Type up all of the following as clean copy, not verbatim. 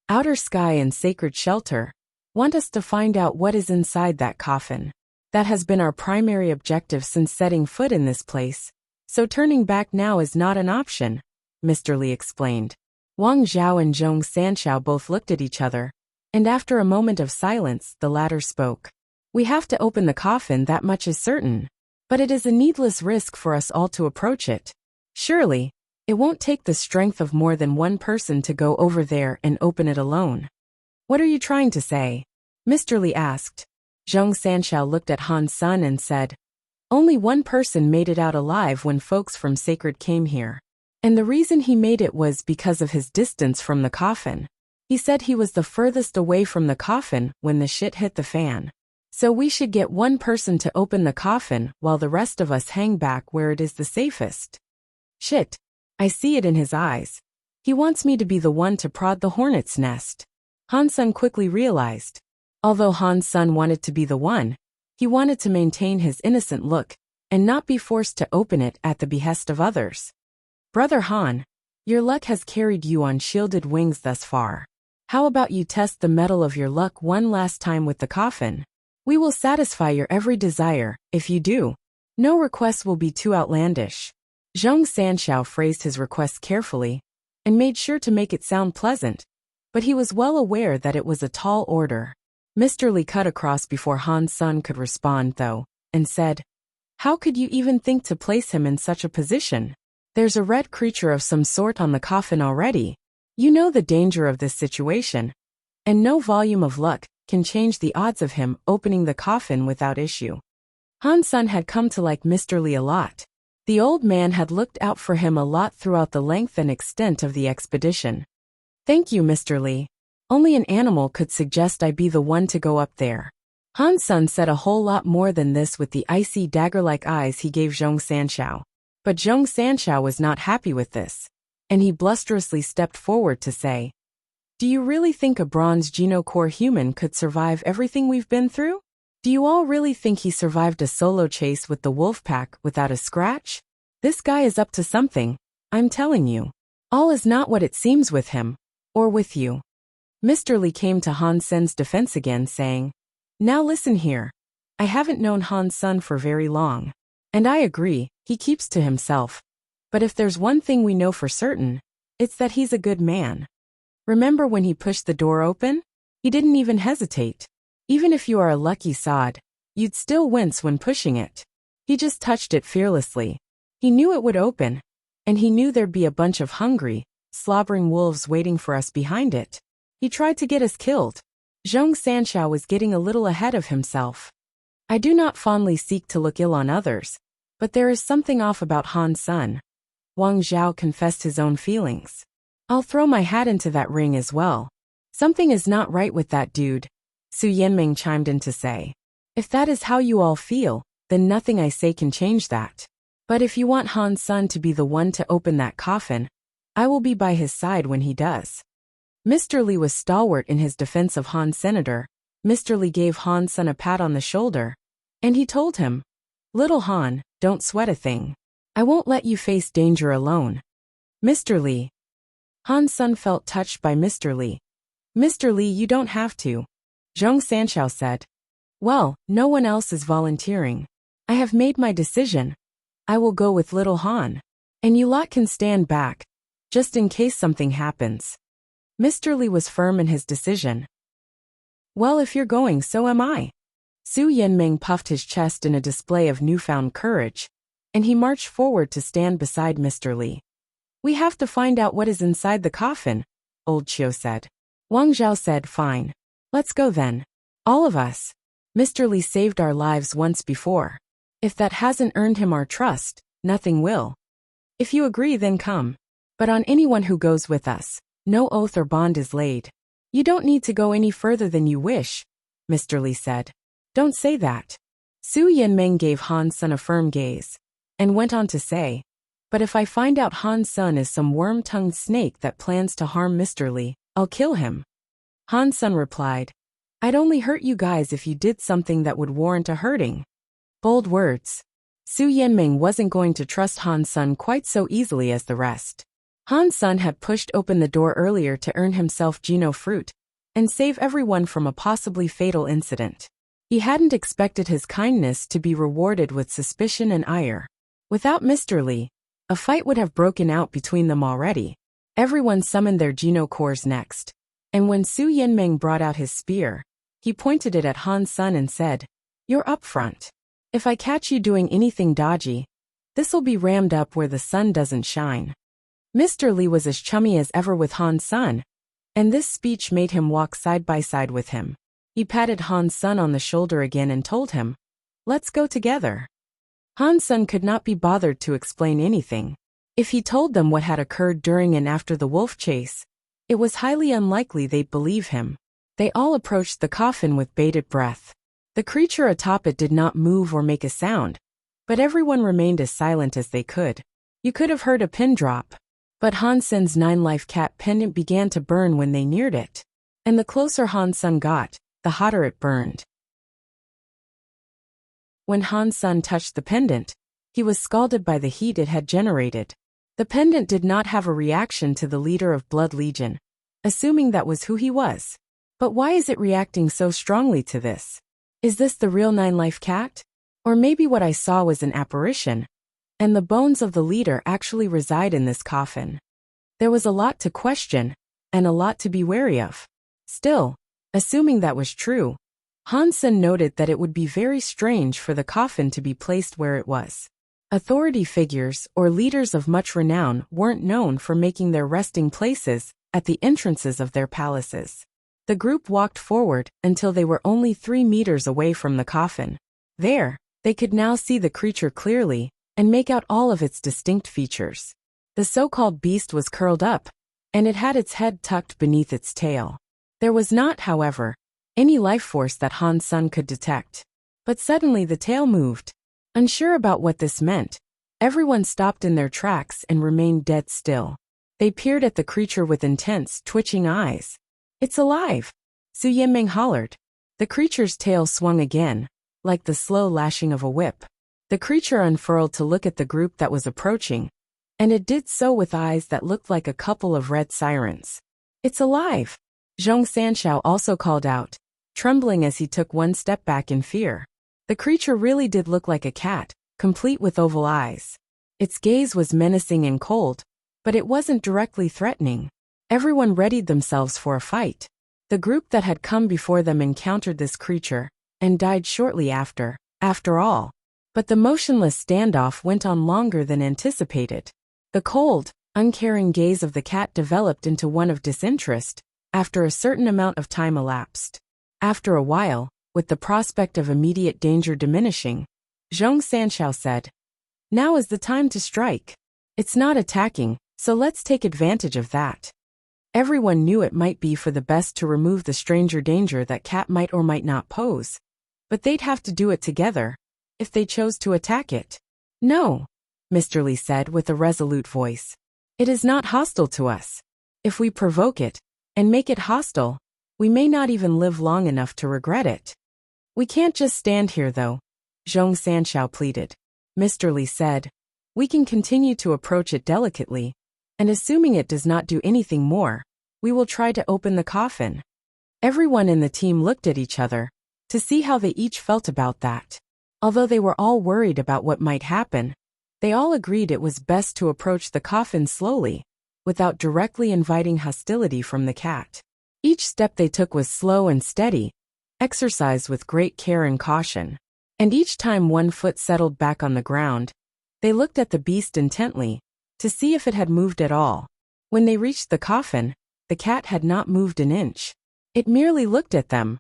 outer sky and sacred shelter, want us to find out what is inside that coffin. That has been our primary objective since setting foot in this place, so turning back now is not an option, Mr. Li explained. Wang Zhao and Zhong Sanshao both looked at each other, and after a moment of silence, the latter spoke. We have to open the coffin, that much is certain. But it is a needless risk for us all to approach it. Surely, it won't take the strength of more than one person to go over there and open it alone. What are you trying to say? Mr. Li asked. Zhong Sanshao looked at Han Sun and said, only one person made it out alive when folks from Sacred came here. And the reason he made it was because of his distance from the coffin. He said he was the furthest away from the coffin when the shit hit the fan. So we should get one person to open the coffin while the rest of us hang back where it is the safest. Shit. I see it in his eyes. He wants me to be the one to prod the hornet's nest. Han Sun quickly realized. Although Han Sun wanted to be the one, he wanted to maintain his innocent look and not be forced to open it at the behest of others. Brother Han, your luck has carried you on shielded wings thus far. How about you test the mettle of your luck one last time with the coffin? We will satisfy your every desire. If you do, no request will be too outlandish. Zhong Sanshao phrased his request carefully and made sure to make it sound pleasant, but he was well aware that it was a tall order. Mr. Li cut across before Han Sun could respond, though, and said, how could you even think to place him in such a position? There's a red creature of some sort on the coffin already. You know the danger of this situation, and no volume of luck can change the odds of him opening the coffin without issue. Han Sun had come to like Mr. Li a lot. The old man had looked out for him a lot throughout the length and extent of the expedition. Thank you, Mr. Li. Only an animal could suggest I be the one to go up there. Han Sun said a whole lot more than this with the icy dagger-like eyes he gave Zhong Sanshao. But Zhong Sanshao was not happy with this, and he blusterously stepped forward to say, do you really think a bronze genocore human could survive everything we've been through? Do you all really think he survived a solo chase with the wolf pack without a scratch? This guy is up to something, I'm telling you. All is not what it seems with him, or with you. Mr. Li came to Han Sun's defense again, saying, now listen here. I haven't known Han Sun for very long. And I agree, he keeps to himself. But if there's one thing we know for certain, it's that he's a good man. Remember when he pushed the door open? He didn't even hesitate. Even if you are a lucky sod, you'd still wince when pushing it. He just touched it fearlessly. He knew it would open, and he knew there'd be a bunch of hungry, slobbering wolves waiting for us behind it. He tried to get us killed. Zhong Sanshao was getting a little ahead of himself. I do not fondly seek to look ill on others, but there is something off about Han Sun. Wang Zhao confessed his own feelings. I'll throw my hat into that ring as well. Something is not right with that dude, Su Yanming chimed in to say. If that is how you all feel, then nothing I say can change that. But if you want Han Sun to be the one to open that coffin, I will be by his side when he does. Mr. Li was stalwart in his defense of Han Senator. Mr. Li gave Han Sun a pat on the shoulder, and he told him, little Han, don't sweat a thing. I won't let you face danger alone. Mr. Li. Han Sun felt touched by Mr. Li. Mr. Li, you don't have to. Zhong Sanshao said. Well, no one else is volunteering. I have made my decision. I will go with little Han. And you lot can stand back, just in case something happens. Mr. Li was firm in his decision. Well, if you're going, so am I. Su Yanming puffed his chest in a display of newfound courage, and he marched forward to stand beside Mr. Li. We have to find out what is inside the coffin, Old Chiu said. Wang Zhao said, fine. Let's go then. All of us. Mr. Li saved our lives once before. If that hasn't earned him our trust, nothing will. If you agree, then come. But on anyone who goes with us, no oath or bond is laid. You don't need to go any further than you wish, Mr. Li said. Don't say that. Su Yanming gave Han Sun a firm gaze, and went on to say, but if I find out Han Sun is some worm-tongued snake that plans to harm Mr. Li, I'll kill him. Han Sun replied, I'd only hurt you guys if you did something that would warrant a hurting. Bold words. Su Yanming wasn't going to trust Han Sun quite so easily as the rest. Han Sun had pushed open the door earlier to earn himself Geno fruit and save everyone from a possibly fatal incident. He hadn't expected his kindness to be rewarded with suspicion and ire. Without Mr. Li, a fight would have broken out between them already. Everyone summoned their Geno cores next, and when Su Yinmeng brought out his spear, he pointed it at Han Sun and said, "You're up front. If I catch you doing anything dodgy, this'll be rammed up where the sun doesn't shine." Mr. Li was as chummy as ever with Han Sun, and this speech made him walk side by side with him. He patted Han Sun on the shoulder again and told him, "Let's go together." Han Sun could not be bothered to explain anything. If he told them what had occurred during and after the wolf chase, it was highly unlikely they'd believe him. They all approached the coffin with bated breath. The creature atop it did not move or make a sound, but everyone remained as silent as they could. You could have heard a pin drop. But Han Sun's 9-life cat pendant began to burn when they neared it. And the closer Han Sun got, the hotter it burned. When Han Sun touched the pendant, he was scalded by the heat it had generated. The pendant did not have a reaction to the leader of Blood Legion, assuming that was who he was. But why is it reacting so strongly to this? Is this the real 9-life cat? Or maybe what I saw was an apparition, and the bones of the leader actually reside in this coffin. There was a lot to question, and a lot to be wary of. Still, assuming that was true, Han Sun noted that it would be very strange for the coffin to be placed where it was. Authority figures or leaders of much renown weren't known for making their resting places at the entrances of their palaces. The group walked forward until they were only 3 meters away from the coffin. There, they could now see the creature clearly and make out all of its distinct features. The so-called beast was curled up, and it had its head tucked beneath its tail. There was not, however, any life force that Han Sun could detect. But suddenly the tail moved. Unsure about what this meant, everyone stopped in their tracks and remained dead still. They peered at the creature with intense, twitching eyes. "It's alive!" Su Yinming hollered. The creature's tail swung again, like the slow lashing of a whip. The creature unfurled to look at the group that was approaching, and it did so with eyes that looked like a couple of red sirens. "It's alive!" Zhong Sanshao also called out, trembling as he took one step back in fear. The creature really did look like a cat, complete with oval eyes. Its gaze was menacing and cold, but it wasn't directly threatening. Everyone readied themselves for a fight. The group that had come before them encountered this creature, and died shortly after all. But the motionless standoff went on longer than anticipated. The cold, uncaring gaze of the cat developed into one of disinterest, after a certain amount of time elapsed. After a while, with the prospect of immediate danger diminishing, Zhong Sanshao said, "Now is the time to strike. It's not attacking, so let's take advantage of that." Everyone knew it might be for the best to remove the stranger danger that cat might or might not pose. But they'd have to do it together, if they chose to attack it. "No," Mr. Li said with a resolute voice. "It is not hostile to us. If we provoke it, and make it hostile, we may not even live long enough to regret it." "We can't just stand here though," Zhong Sanshao pleaded. Mr. Li said, "We can continue to approach it delicately, and assuming it does not do anything more, we will try to open the coffin." Everyone in the team looked at each other, to see how they each felt about that. Although they were all worried about what might happen, they all agreed it was best to approach the coffin slowly, without directly inviting hostility from the cat. Each step they took was slow and steady, exercised with great care and caution. And each time one foot settled back on the ground, they looked at the beast intently, to see if it had moved at all. When they reached the coffin, the cat had not moved an inch. It merely looked at them,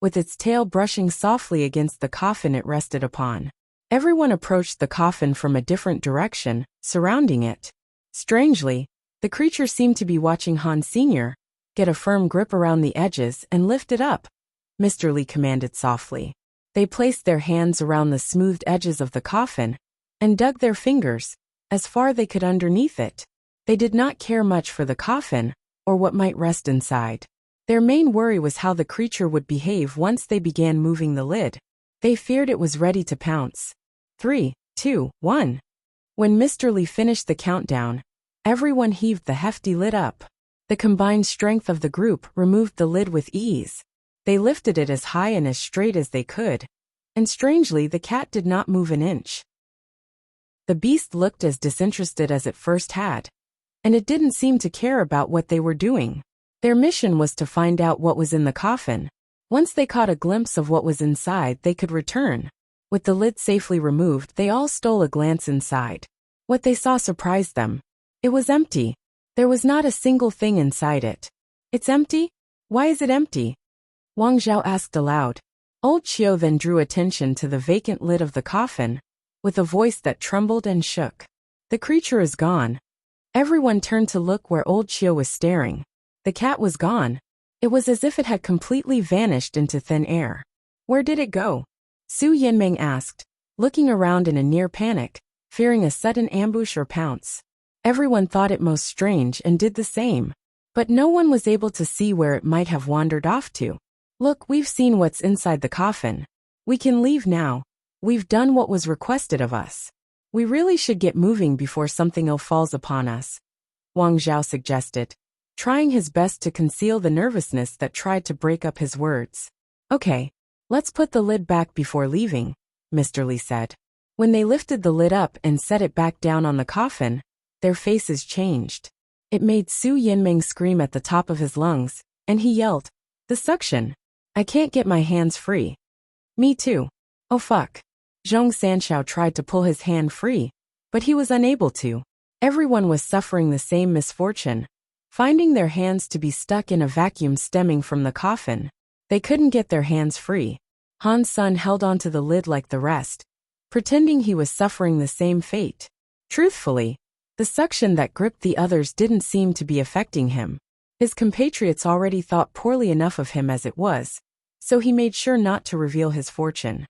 with its tail brushing softly against the coffin it rested upon. Everyone approached the coffin from a different direction, surrounding it. Strangely, the creature seemed to be watching Han Sr. get a firm grip around the edges and lift it up, Mr. Li commanded softly. They placed their hands around the smoothed edges of the coffin and dug their fingers as far they could underneath it. They did not care much for the coffin or what might rest inside. Their main worry was how the creature would behave once they began moving the lid. They feared it was ready to pounce. 3, 2, 1. When Mr. Li finished the countdown, Everyone heaved the hefty lid up. The combined strength of the group removed the lid with ease. They lifted it as high and as straight as they could, and strangely the cat did not move an inch. The beast looked as disinterested as it first had, and it didn't seem to care about what they were doing. Their mission was to find out what was in the coffin. Once they caught a glimpse of what was inside, they could return. With the lid safely removed, they all stole a glance inside. What they saw surprised them. It was empty. There was not a single thing inside it. It's empty? Why is it empty? Wang Zhao asked aloud. Old Qiu then drew attention to the vacant lid of the coffin, with a voice that trembled and shook. The creature is gone. Everyone turned to look where old Qiu was staring. The cat was gone. It was as if it had completely vanished into thin air. Where did it go? Su Yanmeng asked, looking around in a near panic, fearing a sudden ambush or pounce. Everyone thought it most strange and did the same. But no one was able to see where it might have wandered off to. Look, we've seen what's inside the coffin. We can leave now. We've done what was requested of us. We really should get moving before something ill falls upon us, Wang Zhao suggested, trying his best to conceal the nervousness that tried to break up his words. Okay, let's put the lid back before leaving, Mr. Li said. When they lifted the lid up and set it back down on the coffin, their faces changed. It made Su Yanmeng scream at the top of his lungs, and he yelled, "The suction! I can't get my hands free." Me too. Oh fuck. Zhong Sanshao tried to pull his hand free, but he was unable to. Everyone was suffering the same misfortune, finding their hands to be stuck in a vacuum stemming from the coffin. They couldn't get their hands free. Han Sun held onto the lid like the rest, pretending he was suffering the same fate. Truthfully, the suction that gripped the others didn't seem to be affecting him. His compatriots already thought poorly enough of him as it was, so he made sure not to reveal his fortune.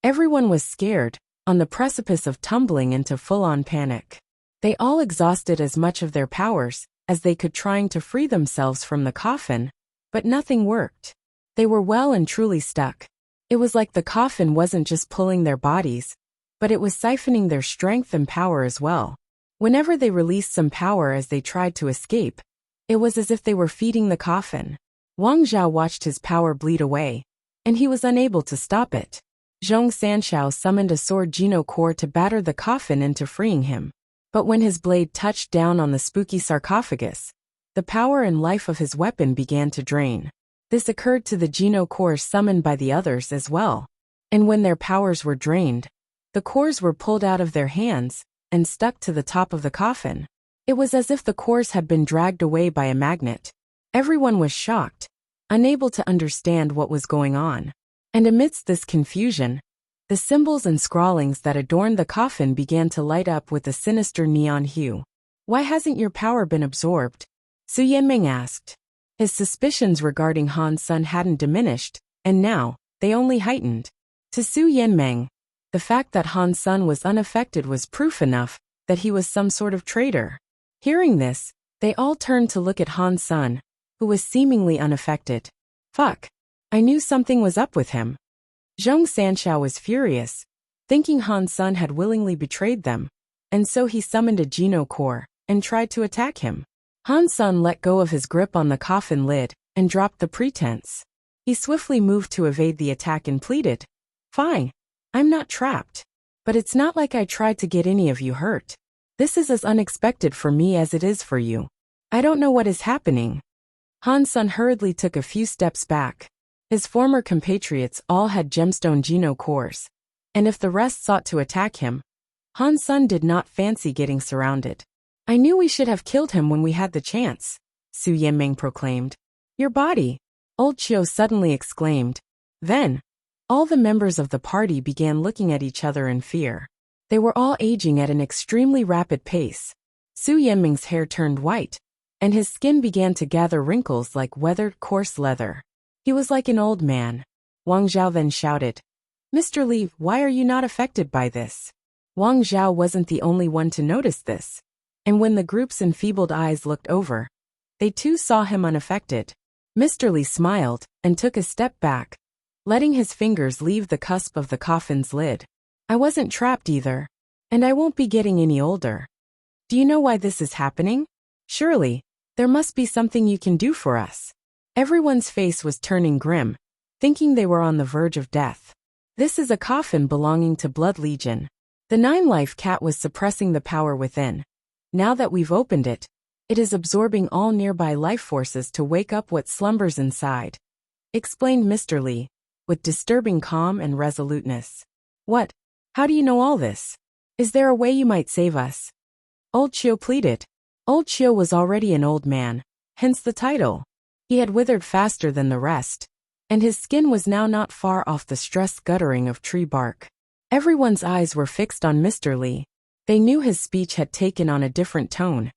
Everyone was scared, on the precipice of tumbling into full-on panic. They all exhausted as much of their powers as they could trying to free themselves from the coffin, but nothing worked. They were well and truly stuck. It was like the coffin wasn't just pulling their bodies, but it was siphoning their strength and power as well. Whenever they released some power as they tried to escape, it was as if they were feeding the coffin. Wang Zhao watched his power bleed away, and he was unable to stop it. Zhong Sanshao summoned a sword Geno core to batter the coffin into freeing him. But when his blade touched down on the spooky sarcophagus, the power and life of his weapon began to drain. This occurred to the Geno cores summoned by the others as well. And when their powers were drained, the cores were pulled out of their hands and stuck to the top of the coffin. It was as if the cores had been dragged away by a magnet. Everyone was shocked, unable to understand what was going on. And amidst this confusion, the symbols and scrawlings that adorned the coffin began to light up with a sinister neon hue. Why hasn't your power been absorbed? Su Yanmeng asked. His suspicions regarding Han Sun hadn't diminished, and now, they only heightened. To Su Yanmeng, the fact that Han Sun was unaffected was proof enough that he was some sort of traitor. Hearing this, they all turned to look at Han Sun, who was seemingly unaffected. Fuck. I knew something was up with him. Zhong Sanshao was furious, thinking Han Sun had willingly betrayed them, and so he summoned a Geno core and tried to attack him. Han Sun let go of his grip on the coffin lid and dropped the pretense. He swiftly moved to evade the attack and pleaded, "Fine, I'm not trapped. But it's not like I tried to get any of you hurt. This is as unexpected for me as it is for you. I don't know what is happening." Han Sun hurriedly took a few steps back. His former compatriots all had gemstone Geno cores, and if the rest sought to attack him, Han Sun did not fancy getting surrounded. "I knew we should have killed him when we had the chance," Su Yanmeng proclaimed. "Your body," Old Qiu suddenly exclaimed. Then, all the members of the party began looking at each other in fear. They were all aging at an extremely rapid pace. Su Yanmeng's hair turned white, and his skin began to gather wrinkles like weathered coarse leather. He was like an old man. Wang Zhao then shouted, "Mr. Li, why are you not affected by this?" Wang Zhao wasn't the only one to notice this, and when the group's enfeebled eyes looked over, they too saw him unaffected. Mr. Li smiled and took a step back, letting his fingers leave the cusp of the coffin's lid. "I wasn't trapped either. And I won't be getting any older. Do you know why this is happening? Surely, there must be something you can do for us. Everyone's face was turning grim, thinking they were on the verge of death. This is a coffin belonging to Blood Legion. The nine-life cat was suppressing the power within. Now that we've opened it, it is absorbing all nearby life forces to wake up what slumbers inside, explained Mr. Lee, with disturbing calm and resoluteness. What? How do you know all this? Is there a way you might save us? Old Chio pleaded. Old Chio was already an old man, hence the title. He had withered faster than the rest, and his skin was now not far off the stressed guttering of tree bark. Everyone's eyes were fixed on Mr. Lee. They knew his speech had taken on a different tone,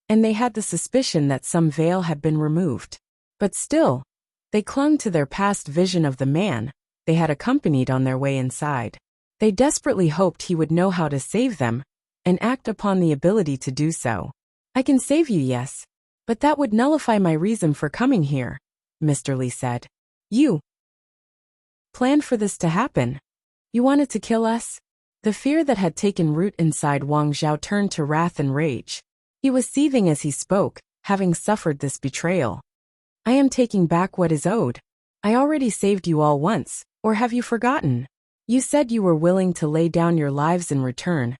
and they had the suspicion that some veil had been removed. But still, they clung to their past vision of the man they had accompanied on their way inside. They desperately hoped he would know how to save them, and act upon the ability to do so. I can save you, yes, but that would nullify my reason for coming here, Mr. Lee said. You planned for this to happen. You wanted to kill us? The fear that had taken root inside Wang Zhao turned to wrath and rage. He was seething as he spoke, having suffered this betrayal. I am taking back what is owed. I already saved you all once, or have you forgotten? You said you were willing to lay down your lives in return,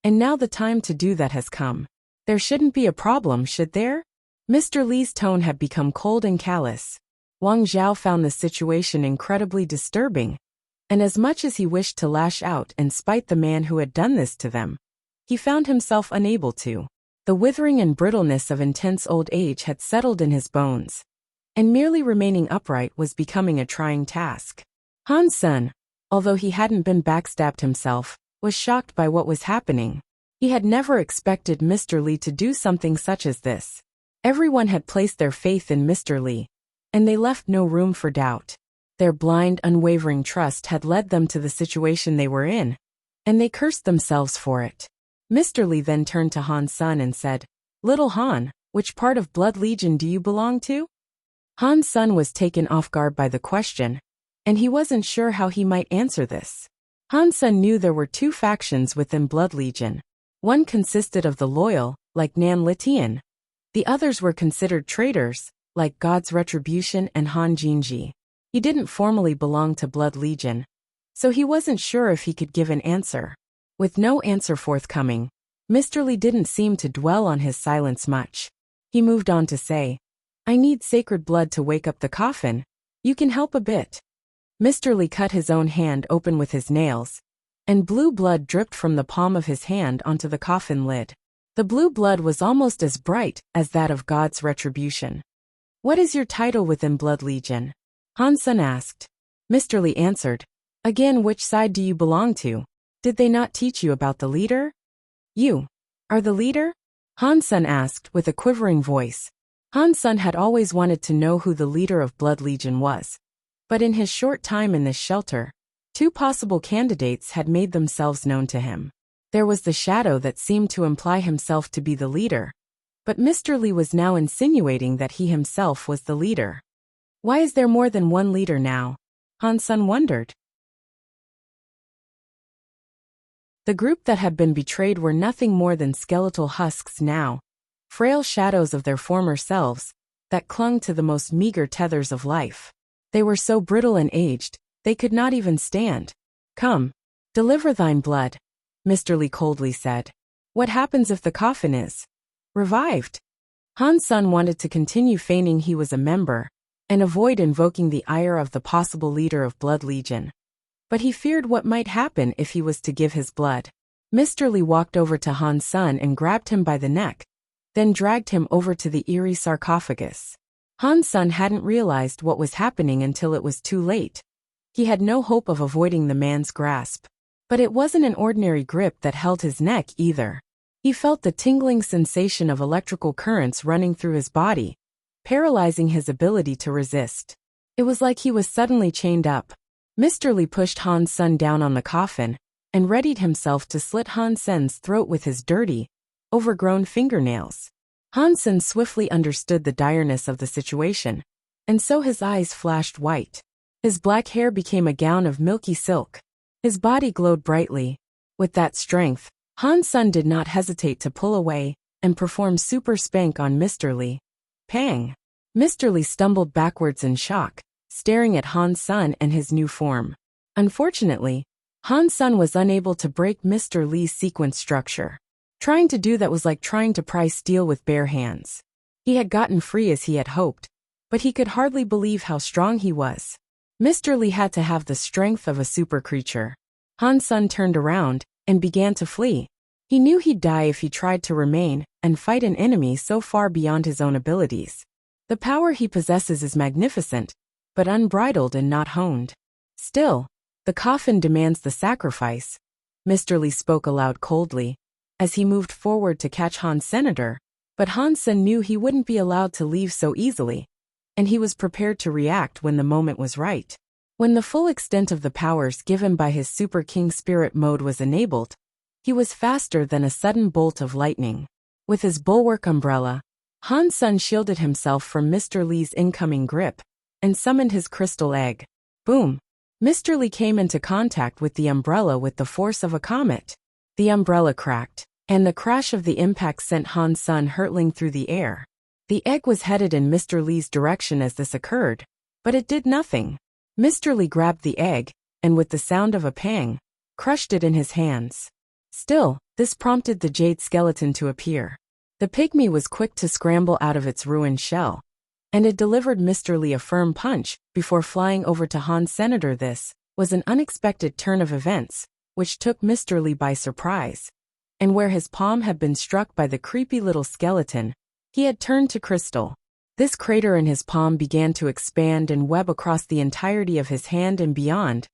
and now the time to do that has come. There shouldn't be a problem, should there? Mr. Lee's tone had become cold and callous. Wang Zhao found the situation incredibly disturbing, and as much as he wished to lash out and spite the man who had done this to them, he found himself unable to. The withering and brittleness of intense old age had settled in his bones, and merely remaining upright was becoming a trying task. Han Sen, although he hadn't been backstabbed himself, was shocked by what was happening. He had never expected Mr. Lee to do something such as this. Everyone had placed their faith in Mr. Lee, and they left no room for doubt. Their blind, unwavering trust had led them to the situation they were in, and they cursed themselves for it. Mr. Lee then turned to Han Sen and said, Little Han, which part of Blood Legion do you belong to? Han Sen was taken off guard by the question, and he wasn't sure how he might answer this. Han Sen knew there were two factions within Blood Legion. One consisted of the loyal, like Nan Litian. The others were considered traitors, like God's Retribution and Han Jinji. He didn't formally belong to Blood Legion, so he wasn't sure if he could give an answer. With no answer forthcoming, Mr. Lee didn't seem to dwell on his silence much. He moved on to say, I need sacred blood to wake up the coffin. You can help a bit. Mr. Lee cut his own hand open with his nails, and blue blood dripped from the palm of his hand onto the coffin lid. The blue blood was almost as bright as that of God's Retribution. What is your title within Blood Legion? Han Sen asked. Mr. Lee answered, Again, which side do you belong to? Did they not teach you about the leader? You are the leader? Han Sen asked with a quivering voice. Han Sen had always wanted to know who the leader of Blood Legion was. But in his short time in this shelter, two possible candidates had made themselves known to him. There was the shadow that seemed to imply himself to be the leader, but Mr. Lee was now insinuating that he himself was the leader. Why is there more than one leader now? Han Sen wondered. The group that had been betrayed were nothing more than skeletal husks now, frail shadows of their former selves, that clung to the most meager tethers of life. They were so brittle and aged, they could not even stand. Come, deliver thine blood, Mr. Lee coldly said. What happens if the coffin is revived? Han Sen wanted to continue feigning he was a member, and avoid invoking the ire of the possible leader of Blood Legion. But he feared what might happen if he was to give his blood. Mr. Lee walked over to Han Sen and grabbed him by the neck, then dragged him over to the eerie sarcophagus. Han Sen hadn't realized what was happening until it was too late. He had no hope of avoiding the man's grasp. But it wasn't an ordinary grip that held his neck either. He felt the tingling sensation of electrical currents running through his body, paralyzing his ability to resist. It was like he was suddenly chained up. Mr. Lee pushed Han Sen down on the coffin, and readied himself to slit Han Sen's throat with his dirty, overgrown fingernails. Han Sen swiftly understood the direness of the situation, and so his eyes flashed white. His black hair became a gown of milky silk. His body glowed brightly. With that strength, Han Sun did not hesitate to pull away and perform super spank on Mr. Li. Pang! Mr. Li stumbled backwards in shock, staring at Han Sun and his new form. Unfortunately, Han Sun was unable to break Mr. Li's sequence structure. Trying to do that was like trying to pry steel with bare hands. He had gotten free as he had hoped, but he could hardly believe how strong he was. Mr. Li had to have the strength of a super creature. Han Sun turned around and began to flee. He knew he'd die if he tried to remain and fight an enemy so far beyond his own abilities. The power he possesses is magnificent, but unbridled and not honed. Still, the coffin demands the sacrifice. Mr. Li spoke aloud coldly, as he moved forward to catch Han's senator, but Han Sun knew he wouldn't be allowed to leave so easily, and he was prepared to react when the moment was right. When the full extent of the powers given by his Super King Spirit mode was enabled, he was faster than a sudden bolt of lightning. With his bulwark umbrella, Han Sun shielded himself from Mr. Li's incoming grip and summoned his crystal egg. Boom! Mr. Li came into contact with the umbrella with the force of a comet. The umbrella cracked, and the crash of the impact sent Han Sun hurtling through the air. The egg was headed in Mr. Li's direction as this occurred, but it did nothing. Mr. Li grabbed the egg, and with the sound of a pang, crushed it in his hands. Still, this prompted the jade skeleton to appear. The pygmy was quick to scramble out of its ruined shell, and it delivered Mr. Li a firm punch before flying over to Han's senator. This was an unexpected turn of events, which took Mr. Li by surprise. And where his palm had been struck by the creepy little skeleton, he had turned to crystal. This crater in his palm began to expand and web across the entirety of his hand and beyond,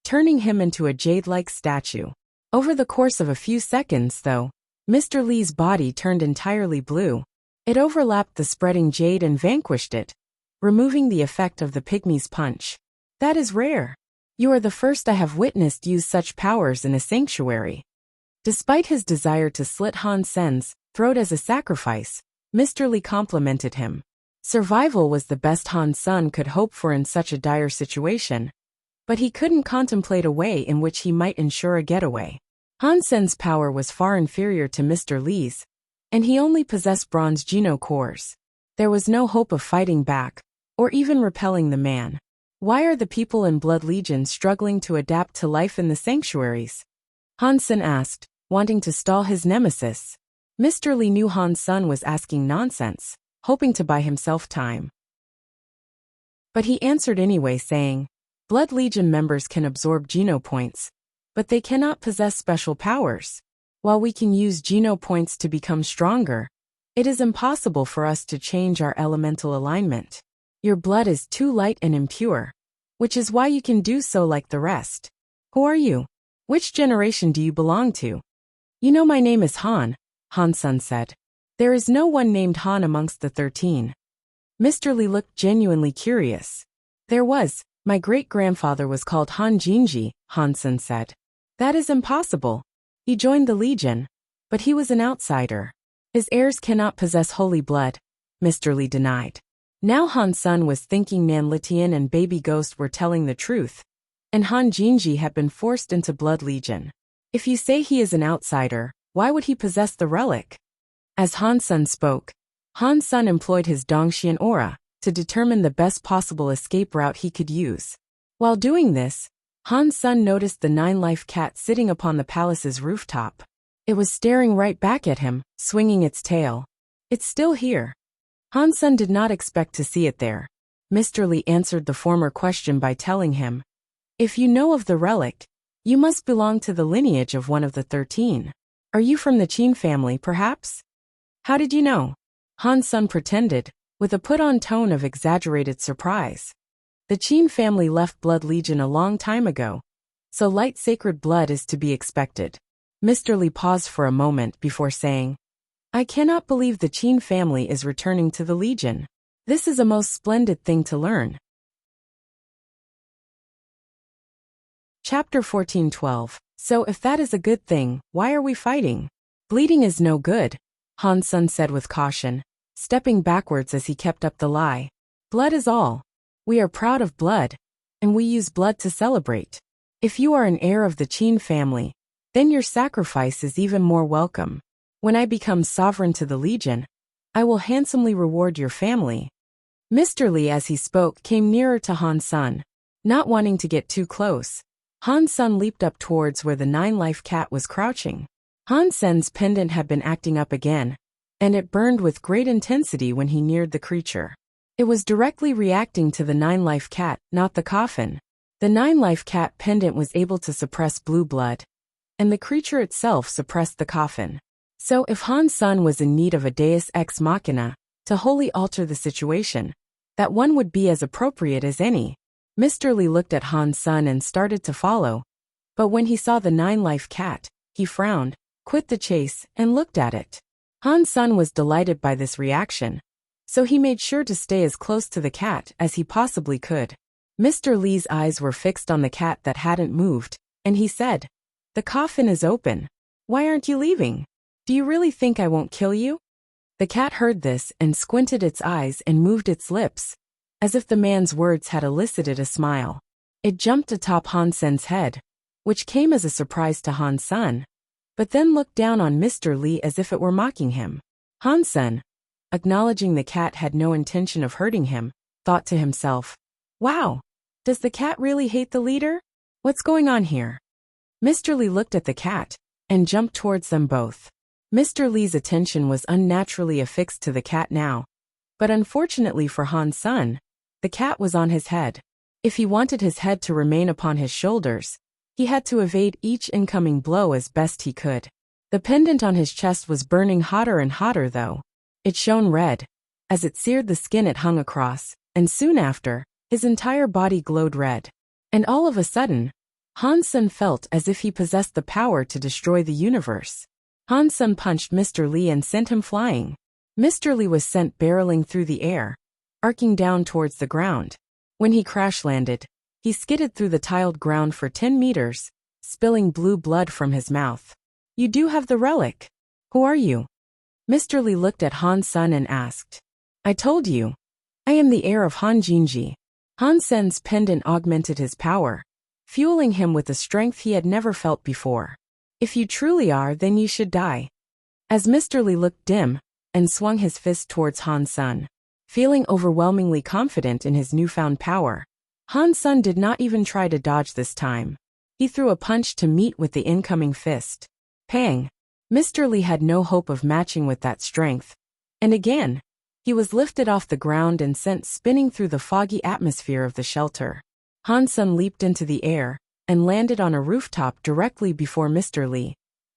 turning him into a jade-like statue. Over the course of a few seconds, though, Mr. Li's body turned entirely blue. It overlapped the spreading jade and vanquished it, removing the effect of the pygmy's punch. That is rare. You are the first I have witnessed use such powers in a sanctuary. Despite his desire to slit Han Sen's throat as a sacrifice, Mr. Li complimented him. Survival was the best Han Sun could hope for in such a dire situation, but he couldn't contemplate a way in which he might ensure a getaway. Han Sen's power was far inferior to Mr. Li's, and he only possessed bronze Geno cores. There was no hope of fighting back, or even repelling the man. Why are the people in Blood Legion struggling to adapt to life in the sanctuaries? Han Sun asked, wanting to stall his nemesis. Mr. Li knew Han Sun was asking nonsense, hoping to buy himself time. But he answered anyway, saying, Blood Legion members can absorb Geno points, but they cannot possess special powers. While we can use Geno points to become stronger, it is impossible for us to change our elemental alignment. Your blood is too light and impure, which is why you can do so like the rest. Who are you? Which generation do you belong to? You know, my name is Han, Han Sun said. There is no one named Han amongst the 13. Mr. Li looked genuinely curious. There was. My great-grandfather was called Han Jinji, Han Sun said. That is impossible. He joined the Legion, but he was an outsider. His heirs cannot possess holy blood, Mr. Li denied. Now Han Sun was thinking Nan Litian and Baby Ghost were telling the truth, and Han Jinji had been forced into Blood Legion. If you say he is an outsider, why would he possess the relic? As Han Sun spoke, Han Sun employed his Dongxian aura to determine the best possible escape route he could use. While doing this, Han Sun noticed the 9-life cat sitting upon the palace's rooftop. It was staring right back at him, swinging its tail. It's still here. Han Sun did not expect to see it there. Mr. Li answered the former question by telling him, if you know of the relic, you must belong to the lineage of one of the 13. Are you from the Qin family, perhaps? How did you know? Han Sun pretended, with a put-on tone of exaggerated surprise. The Qin family left Blood Legion a long time ago, so light sacred blood is to be expected. Mr. Li paused for a moment before saying, I cannot believe the Qin family is returning to the Legion. This is a most splendid thing to learn. Chapter 14:12. So if that is a good thing, why are we fighting? Bleeding is no good, Han Sun said with caution, stepping backwards as he kept up the lie. Blood is all. We are proud of blood, and we use blood to celebrate. If you are an heir of the Qin family, then your sacrifice is even more welcome. When I become sovereign to the Legion, I will handsomely reward your family." Mr. Li, as he spoke, came nearer to Han Sen. Not wanting to get too close, Han Sen leaped up towards where the 9-life cat was crouching. Han Sen's pendant had been acting up again, and it burned with great intensity when he neared the creature. It was directly reacting to the 9-life cat, not the coffin. The 9-life cat pendant was able to suppress blue blood, and the creature itself suppressed the coffin. So if Han Sen was in need of a deus ex machina to wholly alter the situation, that one would be as appropriate as any. Mr. Li looked at Han Sen and started to follow, but when he saw the 9-life cat, he frowned, quit the chase, and looked at it. Han Sen was delighted by this reaction, so he made sure to stay as close to the cat as he possibly could. Mr. Li's eyes were fixed on the cat that hadn't moved, and he said, "The coffin is open. Why aren't you leaving? Do you really think I won't kill you?" The cat heard this and squinted its eyes and moved its lips, as if the man's words had elicited a smile. It jumped atop Han Sen's head, which came as a surprise to Han Sen, but then looked down on Mr. Li as if it were mocking him. Han Sen, acknowledging the cat had no intention of hurting him, thought to himself, "Wow, does the cat really hate the leader? What's going on here?" Mr. Li looked at the cat and jumped towards them both. Mr. Li's attention was unnaturally affixed to the cat now, but unfortunately for Han Sen, the cat was on his head. If he wanted his head to remain upon his shoulders, he had to evade each incoming blow as best he could. The pendant on his chest was burning hotter and hotter though. It shone red, as it seared the skin it hung across, and soon after, his entire body glowed red. And all of a sudden, Han Sen felt as if he possessed the power to destroy the universe. Han Sen punched Mr. Li and sent him flying. Mr. Li was sent barreling through the air, arcing down towards the ground. When he crash-landed, he skidded through the tiled ground for 10 meters, spilling blue blood from his mouth. "You do have the relic. Who are you?" Mr. Li looked at Han Sen and asked. "I told you. I am the heir of Han Jinji." Han Sen's pendant augmented his power, fueling him with a strength he had never felt before. "If you truly are, then you should die." As Mr. Li looked dim and swung his fist towards Han Sen, feeling overwhelmingly confident in his newfound power, Han Sen did not even try to dodge this time. He threw a punch to meet with the incoming fist. Pang! Mr. Li had no hope of matching with that strength, and again, he was lifted off the ground and sent spinning through the foggy atmosphere of the shelter. Han Sen leaped into the air and landed on a rooftop directly before Mr. Li,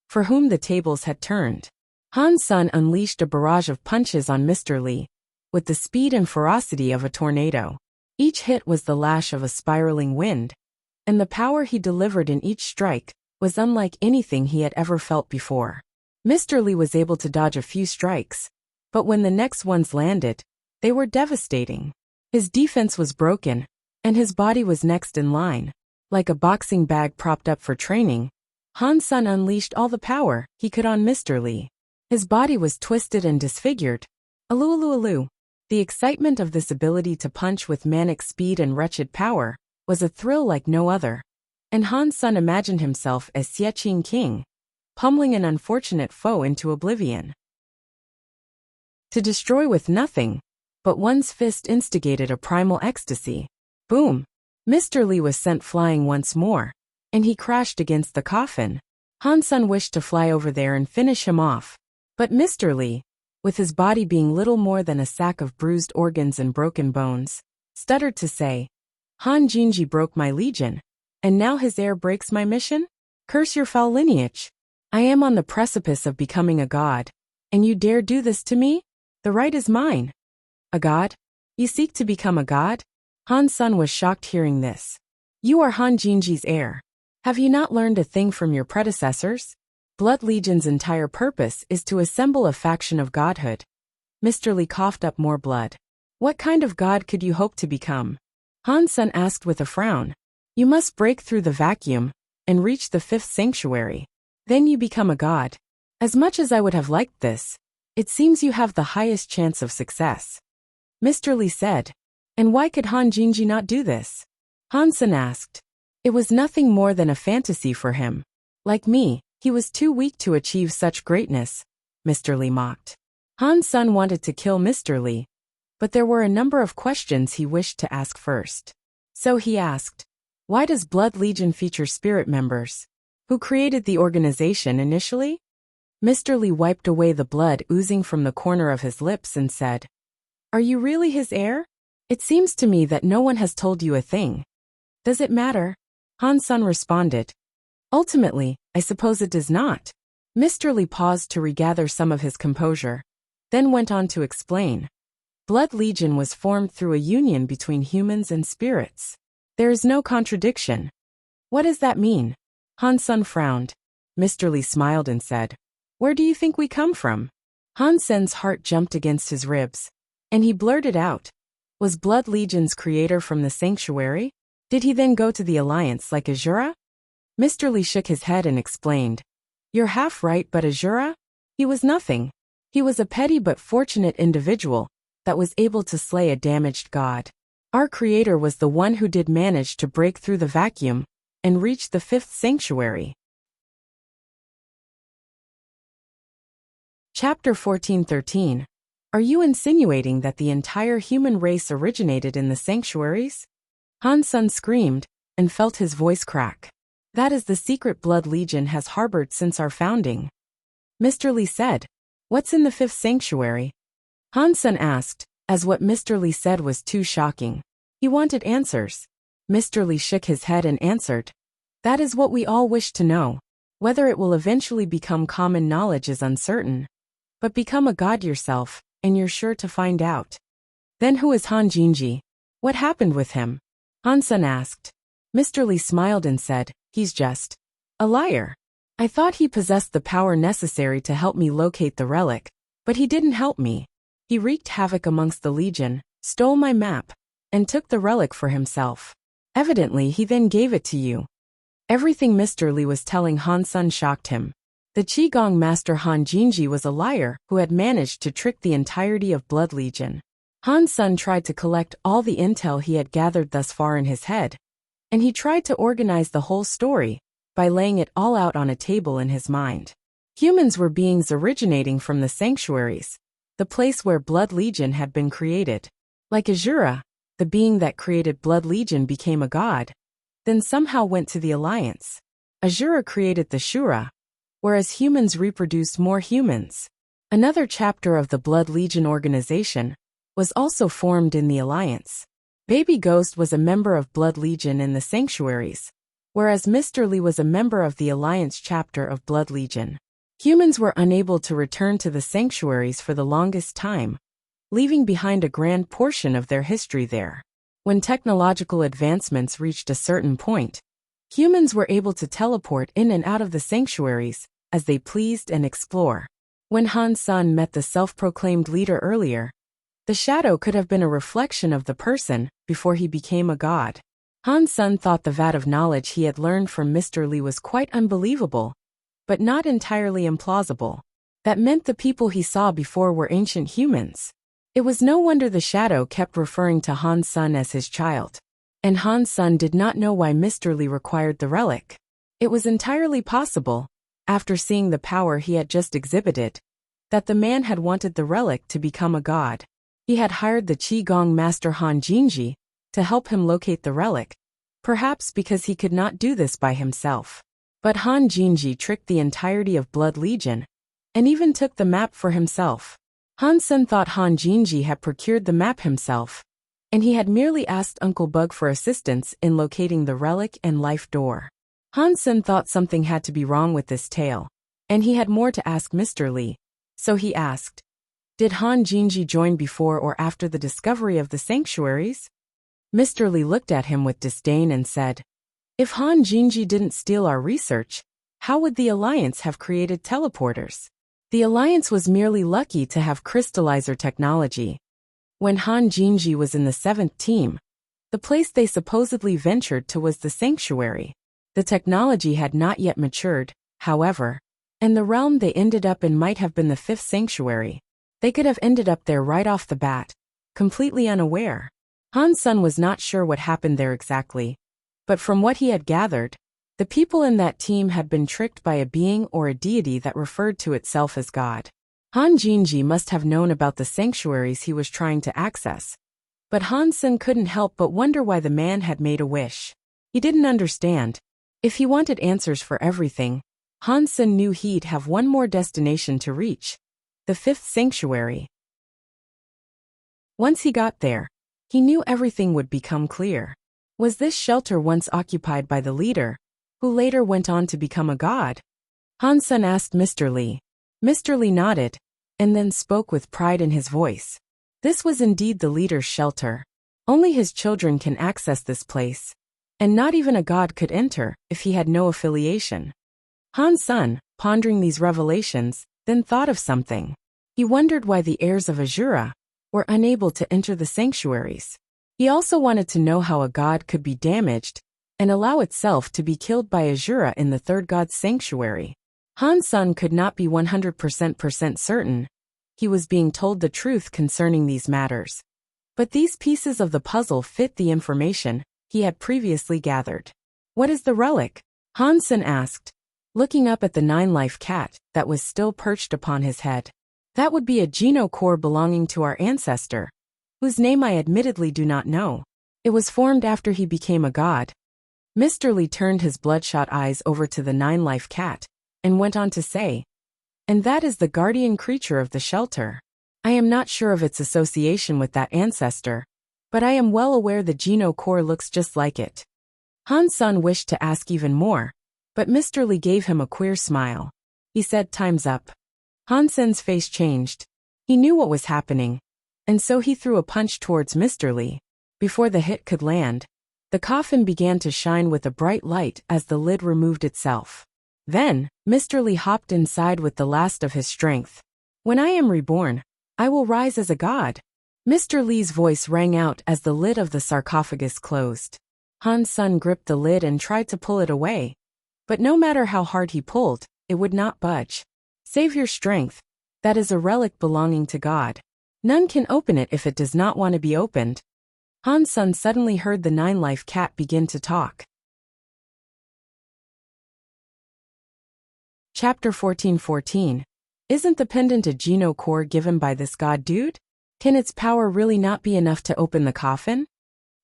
for whom the tables had turned. Han Sen unleashed a barrage of punches on Mr. Li, with the speed and ferocity of a tornado. Each hit was the lash of a spiraling wind, and the power he delivered in each strike was unlike anything he had ever felt before. Mr. Li was able to dodge a few strikes, but when the next ones landed, they were devastating. His defense was broken, and his body was next in line. Like a boxing bag propped up for training, Han Sen unleashed all the power he could on Mr. Li. His body was twisted and disfigured. Alu. The excitement of this ability to punch with manic speed and wretched power was a thrill like no other, and Han Sen imagined himself as Xie King, pummeling an unfortunate foe into oblivion. To destroy with nothing but one's fist instigated a primal ecstasy. Boom! Mr. Li was sent flying once more, and he crashed against the coffin. Han Sen wished to fly over there and finish him off, but Mr. Li, with his body being little more than a sack of bruised organs and broken bones, stuttered to say, "Han Jinji broke my legion, and now his heir breaks my mission? Curse your foul lineage! I am on the precipice of becoming a god, and you dare do this to me? The right is mine." "A god? You seek to become a god?" Han Sen was shocked hearing this. "You are Han Jinji's heir. Have you not learned a thing from your predecessors? Blood Legion's entire purpose is to assemble a faction of godhood." Mr. Li coughed up more blood. "What kind of god could you hope to become?" Han Sen asked with a frown. "You must break through the vacuum and reach the 5th sanctuary. Then you become a god. As much as I would have liked this, it seems you have the highest chance of success." Mr. Li said. "And why could Han Jinji not do this?" Han Sen asked. "It was nothing more than a fantasy for him. Like me, He was too weak to achieve such greatness, Mr. Li mocked. Han's son wanted to kill Mr. Li, but there were a number of questions he wished to ask first. So he asked, why does Blood Legion feature spirit members? Who created the organization initially? Mr. Li wiped away the blood oozing from the corner of his lips and said, are you really his heir? It seems to me that no one has told you a thing. Does it matter? Han's son responded. Ultimately, I suppose it does not. Mr. Li paused to regather some of his composure, then went on to explain. Blood Legion was formed through a union between humans and spirits. There is no contradiction. What does that mean? Han's son frowned. Mr. Li smiled and said, where do you think we come from? Han Sen's heart jumped against his ribs, and he blurted out, was Blood Legion's creator from the sanctuary? Did he then go to the Alliance like Azura? Mr. Li shook his head and explained, you're half right, but Azura? He was nothing. He was a petty but fortunate individual that was able to slay a damaged god. Our creator was the one who did manage to break through the vacuum and reach the fifth sanctuary. Chapter 14:13. Are you insinuating that the entire human race originated in the sanctuaries? Han's son screamed and felt his voice crack. That is the secret Blood Legion has harbored since our founding. Mr. Li said, what's in the fifth sanctuary? Han's son asked, as what Mr. Li said was too shocking. He wanted answers. Mr. Li shook his head and answered, that is what we all wish to know. Whether it will eventually become common knowledge is uncertain. But become a god yourself, and you're sure to find out. Then who is Han Jinji? What happened with him? Han's son asked. Mr. Li smiled and said, he's just a liar. I thought he possessed the power necessary to help me locate the relic, but he didn't help me. He wreaked havoc amongst the Legion, stole my map, and took the relic for himself. Evidently he then gave it to you. Everything Mr. Li was telling Han's son shocked him. The Qigong master Han Jinji was a liar who had managed to trick the entirety of Blood Legion. Han's son tried to collect all the intel he had gathered thus far in his head, and he tried to organize the whole story by laying it all out on a table in his mind. Humans were beings originating from the sanctuaries, the place where Blood Legion had been created. Like Azura, the being that created Blood Legion became a god, then somehow went to the Alliance. Azura created the Shura, whereas humans reproduced more humans. Another chapter of the Blood Legion organization was also formed in the Alliance. Baby Ghost was a member of Blood Legion in the sanctuaries, whereas Mr. Li was a member of the Alliance chapter of Blood Legion. Humans were unable to return to the sanctuaries for the longest time, leaving behind a grand portion of their history there. When technological advancements reached a certain point, humans were able to teleport in and out of the sanctuaries as they pleased and explore. When Han's son met the self-proclaimed leader earlier, the shadow could have been a reflection of the person before he became a god. Han's son thought the vat of knowledge he had learned from Mr. Li was quite unbelievable, but not entirely implausible. That meant the people he saw before were ancient humans. It was no wonder the shadow kept referring to Han's son as his child. And Han's son did not know why Mr. Li required the relic. It was entirely possible, after seeing the power he had just exhibited, that the man had wanted the relic to become a god. He had hired the Qigong master Han Jinji to help him locate the relic, perhaps because he could not do this by himself. But Han Jinji tricked the entirety of Blood Legion, and even took the map for himself. Han's son thought Han Jinji had procured the map himself, and he had merely asked Uncle Bug for assistance in locating the relic and life door. Han's son thought something had to be wrong with this tale, and he had more to ask Mr. Li, so he asked, did Han Jinji join before or after the discovery of the sanctuaries? Mr. Li looked at him with disdain and said, if Han Jinji didn't steal our research, how would the Alliance have created teleporters? The Alliance was merely lucky to have crystallizer technology. When Han Jinji was in the 7th team, the place they supposedly ventured to was the sanctuary. The technology had not yet matured, however, and the realm they ended up in might have been the 5th sanctuary. They could have ended up there right off the bat, completely unaware. Han's son was not sure what happened there exactly, but from what he had gathered, The people in that team had been tricked by a being or a deity that referred to itself as God. Han Jinji must have known about the sanctuaries he was trying to access. But Han Sen couldn't help but wonder why the man had made a wish. He didn't understand. If he wanted answers for everything, Han Sen knew he'd have one more destination to reach: the fifth sanctuary. Once he got there, he knew everything would become clear. Was this shelter once occupied by the leader, who later went on to become a god? Han Sen asked Mr. Li. Mr. Li nodded, and then spoke with pride in his voice. This was indeed the leader's shelter. Only his children can access this place, and not even a god could enter if he had no affiliation. Han Sen, pondering these revelations, then thought of something. He wondered why the heirs of Azura were unable to enter the sanctuaries. He also wanted to know how a god could be damaged and allow itself to be killed by Azura in the third god's sanctuary. Han Sen could not be 100% certain. He was being told the truth concerning these matters. But these pieces of the puzzle fit the information he had previously gathered. What is the relic? Han Sen asked, looking up at the 9-life cat that was still perched upon his head. That would be a Geno core belonging to our ancestor, whose name I admittedly do not know. It was formed after he became a god. Mr. Li turned his bloodshot eyes over to the 9-life cat and went on to say, and that is the guardian creature of the shelter. I am not sure of its association with that ancestor, but I am well aware the Geno core looks just like it. Han Sen wished to ask even more, but Mr. Li gave him a queer smile. He said, "Time's up." Han Sen's face changed. He knew what was happening, and so he threw a punch towards Mr. Li. Before the hit could land, the coffin began to shine with a bright light as the lid removed itself. Then, Mr. Li hopped inside with the last of his strength. "When I am reborn, I will rise as a god." Mr. Li's voice rang out as the lid of the sarcophagus closed. Han Sen gripped the lid and tried to pull it away, but no matter how hard he pulled, it would not budge. Save your strength. That is a relic belonging to God. None can open it if it does not want to be opened. Han Sen suddenly heard the 9-life cat begin to talk. Chapter 14:14. Isn't the pendant a Geno core given by this god dude? Can its power really not be enough to open the coffin?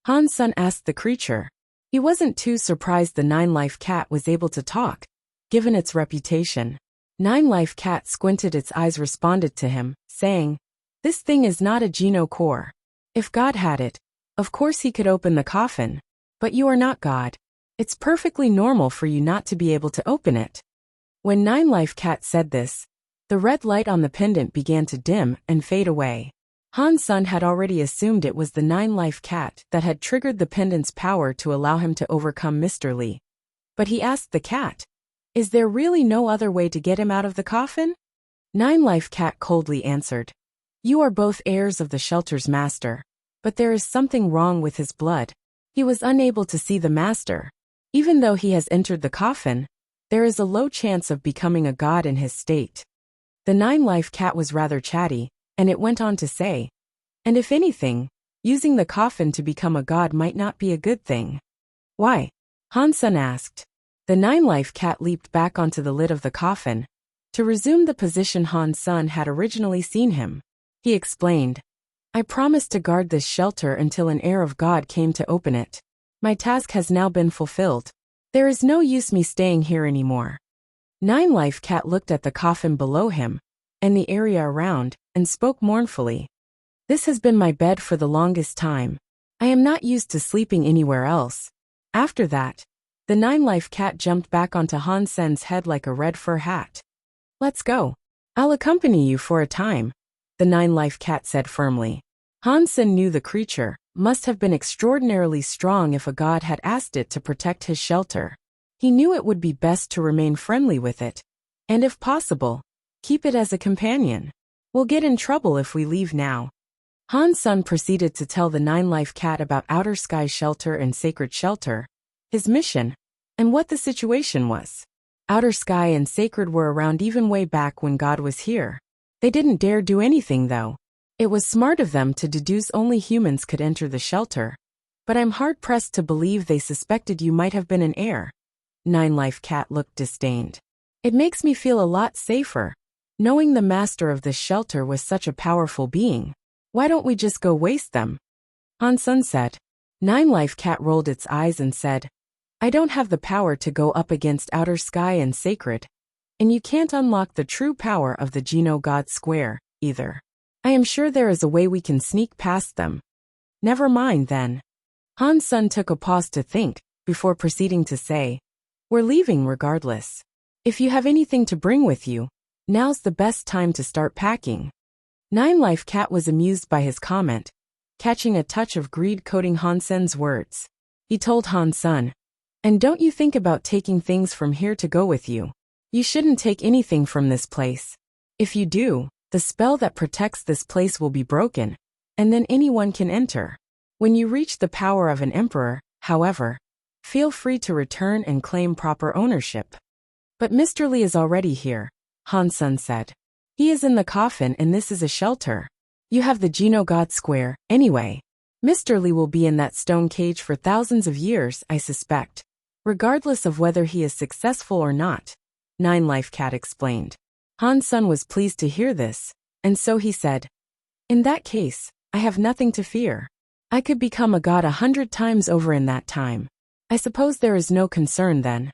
Han Sen asked the creature. He wasn't too surprised the 9-life cat was able to talk, given its reputation. 9-life cat squinted its eyes, responded to him, saying, "This thing is not a Geno core. If God had it, of course he could open the coffin. But you are not God. It's perfectly normal for you not to be able to open it." When 9-life cat said this, the red light on the pendant began to dim and fade away. Han Sen had already assumed it was the 9-life cat that had triggered the pendant's power to allow him to overcome Mr. Li. But he asked the cat, "Is there really no other way to get him out of the coffin?" 9-life cat coldly answered, "You are both heirs of the shelter's master, but there is something wrong with his blood. He was unable to see the master. Even though he has entered the coffin, there is a low chance of becoming a god in his state." The 9-life cat was rather chatty, and it went on to say, "And if anything, using the coffin to become a god might not be a good thing." "Why?" Han Sen asked. The 9-life cat leaped back onto the lid of the coffin, to resume the position Han Sen had originally seen him. He explained, "I promised to guard this shelter until an heir of God came to open it. My task has now been fulfilled. There is no use me staying here anymore." 9-life cat looked at the coffin below him, and the area around, and spoke mournfully. "This has been my bed for the longest time. I am not used to sleeping anywhere else." After that, the 9-life cat jumped back onto Han Sen's head like a red fur hat. "Let's go. I'll accompany you for a time," the 9-life cat said firmly. Han Sen knew the creature must have been extraordinarily strong if a god had asked it to protect his shelter. He knew it would be best to remain friendly with it, and if possible, keep it as a companion. "We'll get in trouble if we leave now." Han Sen proceeded to tell the 9-life cat about Outer Sky Shelter and Sacred Shelter, his mission, and what the situation was. Outer Sky and Sacred were around even way back when God was here. They didn't dare do anything though. It was smart of them to deduce only humans could enter the shelter. But I'm hard-pressed to believe they suspected you might have been an heir. Nine-Life Cat looked disdained. It makes me feel a lot safer, knowing the master of this shelter was such a powerful being. Why don't we just go waste them? Han Sun said. Nine-Life Cat rolled its eyes and said, I don't have the power to go up against outer sky and sacred, and you can't unlock the true power of the Geno God Square, either. I am sure there is a way we can sneak past them. Never mind then. Han Sun took a pause to think, before proceeding to say, we're leaving regardless. If you have anything to bring with you, now's the best time to start packing. Nine-Life Cat was amused by his comment, catching a touch of greed coating Han Sun's words. He told Han Sun, and don't you think about taking things from here to go with you. You shouldn't take anything from this place. If you do, the spell that protects this place will be broken, and then anyone can enter. When you reach the power of an emperor, however, feel free to return and claim proper ownership. But Mr. Li is already here, Han Sun said. He is in the coffin and this is a shelter. You have the Geno God Square, anyway. Mr. Li will be in that stone cage for thousands of years, I suspect, regardless of whether he is successful or not, Nine-Life Cat explained. Han Sun was pleased to hear this, and so he said, in that case, I have nothing to fear. I could become a god 100 times over in that time. I suppose there is no concern then.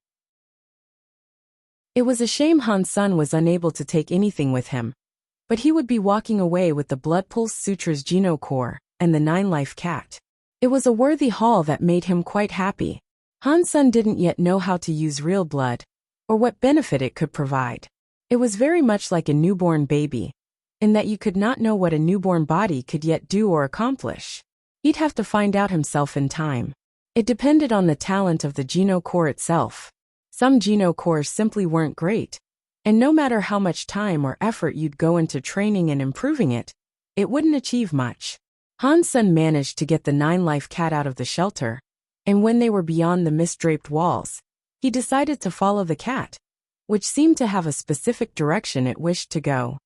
It was a shame Han Sun was unable to take anything with him, but he would be walking away with the Blood Pulse Sutra's Geno Core and the Nine-Life Cat. It was a worthy haul that made him quite happy. Han Sun didn't yet know how to use real blood, or what benefit it could provide. It was very much like a newborn baby, in that you could not know what a newborn body could yet do or accomplish. He'd have to find out himself in time. It depended on the talent of the Geno Core itself. Some Geno Cores simply weren't great, and no matter how much time or effort you'd go into training and improving it, it wouldn't achieve much. Han Sun managed to get the Nine-Life Cat out of the shelter, and when they were beyond the mist-draped walls, he decided to follow the cat, which seemed to have a specific direction it wished to go.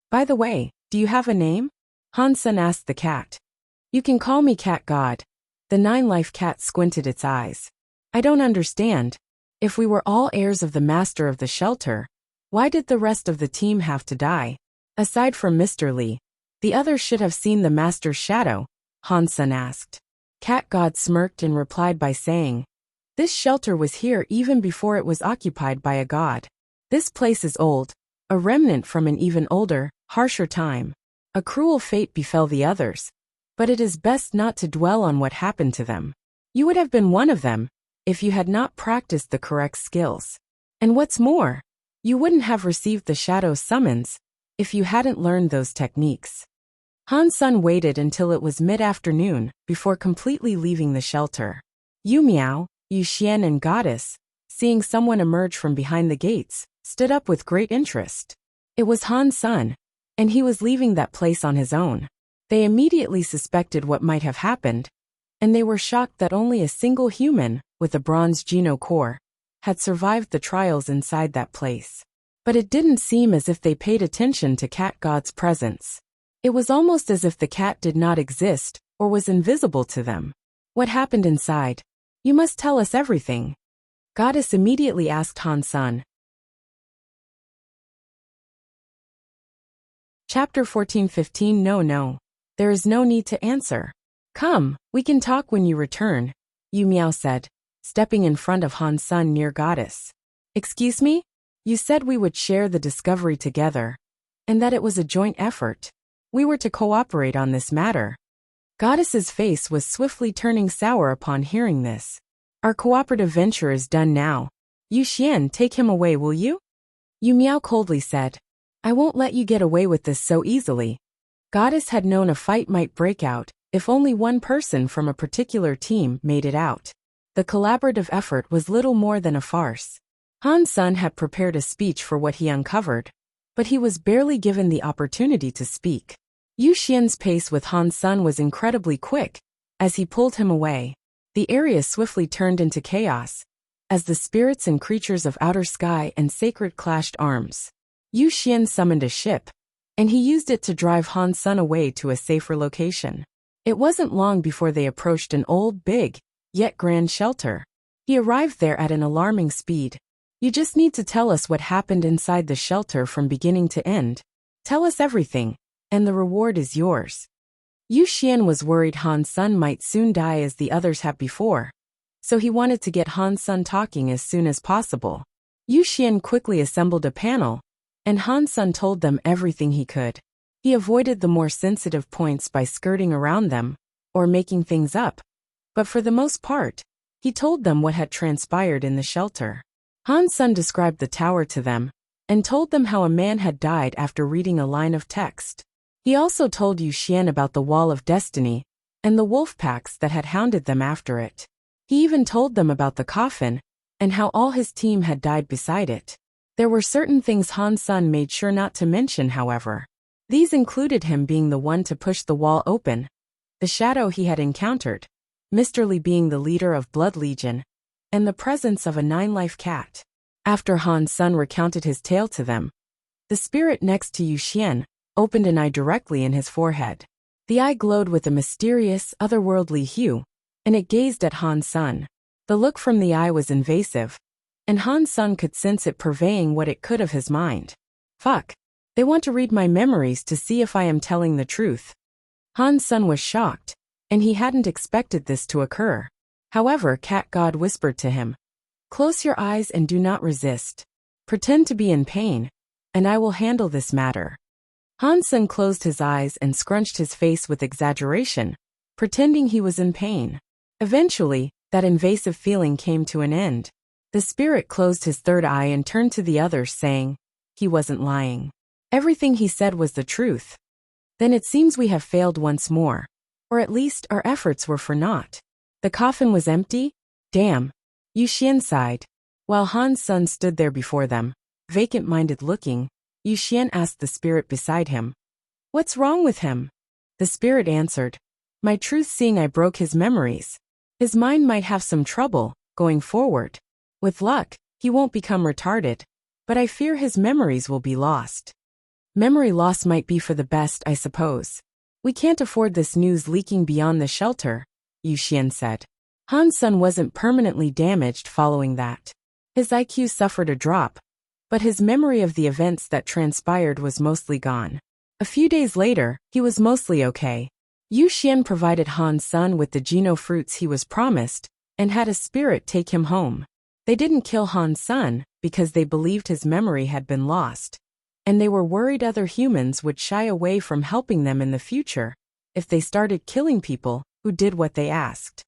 By the way, do you have a name? Han Sun asked the cat. You can call me Cat God. The Nine-Life Cat squinted its eyes. I don't understand. If we were all heirs of the master of the shelter, why did the rest of the team have to die? Aside from Mr. Li, the others should have seen the master's shadow, Han Sun asked. Cat God smirked and replied by saying, this shelter was here even before it was occupied by a god. This place is old, a remnant from an even older, harsher time. A cruel fate befell the others, but it is best not to dwell on what happened to them. You would have been one of them, if you had not practiced the correct skills. And what's more, you wouldn't have received the shadow's summons, if you hadn't learned those techniques. Han Sun waited until it was mid-afternoon, before completely leaving the shelter. Yu Miao, Yu Xian and Goddess, seeing someone emerge from behind the gates, stood up with great interest. It was Han Sun, and he was leaving that place on his own. They immediately suspected what might have happened, and they were shocked that only a single human, with a bronze Geno Core, had survived the trials inside that place. But it didn't seem as if they paid attention to Cat God's presence. It was almost as if the cat did not exist, or was invisible to them. What happened inside? You must tell us everything. Goddess immediately asked Han Sun. Chapter 14:15 No. There is no need to answer. Come, we can talk when you return, Yu Miao said, stepping in front of Han Sun near Goddess. Excuse me? You said we would share the discovery together, and that it was a joint effort. We were to cooperate on this matter. Goddess's face was swiftly turning sour upon hearing this. Our cooperative venture is done now. Yu Xian, take him away, will you? Yu Miao coldly said. I won't let you get away with this so easily. Goddess had known a fight might break out, if only one person from a particular team made it out. The collaborative effort was little more than a farce. Han Sun had prepared a speech for what he uncovered, but he was barely given the opportunity to speak. Yu Xian's pace with Han Sun was incredibly quick. As he pulled him away, the area swiftly turned into chaos, as the spirits and creatures of outer sky and sacred clashed arms. Yu Xian summoned a ship, and he used it to drive Han Sun away to a safer location. It wasn't long before they approached an old, big, yet grand shelter. He arrived there at an alarming speed. You just need to tell us what happened inside the shelter from beginning to end. Tell us everything, and the reward is yours. Yu Xian was worried Han Sun might soon die as the others have before, so he wanted to get Han Sun talking as soon as possible. Yu Xian quickly assembled a panel, and Han Sun told them everything he could. He avoided the more sensitive points by skirting around them, or making things up, but for the most part, he told them what had transpired in the shelter. Han Sun described the tower to them, and told them how a man had died after reading a line of text. He also told Yu Xian about the Wall of Destiny, and the wolf packs that had hounded them after it. He even told them about the coffin, and how all his team had died beside it. There were certain things Han Sun made sure not to mention, however. These included him being the one to push the wall open, the shadow he had encountered, Mr. Li being the leader of Blood Legion, and the presence of a 9-life cat. After Han Sun recounted his tale to them, the spirit next to Yu Xian opened an eye directly in his forehead. The eye glowed with a mysterious, otherworldly hue, and it gazed at Han Sun. The look from the eye was invasive, and Han Sun could sense it purveying what it could of his mind. Fuck. They want to read my memories to see if I am telling the truth. Han Sun was shocked, and he hadn't expected this to occur. However, Cat God whispered to him, "Close your eyes and do not resist. Pretend to be in pain, and I will handle this matter." Han Sun closed his eyes and scrunched his face with exaggeration, pretending he was in pain. Eventually, that invasive feeling came to an end. The spirit closed his third eye and turned to the others, saying, "He wasn't lying. Everything he said was the truth." Then it seems we have failed once more. Or at least our efforts were for naught. The coffin was empty? Damn. Yu Xian sighed. While Han Sun stood there before them, vacant-minded looking, Yu Xian asked the spirit beside him, "What's wrong with him?" The spirit answered, "My truth-seeing I broke his memories. His mind might have some trouble, going forward. With luck, he won't become retarded, but I fear his memories will be lost." Memory loss might be for the best, I suppose. We can't afford this news leaking beyond the shelter, Yu Xian said. Han Sun wasn't permanently damaged following that. His IQ suffered a drop, but his memory of the events that transpired was mostly gone. A few days later, he was mostly okay. Yu Xian provided Han Sun with the Geno fruits he was promised, and had a spirit take him home. They didn't kill Han Sun because they believed his memory had been lost, and they were worried other humans would shy away from helping them in the future if they started killing people who did what they asked.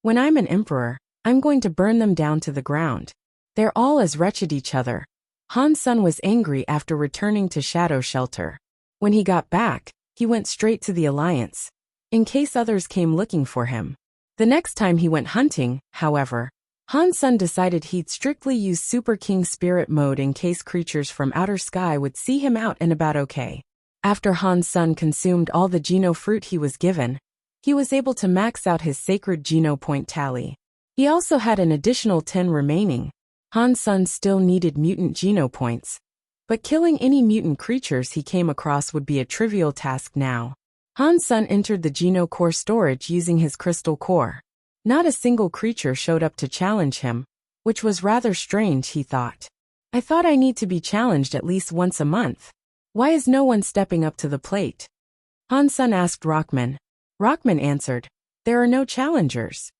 When I'm an emperor, I'm going to burn them down to the ground. They're all as wretched each other. Han Sun was angry after returning to Shadow Shelter. When he got back, he went straight to the Alliance, in case others came looking for him. The next time he went hunting, however, Han Sun decided he'd strictly use Super King Spirit mode in case creatures from outer sky would see him out and about okay. After Han Sun consumed all the Geno fruit he was given, he was able to max out his sacred Geno point tally. He also had an additional 10 remaining. Han Sun still needed mutant Geno points, but killing any mutant creatures he came across would be a trivial task now. Han Sun entered the Geno core storage using his crystal core. Not a single creature showed up to challenge him, which was rather strange, he thought. I thought I need to be challenged at least once a month. Why is no one stepping up to the plate? Han Sun asked Rockman. Rockman answered, there are no challengers.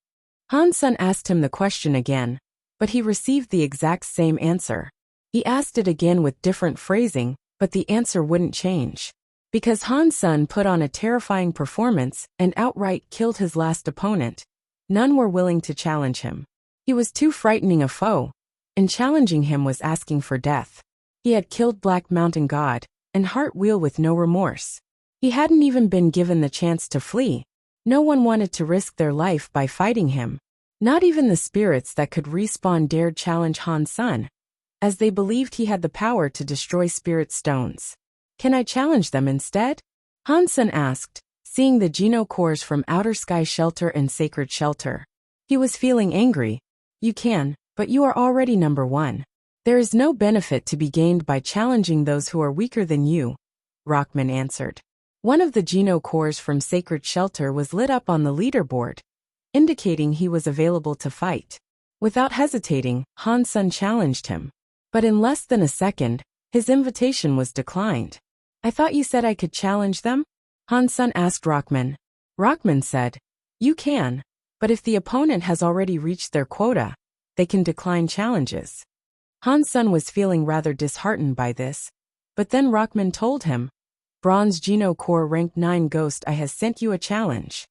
Han Sun asked him the question again, but he received the exact same answer. He asked it again with different phrasing, but the answer wouldn't change. Because Han Sun put on a terrifying performance and outright killed his last opponent, none were willing to challenge him. He was too frightening a foe, and challenging him was asking for death. He had killed Black Mountain God and Heart Wheel with no remorse. He hadn't even been given the chance to flee. No one wanted to risk their life by fighting him. Not even the spirits that could respawn dared challenge Han Sun, as they believed he had the power to destroy spirit stones. Can I challenge them instead? Han Sun asked, seeing the Geno cores from Outer Sky Shelter and Sacred Shelter. He was feeling angry. You can, but you are already number 1. There is no benefit to be gained by challenging those who are weaker than you, Rockman answered. One of the Geno cores from Sacred Shelter was lit up on the leaderboard. indicating he was available to fight. Without hesitating, Han Sun challenged him. But in less than a second, his invitation was declined. I thought you said I could challenge them? Han Sun asked Rockman. Rockman said, you can, but if the opponent has already reached their quota, they can decline challenges. Han Sun was feeling rather disheartened by this, but then Rockman told him, Bronze Geno Core Rank 9 Ghost, I has sent you a challenge.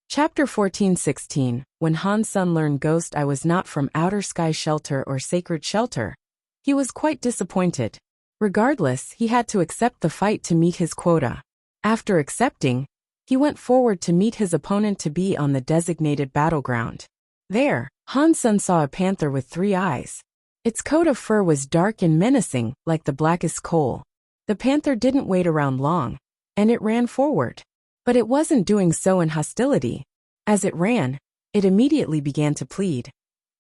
Chapter 14:16. When Han Sun learned Ghost I was not from Outer Sky Shelter or Sacred Shelter, he was quite disappointed. Regardless, he had to accept the fight to meet his quota. After accepting, he went forward to meet his opponent to be on the designated battleground. There, Han Sun saw a panther with 3 eyes. Its coat of fur was dark and menacing, like the blackest coal. The panther didn't wait around long, and it ran forward. But it wasn't doing so in hostility. As it ran, it immediately began to plead.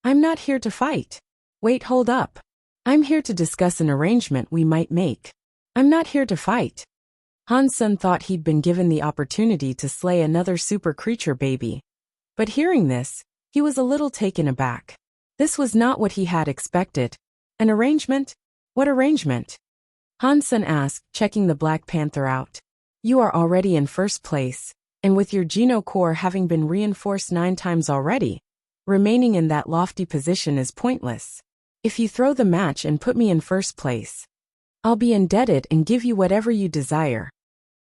I'm not here to fight. Wait, hold up. I'm here to discuss an arrangement we might make. I'm not here to fight. Han Sun thought he'd been given the opportunity to slay another super creature baby. But hearing this, he was a little taken aback. This was not what he had expected. An arrangement? What arrangement? Han Sun asked, checking the Black Panther out. You are already in first place, and with your Geno Core having been reinforced 9 times already, remaining in that lofty position is pointless. If you throw the match and put me in first place, I'll be indebted and give you whatever you desire.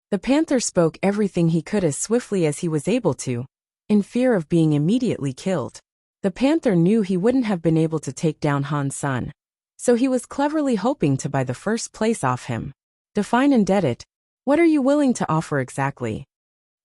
The panther spoke everything he could as swiftly as he was able to, in fear of being immediately killed. The panther knew he wouldn't have been able to take down Han Sun, so he was cleverly hoping to buy the first place off him. Define indebted. What are you willing to offer exactly?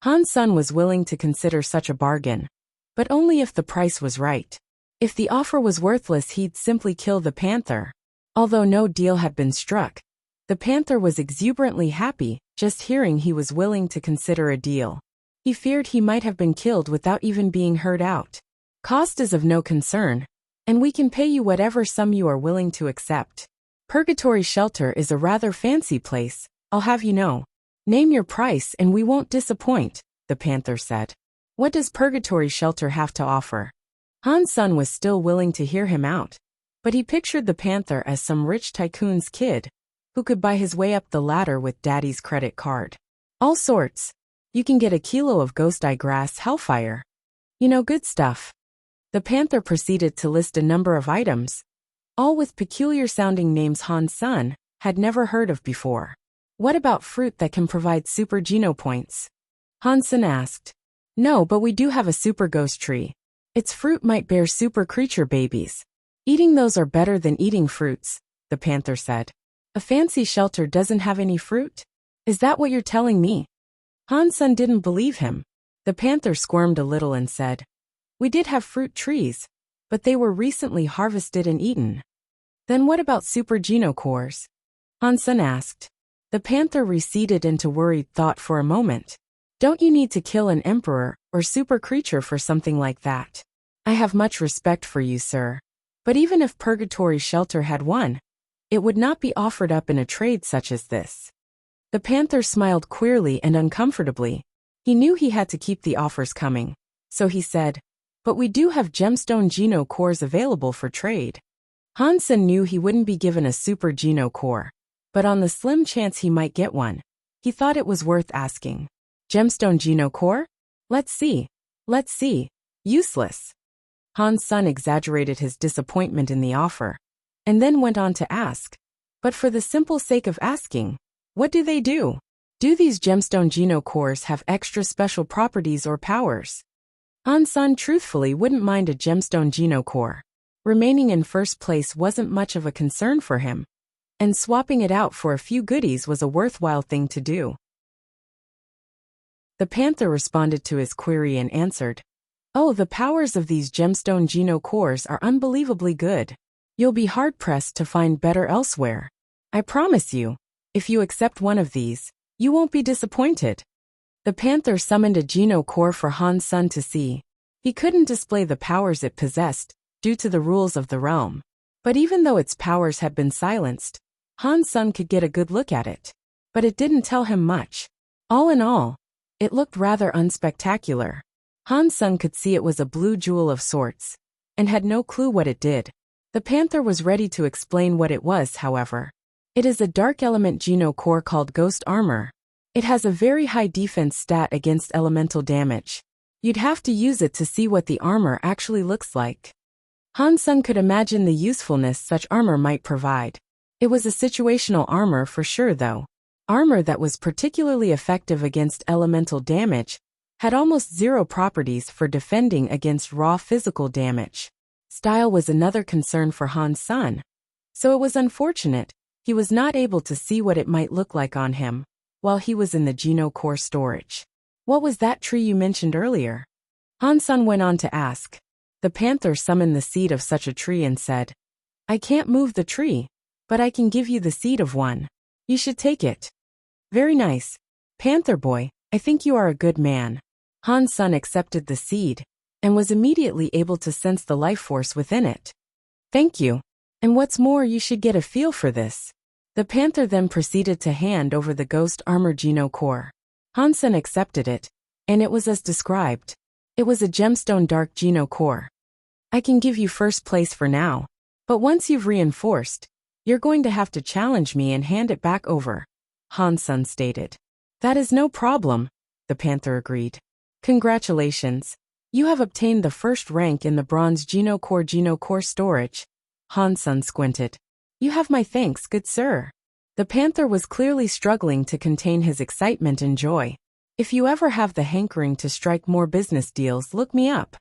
Han Sun was willing to consider such a bargain, but only if the price was right. If the offer was worthless, he'd simply kill the panther. Although no deal had been struck, the panther was exuberantly happy just hearing he was willing to consider a deal. He feared he might have been killed without even being heard out. Cost is of no concern, and we can pay you whatever sum you are willing to accept. Purgatory Shelter is a rather fancy place, I'll have you know. Name your price and we won't disappoint, the panther said. What does Purgatory Shelter have to offer? Han Sun was still willing to hear him out, but he pictured the panther as some rich tycoon's kid who could buy his way up the ladder with daddy's credit card. All sorts. You can get a kilo of ghost eye grass hellfire. You know, good stuff. The panther proceeded to list a number of items, all with peculiar sounding names Han Sun had never heard of before. What about fruit that can provide super Geno points? Han Sun asked. No, but we do have a super ghost tree. Its fruit might bear super creature babies. Eating those are better than eating fruits, the panther said. A fancy shelter doesn't have any fruit? Is that what you're telling me? Han Sun didn't believe him. The panther squirmed a little and said, we did have fruit trees, but they were recently harvested and eaten. Then what about super Geno cores? Han Sun asked. The panther receded into worried thought for a moment. Don't you need to kill an emperor or super creature for something like that? I have much respect for you, sir. But even if Purgatory Shelter had one, it would not be offered up in a trade such as this. The panther smiled queerly and uncomfortably. He knew he had to keep the offers coming, so he said, but we do have gemstone Geno cores available for trade. Han Sun knew he wouldn't be given a super Geno core, but on the slim chance he might get one, he thought it was worth asking. Gemstone Geno core? Let's see. Useless. Han Sun exaggerated his disappointment in the offer, and then went on to ask, but for the simple sake of asking, what do they do? Do these gemstone Geno cores have extra special properties or powers? Han Sun truthfully wouldn't mind a gemstone Geno core. Remaining in first place wasn't much of a concern for him, and swapping it out for a few goodies was a worthwhile thing to do. The panther responded to his query and answered, oh, the powers of these gemstone Geno cores are unbelievably good. You'll be hard-pressed to find better elsewhere. I promise you, if you accept one of these, you won't be disappointed. The panther summoned a Geno core for Han Sun to see. He couldn't display the powers it possessed, due to the rules of the realm. But even though its powers had been silenced, Han Sun could get a good look at it. But it didn't tell him much. All in all, It looked rather unspectacular. Han Sen could see it was a blue jewel of sorts, and had no clue what it did. The panther was ready to explain what it was, however. It is a dark element Geno core called Ghost Armor. It has a very high defense stat against elemental damage. You'd have to use it to see what the armor actually looks like. Han Sen could imagine the usefulness such armor might provide. It was a situational armor for sure though. Armor that was particularly effective against elemental damage, had almost zero properties for defending against raw physical damage. Style was another concern for Han Sen. So it was unfortunate, he was not able to see what it might look like on him, while he was in the Geno core storage. What was that tree you mentioned earlier? Han Sen went on to ask. The panther summoned the seed of such a tree and said, I can't move the tree, but I can give you the seed of one. You should take it. Very nice. Panther boy, I think you are a good man. Han Sen accepted the seed, and was immediately able to sense the life force within it. Thank you. And what's more, you should get a feel for this. The panther then proceeded to hand over the ghost armor Geno core. Han Sen accepted it, and it was as described. It was a gemstone dark Geno core. I can give you first place for now, but once you've reinforced, you're going to have to challenge me and hand it back over, Han Sen stated. That is no problem, the panther agreed. Congratulations. You have obtained the first rank in the bronze Geno core storage. Han Sen squinted. You have my thanks, good sir. The panther was clearly struggling to contain his excitement and joy. If you ever have the hankering to strike more business deals, look me up.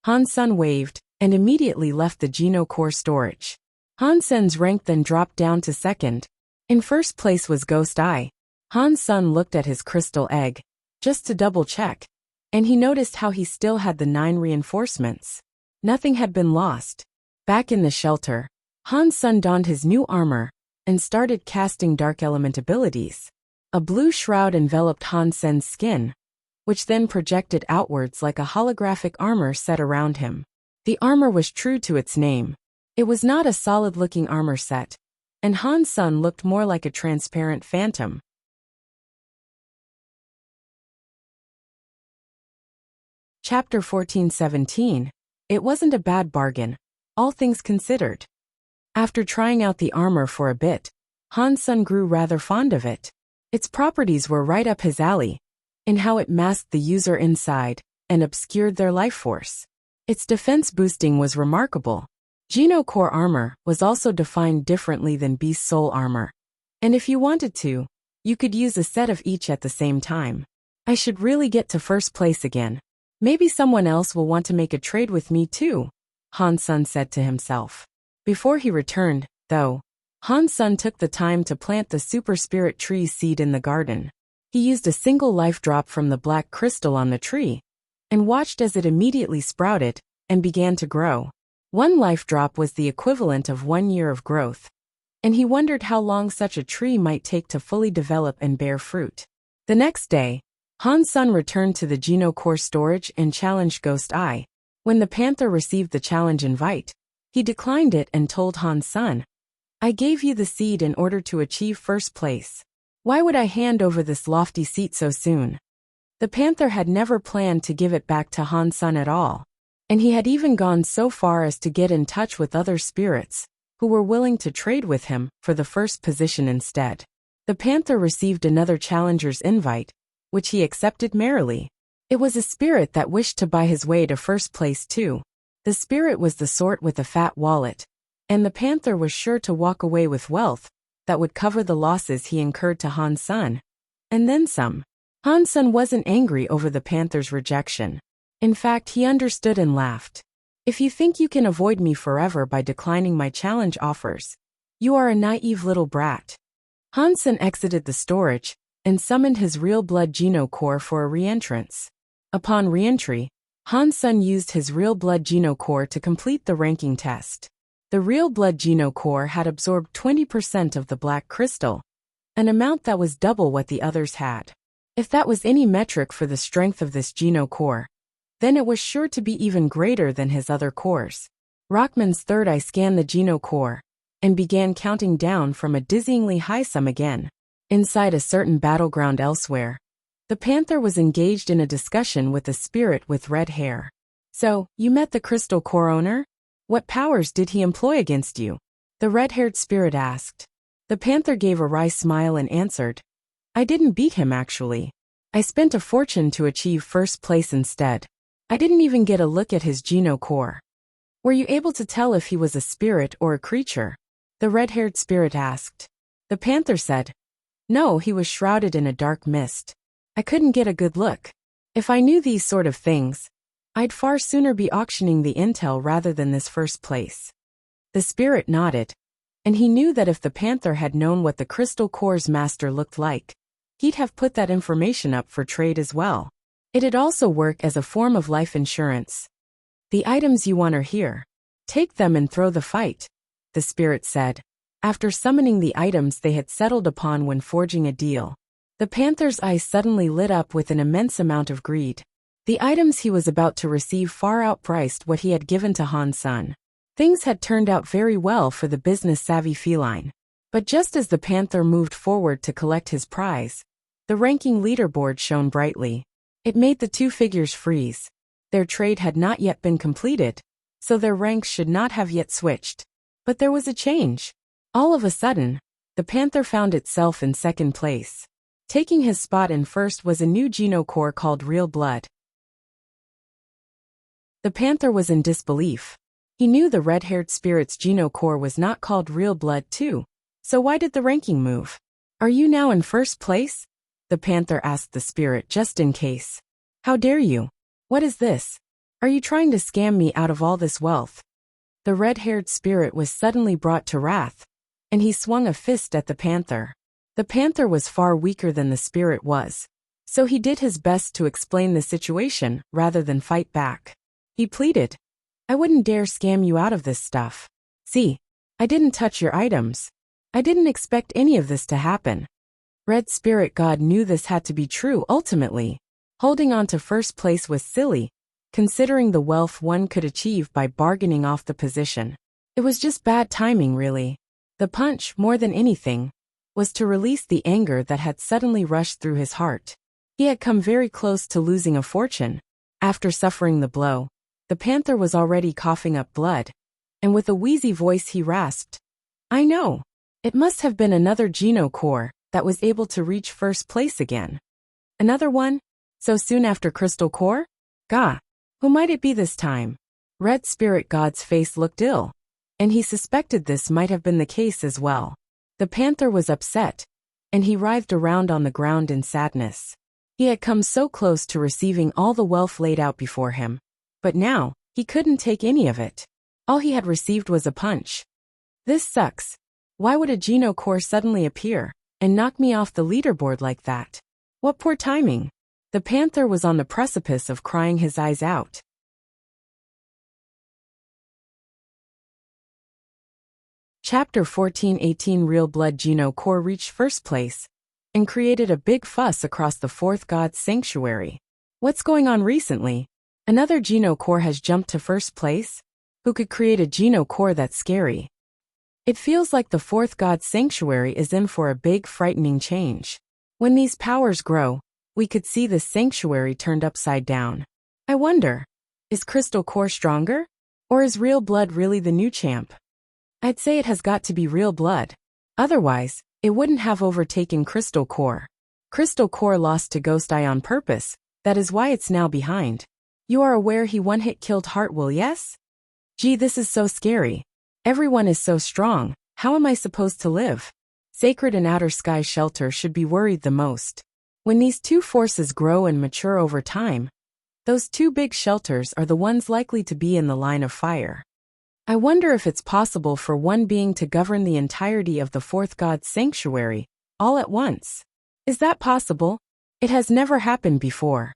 Han Sen waved, and immediately left the Geno core storage. Han Sen's rank then dropped down to second. In first place was Ghost Eye. Han Sen looked at his crystal egg, just to double check, and he noticed how he still had the 9 reinforcements. Nothing had been lost. Back in the shelter, Han Sen donned his new armor, and started casting dark element abilities. A blue shroud enveloped Han Sen's skin, which then projected outwards like a holographic armor set around him. The armor was true to its name. It was not a solid-looking armor set, and Han Sen looked more like a transparent phantom. Chapter 14-17. It wasn't a bad bargain, all things considered. After trying out the armor for a bit, Han Sen grew rather fond of it. Its properties were right up his alley, in how it masked the user inside, and obscured their life force. Its defense boosting was remarkable. Geno core armor was also defined differently than Beast Soul armor. And if you wanted to, you could use a set of each at the same time. I should really get to first place again. Maybe someone else will want to make a trade with me too, Han Sen said to himself. Before he returned, though, Han Sen took the time to plant the super spirit tree seed in the garden. He used a single life drop from the black crystal on the tree, and watched as it immediately sprouted, and began to grow. 1 life drop was the equivalent of 1 year of growth, and he wondered how long such a tree might take to fully develop and bear fruit. The next day, Han Sen returned to the Geno core storage and challenged Ghost Eye. When the panther received the challenge invite, he declined it and told Han Sen, I gave you the seed in order to achieve first place. Why would I hand over this lofty seat so soon? The panther had never planned to give it back to Han Sen at all, and he had even gone so far as to get in touch with other spirits, who were willing to trade with him for the first position instead. The panther received another challenger's invite, which he accepted merrily. It was a spirit that wished to buy his way to first place too. The spirit was the sort with a fat wallet, and the panther was sure to walk away with wealth that would cover the losses he incurred to Han Sen, and then some. Han Sen wasn't angry over the panther's rejection. In fact, he understood and laughed. If you think you can avoid me forever by declining my challenge offers, you are a naive little brat. Han Sen exited the storage, and summoned his real blood Geno core for a re-entrance. Upon re-entry, Han Sen used his real blood Geno core to complete the ranking test. The real blood Geno core had absorbed 20% of the black crystal, an amount that was double what the others had. If that was any metric for the strength of this Geno core, then it was sure to be even greater than his other cores. Rockman's third eye scanned the Geno core, and began counting down from a dizzyingly high sum again. Inside a certain battleground elsewhere, The panther was engaged in a discussion with a spirit with red hair. So, you met the crystal core owner? What powers did he employ against you? The red-haired spirit asked. The panther gave a wry smile and answered, I didn't beat him actually. I spent a fortune to achieve first place instead. I didn't even get a look at his geno core. Were you able to tell if he was a spirit or a creature? The red-haired spirit asked. The panther said, No, he was shrouded in a dark mist. I couldn't get a good look. If I knew these sort of things, I'd far sooner be auctioning the intel rather than this first place. The spirit nodded, and he knew that if the panther had known what the crystal core's master looked like, he'd have put that information up for trade as well. It'd also work as a form of life insurance. The items you want are here. Take them and throw the fight, the spirit said, after summoning the items they had settled upon when forging a deal. The panther's eyes suddenly lit up with an immense amount of greed. The items he was about to receive far outpriced what he had given to Han's son. Things had turned out very well for the business-savvy feline. But just as the panther moved forward to collect his prize, the ranking leaderboard shone brightly. It made the two figures freeze. Their trade had not yet been completed, so their ranks should not have yet switched. But there was a change. All of a sudden, the panther found itself in second place. Taking his spot in first was a new geno core called Real Blood. The panther was in disbelief. He knew the red-haired spirit's geno core was not called Real Blood too, so why did the ranking move? Are you now in first place? The panther asked the spirit just in case. How dare you? What is this? Are you trying to scam me out of all this wealth? The red-haired spirit was suddenly brought to wrath, and he swung a fist at the panther. The panther was far weaker than the spirit was, so he did his best to explain the situation rather than fight back. He pleaded, I wouldn't dare scam you out of this stuff. See, I didn't touch your items. I didn't expect any of this to happen. Red Spirit God knew this had to be true ultimately. Holding on to first place was silly, considering the wealth one could achieve by bargaining off the position. It was just bad timing really. The punch, more than anything, was to release the anger that had suddenly rushed through his heart. He had come very close to losing a fortune. After suffering the blow, the panther was already coughing up blood, and with a wheezy voice he rasped, I know. It must have been another geno core that was able to reach first place again. Another one? So soon after Crystal Core? Gah! Who might it be this time? Red Spirit God's face looked ill, and he suspected this might have been the case as well. The panther was upset, and he writhed around on the ground in sadness. He had come so close to receiving all the wealth laid out before him, but now, he couldn't take any of it. All he had received was a punch. This sucks. Why would a geno core suddenly appear and knock me off the leaderboard like that? What poor timing. The panther was on the precipice of crying his eyes out. Chapter 14:18 Real Blood Geno Core reached first place and created a big fuss across the fourth god's sanctuary. What's going on recently? Another geno core has jumped to first place? Who could create a geno core that's scary? It feels like the fourth god's sanctuary is in for a big frightening change. When these powers grow, we could see the sanctuary turned upside down. I wonder, is Crystal Core stronger? Or is Real Blood really the new champ? I'd say it has got to be Real Blood. Otherwise, it wouldn't have overtaken Crystal Core. Crystal Core lost to Ghost Eye on purpose, that is why it's now behind. You are aware he one-hit killed Heartwill, yes? Gee, this is so scary. Everyone is so strong, how am I supposed to live? Sacred and Outer Sky Shelter should be worried the most. When these two forces grow and mature over time, those two big shelters are the ones likely to be in the line of fire. I wonder if it's possible for one being to govern the entirety of the fourth god's sanctuary, all at once. Is that possible? It has never happened before.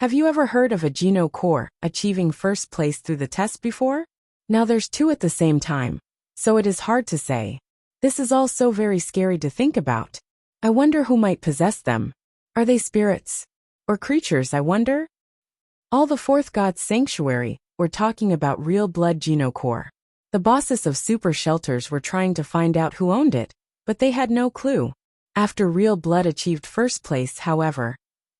Have you ever heard of a geno core achieving first place through the test before? Now there's two at the same time, so it is hard to say. This is all so very scary to think about. I wonder who might possess them. Are they spirits? Or creatures, I wonder? All the fourth god's sanctuary, we're talking about Real Blood Geno Core. The bosses of super shelters were trying to find out who owned it, but they had no clue. After Real Blood achieved first place, however,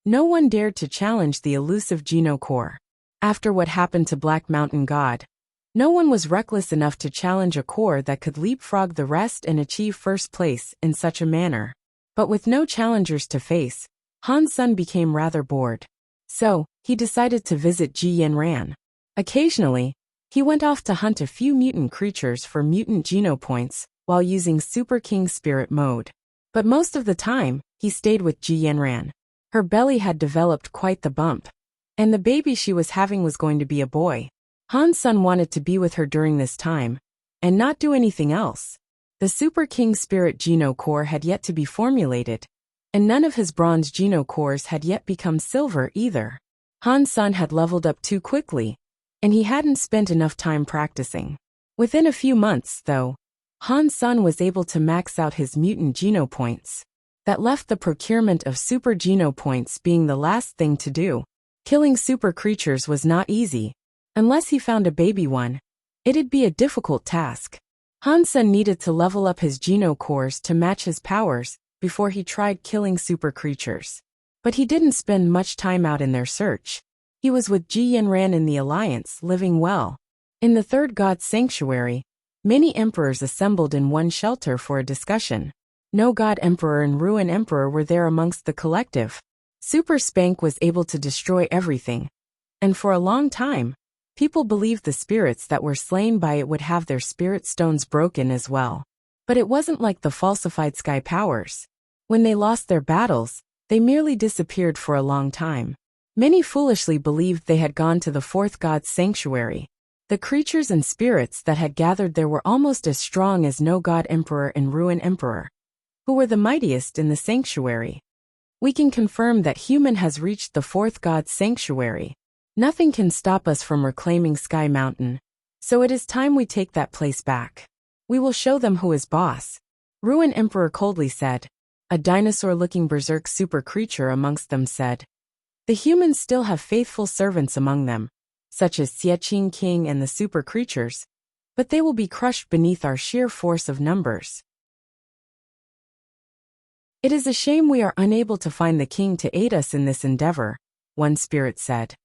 No one dared to challenge the elusive Geno core. After what happened to Black Mountain God, no one was reckless enough to challenge a core that could leapfrog the rest and achieve first place in such a manner. But with no challengers to face, Han Sun became rather bored. So, he decided to visit Ji Yanran. Occasionally, he went off to hunt a few mutant creatures for mutant Geno points while using Super King Spirit mode. But most of the time, he stayed with Ji Yanran. Her belly had developed quite the bump, and the baby she was having was going to be a boy. Han Sun wanted to be with her during this time, and not do anything else. The Super King Spirit Geno core had yet to be formulated, and none of his bronze Geno cores had yet become silver either. Han Sun had leveled up too quickly, and he hadn't spent enough time practicing. Within a few months, though, Han Sun was able to max out his mutant Geno points. That left the procurement of super Geno points being the last thing to do. Killing super creatures was not easy. Unless he found a baby one, it'd be a difficult task. Han Sun needed to level up his Geno cores to match his powers before he tried killing super creatures. But he didn't spend much time out in their search. He was with Ji Yanran in the Alliance, living well. In the third god sanctuary, many emperors assembled in one shelter for a discussion. No God Emperor and Ruin Emperor were there amongst the collective. Super Spank was able to destroy everything. And for a long time, people believed the spirits that were slain by it would have their spirit stones broken as well. But it wasn't like the falsified sky powers. When they lost their battles, they merely disappeared for a long time. Many foolishly believed they had gone to the fourth god's sanctuary. The creatures and spirits that had gathered there were almost as strong as No God Emperor and Ruin Emperor, who were the mightiest in the sanctuary. We can confirm that human has reached the fourth god's sanctuary. Nothing can stop us from reclaiming Sky Mountain, so it is time we take that place back. We will show them who is boss. Ruin Emperor coldly said. A dinosaur-looking berserk super creature amongst them said. The humans still have faithful servants among them, such as Xiaqing King and the super creatures, but they will be crushed beneath our sheer force of numbers. It is a shame we are unable to find the king to aid us in this endeavor, one spirit said.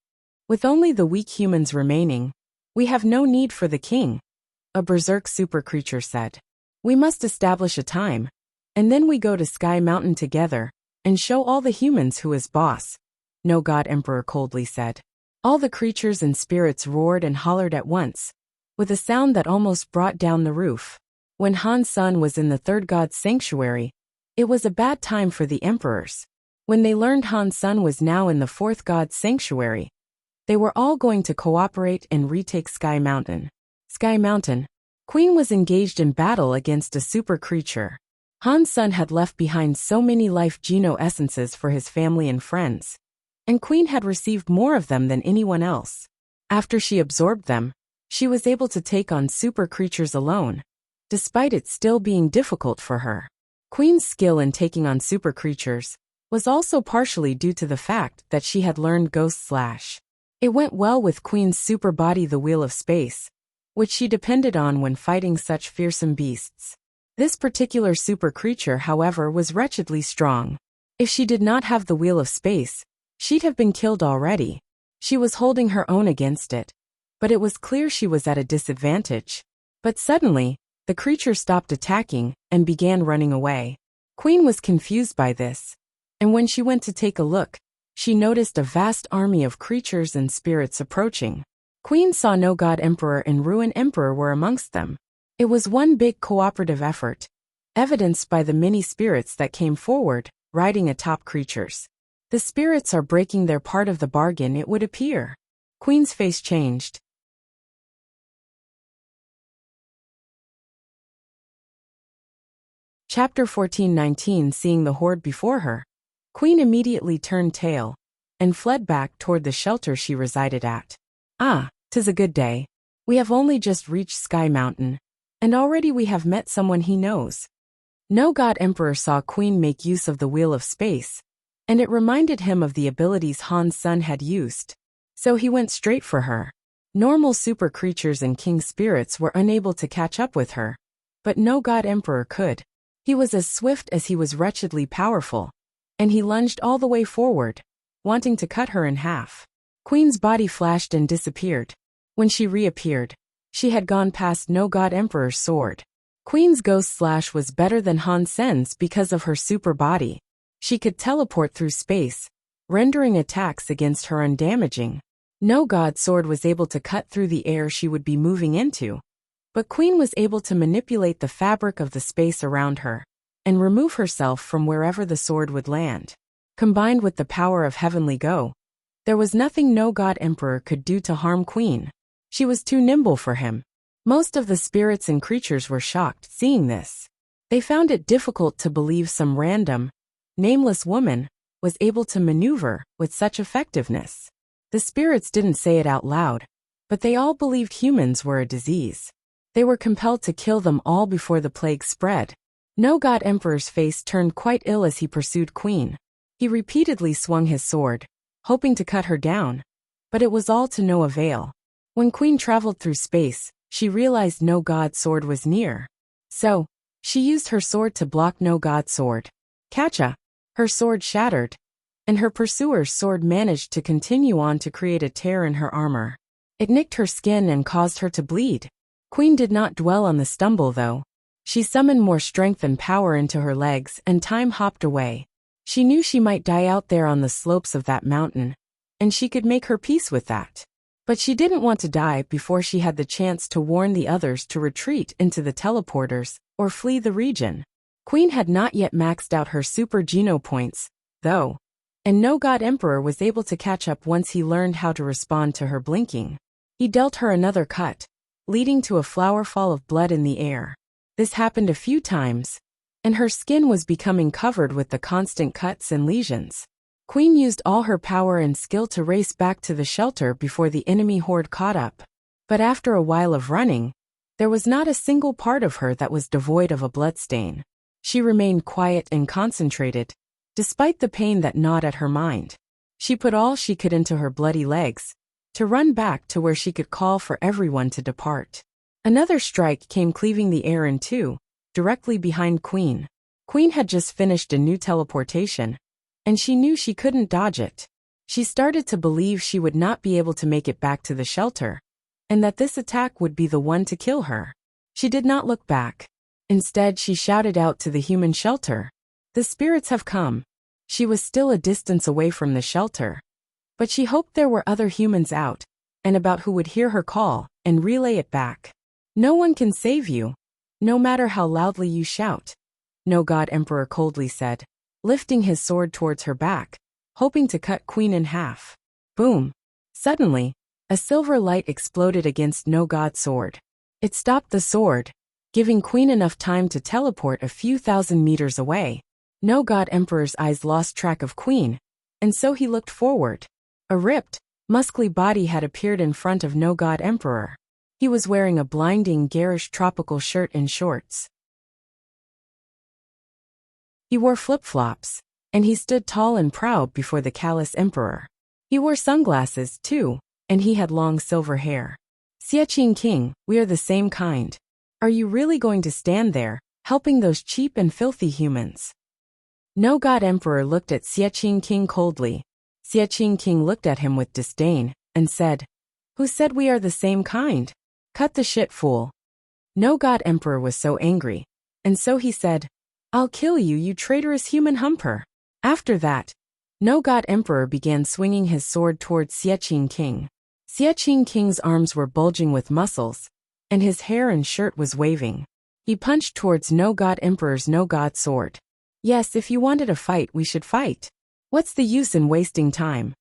With only the weak humans remaining, we have no need for the king, a berserk super creature said. We must establish a time, and then we go to Sky Mountain together, and show all the humans who is boss, No God Emperor coldly said. All the creatures and spirits roared and hollered at once, with a sound that almost brought down the roof. When Han Sun was in the third god's sanctuary, it was a bad time for the emperors. When they learned Han Sun was now in the fourth god's sanctuary, they were all going to cooperate and retake Sky Mountain. Sky Mountain. Queen was engaged in battle against a super creature. Han Sun had left behind so many life Geno essences for his family and friends, and Queen had received more of them than anyone else. After she absorbed them, she was able to take on super creatures alone, despite it still being difficult for her. Queen's skill in taking on super creatures was also partially due to the fact that she had learned Ghost Slash. It went well with Queen's super body, the Wheel of Space, which she depended on when fighting such fearsome beasts. This particular super creature, however, was wretchedly strong. If she did not have the Wheel of Space, she'd have been killed already. She was holding her own against it, but it was clear she was at a disadvantage. But suddenly, the creature stopped attacking and began running away. Queen was confused by this, and when she went to take a look, she noticed a vast army of creatures and spirits approaching. Queen saw No God Emperor and Ruin Emperor were amongst them. It was one big cooperative effort, evidenced by the many spirits that came forward, riding atop creatures. The spirits are breaking their part of the bargain, it would appear. Queen's face changed. Chapter 14:19. Seeing the horde before her, Queen immediately turned tail and fled back toward the shelter she resided at. Ah, 'tis a good day. We have only just reached Sky Mountain, and already we have met someone he knows. No God Emperor saw Queen make use of the Wheel of Space, and it reminded him of the abilities Han Sun had used. So he went straight for her. Normal super creatures and king spirits were unable to catch up with her, but No God Emperor could. He was as swift as he was wretchedly powerful, and he lunged all the way forward, wanting to cut her in half. Queen's body flashed and disappeared. When she reappeared, she had gone past No God Emperor's sword. Queen's ghost slash was better than Han Sen's because of her super body. She could teleport through space, rendering attacks against her undamaging. No God sword was able to cut through the air she would be moving into, but Queen was able to manipulate the fabric of the space around her and remove herself from wherever the sword would land. Combined with the power of Heavenly Go, there was nothing No God Emperor could do to harm Queen. She was too nimble for him. Most of the spirits and creatures were shocked seeing this. They found it difficult to believe some random, nameless woman was able to maneuver with such effectiveness. The spirits didn't say it out loud, but they all believed humans were a disease. They were compelled to kill them all before the plague spread. No God Emperor's face turned quite ill as he pursued Queen. He repeatedly swung his sword, hoping to cut her down, but it was all to no avail. When Queen traveled through space, she realized No God's sword was near. So, she used her sword to block No God's sword. Catcha! Her sword shattered, and her pursuer's sword managed to continue on to create a tear in her armor. It nicked her skin and caused her to bleed. Queen did not dwell on the stumble though. She summoned more strength and power into her legs and time hopped away. She knew she might die out there on the slopes of that mountain, and she could make her peace with that. But she didn't want to die before she had the chance to warn the others to retreat into the teleporters or flee the region. Queen had not yet maxed out her super geno points, though, and No God Emperor was able to catch up once he learned how to respond to her blinking. He dealt her another cut, leading to a flowerfall of blood in the air. This happened a few times, and her skin was becoming covered with the constant cuts and lesions. Queen used all her power and skill to race back to the shelter before the enemy horde caught up. But after a while of running, there was not a single part of her that was devoid of a bloodstain. She remained quiet and concentrated, despite the pain that gnawed at her mind. She put all she could into her bloody legs, to run back to where she could call for everyone to depart. Another strike came cleaving the air in two, directly behind Queen. Queen had just finished a new teleportation, and she knew she couldn't dodge it. She started to believe she would not be able to make it back to the shelter, and that this attack would be the one to kill her. She did not look back. Instead, she shouted out to the human shelter, "The spirits have come." She was still a distance away from the shelter, but she hoped there were other humans out and about who would hear her call and relay it back. No one can save you, no matter how loudly you shout, No God Emperor coldly said, lifting his sword towards her back, hoping to cut Queen in half. Boom! Suddenly, a silver light exploded against No God's sword. It stopped the sword, giving Queen enough time to teleport a few thousand meters away. No God Emperor's eyes lost track of Queen, and so he looked forward. A ripped, muscly body had appeared in front of No God Emperor. He was wearing a blinding, garish tropical shirt and shorts. He wore flip-flops, and he stood tall and proud before the callous emperor. He wore sunglasses, too, and he had long silver hair. Xiaqing King, we are the same kind. Are you really going to stand there, helping those cheap and filthy humans? No God Emperor looked at Xiaqing King coldly. Xiaqing King looked at him with disdain, and said, "Who said we are the same kind? Cut the shit, fool." No God Emperor was so angry, and so he said, "I'll kill you, you traitorous human humper." After that, No God Emperor began swinging his sword towards Xiaqing King. Xiaqing King's arms were bulging with muscles, and his hair and shirt was waving. He punched towards No God Emperor's No God sword. "Yes, if you wanted a fight, we should fight. What's the use in wasting time?"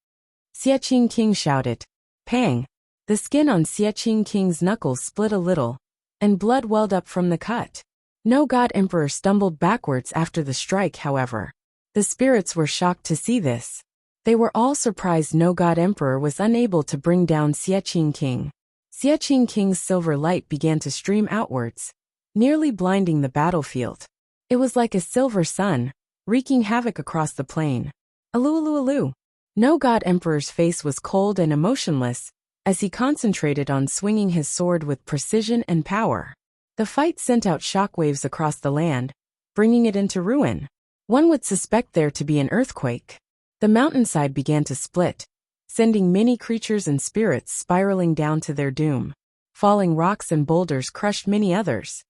Xiaqing King shouted. Pang! The skin on Xiaqing King's knuckles split a little, and blood welled up from the cut. No God Emperor stumbled backwards after the strike, however. The spirits were shocked to see this. They were all surprised No God Emperor was unable to bring down Xiaqing King. Xiaqing King's silver light began to stream outwards, nearly blinding the battlefield. It was like a silver sun, wreaking havoc across the plain. Alu alu alu. No God Emperor's face was cold and emotionless, as he concentrated on swinging his sword with precision and power. The fight sent out shockwaves across the land, bringing it into ruin. One would suspect there to be an earthquake. The mountainside began to split, sending many creatures and spirits spiraling down to their doom. Falling rocks and boulders crushed many others.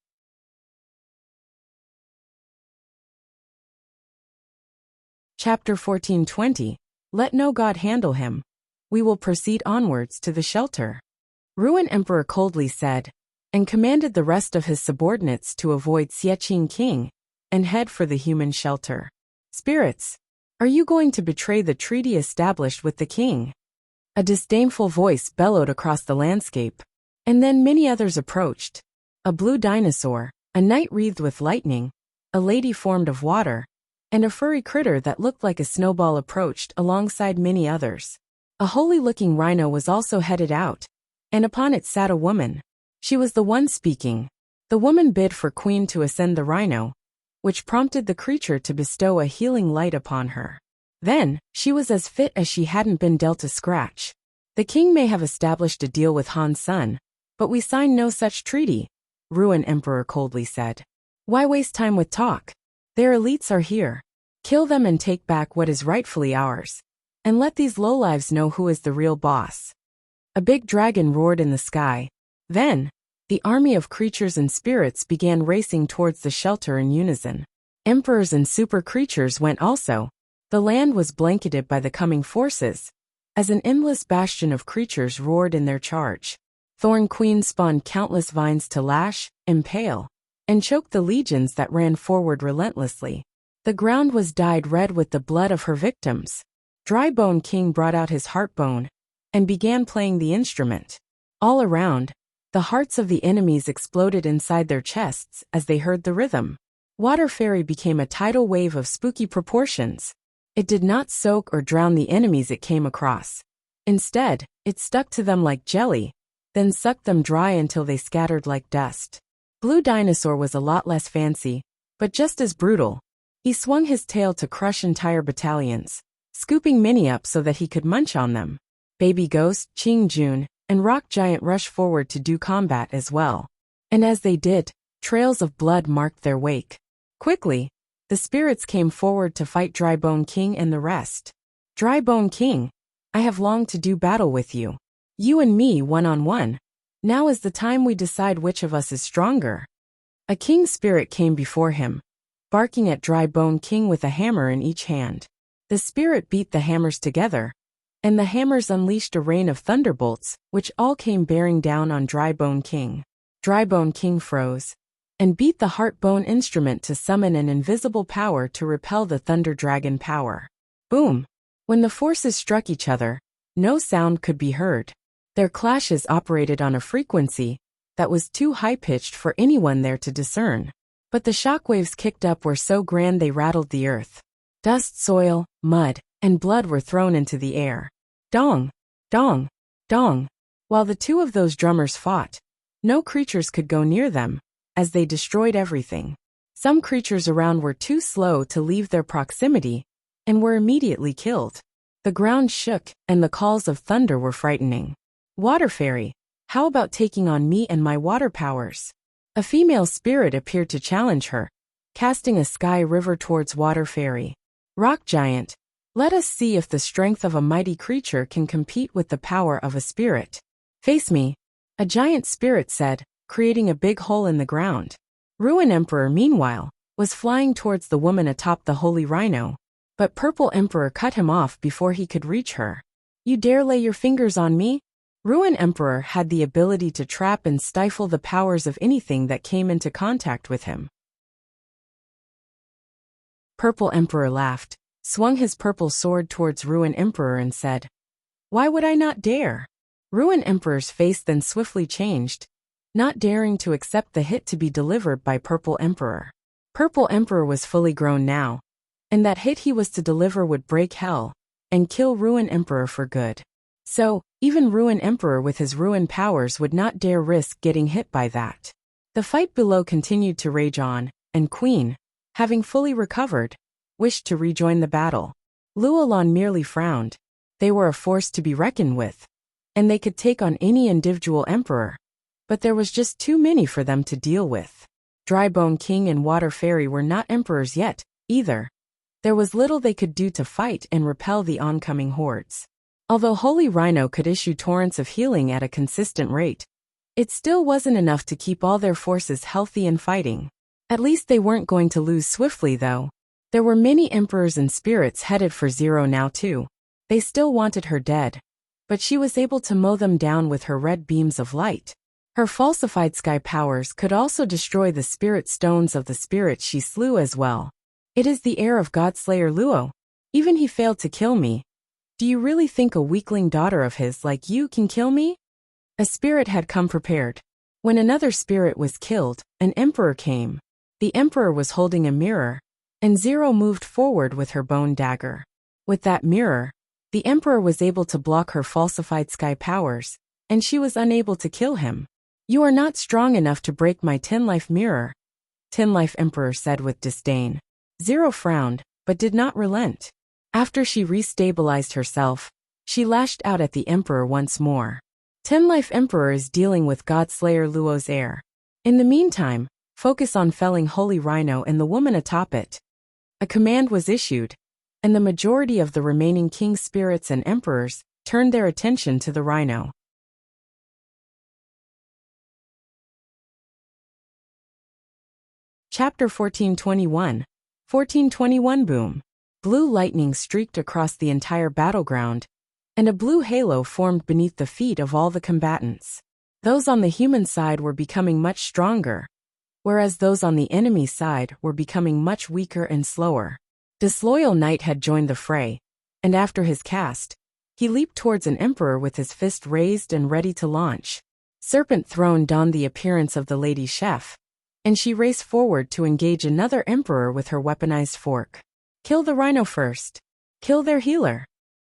Chapter 14:20. Let no god handle him. We will proceed onwards to the shelter. Ruin Emperor coldly said, and commanded the rest of his subordinates to avoid Xieqing King and head for the human shelter. Spirits, are you going to betray the treaty established with the king? A disdainful voice bellowed across the landscape, and then many others approached. A blue dinosaur, a knight wreathed with lightning, a lady formed of water, and a furry critter that looked like a snowball approached alongside many others. A holy-looking rhino was also headed out, and upon it sat a woman. She was the one speaking. The woman bid for Queen to ascend the rhino, which prompted the creature to bestow a healing light upon her. Then, she was as fit as she hadn't been dealt a scratch. The king may have established a deal with Han's son, but we signed no such treaty, Ruin Emperor coldly said. Why waste time with talk? Their elites are here. Kill them and take back what is rightfully ours. And let these lowlives know who is the real boss. A big dragon roared in the sky. Then, the army of creatures and spirits began racing towards the shelter in unison. Emperors and super creatures went also. The land was blanketed by the coming forces, as an endless bastion of creatures roared in their charge. Thorn Queen spawned countless vines to lash, impale, and choke the legions that ran forward relentlessly. The ground was dyed red with the blood of her victims. Drybone King brought out his heartbone and began playing the instrument. All around, the hearts of the enemies exploded inside their chests as they heard the rhythm. Water Fairy became a tidal wave of spooky proportions. It did not soak or drown the enemies it came across. Instead, it stuck to them like jelly, then sucked them dry until they scattered like dust. Blue Dinosaur was a lot less fancy, but just as brutal. He swung his tail to crush entire battalions, scooping many up so that he could munch on them. Baby Ghost, Qing Jun, and Rock Giant rushed forward to do combat as well. And as they did, trails of blood marked their wake. Quickly, the spirits came forward to fight Drybone King and the rest. Drybone King, I have longed to do battle with you. You and me one-on-one. Now is the time we decide which of us is stronger. A king spirit came before him, barking at Drybone King with a hammer in each hand. The spirit beat the hammers together, and the hammers unleashed a rain of thunderbolts, which all came bearing down on Drybone King. Drybone King froze, and beat the heartbone instrument to summon an invisible power to repel the Thunder Dragon power. Boom! When the forces struck each other, no sound could be heard. Their clashes operated on a frequency that was too high-pitched for anyone there to discern. But the shockwaves kicked up were so grand they rattled the earth. Dust, soil, mud, and blood were thrown into the air. Dong! Dong! Dong! While the two of those drummers fought, no creatures could go near them, as they destroyed everything. Some creatures around were too slow to leave their proximity, and were immediately killed. The ground shook, and the calls of thunder were frightening. Water Fairy, how about taking on me and my water powers? A female spirit appeared to challenge her, casting a sky river towards Water Fairy. Rock Giant, let us see if the strength of a mighty creature can compete with the power of a spirit. Face me, a giant spirit said, creating a big hole in the ground. Ruin Emperor, meanwhile, was flying towards the woman atop the Holy Rhino, but Purple Emperor cut him off before he could reach her. You dare lay your fingers on me? Ruin Emperor had the ability to trap and stifle the powers of anything that came into contact with him. Purple Emperor laughed, swung his purple sword towards Ruin Emperor and said, "Why would I not dare?" Ruin Emperor's face then swiftly changed, not daring to accept the hit to be delivered by Purple Emperor. Purple Emperor was fully grown now, and that hit he was to deliver would break hell and kill Ruin Emperor for good. So, even Ruin Emperor with his ruin powers would not dare risk getting hit by that. The fight below continued to rage on, and Queen, having fully recovered, wished to rejoin the battle. Luolon merely frowned. They were a force to be reckoned with, and they could take on any individual emperor, but there was just too many for them to deal with. Drybone King and Water Fairy were not emperors yet, either. There was little they could do to fight and repel the oncoming hordes. Although Holy Rhino could issue torrents of healing at a consistent rate, it still wasn't enough to keep all their forces healthy and fighting. At least they weren't going to lose swiftly, though. There were many emperors and spirits headed for Zero now too. They still wanted her dead, but she was able to mow them down with her red beams of light. Her falsified sky powers could also destroy the spirit stones of the spirits she slew as well. It is the heir of Godslayer Luo. Even he failed to kill me. Do you really think a weakling daughter of his like you can kill me? A spirit had come prepared. When another spirit was killed, an emperor came. The emperor was holding a mirror, and Zero moved forward with her bone dagger. With that mirror, the emperor was able to block her falsified sky powers, and she was unable to kill him. You are not strong enough to break my Tin Life mirror, Tin Life Emperor said with disdain. Zero frowned, but did not relent. After she restabilized herself, she lashed out at the emperor once more. Tin Life Emperor is dealing with Godslayer Luo's heir. In the meantime, focus on felling Holy Rhino and the woman atop it. A command was issued, and the majority of the remaining king spirits and emperors turned their attention to the rhino. Chapter 1421. 1421 Boom. Blue lightning streaked across the entire battleground, and a blue halo formed beneath the feet of all the combatants. Those on the human side were becoming much stronger, whereas those on the enemy side were becoming much weaker and slower. Disloyal Knight had joined the fray, and after his cast, he leaped towards an emperor with his fist raised and ready to launch. Serpent Throne donned the appearance of the lady chef, and she raced forward to engage another emperor with her weaponized fork. Kill the rhino first. Kill their healer.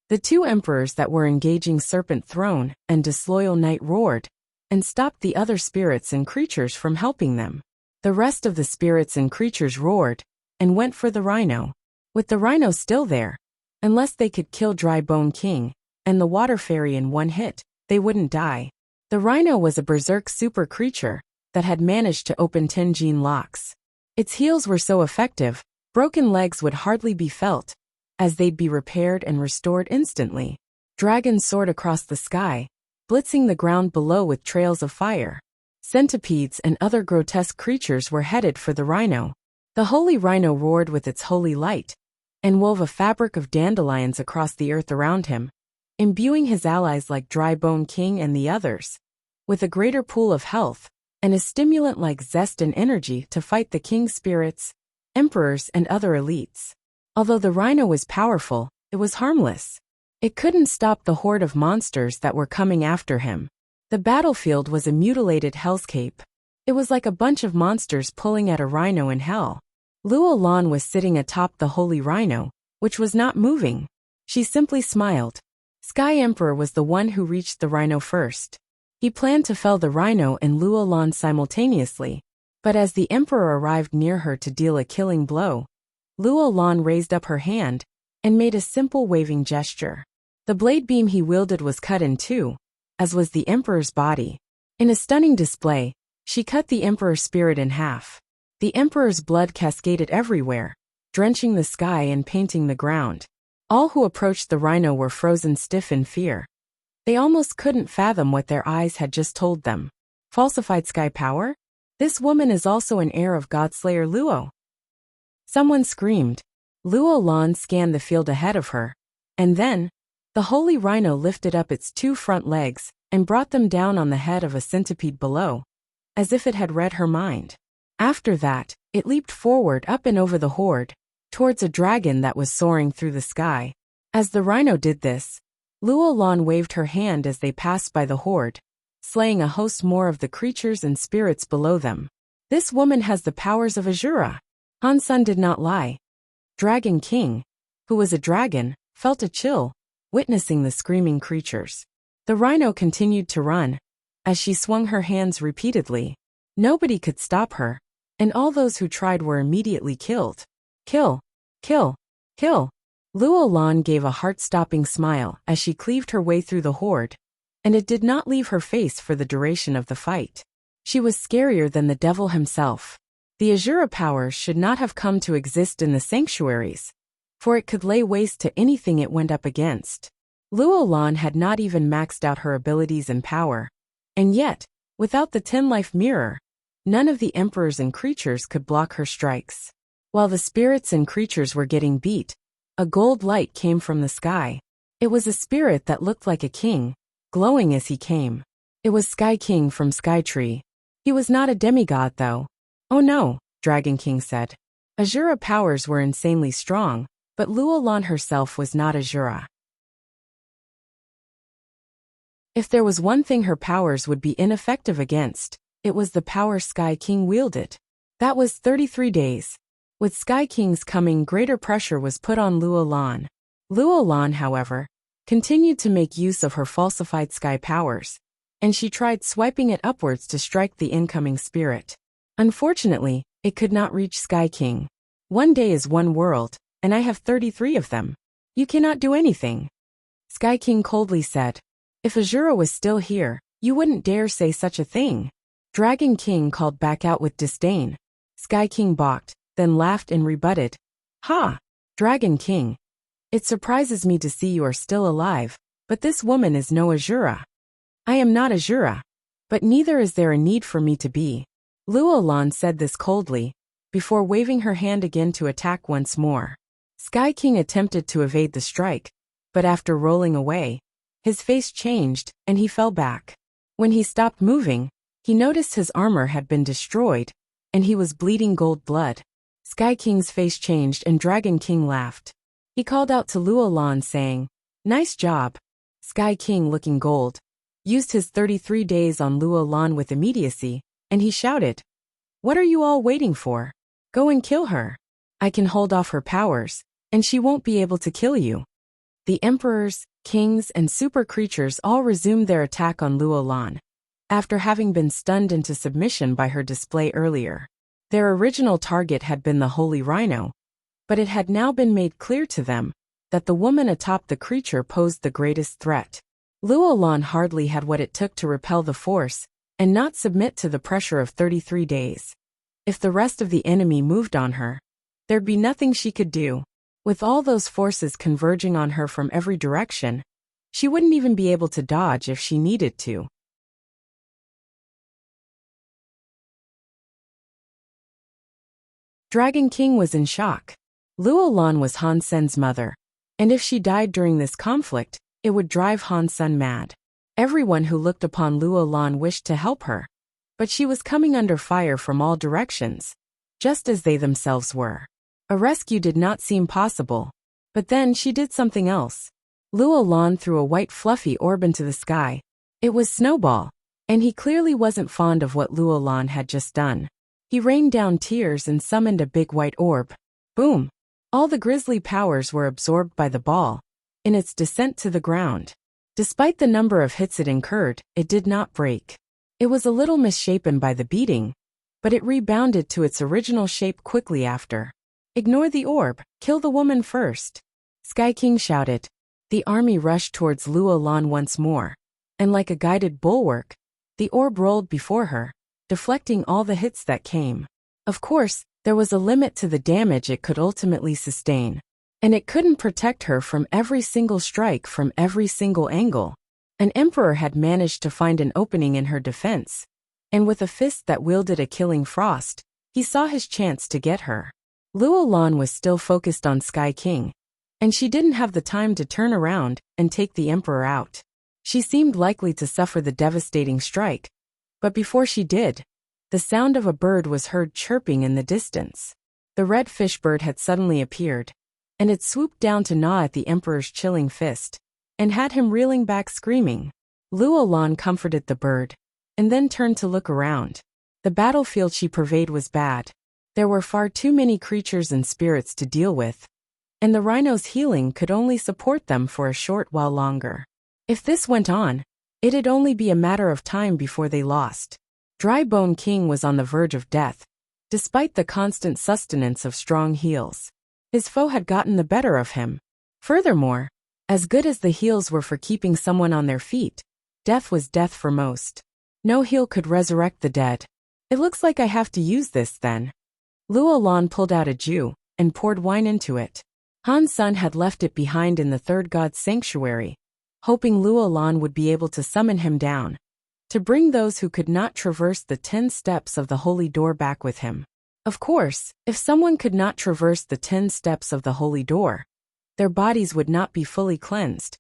The two emperors that were engaging Serpent Throne and Disloyal Knight roared, and stopped the other spirits and creatures from helping them. The rest of the spirits and creatures roared, and went for the rhino. With the rhino still there, unless they could kill Dry Bone King and the Water Fairy in one hit, they wouldn't die. The rhino was a berserk super creature that had managed to open 10 gene locks. Its heals were so effective, broken legs would hardly be felt, as they'd be repaired and restored instantly. Dragons soared across the sky, blitzing the ground below with trails of fire. Centipedes and other grotesque creatures were headed for the rhino. The holy rhino roared with its holy light, and wove a fabric of dandelions across the earth around him, imbuing his allies like Dry Bone King and the others with a greater pool of health, and a stimulant like zest and energy to fight the king spirits, emperors and other elites. Although the rhino was powerful, it was harmless. It couldn't stop the horde of monsters that were coming after him. The battlefield was a mutilated hellscape. It was like a bunch of monsters pulling at a rhino in hell. Luo Lan was sitting atop the holy rhino, which was not moving. She simply smiled. Sky Emperor was the one who reached the rhino first. He planned to fell the rhino and Luo Lan simultaneously, but as the emperor arrived near her to deal a killing blow, Luo Lan raised up her hand and made a simple waving gesture. The blade beam he wielded was cut in two, as was the emperor's body. In a stunning display, she cut the emperor's spirit in half. The emperor's blood cascaded everywhere, drenching the sky and painting the ground. All who approached the rhino were frozen stiff in fear. They almost couldn't fathom what their eyes had just told them. Falsified sky power? This woman is also an heir of Godslayer Luo. Someone screamed. Luo Lan scanned the field ahead of her, and then, the holy rhino lifted up its two front legs and brought them down on the head of a centipede below, as if it had read her mind. After that, it leaped forward up and over the horde, towards a dragon that was soaring through the sky. As the rhino did this, Luo Lan waved her hand as they passed by the horde, slaying a host more of the creatures and spirits below them. This woman has the powers of Azura. Han Sun did not lie. Dragon King, who was a dragon, felt a chill, witnessing the screaming creatures. The rhino continued to run, as she swung her hands repeatedly. Nobody could stop her, and all those who tried were immediately killed. Kill, kill, kill. Luo Lan gave a heart-stopping smile as she cleaved her way through the horde, and it did not leave her face for the duration of the fight. She was scarier than the devil himself. The Azura powers should not have come to exist in the sanctuaries. for it could lay waste to anything it went up against. Luo Lan had not even maxed out her abilities and power. And yet, without the 10-life mirror, none of the emperors and creatures could block her strikes. While the spirits and creatures were getting beat, a gold light came from the sky. It was a spirit that looked like a king, glowing as he came. It was Sky King from Sky Tree. He was not a demigod though. Oh no, Dragon King said. Azura powers were insanely strong, but Luo Lan herself was not Azura. If there was one thing her powers would be ineffective against, it was the power Sky King wielded. That was 33 days. With Sky King's coming, greater pressure was put on Luo Lan. Luo Lan, however, continued to make use of her falsified sky powers, and she tried swiping it upwards to strike the incoming spirit. Unfortunately, it could not reach Sky King. One day is one world, and I have 33 of them. You cannot do anything. Sky King coldly said. If Azura was still here, you wouldn't dare say such a thing. Dragon King called back out with disdain. Sky King balked, then laughed and rebutted. Ha! Dragon King. It surprises me to see you are still alive, but this woman is no Azura. I am not Azura, but neither is there a need for me to be. Luo Lan said this coldly, before waving her hand again to attack once more. Sky King attempted to evade the strike, but after rolling away, his face changed and he fell back. When he stopped moving, he noticed his armor had been destroyed, and he was bleeding gold blood. Sky King's face changed and Dragon King laughed. He called out to Luo Lan saying, "Nice job." Sky King, looking gold, used his 33 days on Luo Lan with immediacy, and he shouted, "What are you all waiting for? Go and kill her. I can hold off her powers, and she won't be able to kill you." The emperors, kings, and super creatures all resumed their attack on Luo Lan, after having been stunned into submission by her display earlier. Their original target had been the Holy Rhino, but it had now been made clear to them that the woman atop the creature posed the greatest threat. Luo Lan hardly had what it took to repel the force and not submit to the pressure of 33 days. If the rest of the enemy moved on her, there'd be nothing she could do. With all those forces converging on her from every direction, she wouldn't even be able to dodge if she needed to. Dragon King was in shock. Luo Lan was Han Sen's mother, and if she died during this conflict, it would drive Han Sen mad. Everyone who looked upon Luo Lan wished to help her, but she was coming under fire from all directions, just as they themselves were. A rescue did not seem possible, but then she did something else. Luo Lan threw a white fluffy orb into the sky. It was Snowball, and he clearly wasn't fond of what Luo Lan had just done. He rained down tears and summoned a big white orb. Boom! All the grisly powers were absorbed by the ball in its descent to the ground. Despite the number of hits it incurred, it did not break. It was a little misshapen by the beating, but it rebounded to its original shape quickly after. Ignore the orb, kill the woman first. Sky King shouted. The army rushed towards Luo Lan once more, and like a guided bulwark, the orb rolled before her, deflecting all the hits that came. Of course, there was a limit to the damage it could ultimately sustain, and it couldn't protect her from every single strike from every single angle. An emperor had managed to find an opening in her defense, and with a fist that wielded a killing frost, he saw his chance to get her. Luo Lan was still focused on Sky King, and she didn't have the time to turn around and take the emperor out. She seemed likely to suffer the devastating strike, but before she did, the sound of a bird was heard chirping in the distance. The red fish bird had suddenly appeared, and it swooped down to gnaw at the emperor's chilling fist, and had him reeling back screaming. Luo Lan comforted the bird, and then turned to look around. The battlefield she pervaded was bad. There were far too many creatures and spirits to deal with, and the rhino's healing could only support them for a short while longer. If this went on, it'd only be a matter of time before they lost. Dry Bone King was on the verge of death, despite the constant sustenance of strong heals. His foe had gotten the better of him. Furthermore, as good as the heals were for keeping someone on their feet, death was death for most. No heal could resurrect the dead. It looks like I have to use this then. Luo Lan pulled out a Jew and poured wine into it. Han's son had left it behind in the third god's sanctuary, hoping Luolan would be able to summon him down, to bring those who could not traverse the 10 steps of the holy door back with him. Of course, if someone could not traverse the 10 steps of the holy door, their bodies would not be fully cleansed,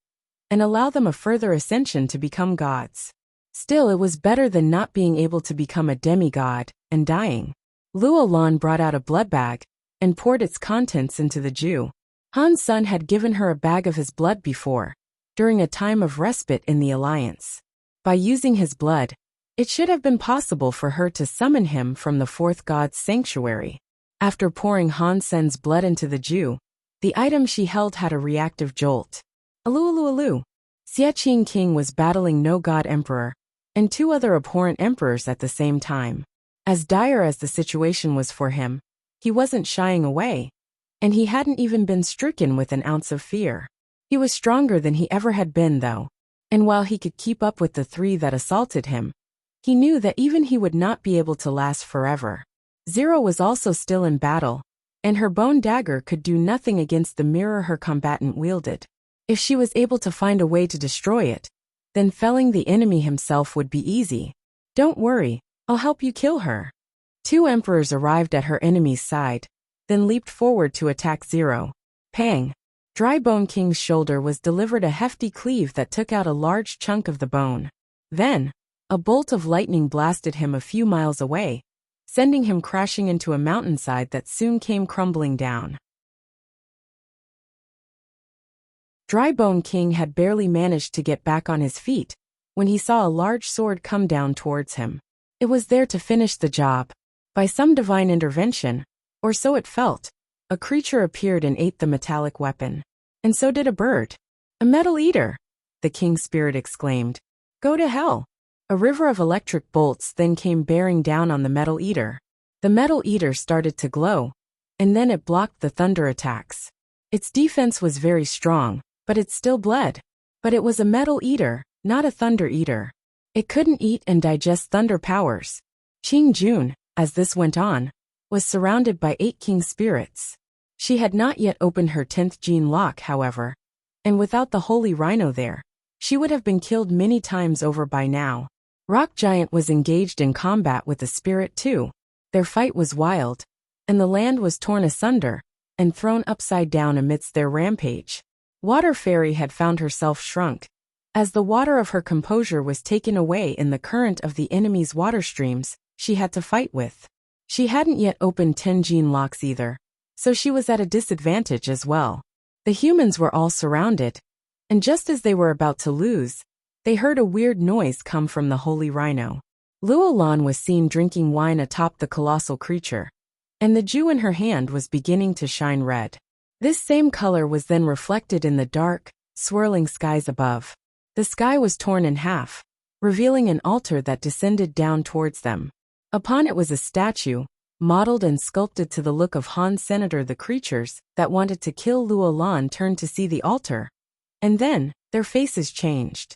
and allow them a further ascension to become gods. Still, it was better than not being able to become a demigod and dying. Luolan brought out a blood bag and poured its contents into the Jew. Han's son had given her a bag of his blood before, during a time of respite in the alliance. By using his blood, it should have been possible for her to summon him from the fourth god's sanctuary. After pouring Han's son's blood into the Jew, the item she held had a reactive jolt. Alu. Xiaqing King was battling No God Emperor and 2 other abhorrent emperors at the same time. As dire as the situation was for him, he wasn't shying away, and he hadn't even been stricken with an ounce of fear. He was stronger than he ever had been, though, and while he could keep up with the 3 that assaulted him, he knew that even he would not be able to last forever. Zero was also still in battle, and her bone dagger could do nothing against the mirror her combatant wielded. If she was able to find a way to destroy it, then felling the enemy himself would be easy. Don't worry, I'll help you kill her. 2 emperors arrived at her enemy's side, then leaped forward to attack Zero. Pang! Drybone King's shoulder was delivered a hefty cleave that took out a large chunk of the bone. Then, a bolt of lightning blasted him a few miles away, sending him crashing into a mountainside that soon came crumbling down. Drybone King had barely managed to get back on his feet when he saw a large sword come down towards him. It was there to finish the job. By some divine intervention, or so it felt, a creature appeared and ate the metallic weapon. And so did a bird. A metal eater, the king's spirit exclaimed. Go to hell. A river of electric bolts then came bearing down on the metal eater. The metal eater started to glow, and then it blocked the thunder attacks. Its defense was very strong, but it still bled. But it was a metal eater, not a thunder eater. It couldn't eat and digest thunder powers. Qing Jun, as this went on, was surrounded by 8 king spirits. She had not yet opened her 10th gene lock, however, and without the holy rhino there, she would have been killed many times over by now. Rock Giant was engaged in combat with the spirit too. Their fight was wild, and the land was torn asunder and thrown upside down amidst their rampage. Water Fairy had found herself shrunk, as the water of her composure was taken away in the current of the enemy's water streams she had to fight with. She hadn't yet opened 10 gene locks either, so she was at a disadvantage as well. The humans were all surrounded, and just as they were about to lose, they heard a weird noise come from the holy rhino. Luolan was seen drinking wine atop the colossal creature, and the Jew in her hand was beginning to shine red. This same color was then reflected in the dark, swirling skies above. The sky was torn in half, revealing an altar that descended down towards them. Upon it was a statue, modeled and sculpted to the look of Han's senator. The creatures that wanted to kill Luolan turned to see the altar, and then, their faces changed.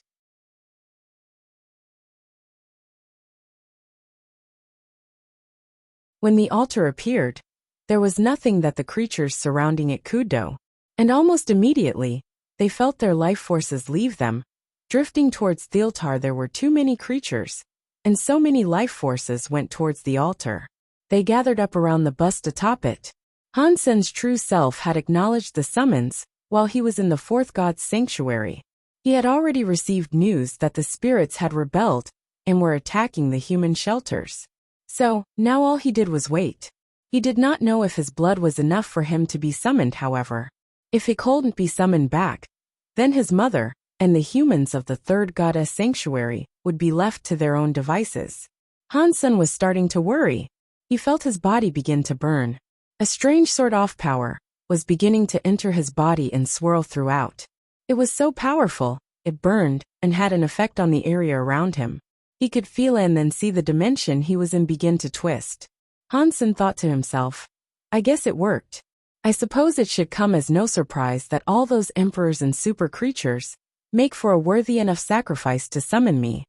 When the altar appeared, there was nothing that the creatures surrounding it could do, and almost immediately, they felt their life forces leave them. Drifting towards the altar, there were too many creatures, and so many life forces went towards the altar. They gathered up around the bust atop it. Hansen's true self had acknowledged the summons while he was in the fourth god's sanctuary. He had already received news that the spirits had rebelled and were attacking the human shelters. So, now all he did was wait. He did not know if his blood was enough for him to be summoned, however. If he couldn't be summoned back, then his mother and the humans of the third goddess sanctuary would be left to their own devices. Hansen was starting to worry. He felt his body begin to burn. A strange sort of power was beginning to enter his body and swirl throughout. It was so powerful, it burned and had an effect on the area around him. He could feel and then see the dimension he was in begin to twist. Hansen thought to himself, I guess it worked. I suppose it should come as no surprise that all those emperors and super creatures make for a worthy enough sacrifice to summon me.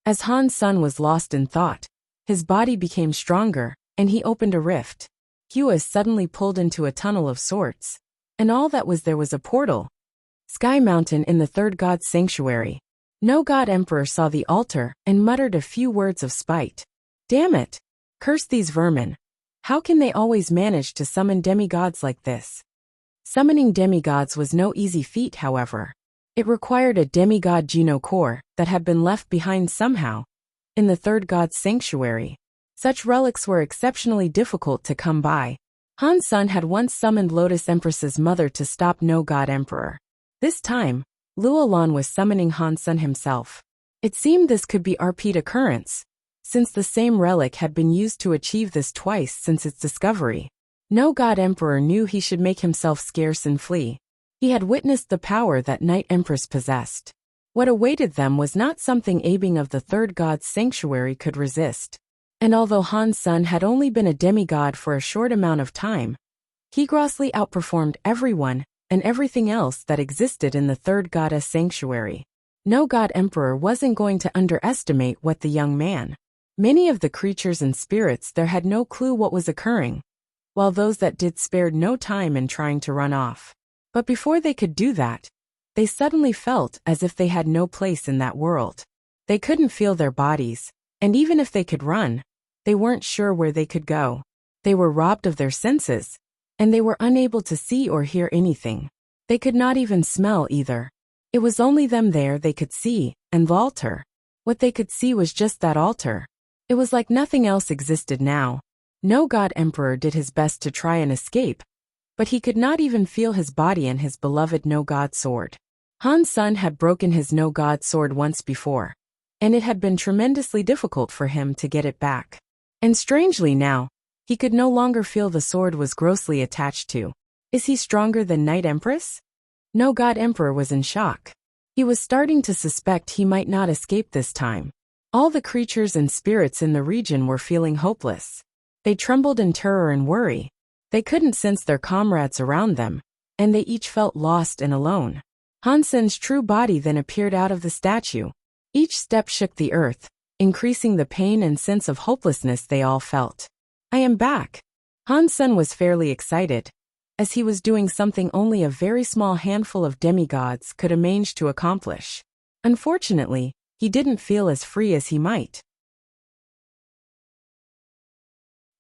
As Han's son was lost in thought, his body became stronger, and he opened a rift. He was suddenly pulled into a tunnel of sorts, and all that was there was a portal. Sky Mountain in the third god's sanctuary. No god emperor saw the altar and muttered a few words of spite. Damn it! Curse these vermin. How can they always manage to summon demigods like this? Summoning demigods was no easy feat, however. It required a demigod geno core that had been left behind somehow in the third god's sanctuary. Such relics were exceptionally difficult to come by. Han Sun had once summoned Lotus Empress's mother to stop No God Emperor. This time, Luolan was summoning Han Sun himself. It seemed this could be a repeat occurrence, since the same relic had been used to achieve this twice since its discovery. No God Emperor knew he should make himself scarce and flee. He had witnessed the power that Night Empress possessed. What awaited them was not something Abing of the third god's sanctuary could resist. And although Han Sun had only been a demigod for a short amount of time, he grossly outperformed everyone and everything else that existed in the third goddess sanctuary. No God Emperor wasn't going to underestimate what the young man. Many of the creatures and spirits there had no clue what was occurring, while those that did spared no time in trying to run off. But before they could do that, they suddenly felt as if they had no place in that world. They couldn't feel their bodies, and even if they could run, they weren't sure where they could go. They were robbed of their senses, and they were unable to see or hear anything. They could not even smell either. It was only them there they could see, and the altar. What they could see was just that altar. It was like nothing else existed now. No God Emperor did his best to try and escape, but he could not even feel his body and his beloved No God sword. Han Sun had broken his No God sword once before, and it had been tremendously difficult for him to get it back. And strangely now, he could no longer feel the sword was grossly attached to. Is he stronger than Night Empress? No God Emperor was in shock. He was starting to suspect he might not escape this time. All the creatures and spirits in the region were feeling hopeless. They trembled in terror and worry. They couldn't sense their comrades around them, and they each felt lost and alone. Han Sun's true body then appeared out of the statue. Each step shook the earth, increasing the pain and sense of hopelessness they all felt. I am back. Han Sun was fairly excited, as he was doing something only a very small handful of demigods could manage to accomplish. Unfortunately, he didn't feel as free as he might.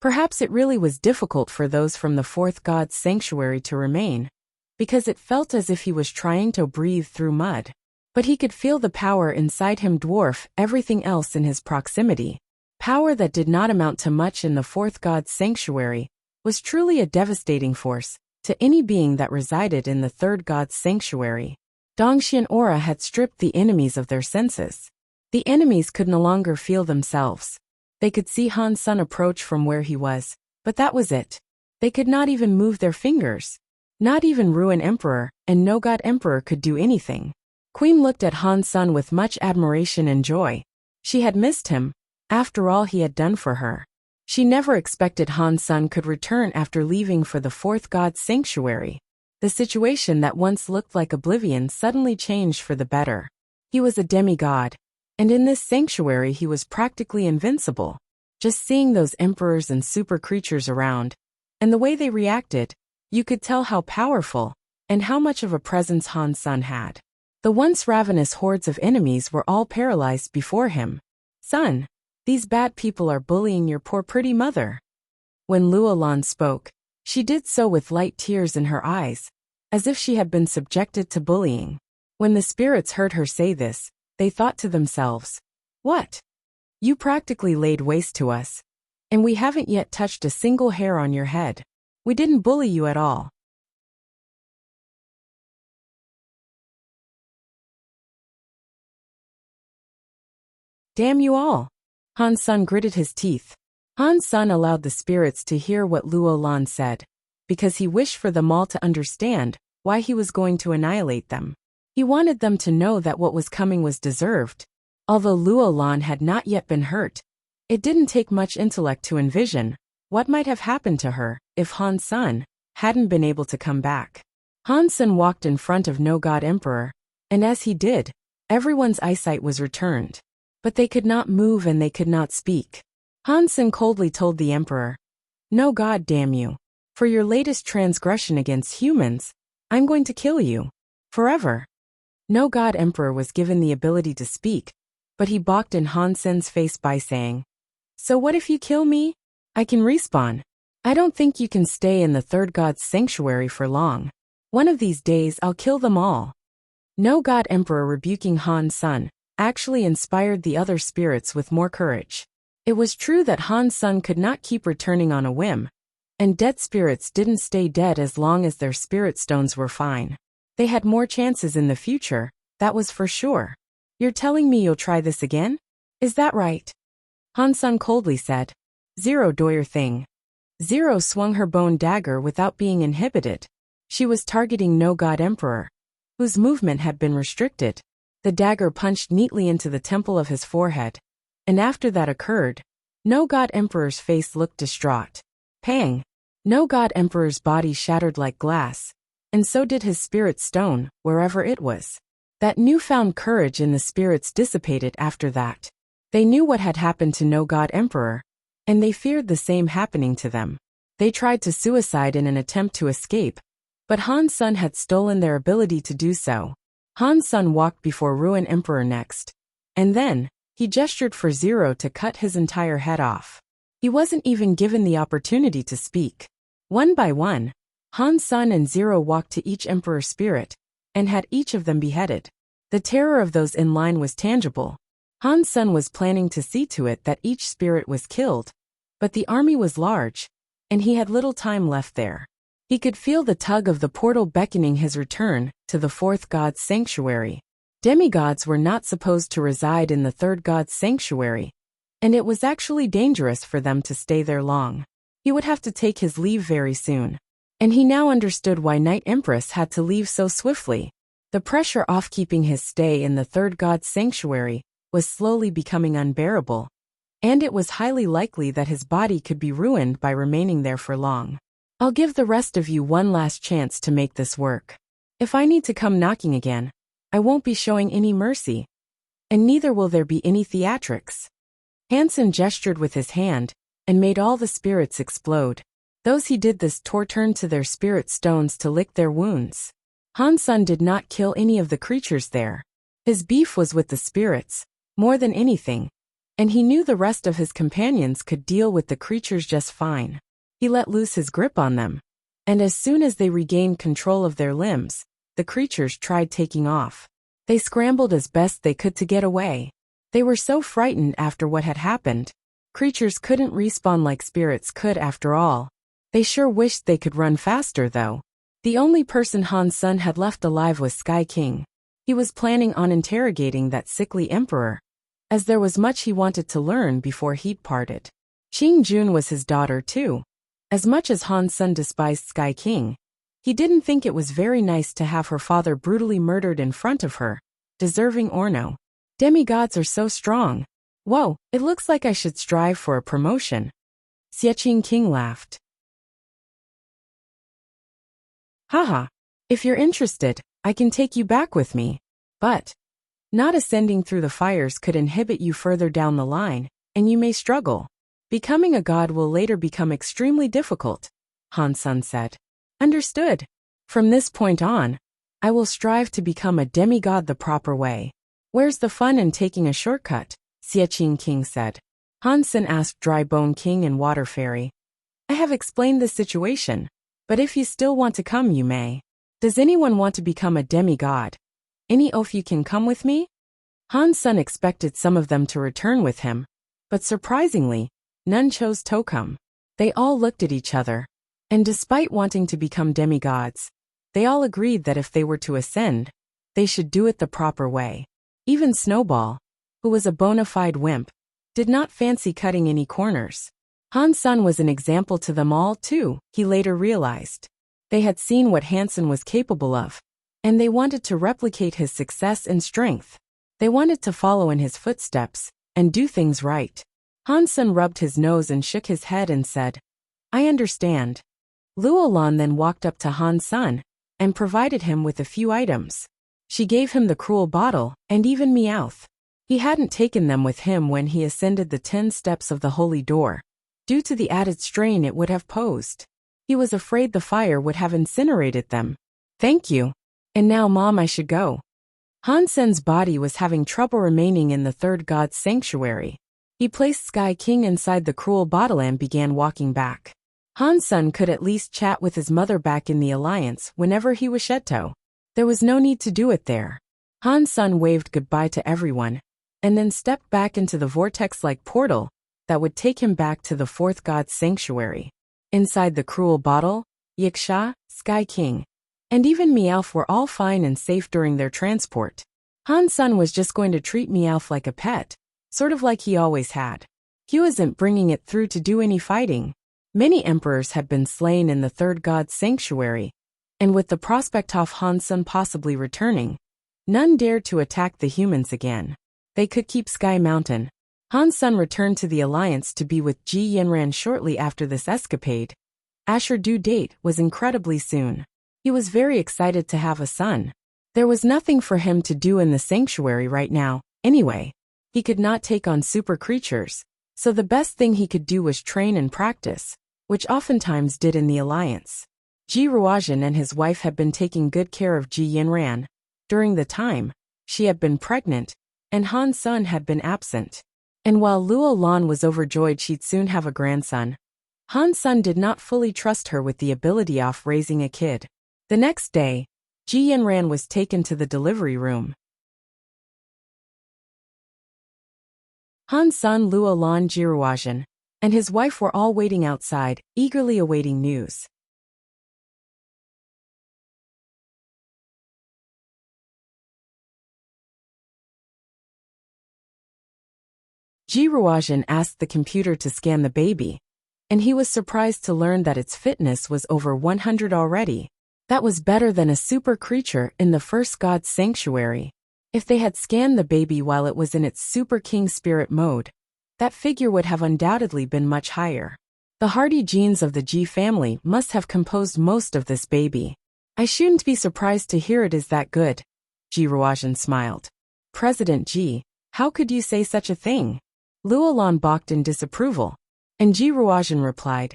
Perhaps it really was difficult for those from the fourth god's sanctuary to remain, because it felt as if he was trying to breathe through mud. But he could feel the power inside him dwarf everything else in his proximity. Power that did not amount to much in the fourth god's sanctuary was truly a devastating force to any being that resided in the third god's sanctuary. Dongxian aura had stripped the enemies of their senses. The enemies could no longer feel themselves. They could see Han Sun approach from where he was, but that was it. They could not even move their fingers. Not even Ruin Emperor and No God Emperor could do anything. Queen looked at Han Sun with much admiration and joy. She had missed him, after all he had done for her. She never expected Han Sun could return after leaving for the fourth god's sanctuary. The situation that once looked like oblivion suddenly changed for the better. He was a demigod, and in this sanctuary he was practically invincible. Just seeing those emperors and super creatures around, and the way they reacted, you could tell how powerful and how much of a presence Han Sun had. The once ravenous hordes of enemies were all paralyzed before him. Son, these bad people are bullying your poor pretty mother. When Luolan spoke, she did so with light tears in her eyes, as if she had been subjected to bullying. When the spirits heard her say this, they thought to themselves, "What? You practically laid waste to us, and we haven't yet touched a single hair on your head. We didn't bully you at all." Damn you all! Han Sun gritted his teeth. Han Sun allowed the spirits to hear what Luolan said, because he wished for them all to understand why he was going to annihilate them. He wanted them to know that what was coming was deserved. Although Luolan had not yet been hurt, it didn't take much intellect to envision what might have happened to her if Han Sun hadn't been able to come back. Han Sun walked in front of No God Emperor, and as he did, everyone's eyesight was returned. But they could not move and they could not speak. Han Sun coldly told the Emperor, "No God damn you. For your latest transgression against humans, I'm going to kill you. Forever. No God Emperor was given the ability to speak, but he balked in Han Sen's face by saying, "So what if you kill me? I can respawn. I don't think you can stay in the third god's sanctuary for long. One of these days I'll kill them all." No God Emperor rebuking Han Sen actually inspired the other spirits with more courage. It was true that Han Sen could not keep returning on a whim, and dead spirits didn't stay dead as long as their spirit stones were fine. They had more chances in the future, that was for sure. "You're telling me you'll try this again? Is that right?" Han Sen coldly said. "Zero, do your thing." Zero swung her bone dagger without being inhibited. She was targeting No God Emperor, whose movement had been restricted. The dagger punched neatly into the temple of his forehead, and after that occurred, No God Emperor's face looked distraught. Pang! No God Emperor's body shattered like glass, and so did his spirit stone, wherever it was. That newfound courage in the spirits dissipated after that. They knew what had happened to No God Emperor, and they feared the same happening to them. They tried to suicide in an attempt to escape, but Han Sen had stolen their ability to do so. Han Sen walked before Ruin Emperor next, and then, he gestured for Zero to cut his entire head off. He wasn't even given the opportunity to speak. One by one, Han Sen and Zero walked to each Emperor spirit, and had each of them beheaded. The terror of those in line was tangible. Han Sen was planning to see to it that each spirit was killed, but the army was large, and he had little time left there. He could feel the tug of the portal beckoning his return to the fourth god's sanctuary. Demigods were not supposed to reside in the third god's sanctuary, and it was actually dangerous for them to stay there long. He would have to take his leave very soon, and he now understood why Night Empress had to leave so swiftly. The pressure off keeping his stay in the third god's sanctuary was slowly becoming unbearable, and it was highly likely that his body could be ruined by remaining there for long. "I'll give the rest of you one last chance to make this work. If I need to come knocking again, I won't be showing any mercy, and neither will there be any theatrics." Hansen gestured with his hand, and made all the spirits explode. Those he did this turned to their spirit stones to lick their wounds. Han Sen did not kill any of the creatures there. His beef was with the spirits, more than anything, and he knew the rest of his companions could deal with the creatures just fine. He let loose his grip on them, and as soon as they regained control of their limbs, the creatures tried taking off. They scrambled as best they could to get away. They were so frightened after what had happened. Creatures couldn't respawn like spirits could after all. They sure wished they could run faster though. The only person Han Sen had left alive was Sky King. He was planning on interrogating that sickly emperor, as there was much he wanted to learn before he'd parted. Qing Jun was his daughter too. As much as Han Sen despised Sky King, he didn't think it was very nice to have her father brutally murdered in front of her, deserving or no. Demigods are so strong. Whoa, it looks like I should strive for a promotion. Xie King laughed. Haha, if you're interested, I can take you back with me. But not ascending through the fires could inhibit you further down the line, and you may struggle. Becoming a god will later become extremely difficult, Han Sen said. Understood. From this point on, I will strive to become a demigod the proper way. Where's the fun in taking a shortcut? Xie King said. Han Sen asked Dry Bone King and Water Fairy. I have explained the situation, but if you still want to come you may. Does anyone want to become a demigod? Any of you can come with me? Han Sen expected some of them to return with him, but surprisingly, none chose to come. They all looked at each other, and despite wanting to become demigods, they all agreed that if they were to ascend, they should do it the proper way. Even Snowball, who was a bona fide wimp, did not fancy cutting any corners. Han Sen was an example to them all too, he later realized. They had seen what Hansen was capable of, and they wanted to replicate his success and strength. They wanted to follow in his footsteps, and do things right. Han Sen rubbed his nose and shook his head and said, I understand. Luolan then walked up to Han Sen, and provided him with a few items. She gave him the cruel bottle, and even Meowth. He hadn't taken them with him when he ascended the 10 steps of the holy door, due to the added strain it would have posed. He was afraid the fire would have incinerated them. Thank you. And now, Mom, I should go. Han Sen's body was having trouble remaining in the third god's sanctuary. He placed Sky King inside the cruel bottle and began walking back. Han Sen could at least chat with his mother back in the Alliance whenever he was Shetto. There was no need to do it there. Han Sen waved goodbye to everyone, and then stepped back into the vortex-like portal that would take him back to the fourth god's sanctuary. Inside the cruel bottle, Yiksha, Sky King, and even Meowth were all fine and safe during their transport. Han Sen was just going to treat Meowth like a pet, sort of like he always had. He wasn't bringing it through to do any fighting. Many emperors had been slain in the third god's sanctuary, and with the prospect of Han Sen possibly returning, none dared to attack the humans again. They could keep Sky Mountain. Han Sen returned to the Alliance to be with Ji Yanran shortly after this escapade. Asher's due date was incredibly soon. He was very excited to have a son. There was nothing for him to do in the sanctuary right now, anyway. He could not take on super creatures, so the best thing he could do was train and practice, which oftentimes did in the Alliance. Ji Ruozhen and his wife had been taking good care of Ji Yanran. During the time, she had been pregnant, and Han Sen had been absent. And while Luo Lan was overjoyed she'd soon have a grandson, Han Sen did not fully trust her with the ability of raising a kid. The next day, Ji Yanran was taken to the delivery room. Han Sen, Luo Lan, Ji Ruozhen, and his wife were all waiting outside, eagerly awaiting news. Ji Ruozhen asked the computer to scan the baby, and he was surprised to learn that its fitness was over 100 already. That was better than a super creature in the first god's sanctuary. If they had scanned the baby while it was in its Super King spirit mode, that figure would have undoubtedly been much higher. The hardy genes of the Ji family must have composed most of this baby. I shouldn't be surprised to hear it is that good. Ji Ruozhen smiled. President Ji, how could you say such a thing? Luo Lan balked in disapproval, and Ji Ruozhen replied,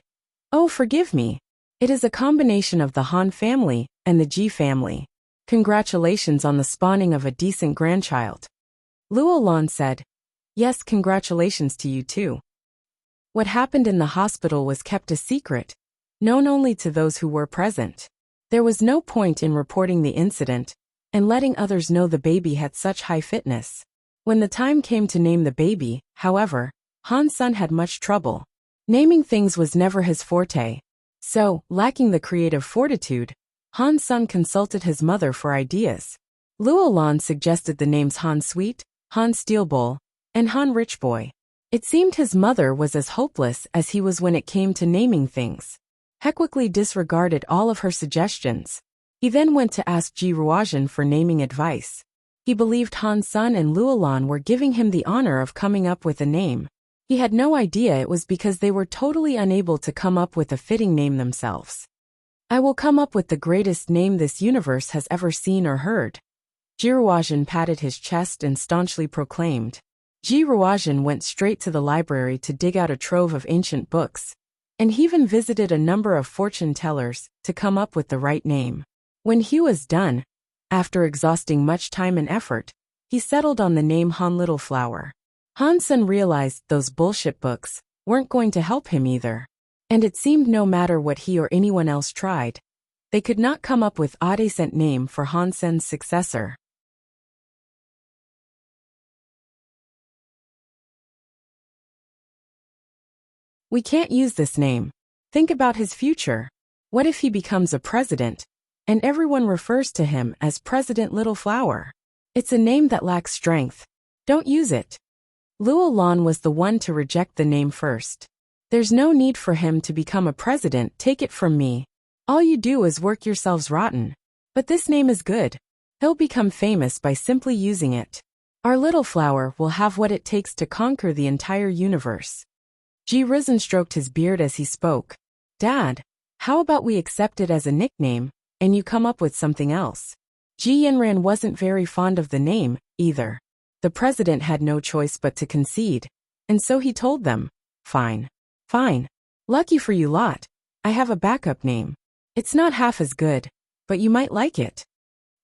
Oh, forgive me. It is a combination of the Han family and the Ji family. Congratulations on the spawning of a decent grandchild. Luo Lan said, Yes, congratulations to you too. What happened in the hospital was kept a secret, known only to those who were present. There was no point in reporting the incident and letting others know the baby had such high fitness. When the time came to name the baby, however, Han Sen had much trouble. Naming things was never his forte. So, lacking the creative fortitude, Han Sen consulted his mother for ideas. Luo Lan suggested the names Han Sweet, Han Steelbowl, and Han Richboy. It seemed his mother was as hopeless as he was when it came to naming things. He quickly disregarded all of her suggestions. He then went to ask Ji Ruozhen for naming advice. He believed Han Sen and Luo Lan were giving him the honor of coming up with a name. He had no idea it was because they were totally unable to come up with a fitting name themselves. I will come up with the greatest name this universe has ever seen or heard. Ji Ruozhen patted his chest and staunchly proclaimed. Ji Ruozhen went straight to the library to dig out a trove of ancient books, and he even visited a number of fortune tellers to come up with the right name. When he was done, after exhausting much time and effort, he settled on the name Han Little Flower. Han Sen realized those bullshit books weren't going to help him either. And it seemed no matter what he or anyone else tried, they could not come up with a decent name for Han Sen's successor. We can't use this name. Think about his future. What if he becomes a president, and everyone refers to him as President Little Flower? It's a name that lacks strength. Don't use it. Luo Lan was the one to reject the name first. There's no need for him to become a president, take it from me. All you do is work yourselves rotten. But this name is good. He'll become famous by simply using it. Our little flower will have what it takes to conquer the entire universe. Ji Risen stroked his beard as he spoke. Dad, how about we accept it as a nickname, and you come up with something else? Ji Yanran wasn't very fond of the name, either. The president had no choice but to concede, and so he told them, Fine. Fine. Lucky for you lot, I have a backup name. It's not half as good, but you might like it.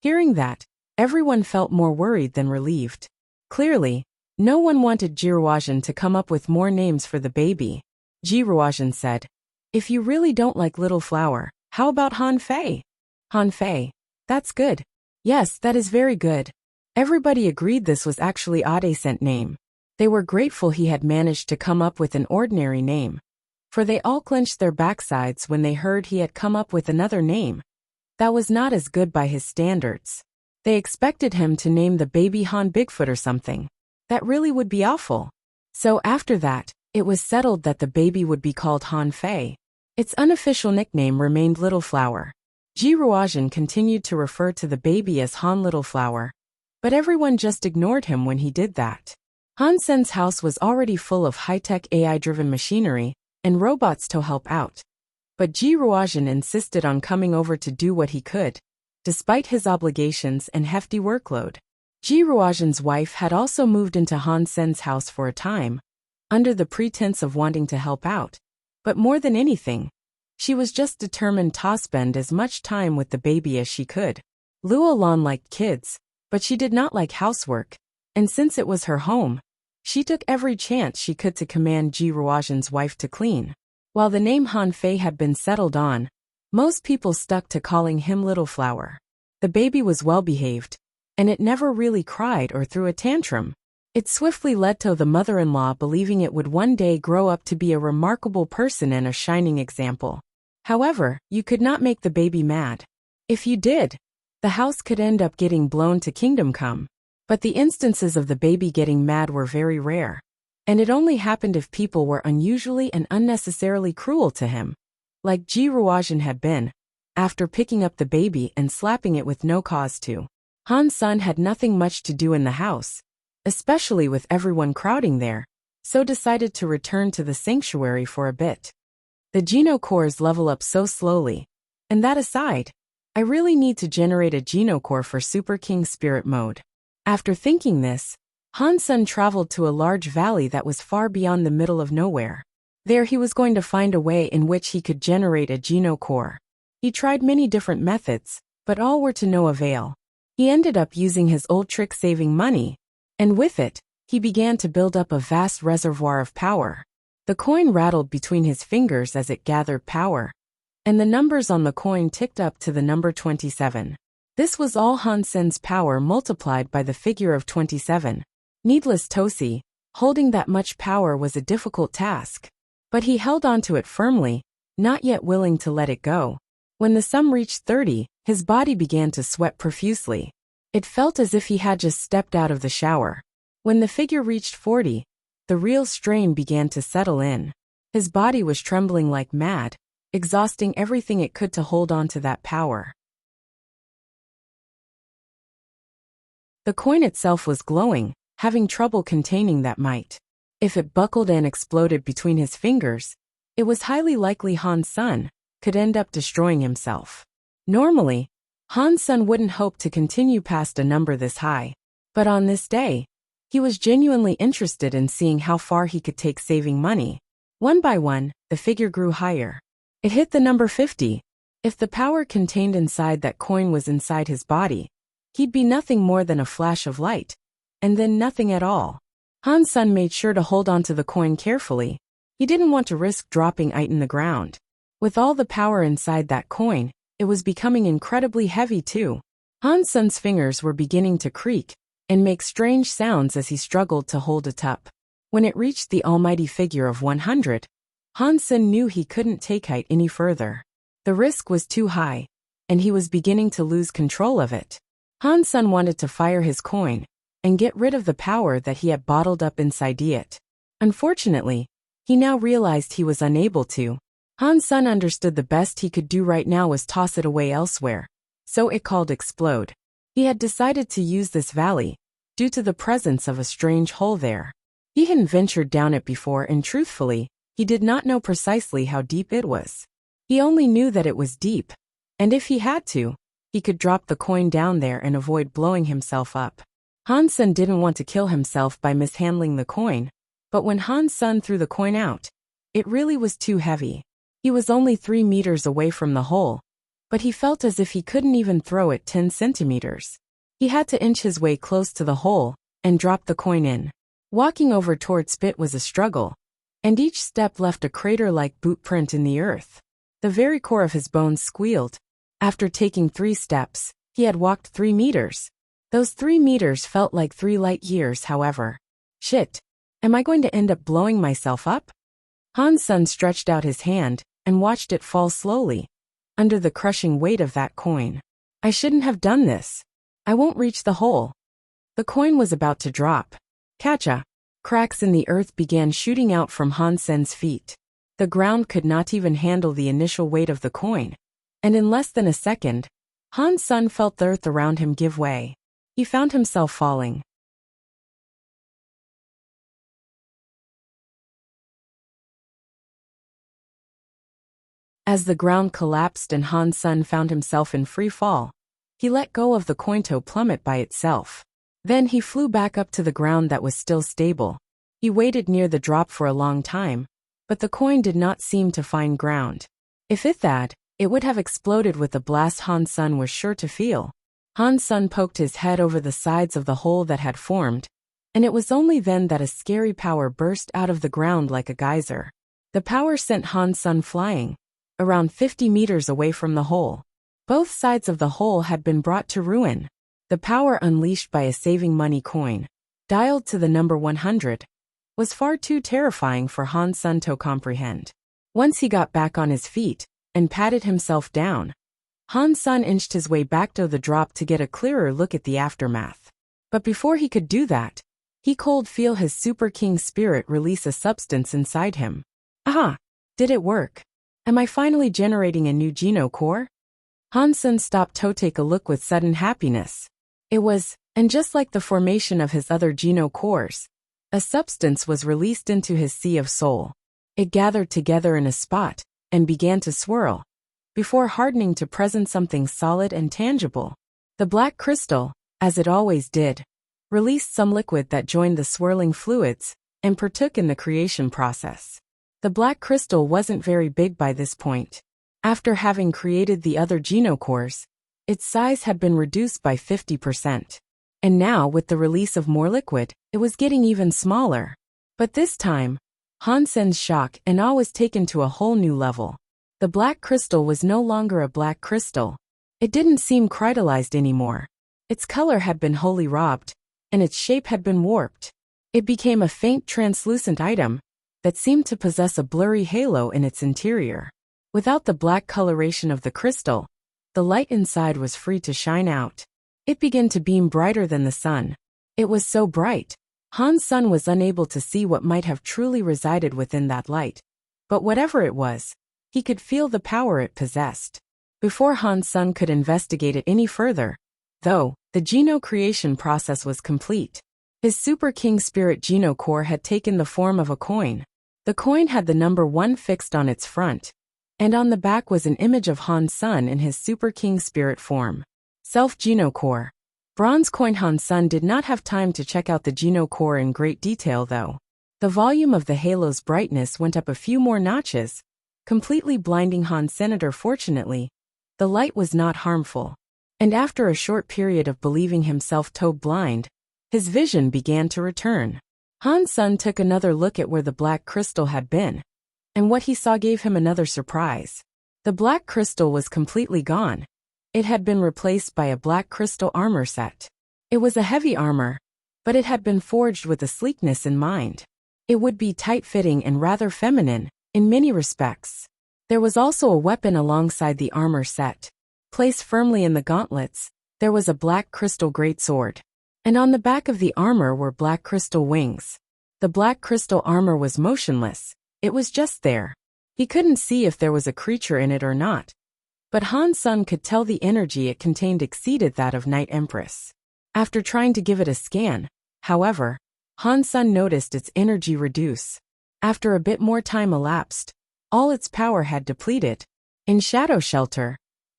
Hearing that, everyone felt more worried than relieved. Clearly, no one wanted Jiruozhen to come up with more names for the baby. Jiruozhen said, "If you really don't like Little Flower, how about Han Fei?" Han Fei. That's good. Yes, that is very good. Everybody agreed this was actually a decent name. They were grateful he had managed to come up with an ordinary name. For they all clenched their backsides when they heard he had come up with another name. That was not as good by his standards. They expected him to name the baby Han Bigfoot or something. That really would be awful. So after that, it was settled that the baby would be called Han Fei. Its unofficial nickname remained Little Flower. Jiruozhen continued to refer to the baby as Han Little Flower, but everyone just ignored him when he did that. Han Sen's house was already full of high-tech AI-driven machinery and robots to help out. But Jiruozhen insisted on coming over to do what he could, despite his obligations and hefty workload. Jiruozhen's wife had also moved into Han Sen's house for a time, under the pretense of wanting to help out. But more than anything, she was just determined to spend as much time with the baby as she could. Luolan liked kids, but she did not like housework, and since it was her home, she took every chance she could to command Jiruozhen's wife to clean. While the name Han Fei had been settled on, most people stuck to calling him Little Flower. The baby was well-behaved, and it never really cried or threw a tantrum. It swiftly led to the mother-in-law believing it would one day grow up to be a remarkable person and a shining example. However, you could not make the baby mad. If you did, the house could end up getting blown to kingdom come. But the instances of the baby getting mad were very rare. And it only happened if people were unusually and unnecessarily cruel to him. Like Jiruozhen had been, after picking up the baby and slapping it with no cause to. Han Sen had nothing much to do in the house, especially with everyone crowding there, so decided to return to the sanctuary for a bit. The Geno cores level up so slowly, and that aside, I really need to generate a Geno core for Super King Spirit mode. After thinking this, Han Sen traveled to a large valley that was far beyond the middle of nowhere. There he was going to find a way in which he could generate a Geno core. He tried many different methods, but all were to no avail. He ended up using his old trick saving money, and with it, he began to build up a vast reservoir of power. The coin rattled between his fingers as it gathered power, and the numbers on the coin ticked up to the number 27. This was all Han Sen's power multiplied by the figure of 27. Needless to say, holding that much power was a difficult task. But he held onto it firmly, not yet willing to let it go. When the sum reached 30, his body began to sweat profusely. It felt as if he had just stepped out of the shower. When the figure reached 40, the real strain began to settle in. His body was trembling like mad, exhausting everything it could to hold on to that power. The coin itself was glowing, having trouble containing that might. If it buckled and exploded between his fingers, it was highly likely Han Sen could end up destroying himself. Normally, Han Sen wouldn't hope to continue past a number this high, but on this day, he was genuinely interested in seeing how far he could take saving money. One by one, the figure grew higher. It hit the number 50. If the power contained inside that coin was inside his body, he'd be nothing more than a flash of light, and then nothing at all. Han Sen made sure to hold onto the coin carefully. He didn't want to risk dropping it in the ground. With all the power inside that coin, it was becoming incredibly heavy too. Han Sen's fingers were beginning to creak and make strange sounds as he struggled to hold it up. When it reached the almighty figure of 100, Han Sen knew he couldn't take it any further. The risk was too high, and he was beginning to lose control of it. Han Sen wanted to fire his coin and get rid of the power that he had bottled up inside it. Unfortunately, he now realized he was unable to. Han Sen understood the best he could do right now was toss it away elsewhere, so it called explode. He had decided to use this valley, due to the presence of a strange hole there. He hadn't ventured down it before and truthfully, he did not know precisely how deep it was. He only knew that it was deep, and if he had to, he could drop the coin down there and avoid blowing himself up. Han Sen didn't want to kill himself by mishandling the coin, but when Han Sen threw the coin out, it really was too heavy. He was only 3 meters away from the hole, but he felt as if he couldn't even throw it 10 centimeters. He had to inch his way close to the hole and drop the coin in. Walking over toward Spit was a struggle, and each step left a crater-like boot print in the earth. The very core of his bones squealed. After taking 3 steps, he had walked 3 meters. Those 3 meters felt like 3 light years, however. Shit. Am I going to end up blowing myself up? Han's son stretched out his hand and watched it fall slowly, under the crushing weight of that coin. I shouldn't have done this. I won't reach the hole. The coin was about to drop. Catcha! Cracks in the earth began shooting out from Han Sen's feet. The ground could not even handle the initial weight of the coin, and in less than a second, Han's son felt the earth around him give way. He found himself falling. As the ground collapsed and Han's son found himself in free fall, he let go of the coin to plummet by itself. Then he flew back up to the ground that was still stable. He waited near the drop for a long time, but the coin did not seem to find ground. If it had, it would have exploded with the blast Han's son was sure to feel. Han's son poked his head over the sides of the hole that had formed, and it was only then that a scary power burst out of the ground like a geyser. The power sent Han's son flying, around 50 meters away from the hole. Both sides of the hole had been brought to ruin. The power unleashed by a saving money coin, dialed to the number 100, was far too terrifying for Han's son to comprehend. Once he got back on his feet and patted himself down, Han's son inched his way back to the drop to get a clearer look at the aftermath. But before he could do that, he could feel his Super King spirit release a substance inside him. Aha! Did it work? Am I finally generating a new Geno core? Han's son stopped to take a look with sudden happiness. It was, and just like the formation of his other Geno cores, a substance was released into his sea of soul. It gathered together in a spot and began to swirl, before hardening to present something solid and tangible. The black crystal, as it always did, released some liquid that joined the swirling fluids and partook in the creation process. The black crystal wasn't very big by this point. After having created the other Geno cores, its size had been reduced by 50%. And now, with the release of more liquid, it was getting even smaller. But this time, Han Sen's shock and awe was taken to a whole new level. The black crystal was no longer a black crystal. It didn't seem crystallized anymore. Its color had been wholly robbed, and its shape had been warped. It became a faint translucent item that seemed to possess a blurry halo in its interior. Without the black coloration of the crystal, the light inside was free to shine out. It began to beam brighter than the sun. It was so bright, Han's son was unable to see what might have truly resided within that light. But whatever it was, he could feel the power it possessed. Before Han's son could investigate it any further, though, the Geno creation process was complete. His Super King Spirit Geno core had taken the form of a coin. The coin had the number 1 fixed on its front, and on the back was an image of Han's son in his Super King Spirit form. Self Geno core. Bronze coin. Han's son did not have time to check out the Geno core in great detail though. The volume of the halo's brightness went up a few more notches, completely blinding Han's senator. Fortunately, the light was not harmful, and after a short period of believing himself blind, his vision began to return. Han's son took another look at where the black crystal had been, and what he saw gave him another surprise. The black crystal was completely gone. It had been replaced by a black crystal armor set. It was a heavy armor, but it had been forged with a sleekness in mind. It would be tight-fitting and rather feminine, in many respects. There was also a weapon alongside the armor set. Placed firmly in the gauntlets, there was a black crystal greatsword. And on the back of the armor were black crystal wings. The black crystal armor was motionless. It was just there. He couldn't see if there was a creature in it or not. But Han's son could tell the energy it contained exceeded that of Night Empress. After trying to give it a scan, however, Han's son noticed its energy reduce. After a bit more time elapsed, all its power had depleted. In Shadow Shelter,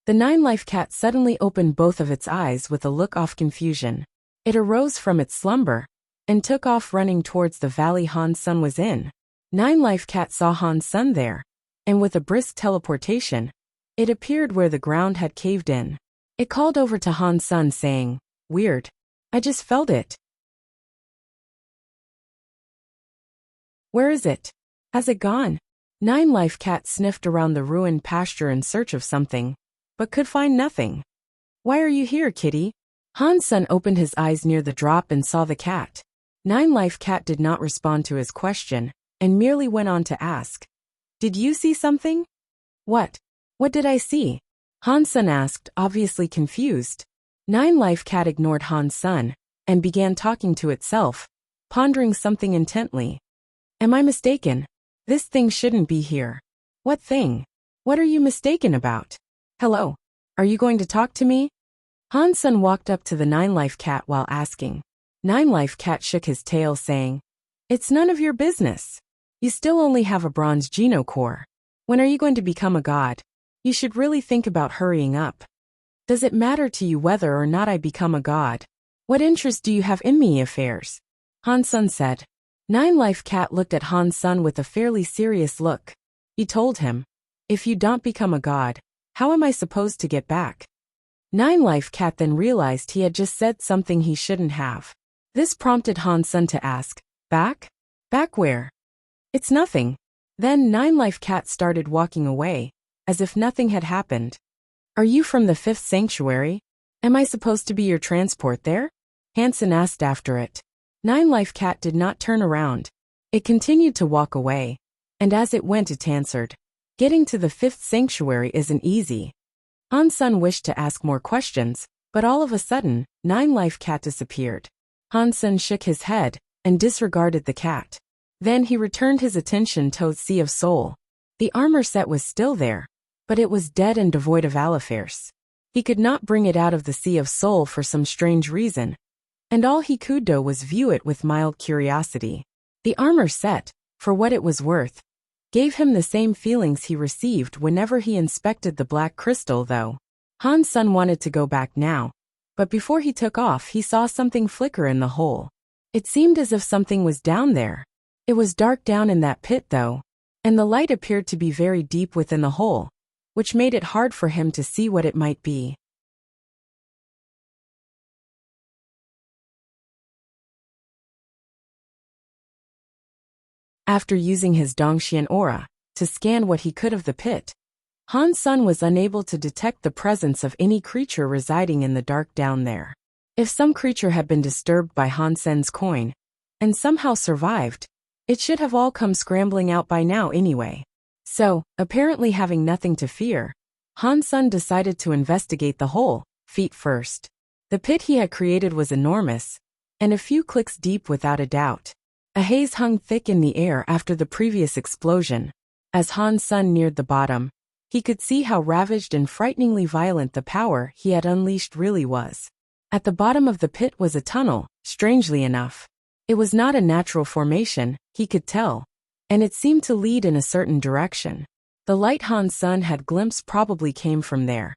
the 9-life cat suddenly opened both of its eyes with a look of confusion. It arose from its slumber and took off running towards the valley Han's son was in. 9-life cat saw Han's son there, and with a brisk teleportation, It appeared where the ground had caved in. It called over to Han Sun saying, "Weird. I just felt it." "Where is it? Has it gone?" Nine Life Cat sniffed around the ruined pasture in search of something, but could find nothing. "Why are you here, kitty?" Han Sun opened his eyes near the drop and saw the cat. Nine Life Cat did not respond to his question, and merely went on to ask, "Did you see something?" "What? What did I see?" Han Sun asked, obviously confused. Nine Life Cat ignored Han Sun, and began talking to itself, pondering something intently. "Am I mistaken? This thing shouldn't be here." "What thing? What are you mistaken about?" "Hello. Are you going to talk to me?" Han Sun walked up to the Nine Life Cat while asking. Nine Life Cat shook his tail saying, "It's none of your business. You still only have a bronze geno core. When are you going to become a god? You should really think about hurrying up. Does it matter to you whether or not I become a god? What interest do you have in me affairs?" Han Sun said. Nine Life Cat looked at Han Sun with a fairly serious look. He told him, "If you don't become a god, how am I supposed to get back?" Nine Life Cat then realized he had just said something he shouldn't have. This prompted Han Sun to ask, "Back? Back where?" "It's nothing." Then Nine Life Cat started walking away, as if nothing had happened. "Are you from the fifth sanctuary? Am I supposed to be your transport there?" Hansen asked after it. Nine Life Cat did not turn around. It continued to walk away, and as it went it answered, "Getting to the fifth sanctuary isn't easy." Han Sun wished to ask more questions, but all of a sudden, Nine Life Cat disappeared. Han Sun shook his head and disregarded the cat. Then he returned his attention to the Sea of Soul. The armor set was still there, but it was dead and devoid of Alifairs. He could not bring it out of the Sea of Soul for some strange reason, and all he could do was view it with mild curiosity. The armor set, for what it was worth, gave him the same feelings he received whenever he inspected the black crystal though. Han Sun wanted to go back now, but before he took off he saw something flicker in the hole. It seemed as if something was down there. It was dark down in that pit though, and the light appeared to be very deep within the hole, which made it hard for him to see what it might be. After using his Dongxian aura to scan what he could of the pit, Han Sun was unable to detect the presence of any creature residing in the dark down there. If some creature had been disturbed by Han Sun's coin and somehow survived, it should have all come scrambling out by now anyway. So, apparently having nothing to fear, Han Sun decided to investigate the hole, feet first. The pit he had created was enormous, and a few clicks deep without a doubt. A haze hung thick in the air after the previous explosion. As Han Sun neared the bottom, he could see how ravaged and frighteningly violent the power he had unleashed really was. At the bottom of the pit was a tunnel, strangely enough. It was not a natural formation, he could tell, and it seemed to lead in a certain direction. The light Han Sun had glimpsed probably came from there,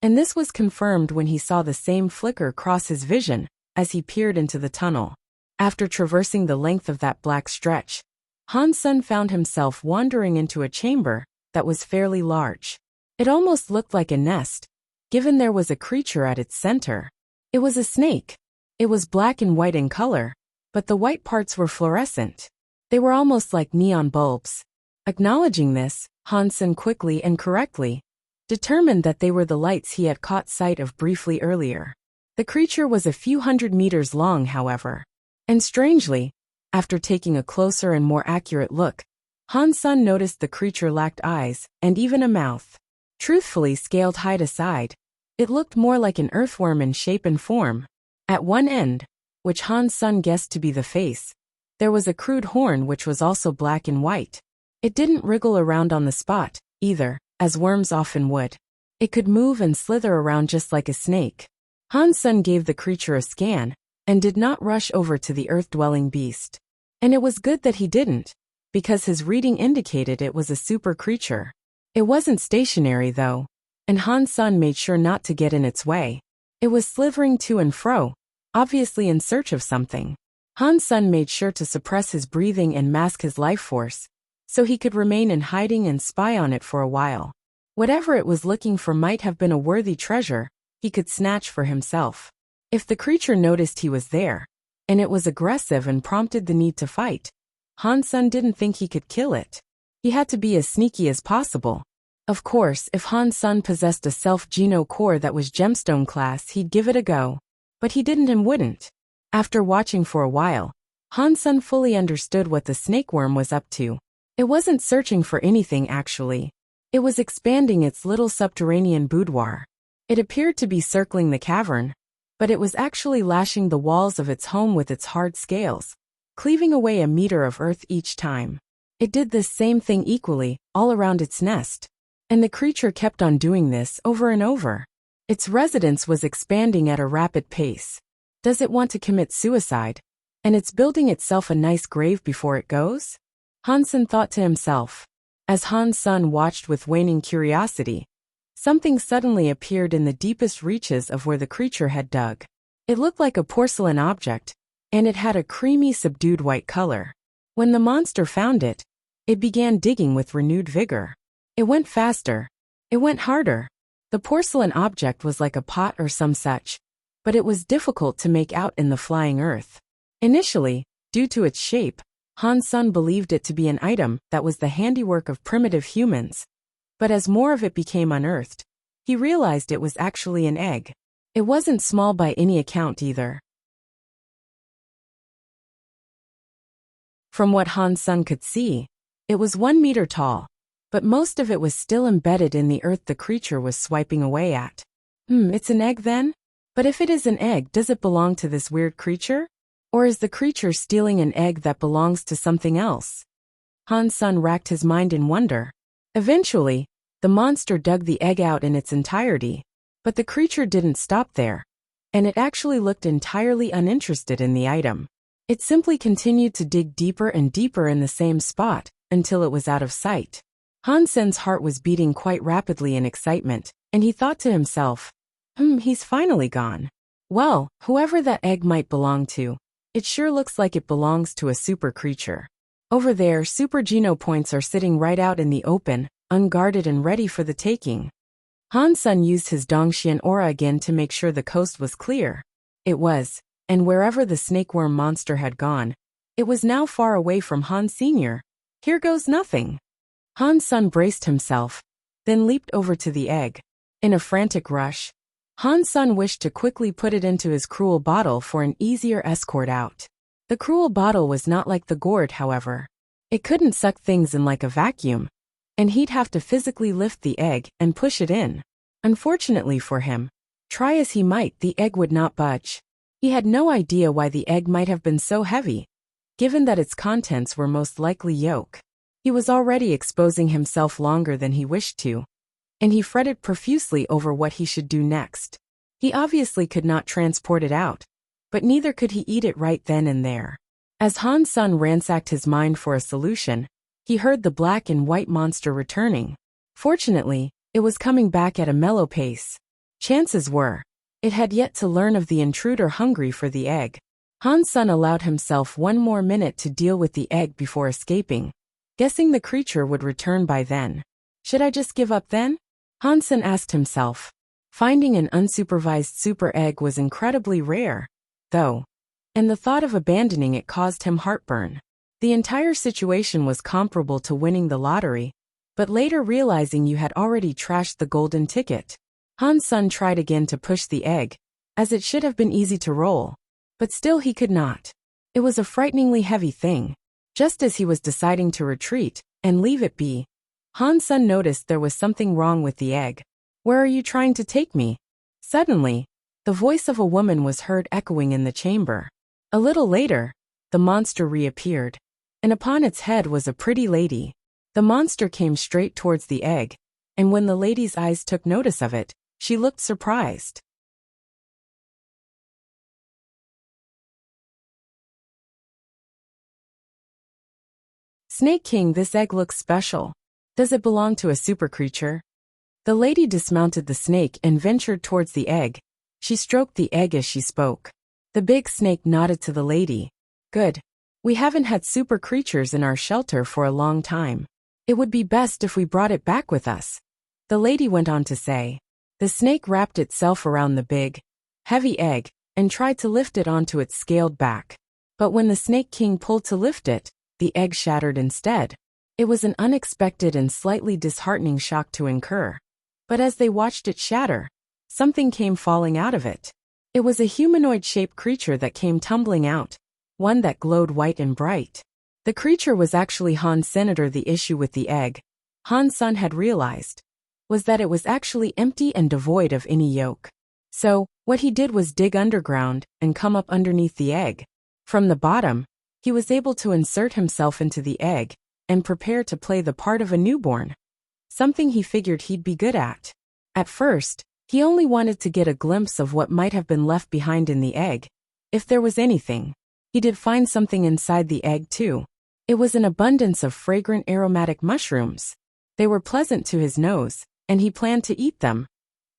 and this was confirmed when he saw the same flicker cross his vision as he peered into the tunnel. After traversing the length of that black stretch, Han Sun found himself wandering into a chamber that was fairly large. It almost looked like a nest, given there was a creature at its center. It was a snake. It was black and white in color, but the white parts were fluorescent. They were almost like neon bulbs. Acknowledging this, Han Sun quickly and correctly determined that they were the lights he had caught sight of briefly earlier. The creature was a few hundred meters long, however. And strangely, after taking a closer and more accurate look, Han Sun noticed the creature lacked eyes and even a mouth. Truthfully, scaled height aside, it looked more like an earthworm in shape and form. At one end, which Han Sun guessed to be the face, there was a crude horn which was also black and white. It didn't wriggle around on the spot, either, as worms often would. It could move and slither around just like a snake. Han Sun gave the creature a scan, and did not rush over to the earth-dwelling beast. And it was good that he didn't, because his reading indicated it was a super creature. It wasn't stationary though, and Han Sun made sure not to get in its way. It was slithering to and fro, obviously in search of something. Han Sun made sure to suppress his breathing and mask his life force, so he could remain in hiding and spy on it for a while. Whatever it was looking for might have been a worthy treasure he could snatch for himself. If the creature noticed he was there, and it was aggressive and prompted the need to fight, Han Sen didn't think he could kill it. He had to be as sneaky as possible. Of course, if Han Sen possessed a self-geno core that was gemstone class, he'd give it a go. But he didn't and wouldn't. After watching for a while, Han Sen fully understood what the snakeworm was up to. It wasn't searching for anything actually. It was expanding its little subterranean boudoir. It appeared to be circling the cavern, but it was actually lashing the walls of its home with its hard scales, cleaving away a meter of earth each time. It did this same thing equally, all around its nest. And the creature kept on doing this over and over. Its residence was expanding at a rapid pace. Does it want to commit suicide? And it's building itself a nice grave before it goes? Han Sen thought to himself. As Han Sen watched with waning curiosity, something suddenly appeared in the deepest reaches of where the creature had dug. It looked like a porcelain object, and it had a creamy, subdued white color. When the monster found it, it began digging with renewed vigor. It went faster. It went harder. The porcelain object was like a pot or some such, but it was difficult to make out in the flying earth. Initially, due to its shape, Han Sen believed it to be an item that was the handiwork of primitive humans. But as more of it became unearthed, he realized it was actually an egg. It wasn't small by any account either. From what Han Sen could see, it was 1 meter tall, but most of it was still embedded in the earth the creature was swiping away at. It's an egg then? But if it is an egg, does it belong to this weird creature? Or is the creature stealing an egg that belongs to something else? Han Sen racked his mind in wonder. Eventually, the monster dug the egg out in its entirety, but the creature didn't stop there, and it actually looked entirely uninterested in the item. It simply continued to dig deeper and deeper in the same spot, until it was out of sight. Han Sen's heart was beating quite rapidly in excitement, and he thought to himself, he's finally gone. Well, whoever that egg might belong to, it sure looks like it belongs to a super creature. Over there, super geno points are sitting right out in the open, unguarded and ready for the taking. Han Sen used his Dongxian aura again to make sure the coast was clear. It was, and wherever the snakeworm monster had gone, it was now far away from Han Sr. Here goes nothing. Han Sen braced himself, then leaped over to the egg. In a frantic rush, Han Sen wished to quickly put it into his cruel bottle for an easier escort out. The cruel bottle was not like the gourd, however. It couldn't suck things in like a vacuum, and he'd have to physically lift the egg and push it in. Unfortunately for him, try as he might, the egg would not budge. He had no idea why the egg might have been so heavy, given that its contents were most likely yolk. He was already exposing himself longer than he wished to, and he fretted profusely over what he should do next. He obviously could not transport it out, but neither could he eat it right then and there. As Han Sen ransacked his mind for a solution, he heard the black and white monster returning. Fortunately, it was coming back at a mellow pace. Chances were, it had yet to learn of the intruder hungry for the egg. Han Sen allowed himself 1 more minute to deal with the egg before escaping, guessing the creature would return by then. Should I just give up then? Han Sen asked himself. Finding an unsupervised super egg was incredibly rare, though, and the thought of abandoning it caused him heartburn. The entire situation was comparable to winning the lottery, but later realizing you had already trashed the golden ticket. Han Sen tried again to push the egg, as it should have been easy to roll, but still he could not. It was a frighteningly heavy thing. Just as he was deciding to retreat and leave it be, Han Sen noticed there was something wrong with the egg. Where are you trying to take me? Suddenly, the voice of a woman was heard echoing in the chamber. A little later, the monster reappeared, and upon its head was a pretty lady. The monster came straight towards the egg, and when the lady's eyes took notice of it, she looked surprised. Snake King, this egg looks special. Does it belong to a super creature? The lady dismounted the snake and ventured towards the egg. She stroked the egg as she spoke. The big snake nodded to the lady. Good. We haven't had super creatures in our shelter for a long time. It would be best if we brought it back with us. The lady went on to say. The snake wrapped itself around the big, heavy egg, and tried to lift it onto its scaled back. But when the Snake King pulled to lift it, the egg shattered instead. It was an unexpected and slightly disheartening shock to incur. But as they watched it shatter, something came falling out of it. It was a humanoid-shaped creature that came tumbling out, one that glowed white and bright. The creature was actually Han's senator. The issue with the egg, Han's son had realized, was that it was actually empty and devoid of any yolk. So, what he did was dig underground and come up underneath the egg. From the bottom, he was able to insert himself into the egg and prepare to play the part of a newborn, something he figured he'd be good at. At first, he only wanted to get a glimpse of what might have been left behind in the egg, if there was anything. He did find something inside the egg too. It was an abundance of fragrant aromatic mushrooms. They were pleasant to his nose, and he planned to eat them.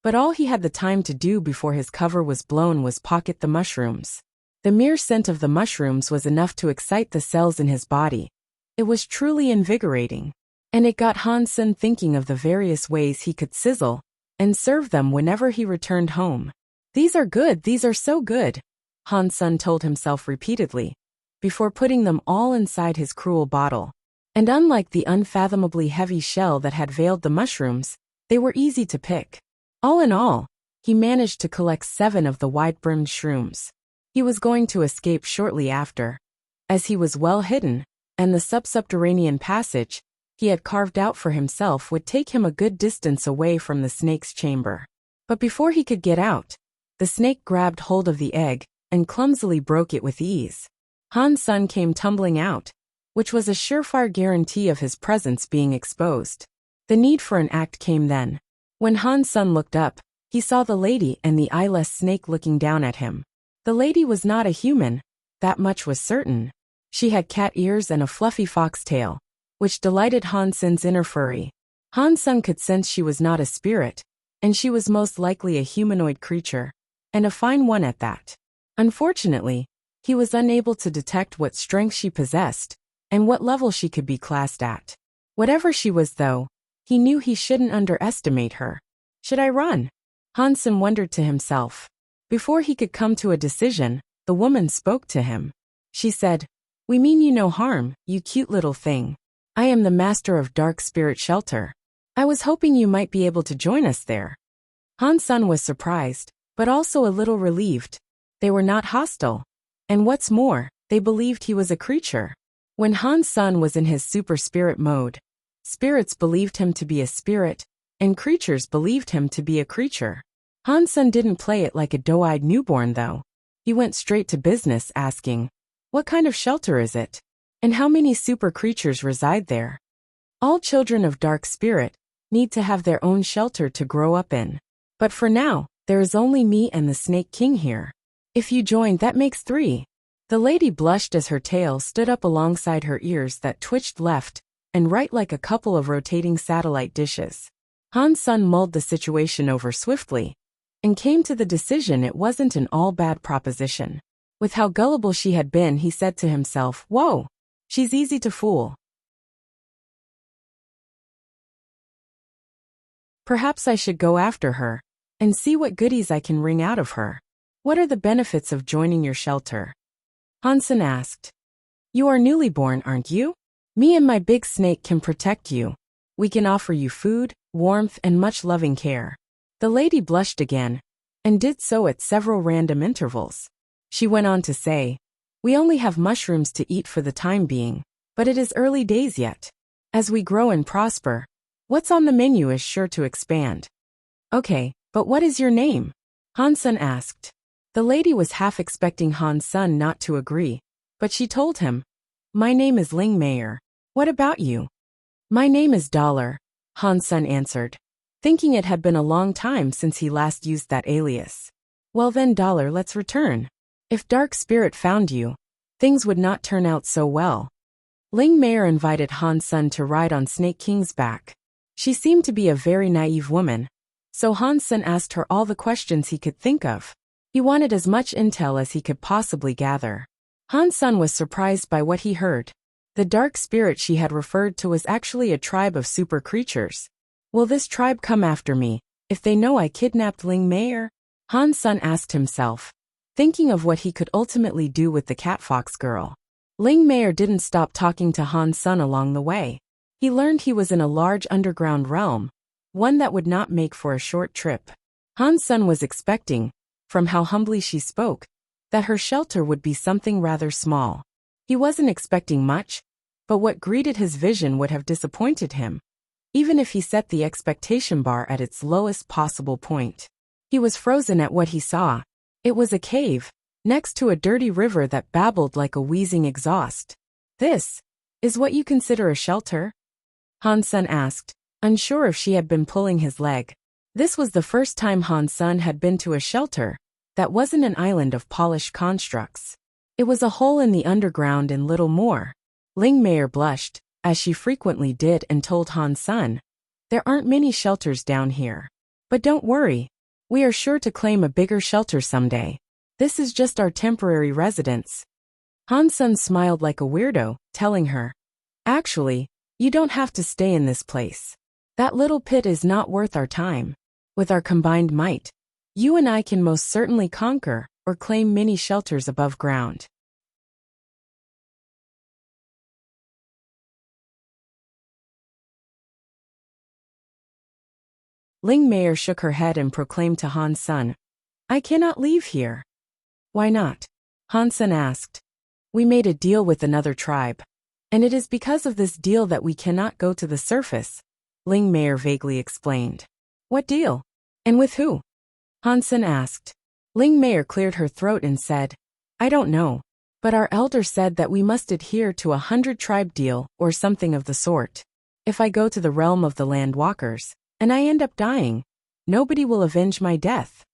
But all he had the time to do before his cover was blown was pocket the mushrooms. The mere scent of the mushrooms was enough to excite the cells in his body. It was truly invigorating. And it got Hansen thinking of the various ways he could sizzle and serve them whenever he returned home. These are good, these are so good, Hansen told himself repeatedly, before putting them all inside his cruel bottle. And unlike the unfathomably heavy shell that had veiled the mushrooms, they were easy to pick. All in all, he managed to collect 7 of the wide-brimmed shrooms. He was going to escape shortly after, as he was well hidden, and the subterranean passage he had carved out for himself would take him a good distance away from the snake's chamber. But before he could get out, the snake grabbed hold of the egg and clumsily broke it with ease. Hansen came tumbling out, which was a surefire guarantee of his presence being exposed. The need for an act came then. When Hansen looked up, he saw the lady and the eyeless snake looking down at him. The lady was not a human, that much was certain. She had cat ears and a fluffy foxtail, which delighted Hansen's inner fury. Hansen could sense she was not a spirit, and she was most likely a humanoid creature, and a fine one at that. Unfortunately, he was unable to detect what strength she possessed, and what level she could be classed at. Whatever she was though, he knew he shouldn't underestimate her. Should I run? Hansen wondered to himself. Before he could come to a decision, the woman spoke to him. She said, "We mean you no harm, you cute little thing. I am the master of Dark Spirit Shelter. I was hoping you might be able to join us there." Hansen was surprised, but also a little relieved. They were not hostile. And what's more, they believed he was a creature. When Hansen was in his super spirit mode, spirits believed him to be a spirit, and creatures believed him to be a creature. Hansen didn't play it like a doe-eyed newborn though. He went straight to business asking, "What kind of shelter is it? And how many super creatures reside there?" "All children of Dark Spirit need to have their own shelter to grow up in. But for now, there is only me and the Snake King here. If you join, that makes 3. The lady blushed as her tail stood up alongside her ears that twitched left and right like a couple of rotating satellite dishes. Hansen mulled the situation over swiftly and came to the decision it wasn't an all-bad proposition. With how gullible she had been, he said to himself, "Whoa, she's easy to fool. Perhaps I should go after her and see what goodies I can wring out of her." "What are the benefits of joining your shelter?" Hansen asked. "You are newly born, aren't you? Me and my big snake can protect you. We can offer you food, warmth, and much loving care." The lady blushed again, and did so at several random intervals. She went on to say, "We only have mushrooms to eat for the time being, but it is early days yet. As we grow and prosper, what's on the menu is sure to expand." "Okay, but what is your name?" Hansen asked. The lady was half expecting Hansen not to agree, but she told him, "My name is Ling Mayer. What about you?" "My name is Dollar," Hansen answered, thinking it had been a long time since he last used that alias. "Well then, Dollar, let's return. If Dark Spirit found you, things would not turn out so well." Ling Mayer invited Hansen to ride on Snake King's back. She seemed to be a very naive woman, so Hansen asked her all the questions he could think of. He wanted as much intel as he could possibly gather. Hansen was surprised by what he heard. The dark spirit she had referred to was actually a tribe of super creatures, Will this tribe come after me if they know I kidnapped Ling Mei? Han Sun asked himself, thinking of what he could ultimately do with the catfox girl. Ling Mei didn't stop talking to Han Sun along the way. He learned he was in a large underground realm, one that would not make for a short trip. Han Sun was expecting, from how humbly she spoke, that her shelter would be something rather small. He wasn't expecting much, but what greeted his vision would have disappointed him, even if he set the expectation bar at its lowest possible point. He was frozen at what he saw. It was a cave, next to a dirty river that babbled like a wheezing exhaust. This is what you consider a shelter? Han Sun asked, unsure if she had been pulling his leg. This was the first time Han Sun had been to a shelter that wasn't an island of polished constructs. It was a hole in the underground and little more. Ling Mei blushed, as she frequently did, and told Han Sun, there aren't many shelters down here. But don't worry, we are sure to claim a bigger shelter someday. This is just our temporary residence. Han Sun smiled like a weirdo, telling her, actually, you don't have to stay in this place. That little pit is not worth our time. With our combined might, you and I can most certainly conquer or claim many shelters above ground. Ling Mei shook her head and proclaimed to Han Sun, I cannot leave here. Why not? Han Sun asked. We made a deal with another tribe, and it is because of this deal that we cannot go to the surface, Ling Mei vaguely explained. What deal? And with who? Han Sun asked. Ling Mei cleared her throat and said, I don't know, but our elder said that we must adhere to 100-tribe deal or something of the sort. If I go to the realm of the Landwalkers, and I end up dying, nobody will avenge my death.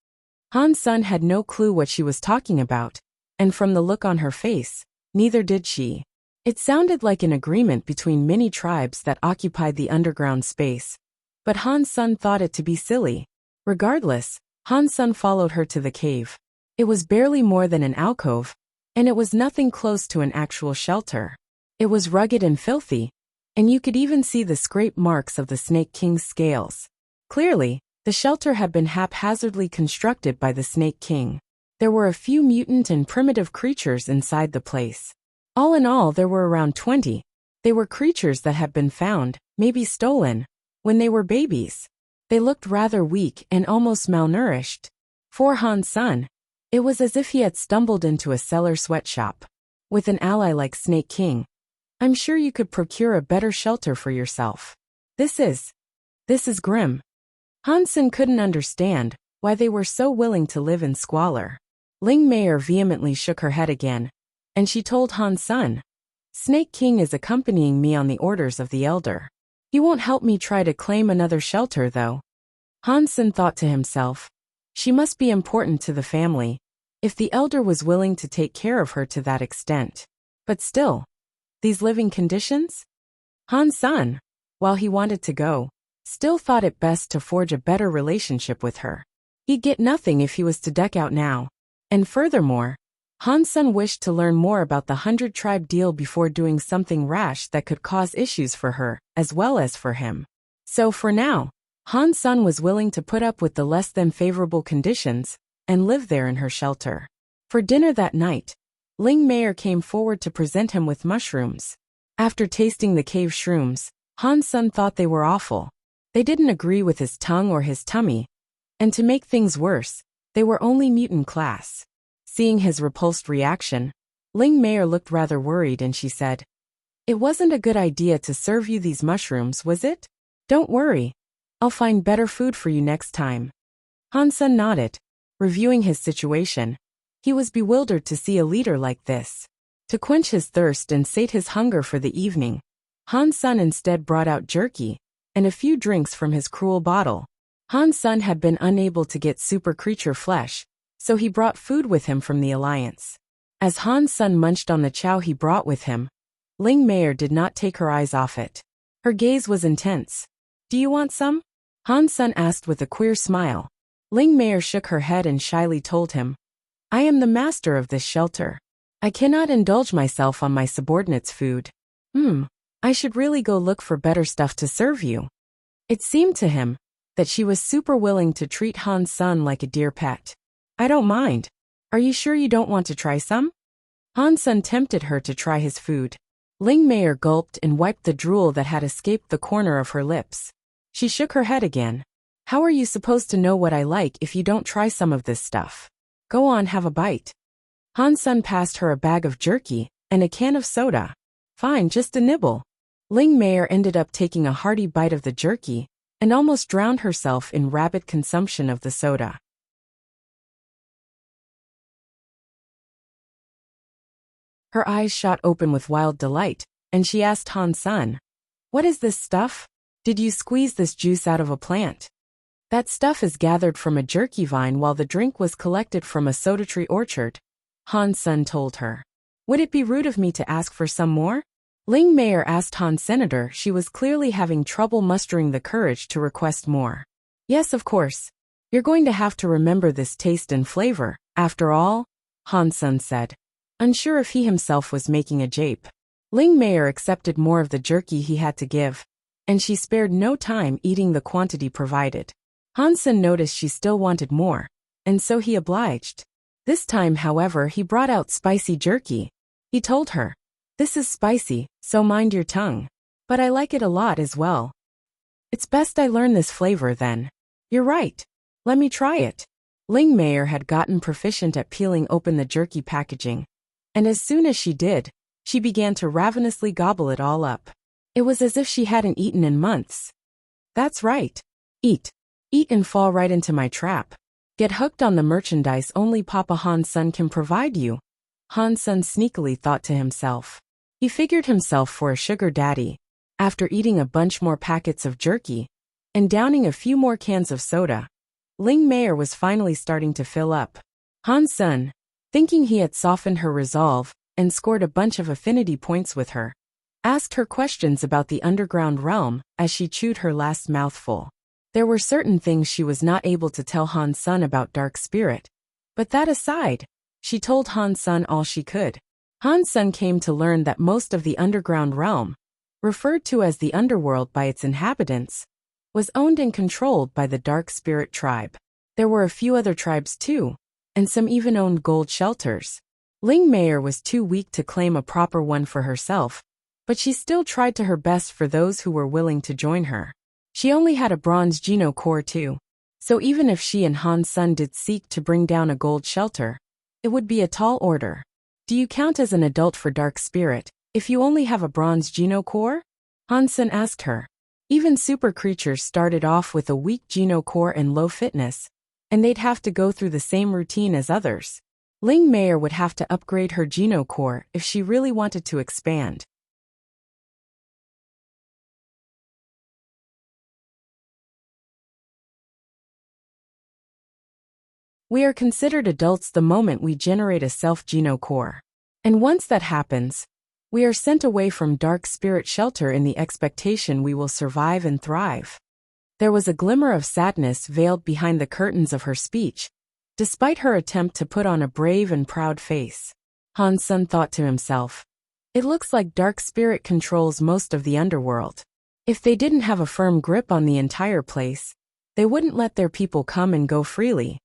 Han Sun had no clue what she was talking about, and from the look on her face, neither did she. It sounded like an agreement between many tribes that occupied the underground space, but Han Sun thought it to be silly. Regardless, Han Sun followed her to the cave. It was barely more than an alcove, and it was nothing close to an actual shelter. It was rugged and filthy, and you could even see the scrape marks of the Snake King's scales. Clearly, the shelter had been haphazardly constructed by the Snake King. There were a few mutant and primitive creatures inside the place. All in all, there were around 20. They were creatures that had been found, maybe stolen, when they were babies. They looked rather weak and almost malnourished. For Han Sun, it was as if he had stumbled into a cellar sweatshop. With an ally like Snake King, I'm sure you could procure a better shelter for yourself. This is grim. Han Sun couldn't understand why they were so willing to live in squalor. Ling Mei vehemently shook her head again, and she told Han Sun, Snake King is accompanying me on the orders of the elder. He won't help me try to claim another shelter though. Han Sun thought to himself, she must be important to the family, if the elder was willing to take care of her to that extent. But still, these living conditions? Han Sun, while he wanted to go, still thought it best to forge a better relationship with her. He'd get nothing if he was to duck out now. And furthermore, Han Sun wished to learn more about the 100-tribe deal before doing something rash that could cause issues for her, as well as for him. So for now, Han Sun was willing to put up with the less than favorable conditions, and live there in her shelter. For dinner that night, Ling Mei came forward to present him with mushrooms. After tasting the cave shrooms, Han Sun thought they were awful. They didn't agree with his tongue or his tummy, and to make things worse, they were only mutant class. Seeing his repulsed reaction, Ling Mei looked rather worried and she said, It wasn't a good idea to serve you these mushrooms, was it? Don't worry. I'll find better food for you next time. Han Sun nodded, reviewing his situation. He was bewildered to see a leader like this. To quench his thirst and sate his hunger for the evening, Han Sun instead brought out jerky and a few drinks from his cruel bottle. Han Sun had been unable to get super creature flesh, so he brought food with him from the Alliance. As Han Sun munched on the chow he brought with him, Ling Mei did not take her eyes off it. Her gaze was intense. Do you want some? Han Sun asked with a queer smile. Ling Mei shook her head and shyly told him, I am the master of this shelter. I cannot indulge myself on my subordinates' food. I should really go look for better stuff to serve you. It seemed to him that she was super willing to treat Han's son like a dear pet. I don't mind. Are you sure you don't want to try some? Han's son tempted her to try his food. Ling Meier gulped and wiped the drool that had escaped the corner of her lips. She shook her head again. How are you supposed to know what I like if you don't try some of this stuff? Go on, have a bite. Han's son passed her a bag of jerky and a can of soda. Fine, just a nibble. Ling Meier ended up taking a hearty bite of the jerky and almost drowned herself in rapid consumption of the soda. Her eyes shot open with wild delight, and she asked Han's son, "What is this stuff? Did you squeeze this juice out of a plant?" "That stuff is gathered from a jerky vine while the drink was collected from a soda tree orchard," Han's son told her. "Would it be rude of me to ask for some more?" Ling Meier asked Han's senator. She was clearly having trouble mustering the courage to request more. "Yes, of course. You're going to have to remember this taste and flavor, after all," Han's son said, unsure if he himself was making a jape. Ling Meier accepted more of the jerky he had to give, and she spared no time eating the quantity provided. Han's son noticed she still wanted more, and so he obliged. This time, however, he brought out spicy jerky. He told her, "This is spicy, so mind your tongue. But I like it a lot as well. It's best I learn this flavor then." "You're right. Let me try it." Ling Meier had gotten proficient at peeling open the jerky packaging, and as soon as she did, she began to ravenously gobble it all up. It was as if she hadn't eaten in months. "That's right. Eat. Eat and fall right into my trap. Get hooked on the merchandise only Papa Han's son can provide you," Han's son sneakily thought to himself. He figured himself for a sugar daddy. After eating a bunch more packets of jerky and downing a few more cans of soda, Ling Meier was finally starting to fill up. Han's son, thinking he had softened her resolve and scored a bunch of affinity points with her, asked her questions about the underground realm as she chewed her last mouthful. There were certain things she was not able to tell Han's son about Dark Spirit, but that aside, she told Han's son all she could. Han's son came to learn that most of the underground realm, referred to as the underworld by its inhabitants, was owned and controlled by the Dark Spirit tribe. There were a few other tribes too, and some even owned gold shelters. Ling Meier was too weak to claim a proper one for herself, but she still tried to her best for those who were willing to join her. She only had a bronze Geno core too, so even if she and Han's son did seek to bring down a gold shelter, it would be a tall order. "Do you count as an adult for Dark Spirit if you only have a bronze Geno core?" Han's son asked her. Even super creatures started off with a weak Geno core and low fitness, and they'd have to go through the same routine as others. Ling Meier would have to upgrade her Geno core if she really wanted to expand. We are considered adults the moment we generate a self-Geno core. And once that happens, we are sent away from Dark Spirit shelter in the expectation we will survive and thrive. There was a glimmer of sadness veiled behind the curtains of her speech, despite her attempt to put on a brave and proud face. Han's son thought to himself, "It looks like Dark Spirit controls most of the underworld. If they didn't have a firm grip on the entire place, they wouldn't let their people come and go freely.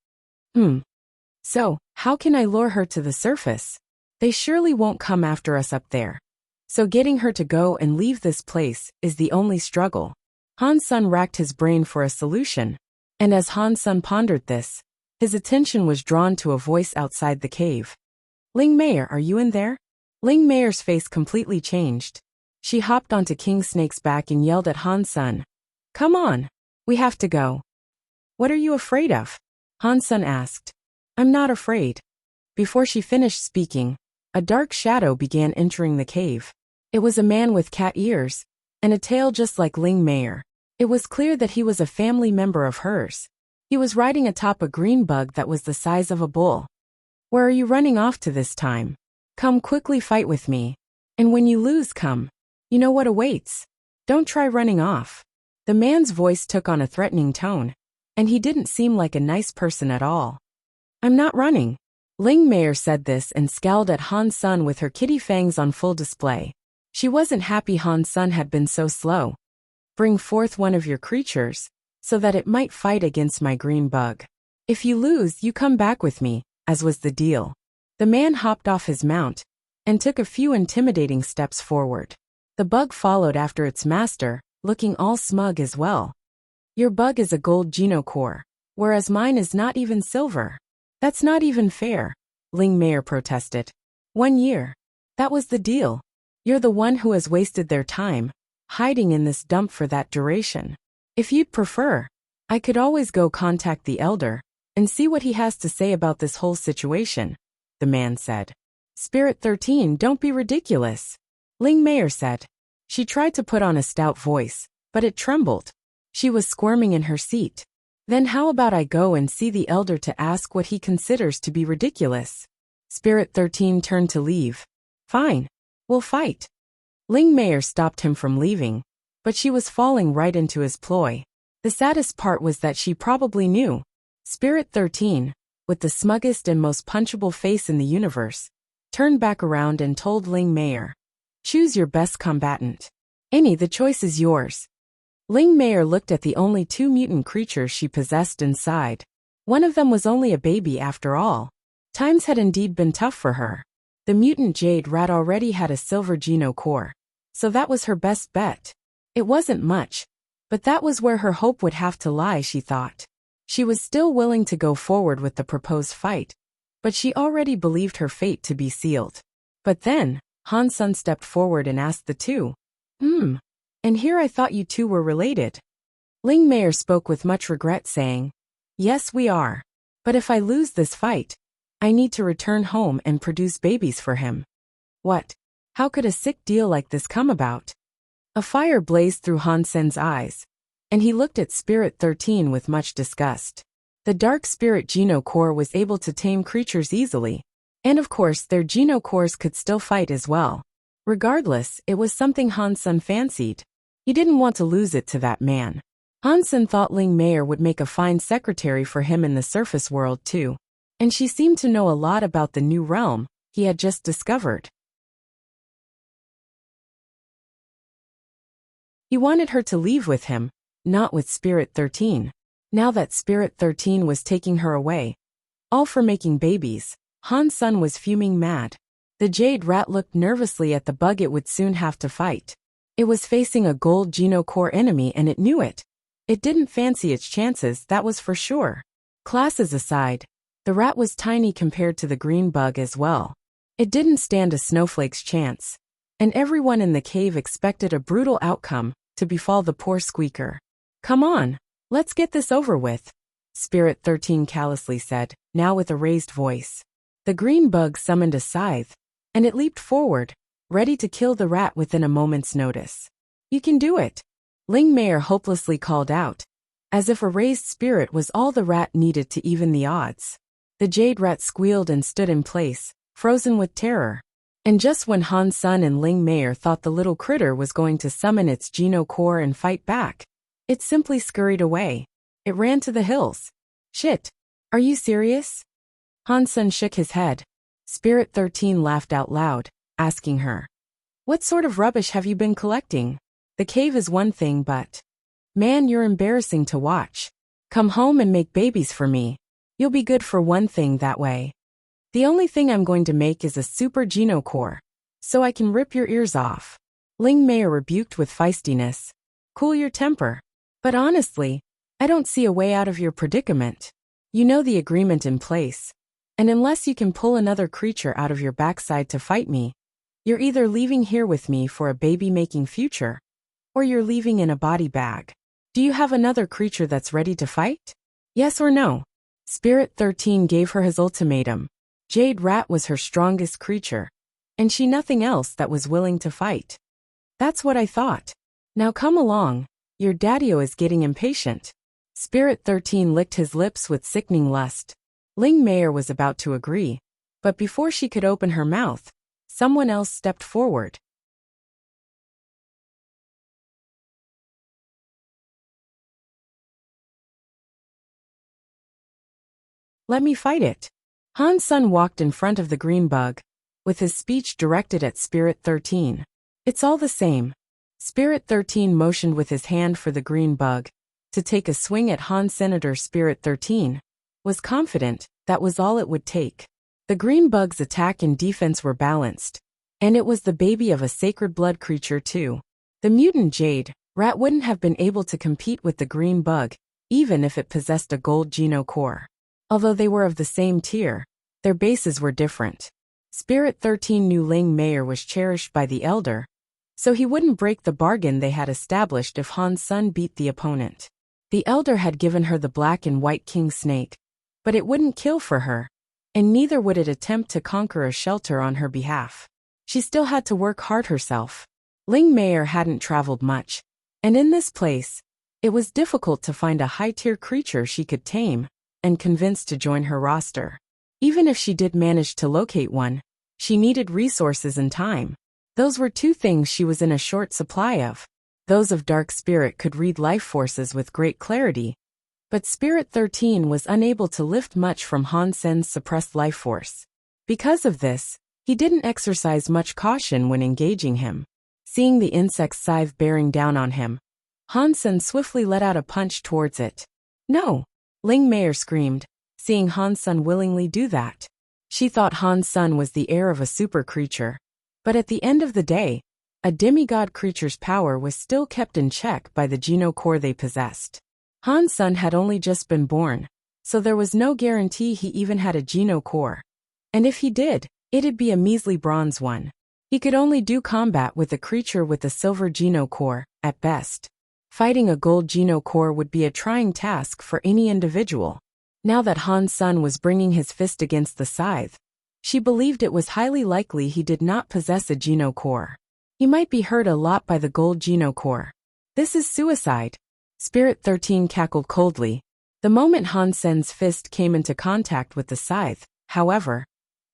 So, how can I lure her to the surface? They surely won't come after us up there. So getting her to go and leave this place is the only struggle." Han's son racked his brain for a solution, and as Han's son pondered this, his attention was drawn to a voice outside the cave. "Ling Meier, are you in there?" Ling Meier's face completely changed. She hopped onto King Snake's back and yelled at Han's son, "Come on, we have to go." "What are you afraid of?" Han's son asked. "I'm not afraid." Before she finished speaking, a dark shadow began entering the cave. It was a man with cat ears and a tail just like Ling Meier. It was clear that he was a family member of hers. He was riding atop a green bug that was the size of a bull. "Where are you running off to this time? Come quickly fight with me. And when you lose, come. You know what awaits. Don't try running off." The man's voice took on a threatening tone, and he didn't seem like a nice person at all. "I'm not running." Ling Meier said this and scowled at Han's son with her kitty fangs on full display. She wasn't happy Han's son had been so slow. Bring forth one of your creatures, so that it might fight against my green bug. If you lose, you come back with me, as was the deal. The man hopped off his mount and took a few intimidating steps forward. The bug followed after its master, looking all smug as well. Your bug is a gold genocore, whereas mine is not even silver. That's not even fair, Ling Mayer protested. 1 year. That was the deal. You're the one who has wasted their time, hiding in this dump for that duration. If you'd prefer, I could always go contact the elder and see what he has to say about this whole situation, the man said. Spirit 13, don't be ridiculous, Ling Mayer said. She tried to put on a stout voice, but it trembled. She was squirming in her seat. Then how about I go and see the elder to ask what he considers to be ridiculous? Spirit 13 turned to leave. Fine. We'll fight. Ling Mayer stopped him from leaving, but she was falling right into his ploy. The saddest part was that she probably knew. Spirit 13, with the smuggest and most punchable face in the universe, turned back around and told Ling Mayer, choose your best combatant. The choice is yours. Ling Mayer looked at the only 2 mutant creatures she possessed and sighed. One of them was only a baby after all. Times had indeed been tough for her. The mutant jade rat already had a silver genocore, so that was her best bet. It wasn't much, but that was where her hope would have to lie, she thought. She was still willing to go forward with the proposed fight, but she already believed her fate to be sealed. But then, Han Sun stepped forward and asked the two, and here I thought you two were related. Ling Mayer spoke with much regret, saying, yes, we are. But if I lose this fight, I need to return home and produce babies for him. What? How could a sick deal like this come about? A fire blazed through Han Sen's eyes, and he looked at Spirit 13 with much disgust. The Dark Spirit Genocore was able to tame creatures easily, and of course their Genocores could still fight as well. Regardless, it was something Han Sen fancied. He didn't want to lose it to that man. Han Sen thought Ling Mayer would make a fine secretary for him in the surface world too, and she seemed to know a lot about the new realm he had just discovered. He wanted her to leave with him, not with Spirit 13. Now that Spirit 13 was taking her away, all for making babies, Han Sen was fuming mad. The jade rat looked nervously at the bug it would soon have to fight. It was facing a gold genocore enemy and it knew it. It didn't fancy its chances, that was for sure. Classes aside, the rat was tiny compared to the green bug as well. It didn't stand a snowflake's chance, and everyone in the cave expected a brutal outcome to befall the poor squeaker. Come on, let's get this over with, Spirit 13 callously said, now with a raised voice. The green bug summoned a scythe, and it leaped forward, ready to kill the rat within a moment's notice. You can do it, Ling Mayer hopelessly called out, as if a raised spirit was all the rat needed to even the odds. The jade rat squealed and stood in place, frozen with terror. And just when Han Sen and Ling Mayer thought the little critter was going to summon its genocore and fight back, it simply scurried away. It ran to the hills. Shit, are you serious? Han Sen shook his head. Spirit 13 laughed out loud, asking her, what sort of rubbish have you been collecting? The cave is one thing, but man, you're embarrassing to watch. Come home and make babies for me. You'll be good for one thing that way. The only thing I'm going to make is a super genocore, so I can rip your ears off. Ling Mayer rebuked with feistiness. Cool your temper. But honestly, I don't see a way out of your predicament. You know the agreement in place, and unless you can pull another creature out of your backside to fight me, you're either leaving here with me for a baby-making future, or you're leaving in a body bag. Do you have another creature that's ready to fight? Yes or no? Spirit 13 gave her his ultimatum. Jade Rat was her strongest creature, and she nothing else that was willing to fight. That's what I thought. Now come along, your daddy-o is getting impatient. Spirit 13 licked his lips with sickening lust. Ling Mayer was about to agree, but before she could open her mouth, someone else stepped forward. Let me fight it. Han Sun walked in front of the green bug, with his speech directed at Spirit 13. It's all the same. Spirit 13 motioned with his hand for the green bug to take a swing at Han. Senator Spirit 13 was confident that was all it would take. The green bug's attack and defense were balanced, and it was the baby of a sacred blood creature too. The mutant jade rat wouldn't have been able to compete with the green bug, even if it possessed a gold geno core. Although they were of the same tier, their bases were different. Spirit 13 knew Ling Meier was cherished by the Elder, so he wouldn't break the bargain they had established if Han Sun beat the opponent. The Elder had given her the black and white king snake, but it wouldn't kill for her, and neither would it attempt to conquer a shelter on her behalf. She still had to work hard herself. Ling Meier hadn't traveled much, and in this place, it was difficult to find a high-tier creature she could tame and convince to join her roster. Even if she did manage to locate one, she needed resources and time. Those were two things she was in a short supply of. Those of Dark Spirit could read life forces with great clarity, but Spirit 13 was unable to lift much from Han Sen's suppressed life force. Because of this, he didn't exercise much caution when engaging him. Seeing the insect's scythe bearing down on him, Han Sen swiftly let out a punch towards it. "No!" Ling Meier screamed, seeing Han Sun willingly do that. She thought Han Sun was the heir of a super creature, but at the end of the day, a demigod creature's power was still kept in check by the geno core they possessed. Han Sun had only just been born, so there was no guarantee he even had a geno core. And if he did, it'd be a measly bronze one. He could only do combat with a creature with a silver geno core, at best. Fighting a gold geno core would be a trying task for any individual. Now that Han Sun was bringing his fist against the scythe, she believed it was highly likely he did not possess a geno core. He might be hurt a lot by the gold geno core. This is suicide. Spirit 13 cackled coldly. The moment Han Sen's fist came into contact with the scythe, however,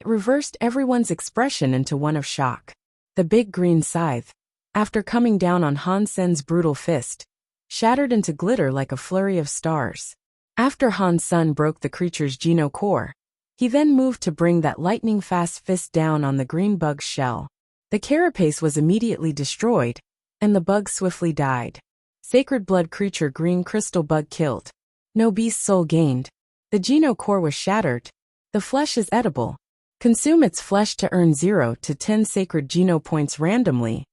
it reversed everyone's expression into one of shock. The big green scythe, after coming down on Han Sen's brutal fist, shattered into glitter like a flurry of stars. After Han Sun broke the creature's geno core, he then moved to bring that lightning-fast fist down on the green bug's shell. The carapace was immediately destroyed, and the bug swiftly died. Sacred blood creature green crystal bug killed. No beast soul gained. The geno core was shattered. The flesh is edible. Consume its flesh to earn 0 to 10 sacred geno points randomly.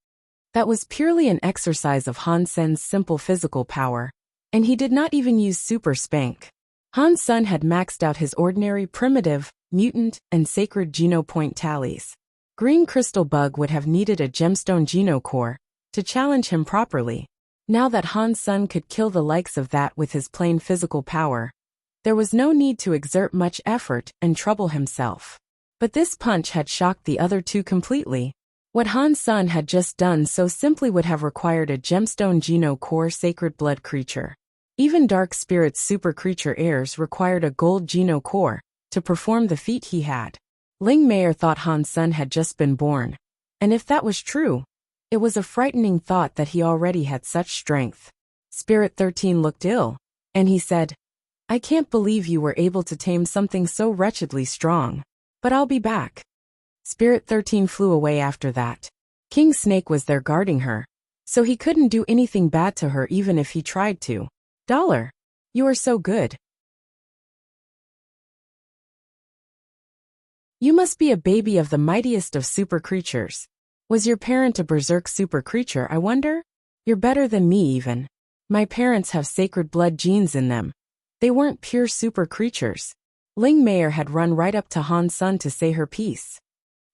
That was purely an exercise of Han Sen's simple physical power, and he did not even use super spank. Han Sun had maxed out his ordinary primitive, mutant, and sacred geno point tallies. Green crystal bug would have needed a gemstone geno core to challenge him properly. Now that Han Sun could kill the likes of that with his plain physical power, there was no need to exert much effort and trouble himself. But this punch had shocked the other two completely. What Han Sun had just done so simply would have required a gemstone geno core sacred blood creature. Even Dark Spirit's super creature heirs required a gold geno core to perform the feat he had. Ling Meier thought Han Sun had just been born, and if that was true, it was a frightening thought that he already had such strength. Spirit 13 looked ill, and he said, "I can't believe you were able to tame something so wretchedly strong, but I'll be back." Spirit 13 flew away after that. King Snake was there guarding her, so he couldn't do anything bad to her even if he tried to. "Dollar, you are so good. You must be a baby of the mightiest of super creatures. Was your parent a berserk super creature, I wonder? You're better than me even. My parents have sacred blood genes in them. They weren't pure super creatures." Ling Meier had run right up to Han Sun to say her piece.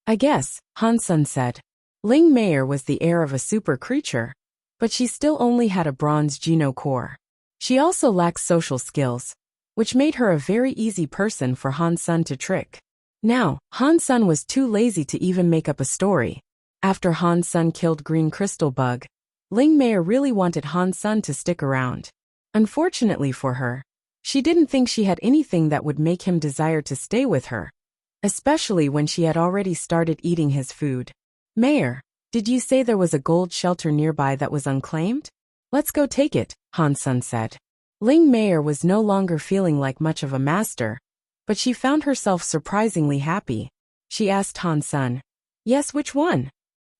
"I guess," Han Sun said. Ling Meier was the heir of a super creature, but she still only had a bronze geno core. She also lacked social skills, which made her a very easy person for Han Sun to trick. Now, Han Sun was too lazy to even make up a story. After Han Sun killed Green Crystal Bug, Ling Meier really wanted Han Sun to stick around. Unfortunately for her, she didn't think she had anything that would make him desire to stay with her, especially when she had already started eating his food. "Meier, did you say there was a gold shelter nearby that was unclaimed? Let's go take it," Han Sun said. Ling Meier was no longer feeling like much of a master, but she found herself surprisingly happy. She asked Han Sun, "Yes, which one?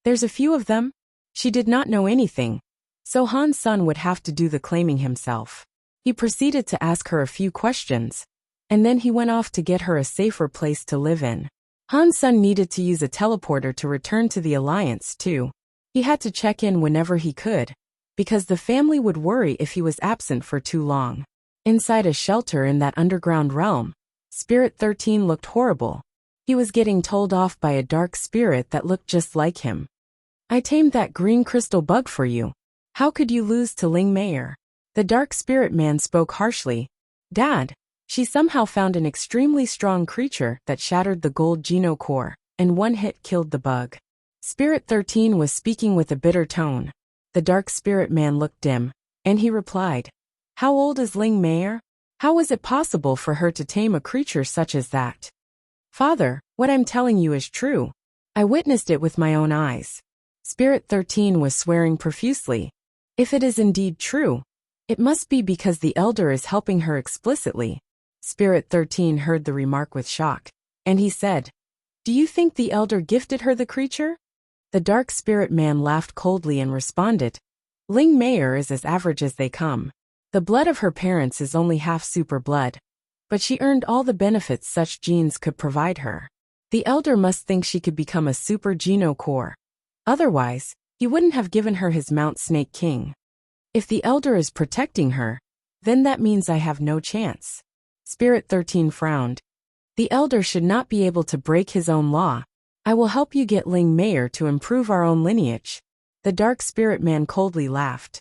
There's a few of them." She did not know anything, so Han's son would have to do the claiming himself. He proceeded to ask her a few questions, and then he went off to get her a safer place to live in. Han's son needed to use a teleporter to return to the Alliance too. He had to check in whenever he could, because the family would worry if he was absent for too long. Inside a shelter in that underground realm, Spirit 13 looked horrible. He was getting told off by a dark spirit that looked just like him. I tamed that green crystal bug for you. How could you lose to Ling Mayer? The dark spirit man spoke harshly. Dad, she somehow found an extremely strong creature that shattered the gold Geno core, and one hit killed the bug. Spirit 13 was speaking with a bitter tone. The dark spirit man looked dim, and he replied, How old is Ling Mayer? How was it possible for her to tame a creature such as that? Father, what I'm telling you is true. I witnessed it with my own eyes. Spirit 13 was swearing profusely. If it is indeed true, it must be because the elder is helping her explicitly. Spirit 13 heard the remark with shock, and he said, Do you think the elder gifted her the creature? The dark spirit man laughed coldly and responded, Ling Mayer is as average as they come. The blood of her parents is only half super blood, but she earned all the benefits such genes could provide her. The elder must think she could become a super Geno core. Otherwise, he wouldn't have given her his Mount Snake King. If the elder is protecting her, then that means I have no chance. Spirit 13 frowned. The elder should not be able to break his own law. I will help you get Ling Mayer to improve our own lineage. The dark spirit man coldly laughed.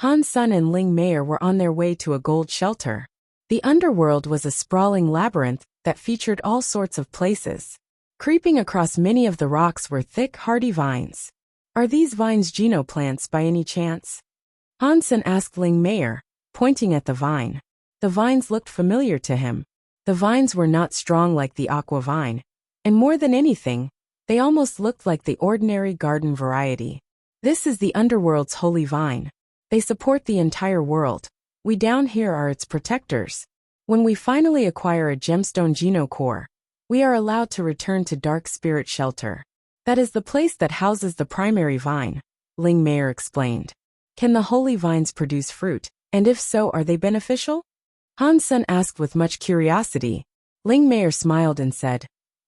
Han's son and Ling Mayer were on their way to a gold shelter. The underworld was a sprawling labyrinth that featured all sorts of places. Creeping across many of the rocks were thick, hardy vines. Are these vines Geno plants by any chance? Hansen asked Ling Mayer, pointing at the vine. The vines looked familiar to him. The vines were not strong like the aqua vine, and more than anything, they almost looked like the ordinary garden variety. This is the underworld's holy vine. They support the entire world. We down here are its protectors. When we finally acquire a gemstone Geno core, we are allowed to return to Dark Spirit Shelter. That is the place that houses the primary vine, Ling Mayer explained. Can the holy vines produce fruit, and if so, are they beneficial? Hansen asked with much curiosity. Ling Mayer smiled and said,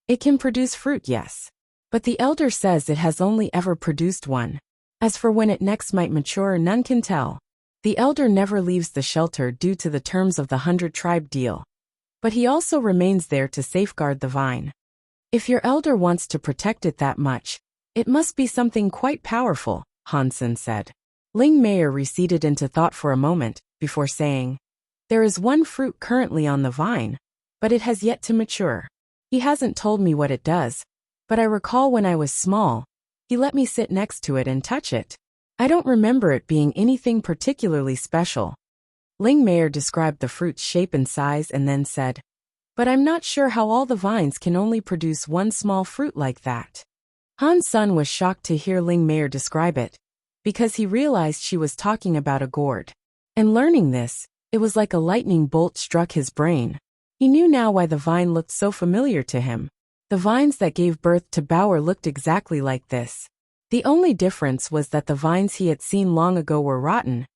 It can produce fruit, yes. But the elder says it has only ever produced one. As for when it next might mature, none can tell. The elder never leaves the shelter due to the terms of the 100-tribe deal. But he also remains there to safeguard the vine. If your elder wants to protect it that much, it must be something quite powerful, Hansen said. Ling Mayer receded into thought for a moment, before saying, There is one fruit currently on the vine, but it has yet to mature. He hasn't told me what it does, but I recall when I was small, he let me sit next to it and touch it. I don't remember it being anything particularly special. Ling Mayer described the fruit's shape and size and then said, But I'm not sure how all the vines can only produce one small fruit like that. Han's son was shocked to hear Ling Mayer describe it, because he realized she was talking about a gourd. And learning this, it was like a lightning bolt struck his brain. He knew now why the vine looked so familiar to him. The vines that gave birth to Bauer looked exactly like this. The only difference was that the vines he had seen long ago were rotten,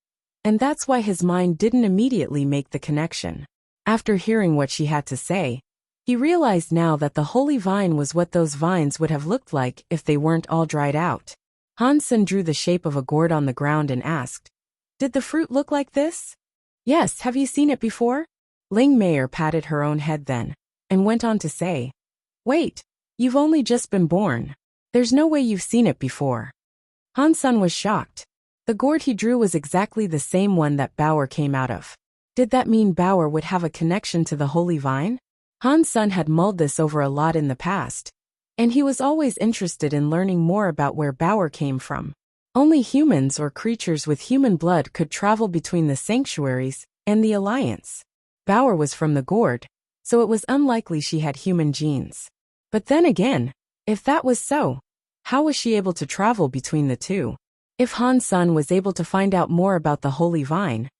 and that's why his mind didn't immediately make the connection. After hearing what she had to say, he realized now that the holy vine was what those vines would have looked like if they weren't all dried out. Hansen drew the shape of a gourd on the ground and asked, Did the fruit look like this? Yes, have you seen it before? Ling Mayer patted her own head then, and went on to say, Wait, you've only just been born. There's no way you've seen it before. Hansen was shocked. The gourd he drew was exactly the same one that Bauer came out of. Did that mean Bauer would have a connection to the holy vine? Hansen had mulled this over a lot in the past, and he was always interested in learning more about where Bauer came from. Only humans or creatures with human blood could travel between the sanctuaries and the Alliance. Bauer was from the gourd, so it was unlikely she had human genes. But then again, if that was so, how was she able to travel between the two? If Hansen was able to find out more about the holy vine,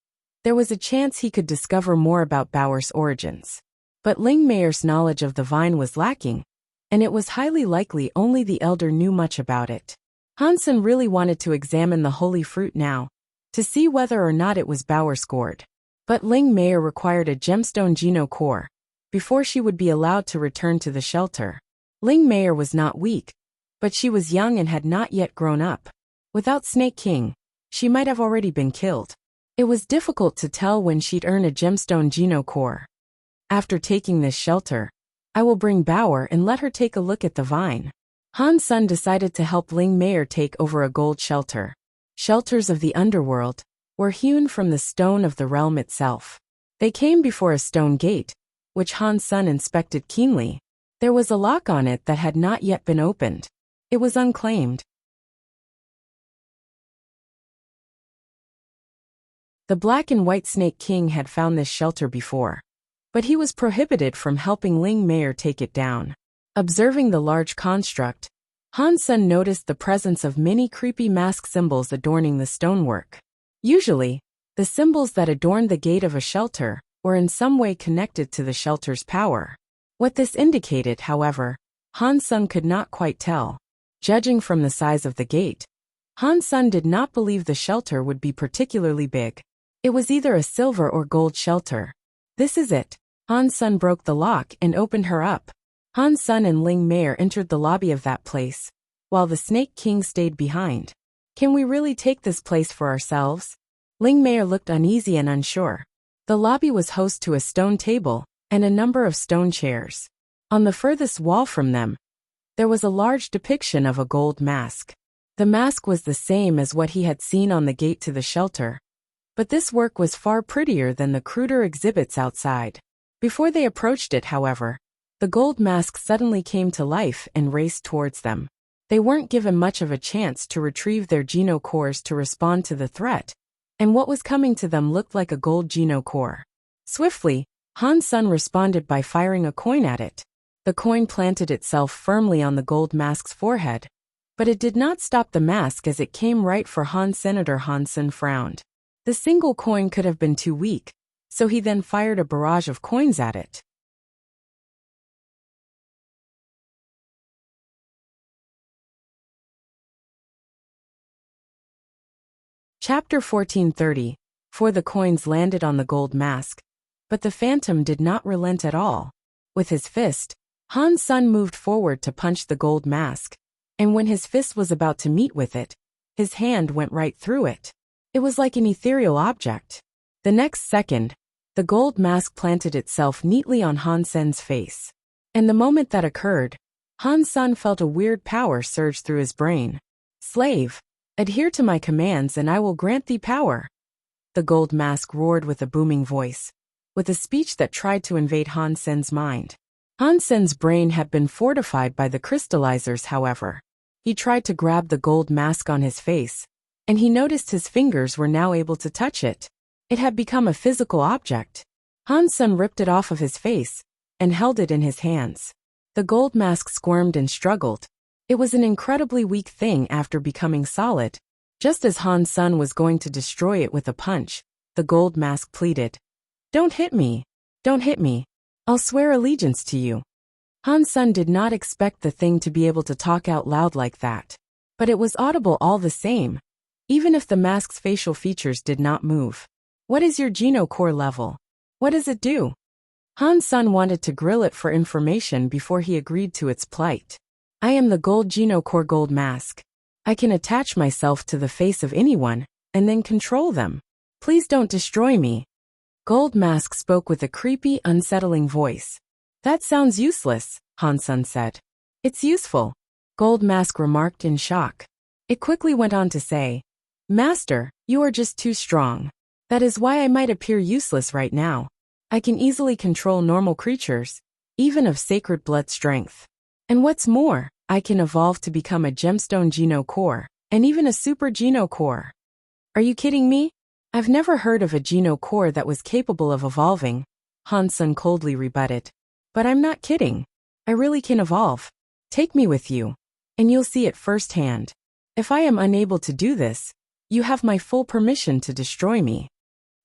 There was a chance he could discover more about Bauer's origins. But Ling Meier's knowledge of the vine was lacking, and it was highly likely only the elder knew much about it. Han Sen really wanted to examine the holy fruit now, to see whether or not it was Bauer's gourd. But Ling Meier required a gemstone Geno core before she would be allowed to return to the shelter. Ling Meier was not weak, but she was young and had not yet grown up. Without Snake King, she might have already been killed. It was difficult to tell when she'd earn a gemstone Geno core. After taking this shelter, I will bring Bauer and let her take a look at the vine. Han Sen decided to help Ling Meier take over a gold shelter. Shelters of the underworld were hewn from the stone of the realm itself. They came before a stone gate, which Han Sen inspected keenly. There was a lock on it that had not yet been opened. It was unclaimed. The Black and White Snake King had found this shelter before, but he was prohibited from helping Ling Meier take it down. Observing the large construct, Han Sen noticed the presence of many creepy mask symbols adorning the stonework. Usually, the symbols that adorned the gate of a shelter were in some way connected to the shelter's power. What this indicated, however, Han Sen could not quite tell. Judging from the size of the gate, Han Sen did not believe the shelter would be particularly big. It was either a silver or gold shelter. This is it. Han Sen broke the lock and opened her up. Han Sen and Ling Meier entered the lobby of that place, while the Snake King stayed behind. Can we really take this place for ourselves? Ling Meier looked uneasy and unsure. The lobby was host to a stone table and a number of stone chairs. On the furthest wall from them, there was a large depiction of a gold mask. The mask was the same as what he had seen on the gate to the shelter, but this work was far prettier than the cruder exhibits outside. Before they approached it, however, the gold mask suddenly came to life and raced towards them. They weren't given much of a chance to retrieve their Geno cores to respond to the threat, and what was coming to them looked like a gold Geno core. Swiftly, Han Sen responded by firing a coin at it. The coin planted itself firmly on the gold mask's forehead, but it did not stop the mask as it came right for Han. Senator Han Sen frowned. The single coin could have been too weak, so he then fired a barrage of coins at it. Chapter 1430. For the coins landed on the gold mask, but the phantom did not relent at all. With his fist, Han Sen moved forward to punch the gold mask, and when his fist was about to meet with it, his hand went right through it. It was like an ethereal object. The next second, the gold mask planted itself neatly on Han Sen's face. And the moment that occurred, Han Sen felt a weird power surge through his brain. Slave, adhere to my commands and I will grant thee power. The gold mask roared with a booming voice, with a speech that tried to invade Han Sen's mind. Han Sen's brain had been fortified by the crystallizers, however. He tried to grab the gold mask on his face, and he noticed his fingers were now able to touch it. It had become a physical object. Han Sen ripped it off of his face and held it in his hands. The gold mask squirmed and struggled. It was an incredibly weak thing after becoming solid. Just as Han Sen was going to destroy it with a punch, the gold mask pleaded, "Don't hit me. Don't hit me. I'll swear allegiance to you." Han Sen did not expect the thing to be able to talk out loud like that. But it was audible all the same, even if the mask's facial features did not move. What is your Geno core level? What does it do? Han Sen wanted to grill it for information before he agreed to its plight. I am the gold Geno core gold mask. I can attach myself to the face of anyone, and then control them. Please don't destroy me. Gold Mask spoke with a creepy, unsettling voice. That sounds useless, Han Sen said. It's useful, Gold Mask remarked in shock. It quickly went on to say, Master, you are just too strong. That is why I might appear useless right now. I can easily control normal creatures, even of sacred blood strength. And what's more, I can evolve to become a gemstone Geno core, and even a super Geno core. Are you kidding me? I've never heard of a Geno core that was capable of evolving, Han Sen coldly rebutted. But I'm not kidding. I really can evolve. Take me with you, and you'll see it firsthand. If I am unable to do this, you have my full permission to destroy me.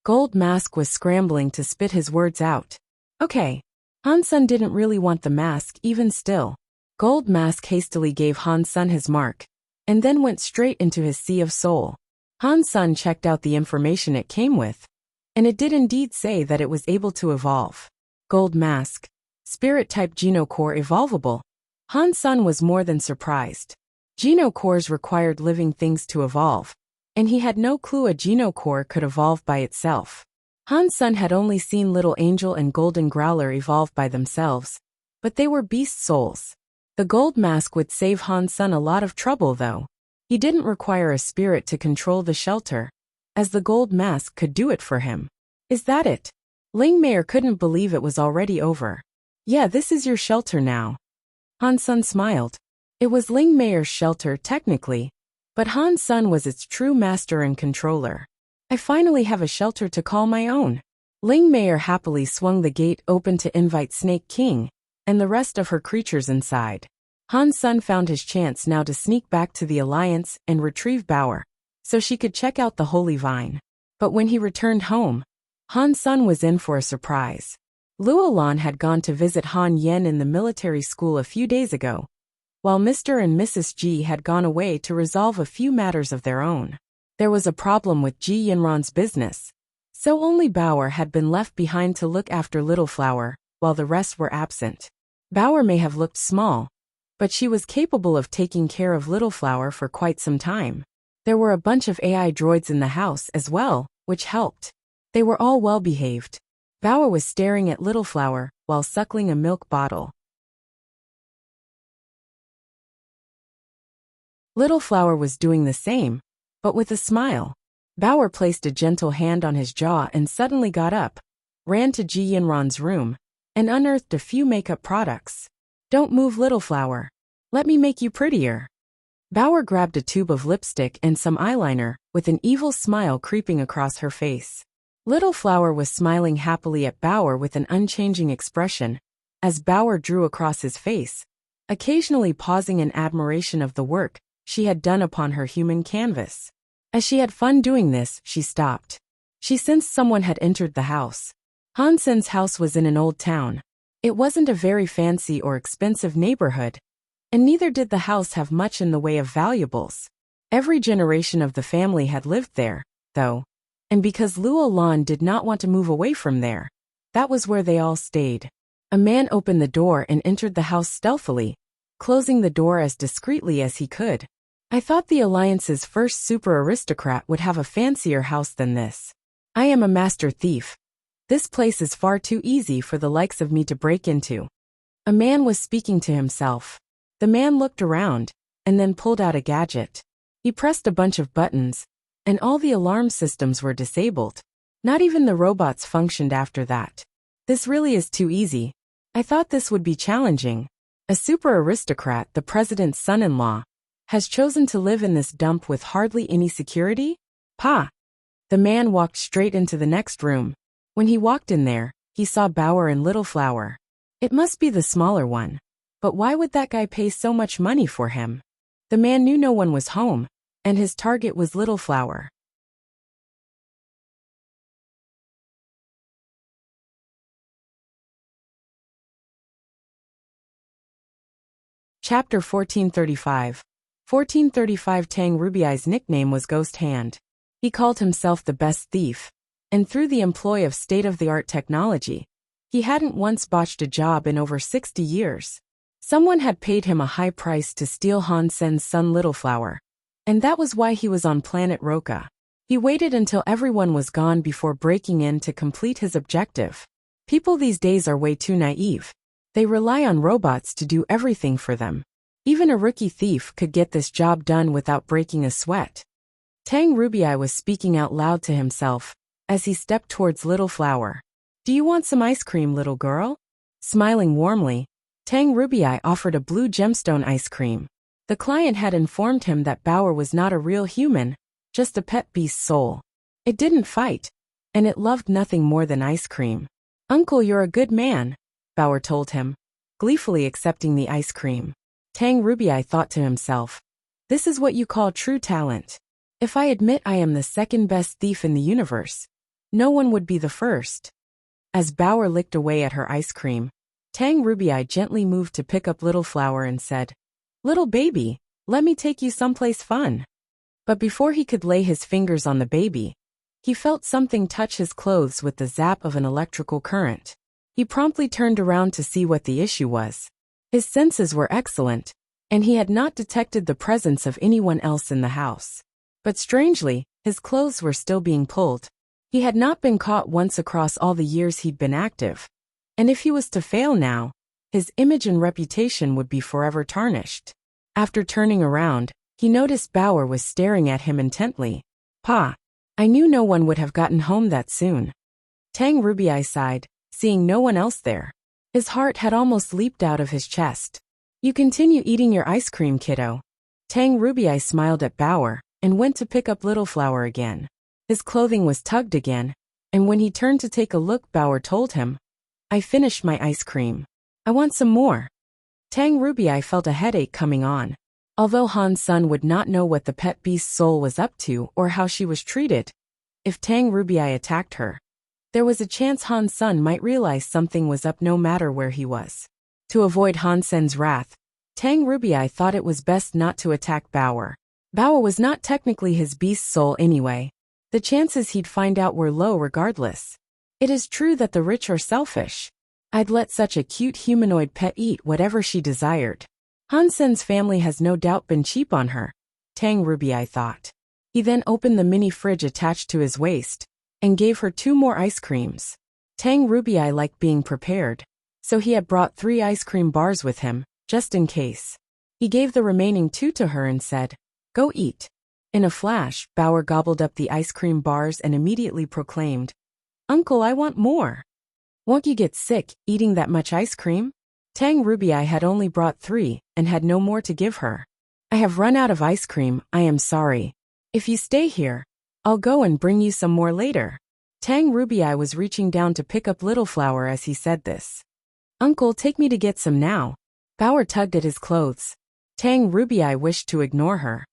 Gold Mask was scrambling to spit his words out. Okay. Han-sun didn't really want the mask even still. Gold Mask hastily gave Han-sun his mark, and then went straight into his sea of soul. Han-sun checked out the information it came with, and it did indeed say that it was able to evolve. Gold Mask. Spirit-type Genocore evolvable. Han-sun was more than surprised. Genocores required living things to evolve, and he had no clue a Genocore could evolve by itself. Han-sun had only seen Little Angel and Golden Growler evolve by themselves, but they were beast souls. The Gold Mask would save Han-sun a lot of trouble though. He didn't require a spirit to control the shelter, as the Gold Mask could do it for him. Is that it? Ling Mayer couldn't believe it was already over. Yeah, this is your shelter now. Han-sun smiled. It was Ling Mayer's shelter technically, but Han-sun was its true master and controller. I finally have a shelter to call my own. Ling Mayer happily swung the gate open to invite Snake King and the rest of her creatures inside. Han-sun found his chance now to sneak back to the Alliance and retrieve Bauer, so she could check out the Holy Vine. But when he returned home, Han-sun was in for a surprise. Luolan had gone to visit Han Yen in the military school a few days ago, while Mr. and Mrs. Ji had gone away to resolve a few matters of their own. There was a problem with Ji Yinran's business, so only Bauer had been left behind to look after Little Flower, while the rest were absent. Bauer may have looked small, but she was capable of taking care of Little Flower for quite some time. There were a bunch of AI droids in the house as well, which helped. They were all well-behaved. Bauer was staring at Little Flower while suckling a milk bottle. Little Flower was doing the same, but with a smile. Bauer placed a gentle hand on his jaw and suddenly got up, ran to Ji Yinran's room, and unearthed a few makeup products. Don't move, Little Flower. Let me make you prettier. Bauer grabbed a tube of lipstick and some eyeliner, with an evil smile creeping across her face. Little Flower was smiling happily at Bauer with an unchanging expression, as Bauer drew across his face, occasionally pausing in admiration of the work she had done upon her human canvas. As she had fun doing this, she stopped. She sensed someone had entered the house. Han-sun's house was in an old town. It wasn't a very fancy or expensive neighborhood, and neither did the house have much in the way of valuables. Every generation of the family had lived there, though, and because Luolan did not want to move away from there, that was where they all stayed. A man opened the door and entered the house stealthily, closing the door as discreetly as he could. I thought the Alliance's first super aristocrat would have a fancier house than this. I am a master thief. This place is far too easy for the likes of me to break into. A man was speaking to himself. The man looked around, and then pulled out a gadget. He pressed a bunch of buttons, and all the alarm systems were disabled. Not even the robots functioned after that. This really is too easy. I thought this would be challenging. A super aristocrat, the president's son-in-law, has chosen to live in this dump with hardly any security? Pa! The man walked straight into the next room. When he walked in there, he saw Bauer and Little Flower. It must be the smaller one. But why would that guy pay so much money for him? The man knew no one was home, and his target was Little Flower. Chapter 1435. 1435. Tang Rubiai's nickname was Ghost Hand. He called himself the best thief, and through the employ of state-of-the-art technology, he hadn't once botched a job in over 60 years. Someone had paid him a high price to steal Han Sen's son Little Flower, and that was why he was on planet Roka. He waited until everyone was gone before breaking in to complete his objective. People these days are way too naive. They rely on robots to do everything for them. Even a rookie thief could get this job done without breaking a sweat. Tang Rubiai was speaking out loud to himself as he stepped towards Little Flower. Do you want some ice cream, little girl? Smiling warmly, Tang Rubiai offered a blue gemstone ice cream. The client had informed him that Bauer was not a real human, just a pet beast soul. It didn't fight, and it loved nothing more than ice cream. Uncle, you're a good man, Bauer told him, gleefully accepting the ice cream. Tang Rubiai thought to himself, this is what you call true talent. If I admit I am the second best thief in the universe, No one would be the first. As Bauer licked away at her ice cream, Tang Ruby gently moved to pick up Little Flower and said, "Little baby, let me take you someplace fun." But before he could lay his fingers on the baby, he felt something touch his clothes with the zap of an electrical current. He promptly turned around to see what the issue was. His senses were excellent, and he had not detected the presence of anyone else in the house. But strangely, his clothes were still being pulled. He had not been caught once across all the years he'd been active. And if he was to fail now, his image and reputation would be forever tarnished. After turning around, he noticed Bauer was staring at him intently. "Pa, I knew no one would have gotten home that soon." Tang Ruby sighed, seeing no one else there. His heart had almost leaped out of his chest. "You continue eating your ice cream, kiddo." Tang Ruby smiled at Bauer and went to pick up Little Flower again. His clothing was tugged again, and when he turned to take a look, Bauer told him, "I finished my ice cream. I want some more." Tang Ruby felt a headache coming on. Although Han's son would not know what the pet beast's soul was up to or how she was treated, if Tang Ruby attacked her, there was a chance Han's son might realize something was up no matter where he was. To avoid Hansen's wrath, Tang Ruby thought it was best not to attack Bauer. Bauer was not technically his beast's soul anyway. The chances he'd find out were low regardless. It is true that the rich are selfish. I'd let such a cute humanoid pet eat whatever she desired. Hansen's family has no doubt been cheap on her, Tang Ruby thought. He then opened the mini fridge attached to his waist and gave her 2 more ice creams. Tang Ruby liked being prepared, so he had brought 3 ice cream bars with him, just in case. He gave the remaining 2 to her and said, "Go eat." In a flash, Bauer gobbled up the ice cream bars and immediately proclaimed, "Uncle, I want more." "Won't you get sick eating that much ice cream?" Tang Ruby had only brought 3 and had no more to give her. "I have run out of ice cream, I am sorry. If you stay here, I'll go and bring you some more later." Tang Ruby was reaching down to pick up Little Flower as he said this. "Uncle, take me to get some now." Bauer tugged at his clothes. Tang Ruby wished to ignore her,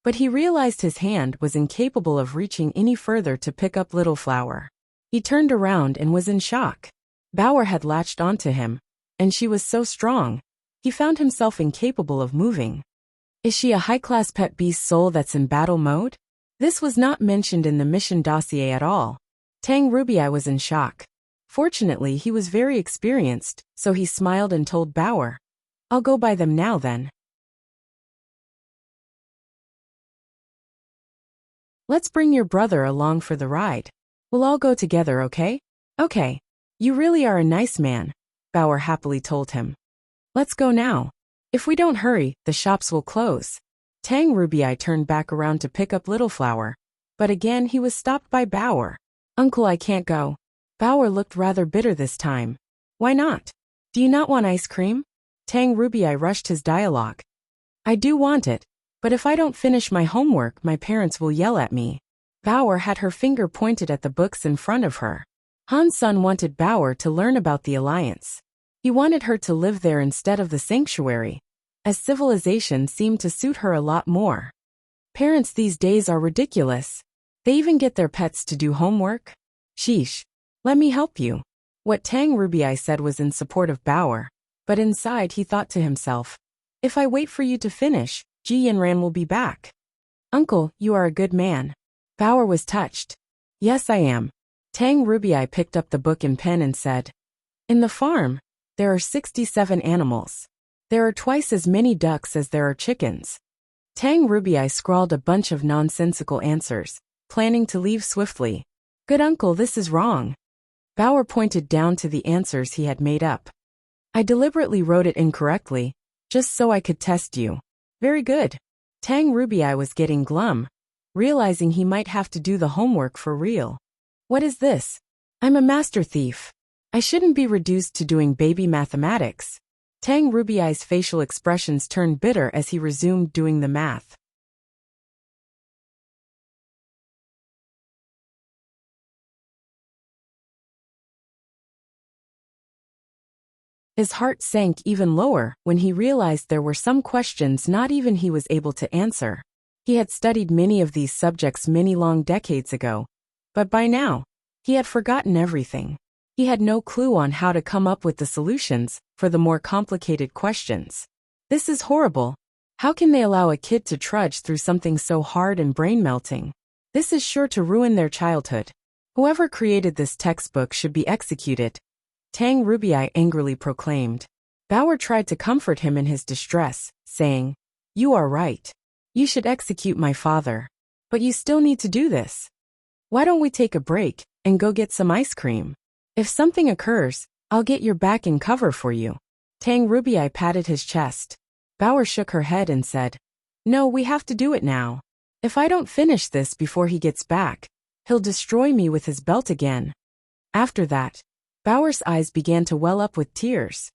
but he realized his hand was incapable of reaching any further to pick up Little Flower. He turned around and was in shock. Bauer had latched onto him, and she was so strong, he found himself incapable of moving. Is she a high-class pet beast soul that's in battle mode? This was not mentioned in the mission dossier at all. Tang Ruby was in shock. Fortunately, he was very experienced, so he smiled and told Bauer, "I'll go buy them now then. Let's bring your brother along for the ride. We'll all go together, okay?" "Okay. You really are a nice man," Bauer happily told him. "Let's go now. If we don't hurry, the shops will close." Tang Ruby turned back around to pick up Little Flower, but again he was stopped by Bauer. "Uncle, I can't go." Bauer looked rather bitter this time. "Why not? Do you not want ice cream?" Tang Ruby rushed his dialogue. "I do want it, but if I don't finish my homework, my parents will yell at me." Bauer had her finger pointed at the books in front of her. Han's son wanted Bauer to learn about the Alliance. He wanted her to live there instead of the sanctuary, as civilization seemed to suit her a lot more. Parents these days are ridiculous. They even get their pets to do homework. Sheesh. Let me help you. What Tang Ruby said was in support of Bauer, but inside he thought to himself, if I wait for you to finish, Ji Yanran will be back. Uncle, you are a good man. Bauer was touched. Yes, I am. Tang Ruby picked up the book and pen and said, in the farm, there are 67 animals. There are twice as many ducks as there are chickens. Tang Ruby scrawled a bunch of nonsensical answers, planning to leave swiftly. Good uncle, this is wrong. Bauer pointed down to the answers he had made up. I deliberately wrote it incorrectly, just so I could test you. Very good. Tang Ruby was getting glum, realizing he might have to do the homework for real. What is this? I'm a master thief. I shouldn't be reduced to doing baby mathematics. Tang Ruby's facial expressions turned bitter as he resumed doing the math. His heart sank even lower when he realized there were some questions not even he was able to answer. He had studied many of these subjects many long decades ago, but by now, He had forgotten everything. He had no clue on how to come up with the solutions for the more complicated questions. This is horrible. How can they allow a kid to trudge through something so hard and brain-melting? This is sure to ruin their childhood. Whoever created this textbook should be executed, Tang Rubii angrily proclaimed. Bauer tried to comfort him in his distress, saying, "You are right. You should execute my father. But you still need to do this. Why don't we take a break and go get some ice cream? If something occurs, I'll get your back and cover for you." Tang Rubii patted his chest. Bauer shook her head and said, "No, we have to do it now. If I don't finish this before he gets back, he'll destroy me with his belt again." After that, Bauer's eyes began to well up with tears.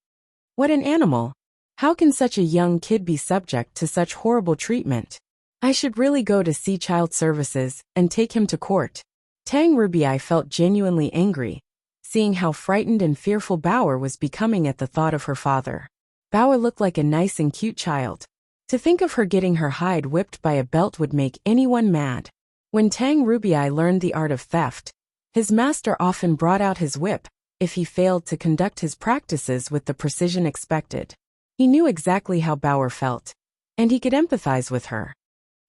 What an animal! How can such a young kid be subject to such horrible treatment? I should really go to see child services and take him to court. Tang Rubii felt genuinely angry, seeing how frightened and fearful Bauer was becoming at the thought of her father. Bauer looked like a nice and cute child. To think of her getting her hide whipped by a belt would make anyone mad. When Tang Rubii learned the art of theft, his master often brought out his whip if he failed to conduct his practices with the precision expected. He knew exactly how Bauer felt, and he could empathize with her.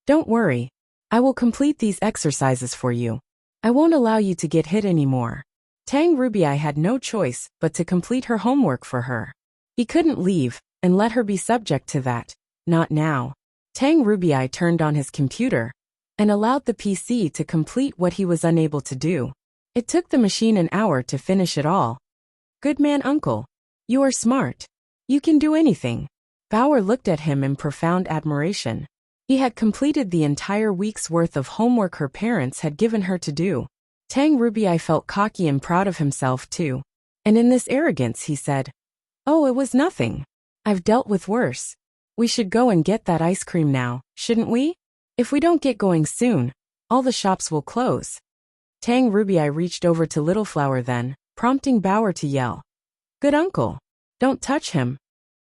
"Don't worry. I will complete these exercises for you. I won't allow you to get hit anymore." Tang Rubii had no choice but to complete her homework for her. He couldn't leave and let her be subject to that. Not now. Tang Rubii turned on his computer and allowed the PC to complete what he was unable to do. It took the machine an hour to finish it all. "Good man, uncle. You are smart. You can do anything." Bauer looked at him in profound admiration. He had completed the entire week's worth of homework her parents had given her to do. Tang Rubii felt cocky and proud of himself too. And in this arrogance he said, "Oh, it was nothing. I've dealt with worse. We should go and get that ice cream now, shouldn't we? If we don't get going soon, all the shops will close." Tang Rubii reached over to Little Flower then, prompting Bauer to yell, "Good uncle. Don't touch him."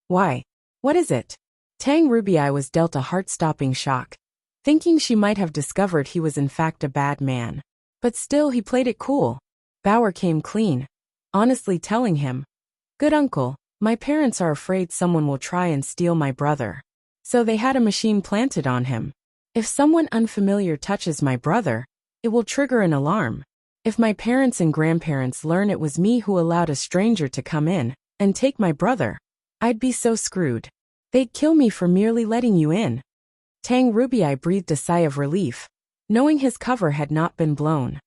"Why? What is it?" Tang Rubii was dealt a heart-stopping shock, thinking she might have discovered he was in fact a bad man. But still he played it cool. Bauer came clean, honestly telling him, "Good uncle, my parents are afraid someone will try and steal my brother. So they had a machine planted on him. If someone unfamiliar touches my brother, it will trigger an alarm. If my parents and grandparents learn it was me who allowed a stranger to come in and take my brother, I'd be so screwed. They'd kill me for merely letting you in." Tang Rubii breathed a sigh of relief, knowing his cover had not been blown.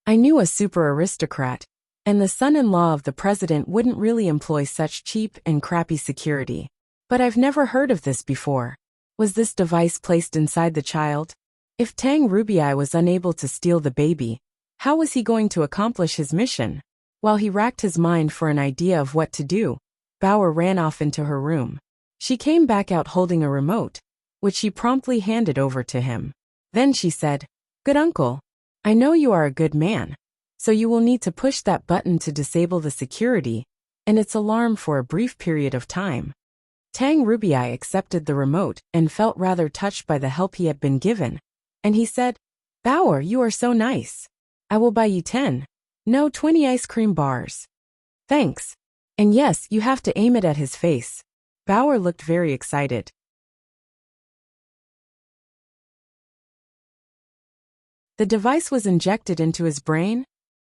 "I knew a super aristocrat, and the son-in-law of the president wouldn't really employ such cheap and crappy security. But I've never heard of this before. Was this device placed inside the child? If Tang Rubii was unable to steal the baby, how was he going to accomplish his mission?" While he racked his mind for an idea of what to do, Bauer ran off into her room. She came back out holding a remote, which she promptly handed over to him. Then she said, "Good uncle, I know you are a good man, so you will need to push that button to disable the security and its alarm for a brief period of time." Tang Rubii accepted the remote and felt rather touched by the help he had been given, and he said, "Bauer, you are so nice. I will buy you 10, no 20 ice cream bars." "Thanks. And yes, you have to aim it at his face." Bauer looked very excited. The device was injected into his brain.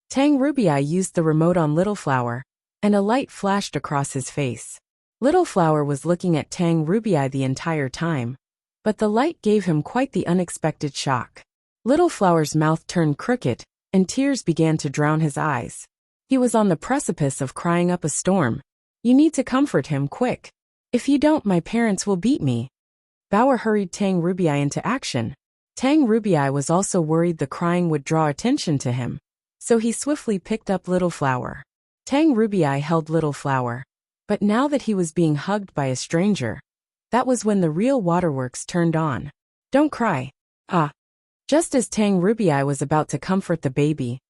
Tang Rubii used the remote on Little Flower, and a light flashed across his face. Little Flower was looking at Tang Rubii the entire time, but the light gave him quite the unexpected shock. Little Flower's mouth turned crooked, and tears began to drown his eyes. He was on the precipice of crying up a storm. "You need to comfort him, quick. If you don't, my parents will beat me." Bauer hurried Tang Rubii into action. Tang Rubii was also worried the crying would draw attention to him, so he swiftly picked up Little Flower. Tang Rubii held Little Flower, but now that he was being hugged by a stranger, that was when the real waterworks turned on. "Don't cry." "Ah." Just as Tang Rubii was about to comfort the baby,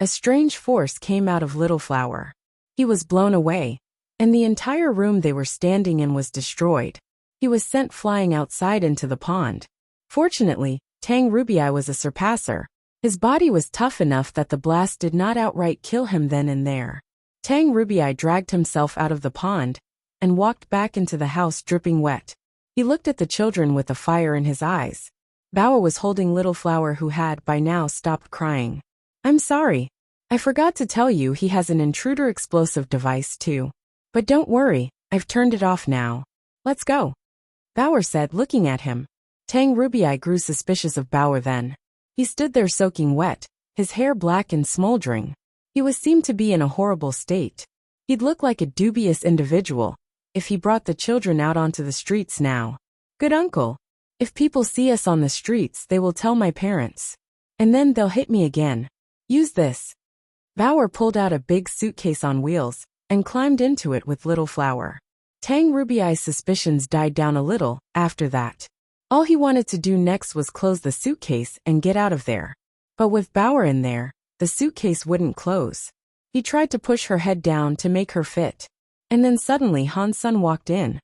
a strange force came out of Little Flower. He was blown away, and the entire room they were standing in was destroyed. He was sent flying outside into the pond. Fortunately, Tang Rubii was a surpasser, His body was tough enough that the blast did not outright kill him then and there. Tang Rubiai dragged himself out of the pond and walked back into the house dripping wet. He looked at the children with a fire in his eyes. Bao was holding Little Flower, who had by now stopped crying. "I'm sorry. I forgot to tell you he has an intruder explosive device too. But don't worry, I've turned it off now. Let's go," Bauer said, looking at him. Tang Rubiai grew suspicious of Bauer then. He stood there soaking wet, his hair black and smoldering. He seemed to be in a horrible state. He'd look like a dubious individual if he brought the children out onto the streets now. "Good uncle. If people see us on the streets, they will tell my parents. And then they'll hit me again. Use this." Bauer pulled out a big suitcase on wheels and climbed into it with Little Flower. Tang Rubiai's suspicions died down a little after that. All he wanted to do next was close the suitcase and get out of there. But with Bauer in there, the suitcase wouldn't close. He tried to push her head down to make her fit. And then suddenly Han Sun walked in.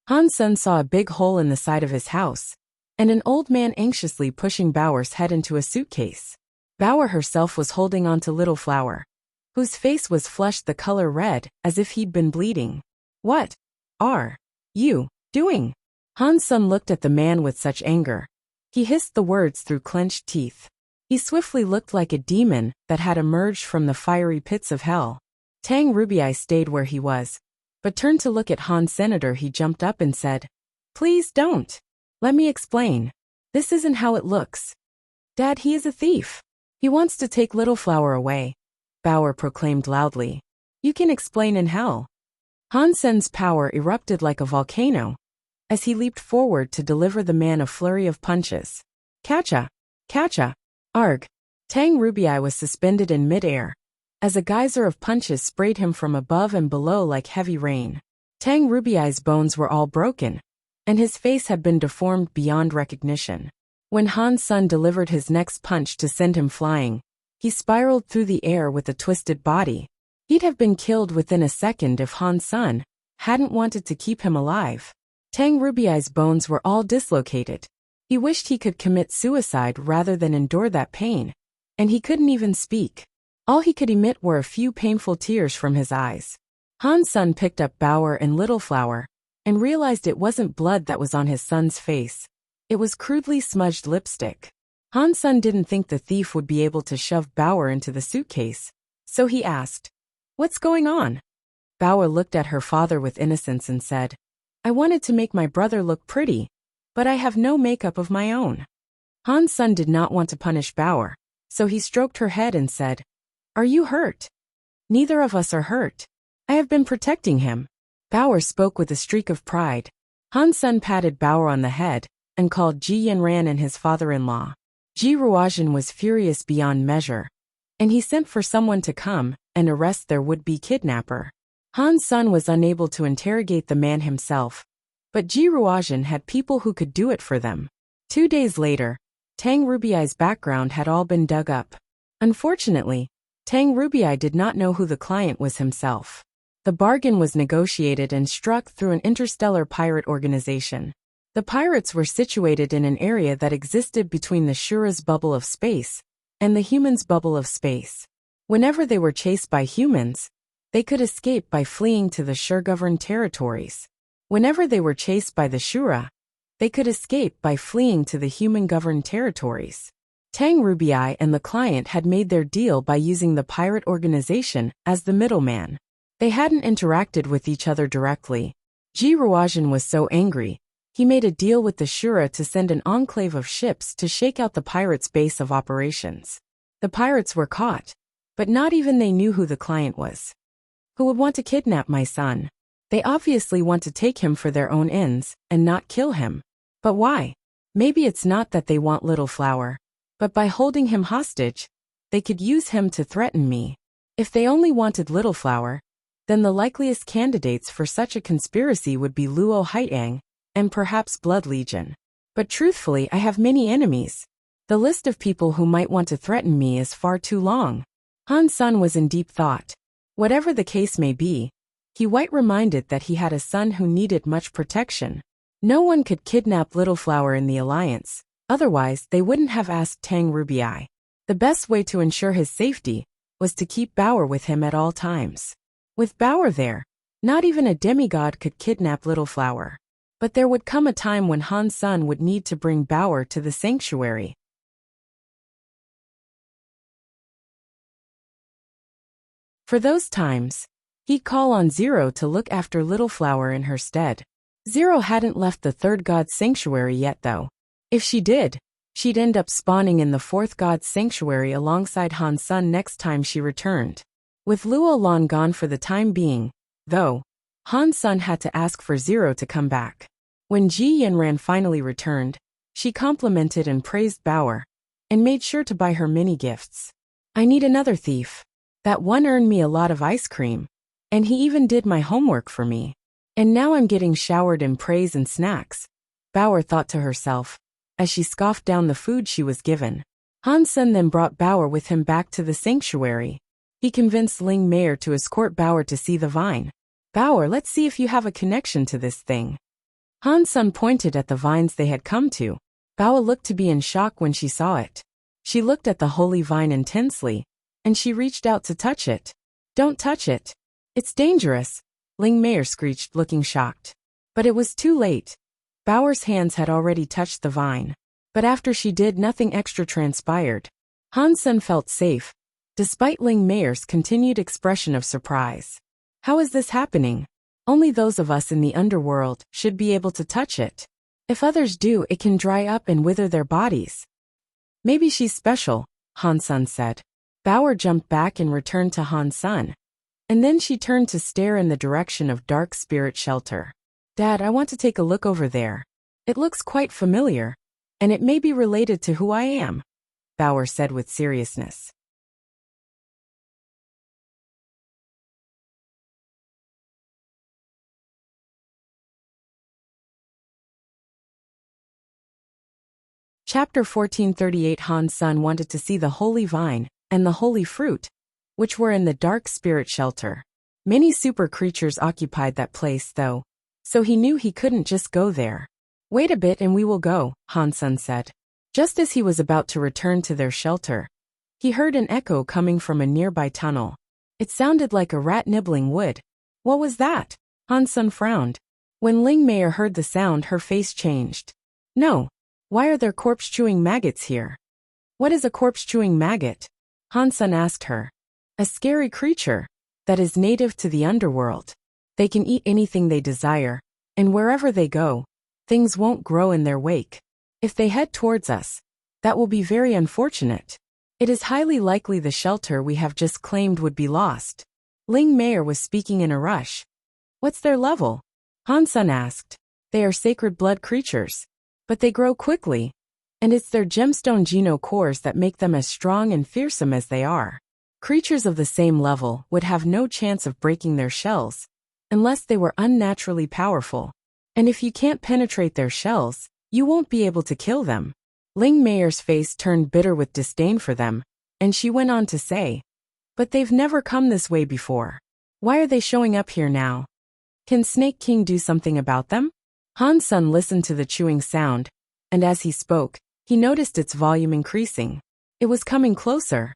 Han Sun saw a big hole in the side of his house, and an old man anxiously pushing Bauer's head into a suitcase. Bauer herself was holding on to Little Flower, whose face was flushed the color red, as if he'd been bleeding. "What are you doing?" Han Sun looked at the man with such anger. He hissed the words through clenched teeth. He swiftly looked like a demon that had emerged from the fiery pits of hell. Tang Rubiai stayed where he was, but turned to look at Han Senator. He jumped up and said, "Please don't. Let me explain. This isn't how it looks. Dad, he is a thief. He wants to take Little Flower away," Bauer proclaimed loudly. "You can explain in hell." Han Sen's power erupted like a volcano as he leaped forward to deliver the man a flurry of punches. Catcha! Catcha! Arg! Tang Rubiai was suspended in midair as a geyser of punches sprayed him from above and below like heavy rain. Tang Rubiai's bones were all broken, and his face had been deformed beyond recognition. When Han Sun delivered his next punch to send him flying, he spiraled through the air with a twisted body. He'd have been killed within a second if Han Sun hadn't wanted to keep him alive. Tang Rubiai's bones were all dislocated. He wished he could commit suicide rather than endure that pain, and he couldn't even speak. All he could emit were a few painful tears from his eyes. Han Sun picked up Bauer and Little Flower and realized it wasn't blood that was on his son's face. It was crudely smudged lipstick. Han Sun didn't think the thief would be able to shove Bauer into the suitcase, so he asked, "What's going on?" Bauer looked at her father with innocence and said, "I wanted to make my brother look pretty, but I have no makeup of my own." Han Sun did not want to punish Bauer, so he stroked her head and said, "Are you hurt?" "Neither of us are hurt. I have been protecting him." Bauer spoke with a streak of pride. Han Sun patted Bauer on the head and called Ji Yanran and his father-in-law. Ji Ruozhen was furious beyond measure, and he sent for someone to come and arrest their would-be kidnapper. Han Sun was unable to interrogate the man himself, but Ji Ruozhen had people who could do it for them. 2 days later, Tang Rubiai's background had all been dug up. Unfortunately, Tang Rubiai did not know who the client was himself. The bargain was negotiated and struck through an interstellar pirate organization. The pirates were situated in an area that existed between the Shura's bubble of space and the humans' bubble of space. Whenever they were chased by humans, they could escape by fleeing to the Shur-governed territories. Whenever they were chased by the Shura, they could escape by fleeing to the human-governed territories. Tang Rubiai and the client had made their deal by using the pirate organization as the middleman. They hadn't interacted with each other directly. Ji Ruozhen was so angry, he made a deal with the Shura to send an enclave of ships to shake out the pirates' base of operations. The pirates were caught, but not even they knew who the client was. Who would want to kidnap my son? They obviously want to take him for their own ends and not kill him. But why? Maybe it's not that they want Little Flower, but by holding him hostage, they could use him to threaten me. If they only wanted Little Flower, then the likeliest candidates for such a conspiracy would be Luo Haitang and perhaps Blood Legion. But truthfully, I have many enemies. The list of people who might want to threaten me is far too long. Han Sun was in deep thought. Whatever the case may be, he was reminded that he had a son who needed much protection. No one could kidnap Little Flower in the alliance, otherwise they wouldn't have asked Tang Rubii. The best way to ensure his safety was to keep Bauer with him at all times. With Bauer there, not even a demigod could kidnap Little Flower. But there would come a time when Han Sun would need to bring Bauer to the sanctuary. For those times, he'd call on Zero to look after Little Flower in her stead. Zero hadn't left the third god's sanctuary yet though. If she did, she'd end up spawning in the fourth god's sanctuary alongside Han Sun next time she returned. With Luo Lan gone for the time being, though, Han Sun had to ask for Zero to come back. When Ji Yanran finally returned, she complimented and praised Bauer, and made sure to buy her many gifts. I need another thief. That one earned me a lot of ice cream, and he even did my homework for me. And now I'm getting showered in praise and snacks, Bauer thought to herself, as she scoffed down the food she was given. Han Sun then brought Bauer with him back to the sanctuary. He convinced Ling Meier to escort Bauer to see the vine. Bauer, let's see if you have a connection to this thing. Han Sun pointed at the vines they had come to. Bauer looked to be in shock when she saw it. She looked at the holy vine intensely, and she reached out to touch it. Don't touch it. It's dangerous, Ling Meier screeched, looking shocked. But it was too late. Bauer's hands had already touched the vine. But after she did, nothing extra transpired. Han Sun felt safe, despite Ling Meier's continued expression of surprise. How is this happening? Only those of us in the underworld should be able to touch it. If others do, it can dry up and wither their bodies. Maybe she's special, Han Sun said. Bauer jumped back and returned to Han Sun. And then she turned to stare in the direction of Dark Spirit Shelter. Dad, I want to take a look over there. It looks quite familiar, and it may be related to who I am, Bauer said with seriousness. Chapter 1438. Han Sun wanted to see the holy vine and the holy fruit, which were in the Dark Spirit Shelter. Many super creatures occupied that place though, so he knew he couldn't just go there. Wait a bit and we will go, Han Sun said. Just as he was about to return to their shelter, he heard an echo coming from a nearby tunnel. It sounded like a rat nibbling wood. What was that? Han Sun frowned. When Ling Meier heard the sound, her face changed. No. Why are there corpse-chewing maggots here? What is a corpse-chewing maggot? Han Sun asked her. A scary creature that is native to the underworld. They can eat anything they desire, and wherever they go, things won't grow in their wake. If they head towards us, that will be very unfortunate. It is highly likely the shelter we have just claimed would be lost. Ling Meier was speaking in a rush. What's their level? Han Sun asked. They are sacred blood creatures, but they grow quickly, and it's their gemstone geno cores that make them as strong and fearsome as they are. Creatures of the same level would have no chance of breaking their shells, unless they were unnaturally powerful. And if you can't penetrate their shells, you won't be able to kill them. Ling Meier's face turned bitter with disdain for them, and she went on to say, but they've never come this way before. Why are they showing up here now? Can Snake King do something about them? Han Sun listened to the chewing sound, and as he spoke, he noticed its volume increasing. It was coming closer.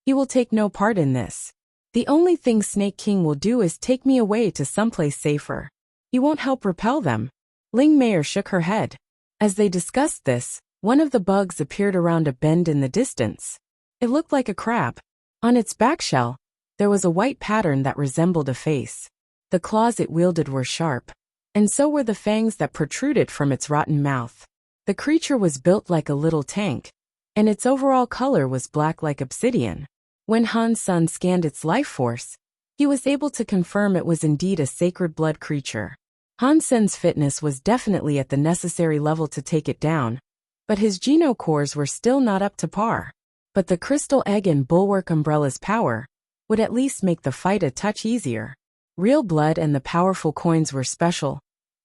He will take no part in this. The only thing Snake King will do is take me away to someplace safer. He won't help repel them. Ling Meier shook her head. As they discussed this, one of the bugs appeared around a bend in the distance. It looked like a crab. On its back shell, there was a white pattern that resembled a face. The claws it wielded were sharp, and so were the fangs that protruded from its rotten mouth. The creature was built like a little tank, and its overall color was black like obsidian. When Han Sun scanned its life force, he was able to confirm it was indeed a sacred blood creature. Han Sun's fitness was definitely at the necessary level to take it down, but his geno cores were still not up to par. But the crystal egg and bulwark umbrella's power would at least make the fight a touch easier. Real blood and the powerful coins were special,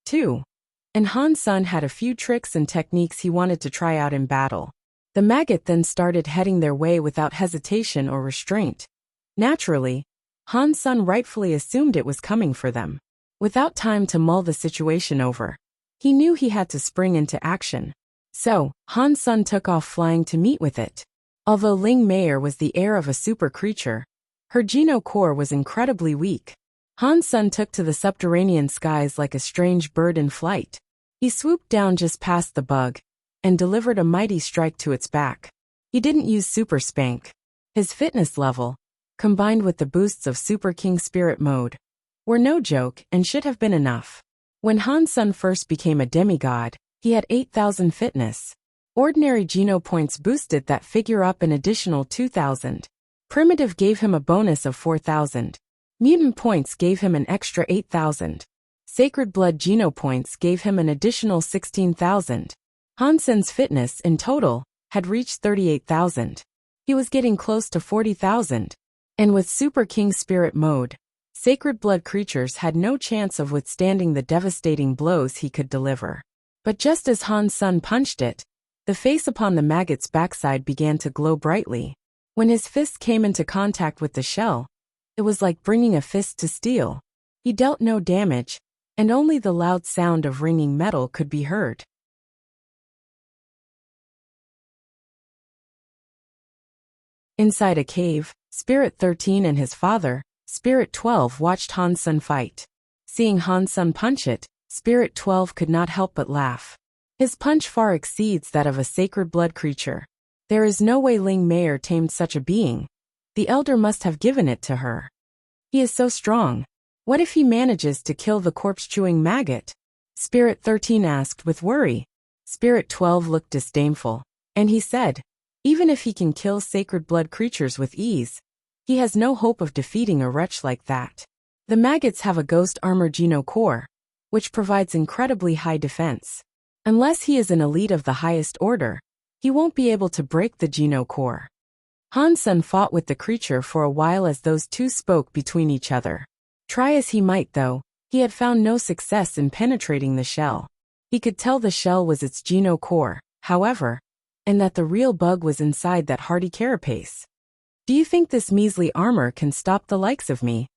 too. And Han Sun had a few tricks and techniques he wanted to try out in battle. The maggot then started heading their way without hesitation or restraint. Naturally, Han Sun rightfully assumed it was coming for them. Without time to mull the situation over, he knew he had to spring into action. So, Han Sun took off flying to meet with it. Although Ling Meier was the heir of a super creature, her Geno core was incredibly weak. Han Sun took to the subterranean skies like a strange bird in flight. He swooped down just past the bug and delivered a mighty strike to its back. He didn't use Super Spank. His fitness level, combined with the boosts of Super King Spirit mode, were no joke and should have been enough. When Han Sun first became a demigod, he had 8,000 fitness. Ordinary Geno points boosted that figure up an additional 2,000. Primitive gave him a bonus of 4,000. Mutant points gave him an extra 8,000. Sacred Blood Geno points gave him an additional 16,000. Han Sun's fitness in total had reached 38,000. He was getting close to 40,000. And with Super King Spirit mode, Sacred Blood creatures had no chance of withstanding the devastating blows he could deliver. But just as Han Sun punched it, the face upon the maggot's backside began to glow brightly. When his fist came into contact with the shell, it was like bringing a fist to steel. He dealt no damage, and only the loud sound of ringing metal could be heard. Inside a cave, Spirit 13 and his father, Spirit 12, watched Han Sun fight. Seeing Han Sun punch it, Spirit 12 could not help but laugh. His punch far exceeds that of a Sacred Blood creature. There is no way Ling Meier tamed such a being. The elder must have given it to her. He is so strong. What if he manages to kill the corpse-chewing maggot? Spirit 13 asked with worry. Spirit 12 looked disdainful, and he said, even if he can kill Sacred Blood creatures with ease, he has no hope of defeating a wretch like that. The maggots have a ghost armor Geno core, which provides incredibly high defense. Unless he is an elite of the highest order, he won't be able to break the Geno core. Han Sun fought with the creature for a while as those two spoke between each other. Try as he might though, he had found no success in penetrating the shell. He could tell the shell was its Geno core, however, and that the real bug was inside that hardy carapace. Do you think this measly armor can stop the likes of me?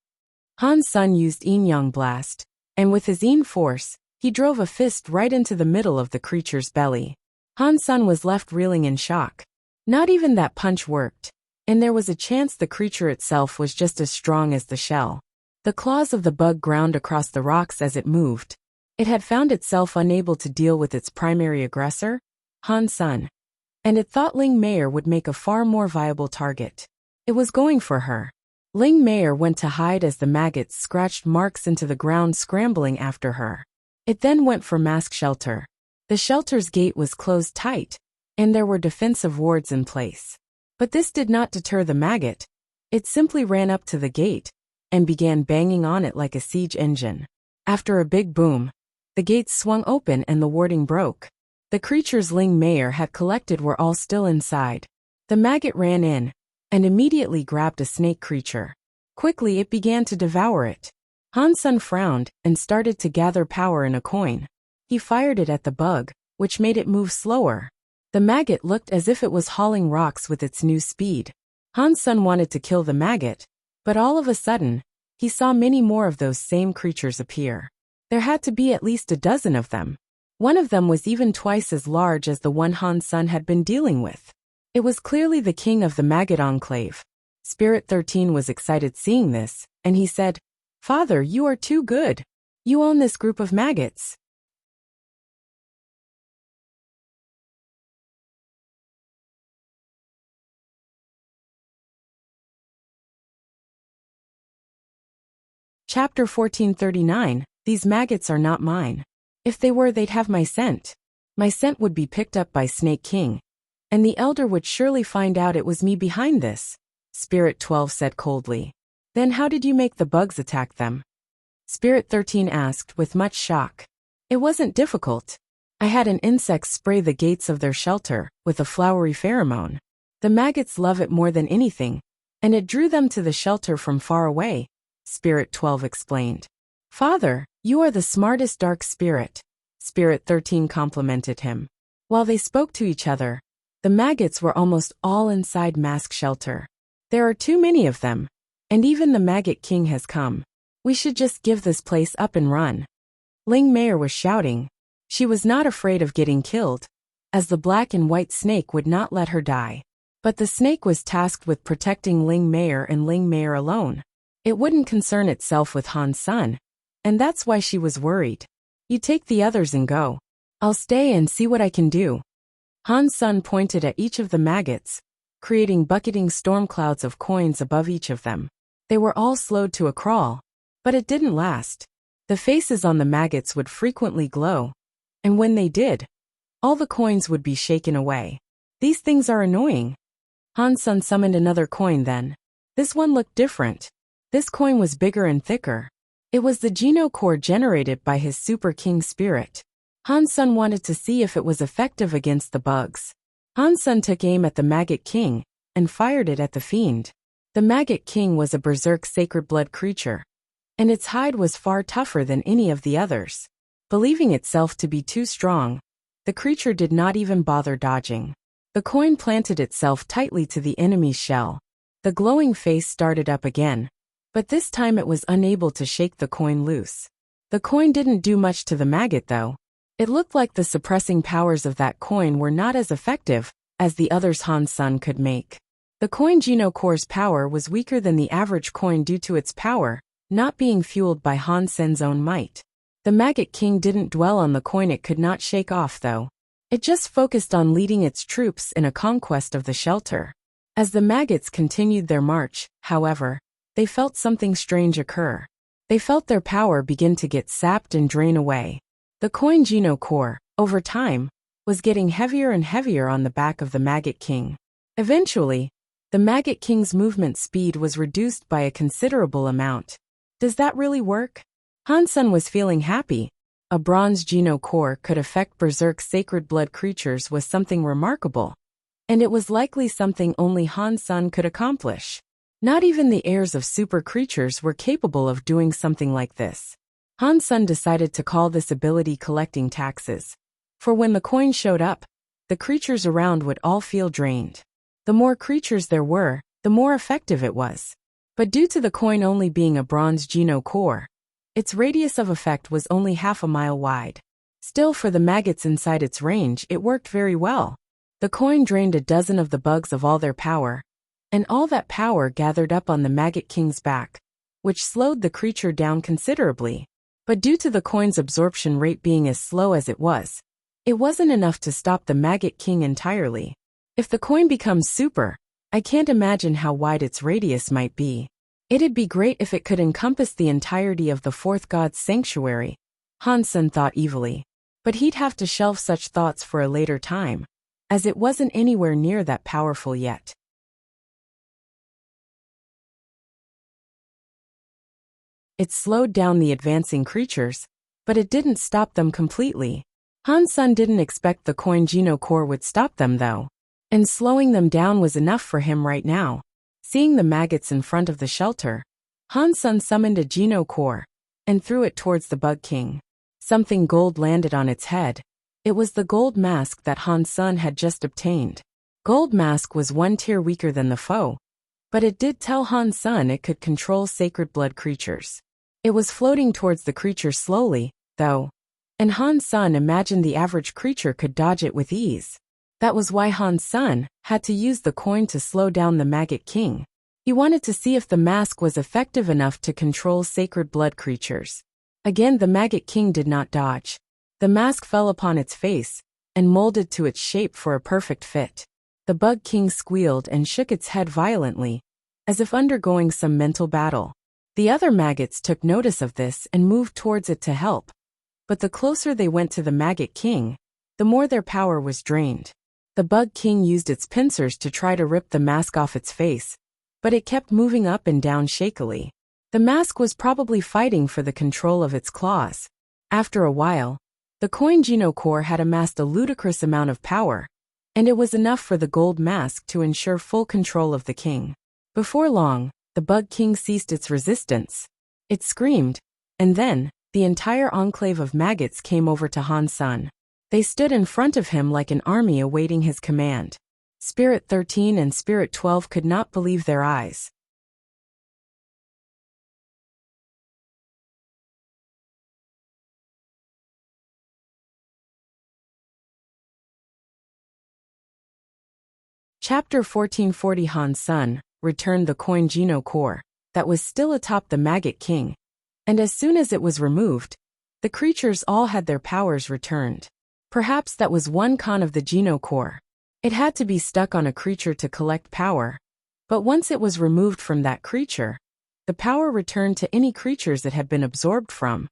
Han Sun used Yin Yang Blast, and with his Yin force, he drove a fist right into the middle of the creature's belly. Han Sun was left reeling in shock. Not even that punch worked, and there was a chance the creature itself was just as strong as the shell. The claws of the bug ground across the rocks as it moved. It had found itself unable to deal with its primary aggressor, Han Sun, and it thought Ling Meier would make a far more viable target. It was going for her. Ling Meier went to hide as the maggots scratched marks into the ground, scrambling after her. It then went for mask shelter. The shelter's gate was closed tight, and there were defensive wards in place. But this did not deter the maggot. It simply ran up to the gate and began banging on it like a siege engine. After a big boom, the gates swung open and the warding broke. The creatures Ling Meier had collected were all still inside. The maggot ran in and immediately grabbed a snake creature. Quickly it began to devour it. Han Sun frowned and started to gather power in a coin. He fired it at the bug, which made it move slower. The maggot looked as if it was hauling rocks with its new speed. Han Sun wanted to kill the maggot, but all of a sudden, he saw many more of those same creatures appear. There had to be at least a dozen of them. One of them was even twice as large as the one Han Sun had been dealing with. It was clearly the king of the maggot enclave. Spirit 13 was excited seeing this, and he said, "Father, you are too good. You own this group of maggots." Chapter 1439, These maggots are not mine. If they were, they'd have my scent. My scent would be picked up by Snake King, and the elder would surely find out it was me behind this, Spirit 12 said coldly. Then how did you make the bugs attack them? Spirit 13 asked with much shock. It wasn't difficult. I had an insect spray the gates of their shelter with a flowery pheromone. The maggots love it more than anything, and it drew them to the shelter from far away, Spirit 12 explained. Father, you are the smartest dark spirit, Spirit 13 complimented him. While they spoke to each other, the maggots were almost all inside mask shelter. There are too many of them. And even the Maggot King has come. We should just give this place up and run. Ling Meier was shouting. She was not afraid of getting killed, as the black and white snake would not let her die. But the snake was tasked with protecting Ling Meier and Ling Meier alone. It wouldn't concern itself with Han Sun, and that's why she was worried. You take the others and go. I'll stay and see what I can do. Han Sun pointed at each of the maggots, creating bucketing storm clouds of coins above each of them. They were all slowed to a crawl, but it didn't last. The faces on the maggots would frequently glow, and when they did, all the coins would be shaken away. These things are annoying. Han Sun summoned another coin then. This one looked different. This coin was bigger and thicker. It was the Geno core generated by his Super King spirit. Han Sun wanted to see if it was effective against the bugs. Han Sun took aim at the Maggot King and fired it at the fiend. The Maggot King was a berserk sacred blood creature, and its hide was far tougher than any of the others. Believing itself to be too strong, the creature did not even bother dodging. The coin planted itself tightly to the enemy's shell. The glowing face started up again, but this time it was unable to shake the coin loose. The coin didn't do much to the maggot though. It looked like the suppressing powers of that coin were not as effective as the others Han Sun could make. The coin Geno core's power was weaker than the average coin due to its power not being fueled by Han Sen's own might. The Maggot King didn't dwell on the coin it could not shake off though. It just focused on leading its troops in a conquest of the shelter. As the maggots continued their march, however, they felt something strange occur. They felt their power begin to get sapped and drain away. The coin Geno core, over time, was getting heavier and heavier on the back of the Maggot King. Eventually, the Maggot King's movement speed was reduced by a considerable amount. Does that really work? Han Sun was feeling happy. A bronze Geno core could affect berserk sacred blood creatures was something remarkable, and it was likely something only Han Sun could accomplish. Not even the heirs of super creatures were capable of doing something like this. Han Sun decided to call this ability collecting taxes. For when the coin showed up, the creatures around would all feel drained. The more creatures there were, the more effective it was. But due to the coin only being a bronze Geno core, its radius of effect was only half a mile wide. Still, for the maggots inside its range, it worked very well. The coin drained a dozen of the bugs of all their power, and all that power gathered up on the Maggot King's back, which slowed the creature down considerably. But due to the coin's absorption rate being as slow as it wasn't enough to stop the Maggot King entirely. If the coin becomes super, I can't imagine how wide its radius might be. It'd be great if it could encompass the entirety of the fourth god's sanctuary, Han Sun thought evilly. But he'd have to shelve such thoughts for a later time, as it wasn't anywhere near that powerful yet. It slowed down the advancing creatures, but it didn't stop them completely. Han Sun didn't expect the coin Geno core would stop them though, and slowing them down was enough for him right now. Seeing the maggots in front of the shelter, Han Sun summoned a Geno core and threw it towards the Bug King. Something gold landed on its head. It was the gold mask that Han Sun had just obtained. Gold mask was one tier weaker than the foe, but it did tell Han Sun it could control sacred blood creatures. It was floating towards the creature slowly, though, and Han Sun imagined the average creature could dodge it with ease. That was why Han Sun had to use the coin to slow down the Maggot King. He wanted to see if the mask was effective enough to control sacred blood creatures. Again, the Maggot King did not dodge. The mask fell upon its face and molded to its shape for a perfect fit. The Bug King squealed and shook its head violently, as if undergoing some mental battle. The other maggots took notice of this and moved towards it to help. But the closer they went to the Maggot King, the more their power was drained. The Bug King used its pincers to try to rip the mask off its face, but it kept moving up and down shakily. The mask was probably fighting for the control of its claws. After a while, the coin Geno core had amassed a ludicrous amount of power, and it was enough for the gold mask to ensure full control of the king. Before long, the Bug King ceased its resistance. It screamed, and then, the entire enclave of maggots came over to Han Sun. They stood in front of him like an army awaiting his command. Spirit 13 and Spirit 12 could not believe their eyes. Chapter 1440 Han Sun returned the coin Geno core that was still atop the Maggot King, and as soon as it was removed, the creatures all had their powers returned. Perhaps that was one con of the Geno core. It had to be stuck on a creature to collect power, but once it was removed from that creature, the power returned to any creatures it had been absorbed from,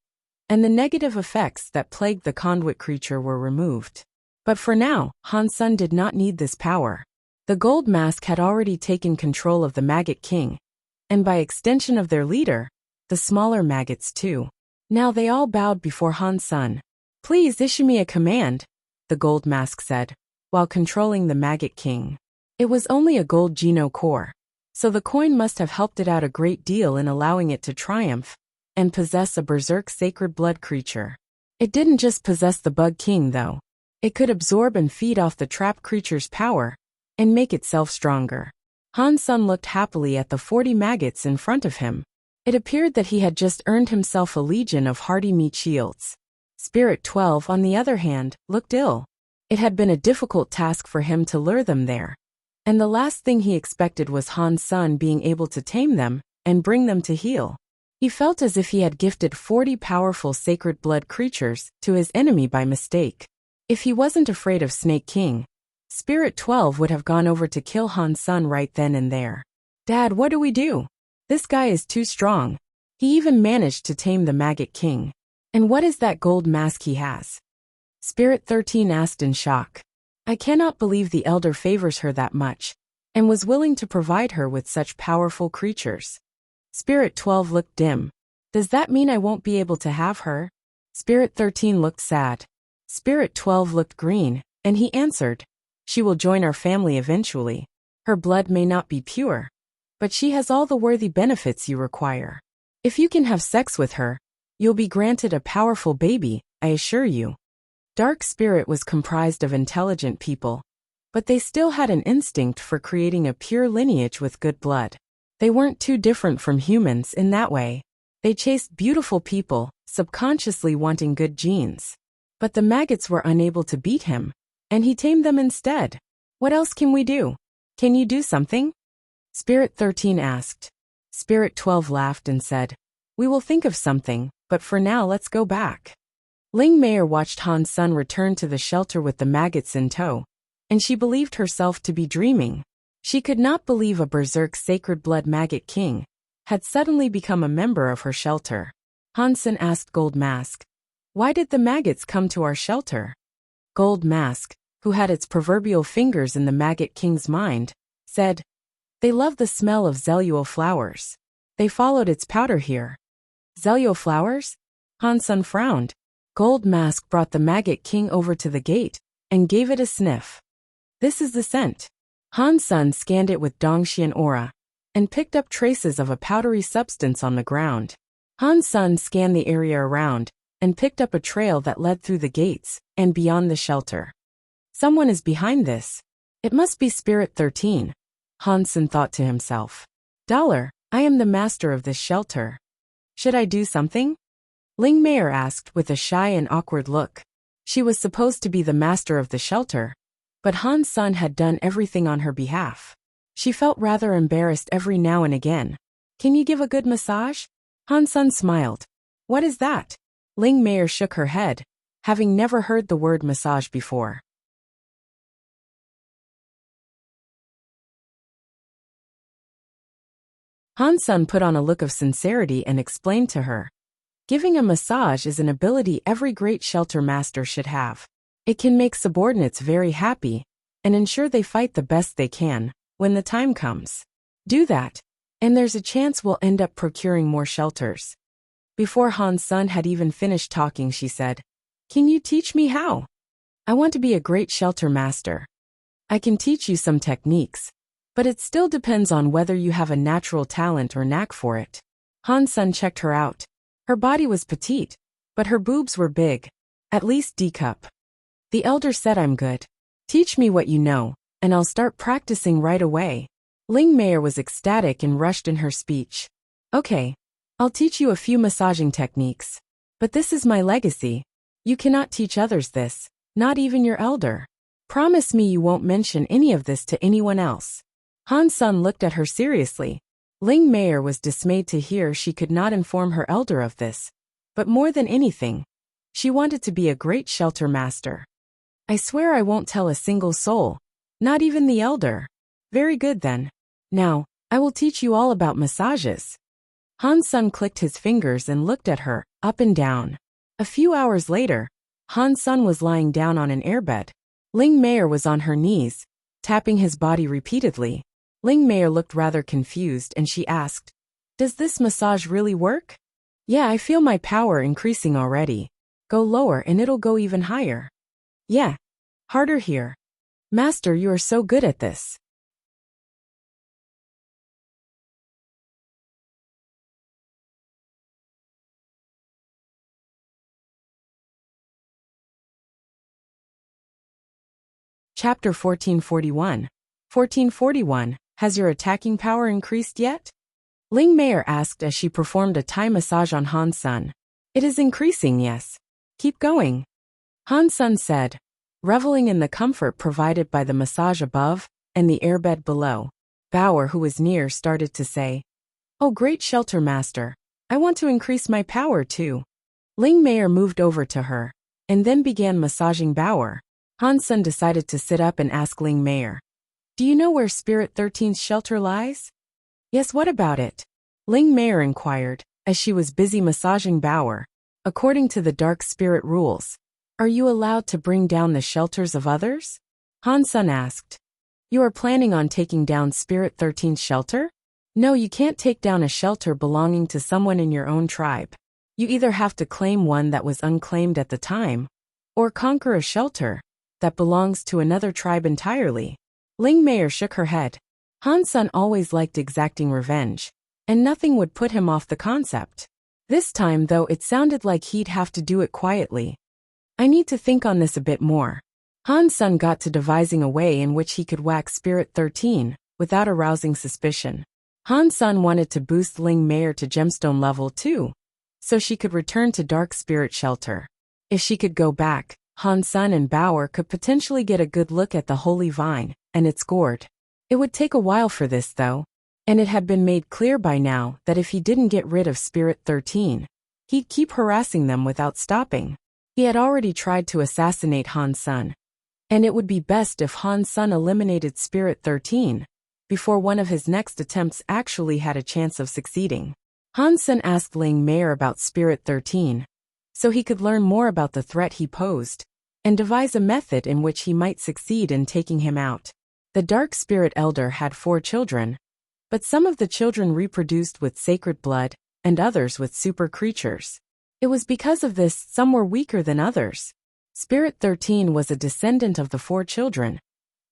and the negative effects that plagued the conduit creature were removed. But for now, Han Sun did not need this power. The gold mask had already taken control of the Maggot King, and by extension of their leader, the smaller maggots too. Now they all bowed before Han Sun. "Please issue me a command," the gold mask said, while controlling the Maggot King. It was only a gold Geno core, so the coin must have helped it out a great deal in allowing it to triumph and possess a berserk sacred blood creature. It didn't just possess the Bug King though. It could absorb and feed off the trapped creature's power and make itself stronger. Han Sun looked happily at the 40 maggots in front of him. It appeared that he had just earned himself a legion of hardy meat shields. Spirit 12, on the other hand, looked ill. It had been a difficult task for him to lure them there, and the last thing he expected was Han Sun being able to tame them and bring them to heel. He felt as if he had gifted 40 powerful sacred blood creatures to his enemy by mistake. If he wasn't afraid of Snake King, Spirit 12 would have gone over to kill Han Sun right then and there. "Dad, what do we do? This guy is too strong. He even managed to tame the Maggot King. And what is that gold mask he has?" Spirit 13 asked in shock. "I cannot believe the Elder favors her that much, and was willing to provide her with such powerful creatures." Spirit 12 looked dim. "Does that mean I won't be able to have her?" Spirit 13 looked sad. Spirit 12 looked green, and he answered, "She will join our family eventually. Her blood may not be pure, but she has all the worthy benefits you require. If you can have sex with her, you'll be granted a powerful baby, I assure you." Dark Spirit was comprised of intelligent people, but they still had an instinct for creating a pure lineage with good blood. They weren't too different from humans in that way. They chased beautiful people, subconsciously wanting good genes. But the maggots were unable to beat him, and he tamed them instead. "What else can we do? Can you do something?" Spirit 13 asked. Spirit 12 laughed and said, "We will think of something, but for now let's go back." Ling Mayer watched Han Sun return to the shelter with the maggots in tow, and she believed herself to be dreaming. She could not believe a berserk sacred blood Maggot King had suddenly become a member of her shelter. Han Sun asked Gold Mask, "Why did the maggots come to our shelter?" Gold Mask, who had its proverbial fingers in the Maggot King's mind, said, "They love the smell of Zelluo flowers. They followed its powder here." "Zelluo flowers?" Han Sun frowned. Gold Mask brought the Maggot King over to the gate and gave it a sniff. "This is the scent." Han Sun scanned it with Dongxian aura and picked up traces of a powdery substance on the ground. Han Sun scanned the area around and picked up a trail that led through the gates and beyond the shelter. "Someone is behind this. It must be Spirit 13, Han Sun thought to himself. "Dollar, I am the master of this shelter. Should I do something?" Ling Mayer asked with a shy and awkward look. She was supposed to be the master of the shelter, but Han Sun had done everything on her behalf. She felt rather embarrassed every now and again. "Can you give a good massage?" Han Sun smiled. "What is that?" Ling Mayer shook her head, having never heard the word massage before. Han Sun put on a look of sincerity and explained to her. Giving a massage is an ability every great shelter master should have. It can make subordinates very happy and ensure they fight the best they can when the time comes. Do that, and there's a chance we'll end up procuring more shelters. Before Han Sun had even finished talking, she said, "Can you teach me how? I want to be a great shelter master. I can teach you some techniques, but it still depends on whether you have a natural talent or knack for it." Han Sun checked her out. Her body was petite, but her boobs were big, at least D-cup. "The elder said I'm good. Teach me what you know, and I'll start practicing right away." Ling Mayer was ecstatic and rushed in her speech. "Okay, I'll teach you a few massaging techniques. But this is my legacy. You cannot teach others this, not even your elder. Promise me you won't mention any of this to anyone else. Han Sun looked at her seriously. Ling Meier was dismayed to hear she could not inform her elder of this. But more than anything, she wanted to be a great shelter master. I swear I won't tell a single soul, not even the elder. Very good then. Now, I will teach you all about massages. Han Sun clicked his fingers and looked at her, up and down. A few hours later, Han Sun was lying down on an airbed. Ling Meier was on her knees, tapping his body repeatedly. Ling Meier looked rather confused and she asked, "Does this massage really work?" "Yeah, I feel my power increasing already. Go lower and it'll go even higher." "Yeah. Harder here. Master, you are so good at this." Chapter 1441. 1441. Has your attacking power increased yet? Ling Meier asked as she performed a Thai massage on Han Sun. It is increasing, yes. Keep going. Han Sun said, reveling in the comfort provided by the massage above and the airbed below. Bauer, who was near, started to say, "Oh, great shelter master, I want to increase my power too." Ling Meier moved over to her and then began massaging Bauer. Han Sun decided to sit up and ask Ling Meier, "Do you know where Spirit 13's shelter lies?" "Yes, what about it?" Ling Meier inquired, as she was busy massaging Bauer. "According to the Dark Spirit rules, are you allowed to bring down the shelters of others?" Han Sun asked. "You are planning on taking down Spirit 13's shelter?" "No, you can't take down a shelter belonging to someone in your own tribe. You either have to claim one that was unclaimed at the time, or conquer a shelter that belongs to another tribe entirely." Ling Meier shook her head. Han Sun always liked exacting revenge, and nothing would put him off the concept. This time, though, it sounded like he'd have to do it quietly. "I need to think on this a bit more." Han Sun got to devising a way in which he could whack Spirit 13 without arousing suspicion. Han Sun wanted to boost Ling Meier to gemstone level too, so she could return to Dark Spirit Shelter. If she could go back, Han Sun and Bauer could potentially get a good look at the Holy Vine and its gourd. It would take a while for this though, and it had been made clear by now that if he didn't get rid of Spirit 13, he'd keep harassing them without stopping. He had already tried to assassinate Han Sun, and it would be best if Han Sun eliminated Spirit 13 before one of his next attempts actually had a chance of succeeding. Han Sun asked Ling Meier about Spirit 13, so he could learn more about the threat he posed and devise a method in which he might succeed in taking him out. The Dark Spirit Elder had 4 children, but some of the children reproduced with sacred blood and others with super creatures. It was because of this some were weaker than others. Spirit 13 was a descendant of the 4 children,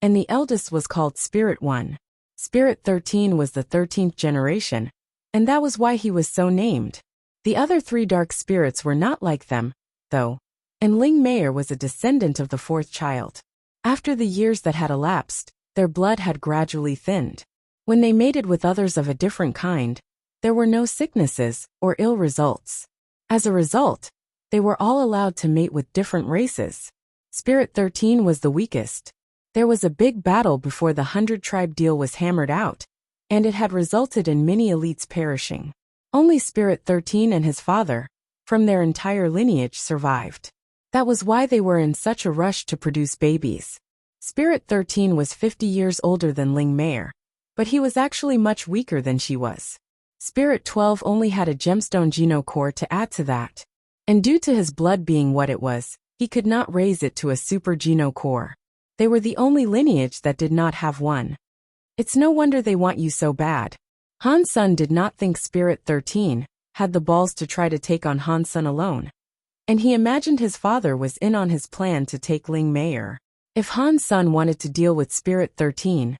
and the eldest was called Spirit 1. Spirit 13 was the 13th generation, and that was why he was so named. The other 3 dark spirits were not like them, though, and Ling Meier was a descendant of the 4th child. After the years that had elapsed, their blood had gradually thinned. When they mated with others of a different kind, there were no sicknesses or ill results. As a result, they were all allowed to mate with different races. Spirit 13 was the weakest. There was a big battle before the 100-tribe deal was hammered out, and it had resulted in many elites perishing. Only Spirit 13 and his father, from their entire lineage, survived. That was why they were in such a rush to produce babies. Spirit 13 was 50 years older than Ling Meier, but he was actually much weaker than she was. Spirit 12 only had a gemstone geno core to add to that, and due to his blood being what it was, he could not raise it to a super geno core. They were the only lineage that did not have one. It's no wonder they want you so bad. Han Sun did not think Spirit 13 had the balls to try to take on Han Sun alone, and he imagined his father was in on his plan to take Ling Meier. If Han Sun wanted to deal with Spirit 13,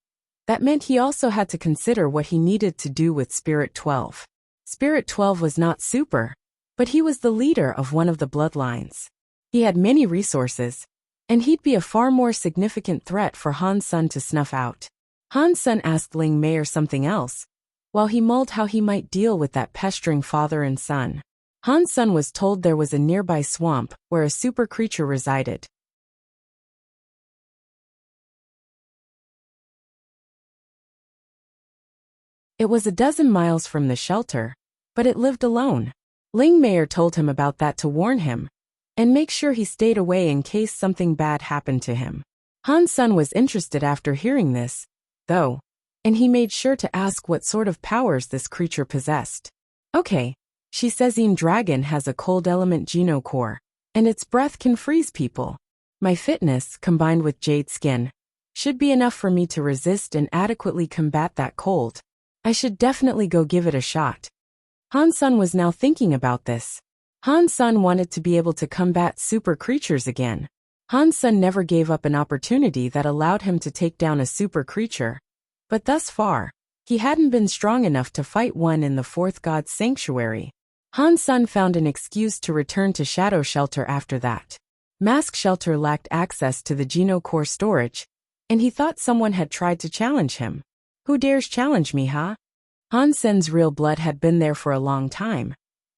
that meant he also had to consider what he needed to do with Spirit 12. Spirit 12 was not super, but he was the leader of one of the bloodlines. He had many resources, and he'd be a far more significant threat for Han Sun to snuff out. Han Sun asked Ling Meier something else, while he mulled how he might deal with that pestering father and son. Han Sun was told there was a nearby swamp where a super creature resided. It was a dozen miles from the shelter, but it lived alone. Ling Mayer told him about that to warn him and make sure he stayed away in case something bad happened to him. Han Sun was interested after hearing this, though, and he made sure to ask what sort of powers this creature possessed. Okay, she says dragon has a cold element Geno core, and its breath can freeze people. My fitness, combined with jade skin, should be enough for me to resist and adequately combat that cold. I should definitely go give it a shot. Han Sun was now thinking about this. Han Sun wanted to be able to combat super creatures again. Han Sun never gave up an opportunity that allowed him to take down a super creature. But thus far, he hadn't been strong enough to fight one in the fourth god's sanctuary. Han Sun found an excuse to return to Shadow Shelter after that. Mask Shelter lacked access to the Geno core storage, and he thought someone had tried to challenge him. Who dares challenge me, huh? Han Sen's real blood had been there for a long time,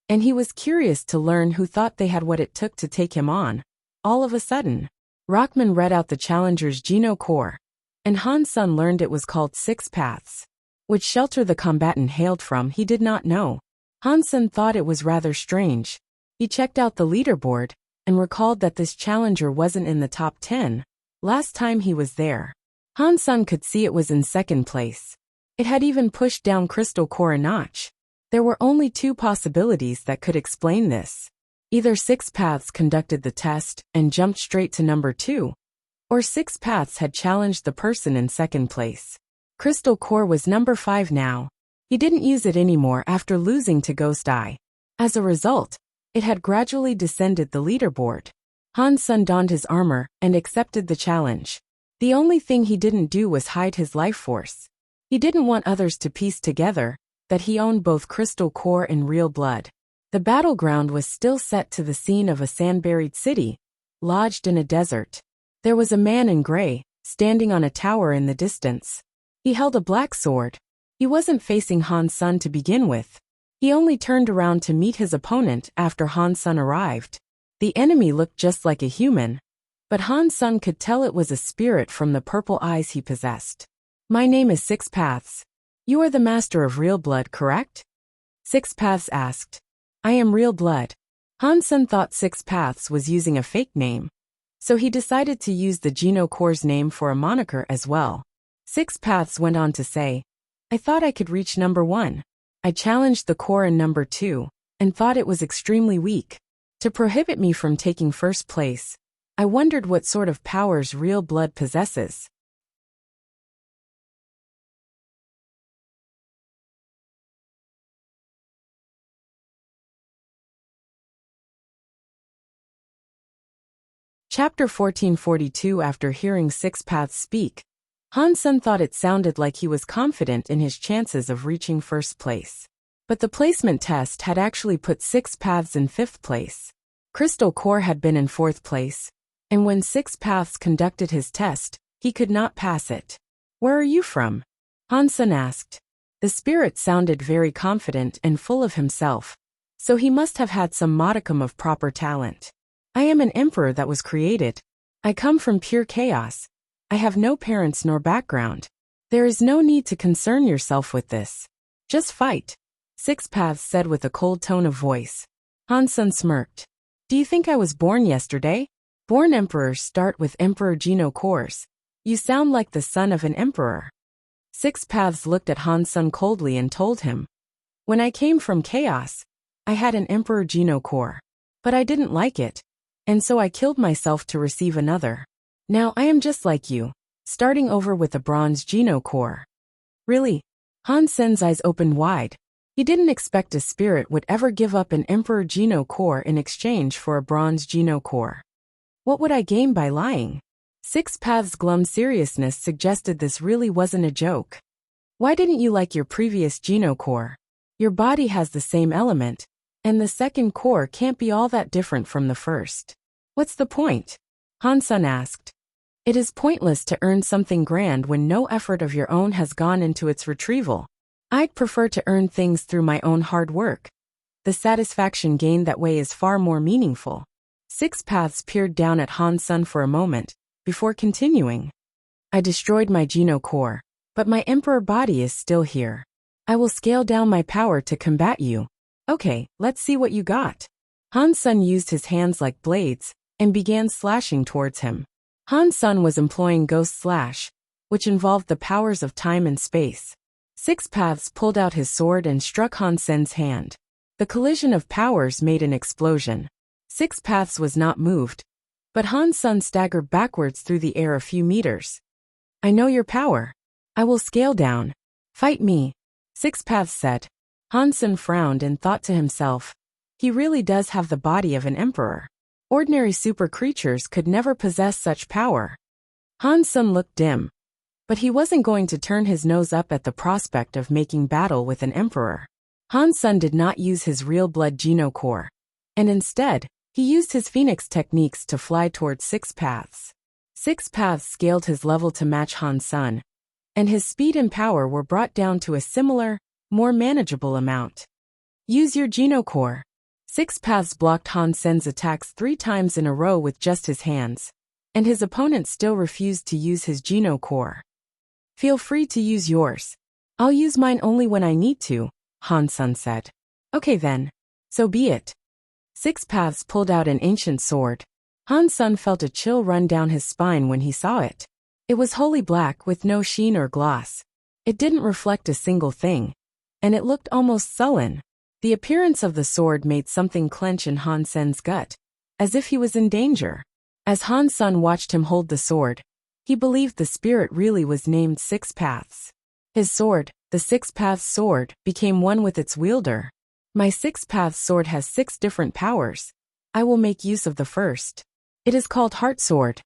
and he was curious to learn who thought they had what it took to take him on. All of a sudden, Rockman read out the challenger's Geno core, and Han Sun learned it was called Six Paths. Which shelter the combatant hailed from he did not know. Han Sun thought it was rather strange. He checked out the leaderboard and recalled that this challenger wasn't in the top 10 last time he was there. Han Sun could see it was in second place. It had even pushed down Crystal Core a notch. There were only two possibilities that could explain this. Either Six Paths conducted the test and jumped straight to number 2, or Six Paths had challenged the person in second place. Crystal Core was number 5 now. He didn't use it anymore after losing to Ghost Eye. As a result, it had gradually descended the leaderboard. Han Sun donned his armor and accepted the challenge. The only thing he didn't do was hide his life force. He didn't want others to piece together that he owned both Crystal Core and real blood. The battleground was still set to the scene of a sand-buried city, lodged in a desert. There was a man in gray, standing on a tower in the distance. He held a black sword. He wasn't facing Han Sun to begin with. He only turned around to meet his opponent after Han Sun arrived. The enemy looked just like a human, but Han Sun could tell it was a spirit from the purple eyes he possessed. My name is Six Paths. You are the master of real blood, correct? Six Paths asked. I am real blood. Han Sun thought Six Paths was using a fake name, so he decided to use the Geno core's name for a moniker as well. Six Paths went on to say, I thought I could reach number 1. I challenged the core in number 2, and thought it was extremely weak. To prohibit me from taking first place, I wondered what sort of powers real blood possesses. Chapter 1442. After hearing Six Paths speak, Han Sun thought it sounded like he was confident in his chances of reaching first place. But the placement test had actually put Six Paths in 5th place. Crystal Core had been in 4th place, and when Six Paths conducted his test, he could not pass it. Where are you from? Han Sun asked. The spirit sounded very confident and full of himself, so he must have had some modicum of proper talent. I am an emperor that was created. I come from pure chaos. I have no parents nor background. There is no need to concern yourself with this. Just fight, Six Paths said with a cold tone of voice. Han Sun smirked. Do you think I was born yesterday? Born emperors start with Emperor Geno cores. You sound like the son of an emperor. Six Paths looked at Han Sun coldly and told him. When I came from chaos, I had an Emperor Geno core. But I didn't like it, and so I killed myself to receive another. Now I am just like you, starting over with a bronze Geno core. Really? Han Sen's eyes opened wide. He didn't expect a spirit would ever give up an Emperor Geno core in exchange for a bronze Geno core. What would I gain by lying? Six Paths' glum seriousness suggested this really wasn't a joke. Why didn't you like your previous Geno core? Your body has the same element, and the second core can't be all that different from the first. What's the point? Han Sun asked. It is pointless to earn something grand when no effort of your own has gone into its retrieval. I'd prefer to earn things through my own hard work. The satisfaction gained that way is far more meaningful. Six Paths peered down at Han Sun for a moment, before continuing. I destroyed my Geno core, but my emperor body is still here. I will scale down my power to combat you. Okay, let's see what you got. Han Sen used his hands like blades and began slashing towards him. Han Sen was employing Ghost Slash, which involved the powers of time and space. Six Paths pulled out his sword and struck Han Sen's hand. The collision of powers made an explosion. Six Paths was not moved, but Han Sen staggered backwards through the air a few meters. I know your power. I will scale down. Fight me, Six Paths said. Han Sen frowned and thought to himself, he really does have the body of an emperor. Ordinary super creatures could never possess such power. Han Sen looked dim, but he wasn't going to turn his nose up at the prospect of making battle with an emperor. Han Sen did not use his real blood Geno core, and instead, he used his phoenix techniques to fly towards Six Paths. Six Paths scaled his level to match Han Sen, and his speed and power were brought down to a similar, more manageable amount. Use your Geno core. Six Paths blocked Han Sen's attacks 3 times in a row with just his hands, and his opponent still refused to use his Geno core. Feel free to use yours. I'll use mine only when I need to, Han Sen said. Okay then. So be it. Six Paths pulled out an ancient sword. Han Sen felt a chill run down his spine when he saw it. It was wholly black with no sheen or gloss. It didn't reflect a single thing, and it looked almost sullen. The appearance of the sword made something clench in Han Sen's gut, as if he was in danger. As Han Sen watched him hold the sword, he believed the spirit really was named Six Paths. His sword, the Six Paths sword, became one with its wielder. My Six Paths sword has 6 different powers. I will make use of the first. It is called Heart Sword.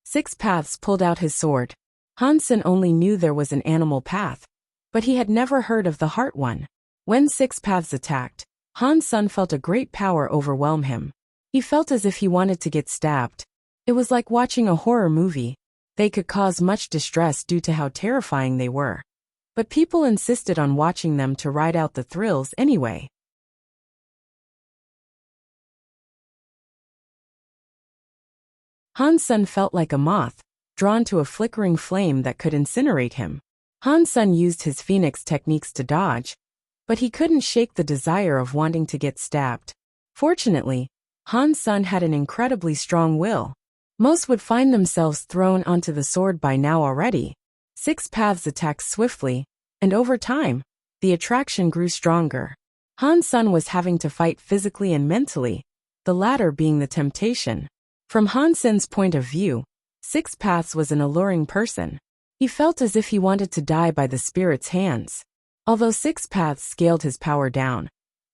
Six Paths pulled out his sword. Han Sen only knew there was an animal path, but he had never heard of the heart one. When Six Paths attacked, Han Sen felt a great power overwhelm him. He felt as if he wanted to get stabbed. It was like watching a horror movie. They could cause much distress due to how terrifying they were. But people insisted on watching them to ride out the thrills anyway. Han Sen felt like a moth, drawn to a flickering flame that could incinerate him. Han Sen used his phoenix techniques to dodge, but he couldn't shake the desire of wanting to get stabbed. Fortunately, Han Sen had an incredibly strong will. Most would find themselves thrown onto the sword by now already. Six Paths attacked swiftly, and over time, the attraction grew stronger. Han Sen was having to fight physically and mentally, the latter being the temptation. From Han Sen's point of view, Six Paths was an alluring person. He felt as if he wanted to die by the spirit's hands. Although Six Paths scaled his power down,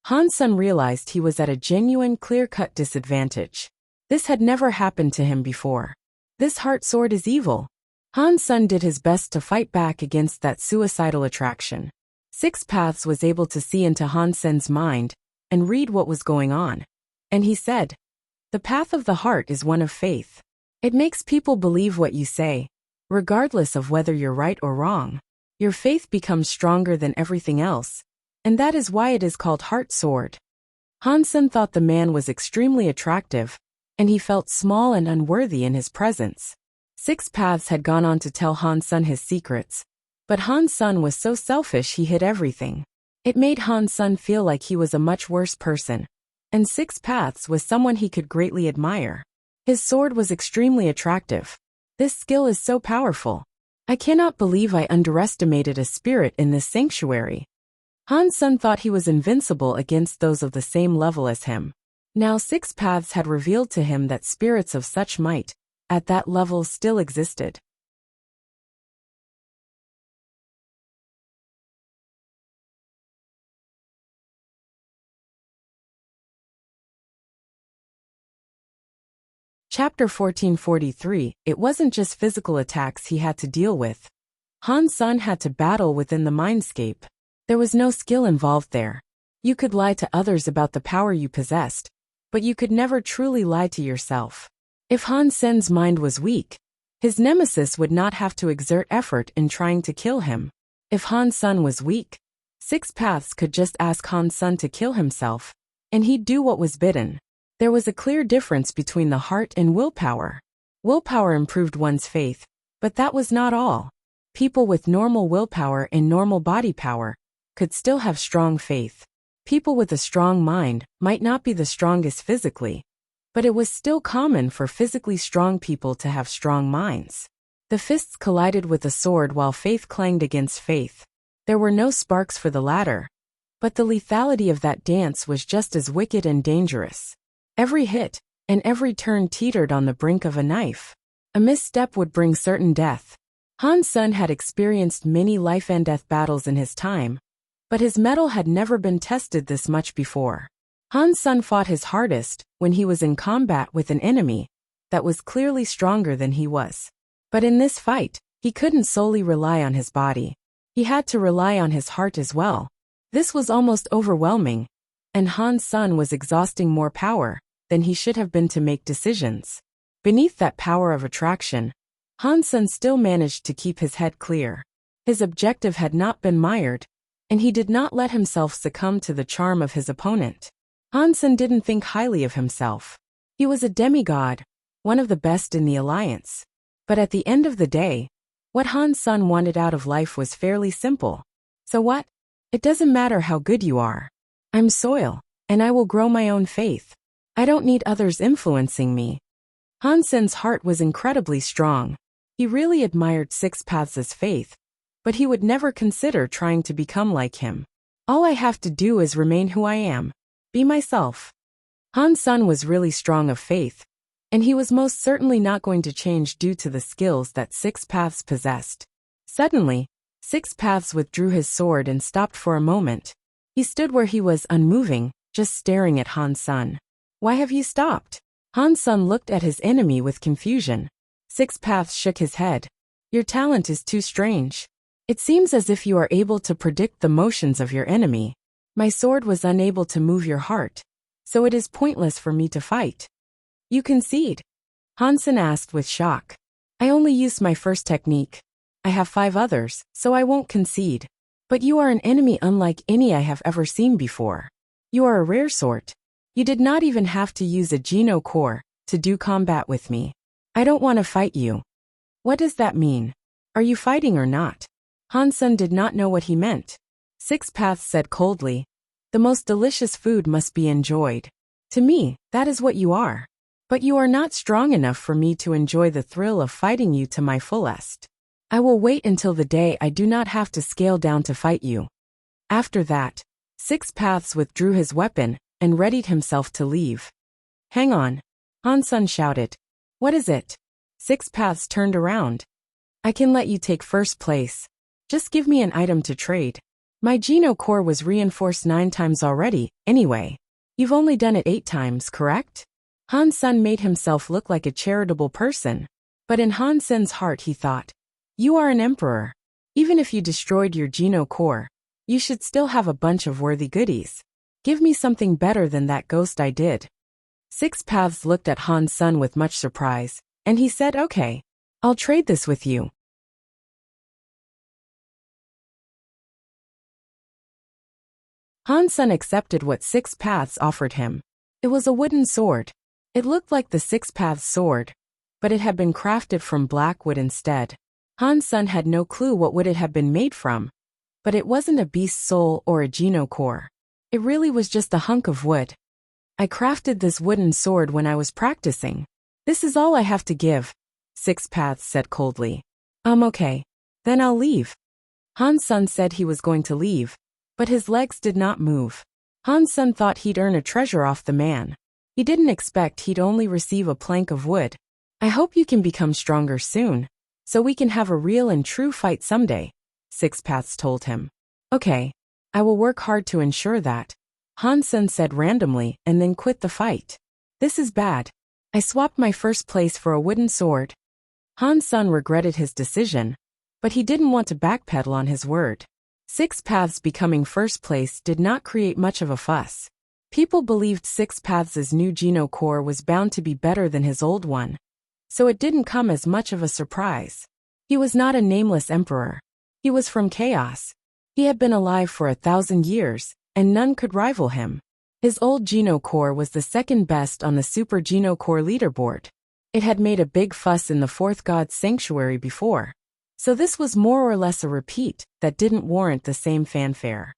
Han Sen realized he was at a genuine clear-cut disadvantage. This had never happened to him before. This heart sword is evil. Han Sen did his best to fight back against that suicidal attraction. Six Paths was able to see into Han Sen's mind and read what was going on. And he said, the path of the heart is one of faith. It makes people believe what you say, regardless of whether you're right or wrong. Your faith becomes stronger than everything else, and that is why it is called Heart Sword. Han Sen thought the man was extremely attractive, and he felt small and unworthy in his presence. Six Paths had gone on to tell Han Sen his secrets, but Han Sen was so selfish he hid everything. It made Han Sen feel like he was a much worse person, and Six Paths was someone he could greatly admire. His sword was extremely attractive. This skill is so powerful. I cannot believe I underestimated a spirit in this sanctuary. Han Sen thought he was invincible against those of the same level as him. Now Six Paths had revealed to him that spirits of such might, at that level, still existed. Chapter 1443. It wasn't just physical attacks he had to deal with. Han Sen had to battle within the mindscape. There was no skill involved there. You could lie to others about the power you possessed, but you could never truly lie to yourself. If Han Sen's mind was weak, his nemesis would not have to exert effort in trying to kill him. If Han Sen was weak, Six Paths could just ask Han Sen to kill himself, and he'd do what was bidden. There was a clear difference between the heart and willpower. Willpower improved one's faith, but that was not all. People with normal willpower and normal body power could still have strong faith. People with a strong mind might not be the strongest physically, but it was still common for physically strong people to have strong minds. The fists collided with the sword while faith clanged against faith. There were no sparks for the latter, but the lethality of that dance was just as wicked and dangerous. Every hit and every turn teetered on the brink of a knife. A misstep would bring certain death. Han Sun had experienced many life-and-death battles in his time, but his mettle had never been tested this much before. Han Sun fought his hardest when he was in combat with an enemy that was clearly stronger than he was. But in this fight, he couldn't solely rely on his body. He had to rely on his heart as well. This was almost overwhelming, and Han Sun was exhausting more power than he should have been to make decisions. Beneath that power of attraction, Han Sun still managed to keep his head clear. His objective had not been mired, and he did not let himself succumb to the charm of his opponent. Han Sun didn't think highly of himself. He was a demigod, one of the best in the alliance. But at the end of the day, what Han Sun wanted out of life was fairly simple. So what? It doesn't matter how good you are. I'm soil, and I will grow my own faith. I don't need others influencing me. Han Sun's heart was incredibly strong. He really admired Six Paths' faith, but he would never consider trying to become like him. All I have to do is remain who I am. Be myself. Han Sun was really strong of faith, and he was most certainly not going to change due to the skills that Six Paths possessed. Suddenly, Six Paths withdrew his sword and stopped for a moment. He stood where he was unmoving, just staring at Han Sun. Why have you stopped? Han Sun looked at his enemy with confusion. Six Paths shook his head. Your talent is too strange. It seems as if you are able to predict the motions of your enemy. My sword was unable to move your heart, so it is pointless for me to fight. You concede? Han Sun asked with shock. I only used my first technique. I have 5 others, so I won't concede. But you are an enemy unlike any I have ever seen before. You are a rare sort. You did not even have to use a Geno core to do combat with me. I don't want to fight you. What does that mean? Are you fighting or not? Han Sun did not know what he meant. Six Paths said coldly, the most delicious food must be enjoyed. To me, that is what you are. But you are not strong enough for me to enjoy the thrill of fighting you to my fullest. I will wait until the day I do not have to scale down to fight you. After that, Six Paths withdrew his weapon and readied himself to leave. Hang on. Han Sun shouted. What is it? Six Paths turned around. I can let you take first place. Just give me an item to trade. My Geno core was reinforced 9 times already, anyway. You've only done it 8 times, correct? Han Sun made himself look like a charitable person. But in Han Sun's heart he thought, you are an emperor. Even if you destroyed your Geno core, you should still have a bunch of worthy goodies. Give me something better than that ghost I did. Six Paths looked at Han Sun with much surprise, and he said, okay, I'll trade this with you. Han Sun accepted what Six Paths offered him. It was a wooden sword. It looked like the Six Paths sword, but it had been crafted from black wood instead. Han Sun had no clue what wood it had been made from, but it wasn't a beast's soul or a Geno core. It really was just a hunk of wood. I crafted this wooden sword when I was practicing. This is all I have to give, Six Paths said coldly. Okay. Then I'll leave. Han Sun said he was going to leave, but his legs did not move. Han Sun thought he'd earn a treasure off the man. He didn't expect he'd only receive a plank of wood. I hope you can become stronger soon, so we can have a real and true fight someday, Six Paths told him. Okay. I will work hard to ensure that, Han Sun said randomly and then quit the fight. This is bad. I swapped my first place for a wooden sword. Han Sun regretted his decision, but he didn't want to backpedal on his word. Six Paths becoming first place did not create much of a fuss. People believed Six Paths' new Geno core was bound to be better than his old one, so it didn't come as much of a surprise. He was not a nameless emperor. He was from chaos. He had been alive for 1,000 years, and none could rival him. His old Geno core was the second best on the Super Geno core leaderboard. It had made a big fuss in the Fourth God's Sanctuary before, so this was more or less a repeat that didn't warrant the same fanfare.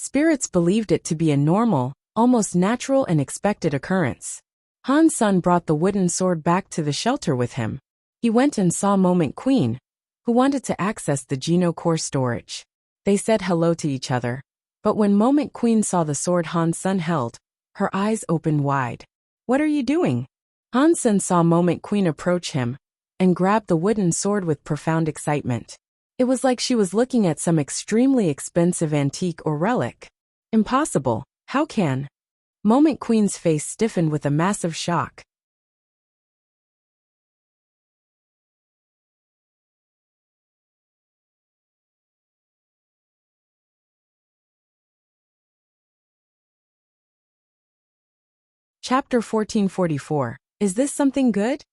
Spirits believed it to be a normal, almost natural and expected occurrence. Han's son brought the wooden sword back to the shelter with him. He went and saw Moment Queen, who wanted to access the Geno core storage. They said hello to each other, but when Moment Queen saw the sword Han's son held, her eyes opened wide. "What are you doing?" Han's son saw Moment Queen approach him and grabbed the wooden sword with profound excitement. It was like she was looking at some extremely expensive antique or relic. "Impossible, how can?" Moment Queen's face stiffened with a massive shock. Chapter 1444. Is this something good?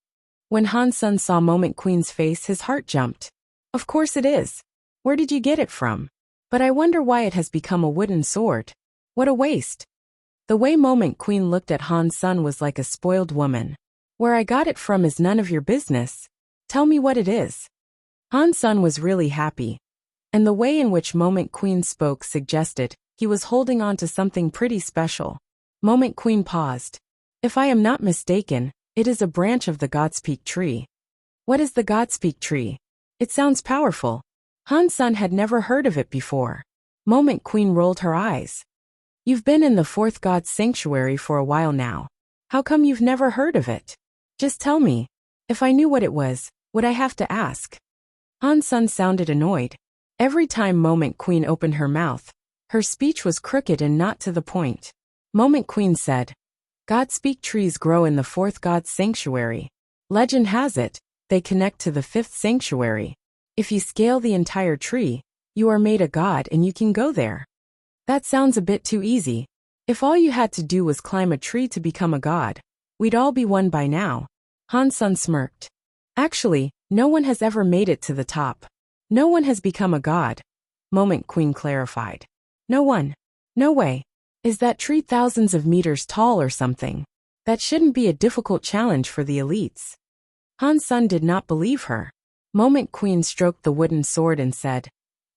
When Han's son saw Moment Queen's face, his heart jumped. Of course it is. Where did you get it from? But I wonder why it has become a wooden sword. What a waste. The way Moment Queen looked at Han's son was like a spoiled woman. Where I got it from is none of your business. Tell me what it is. Han's son was really happy, and the way in which Moment Queen spoke suggested he was holding on to something pretty special. Moment Queen paused. If I am not mistaken, it is a branch of the Godspeak tree. What is the Godspeak tree? It sounds powerful. Han's son had never heard of it before. Moment Queen rolled her eyes. You've been in the fourth god's sanctuary for a while now. How come you've never heard of it? Just tell me. If I knew what it was, would I have to ask? Han's son sounded annoyed. Every time Moment Queen opened her mouth, her speech was crooked and not to the point. Moment Queen said, Godspeak trees grow in the fourth god's sanctuary. Legend has it, they connect to the fifth sanctuary. If you scale the entire tree, you are made a god and you can go there. That sounds a bit too easy. If all you had to do was climb a tree to become a god, we'd all be one by now. Han's son smirked. Actually, no one has ever made it to the top. No one has become a god. Moment Queen clarified. No one. No way. Is that tree thousands of meters tall or something? That shouldn't be a difficult challenge for the elites. Han's son did not believe her. Moment Queen stroked the wooden sword and said,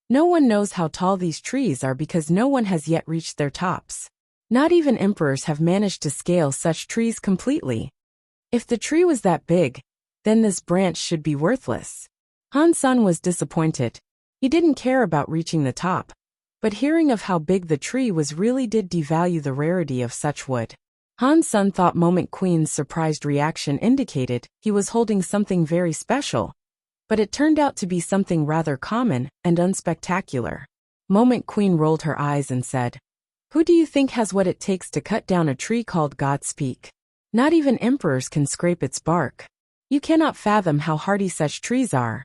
No one knows how tall these trees are because no one has yet reached their tops. Not even emperors have managed to scale such trees completely. If the tree was that big, then this branch should be worthless. Han's son was disappointed. He didn't care about reaching the top, but hearing of how big the tree was really did devalue the rarity of such wood. Han's son thought Moment Queen's surprised reaction indicated he was holding something very special, but it turned out to be something rather common and unspectacular. Moment Queen rolled her eyes and said, Who do you think has what it takes to cut down a tree called Godspeak? Not even emperors can scrape its bark. You cannot fathom how hardy such trees are.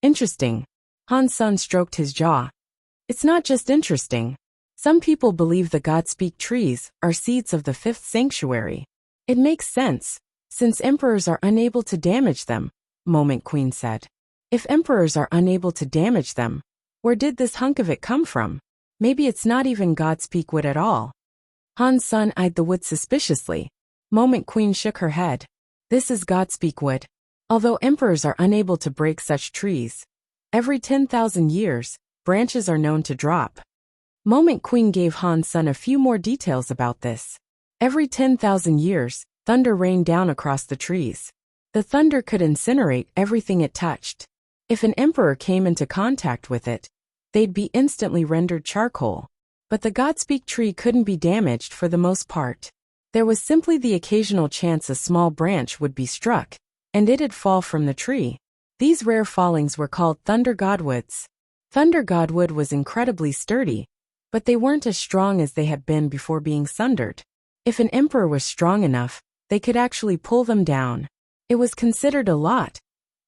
Interesting. Han's son stroked his jaw. It's not just interesting. Some people believe the Godspeak trees are seeds of the fifth sanctuary. It makes sense, since emperors are unable to damage them, Moment Queen said. If emperors are unable to damage them, where did this hunk of it come from? Maybe it's not even Godspeak wood at all. Han's son eyed the wood suspiciously. Moment Queen shook her head. This is Godspeak wood. Although emperors are unable to break such trees, every 10,000 years, branches are known to drop. Moment Queen gave Han's son a few more details about this. Every 10,000 years, thunder rained down across the trees. The thunder could incinerate everything it touched. If an emperor came into contact with it, they'd be instantly rendered charcoal. But the Godspeak tree couldn't be damaged for the most part. There was simply the occasional chance a small branch would be struck, and it'd fall from the tree. These rare fallings were called thunder godwoods. Thunder godwood was incredibly sturdy, but they weren't as strong as they had been before being sundered. If an emperor was strong enough, they could actually pull them down. It was considered a lot,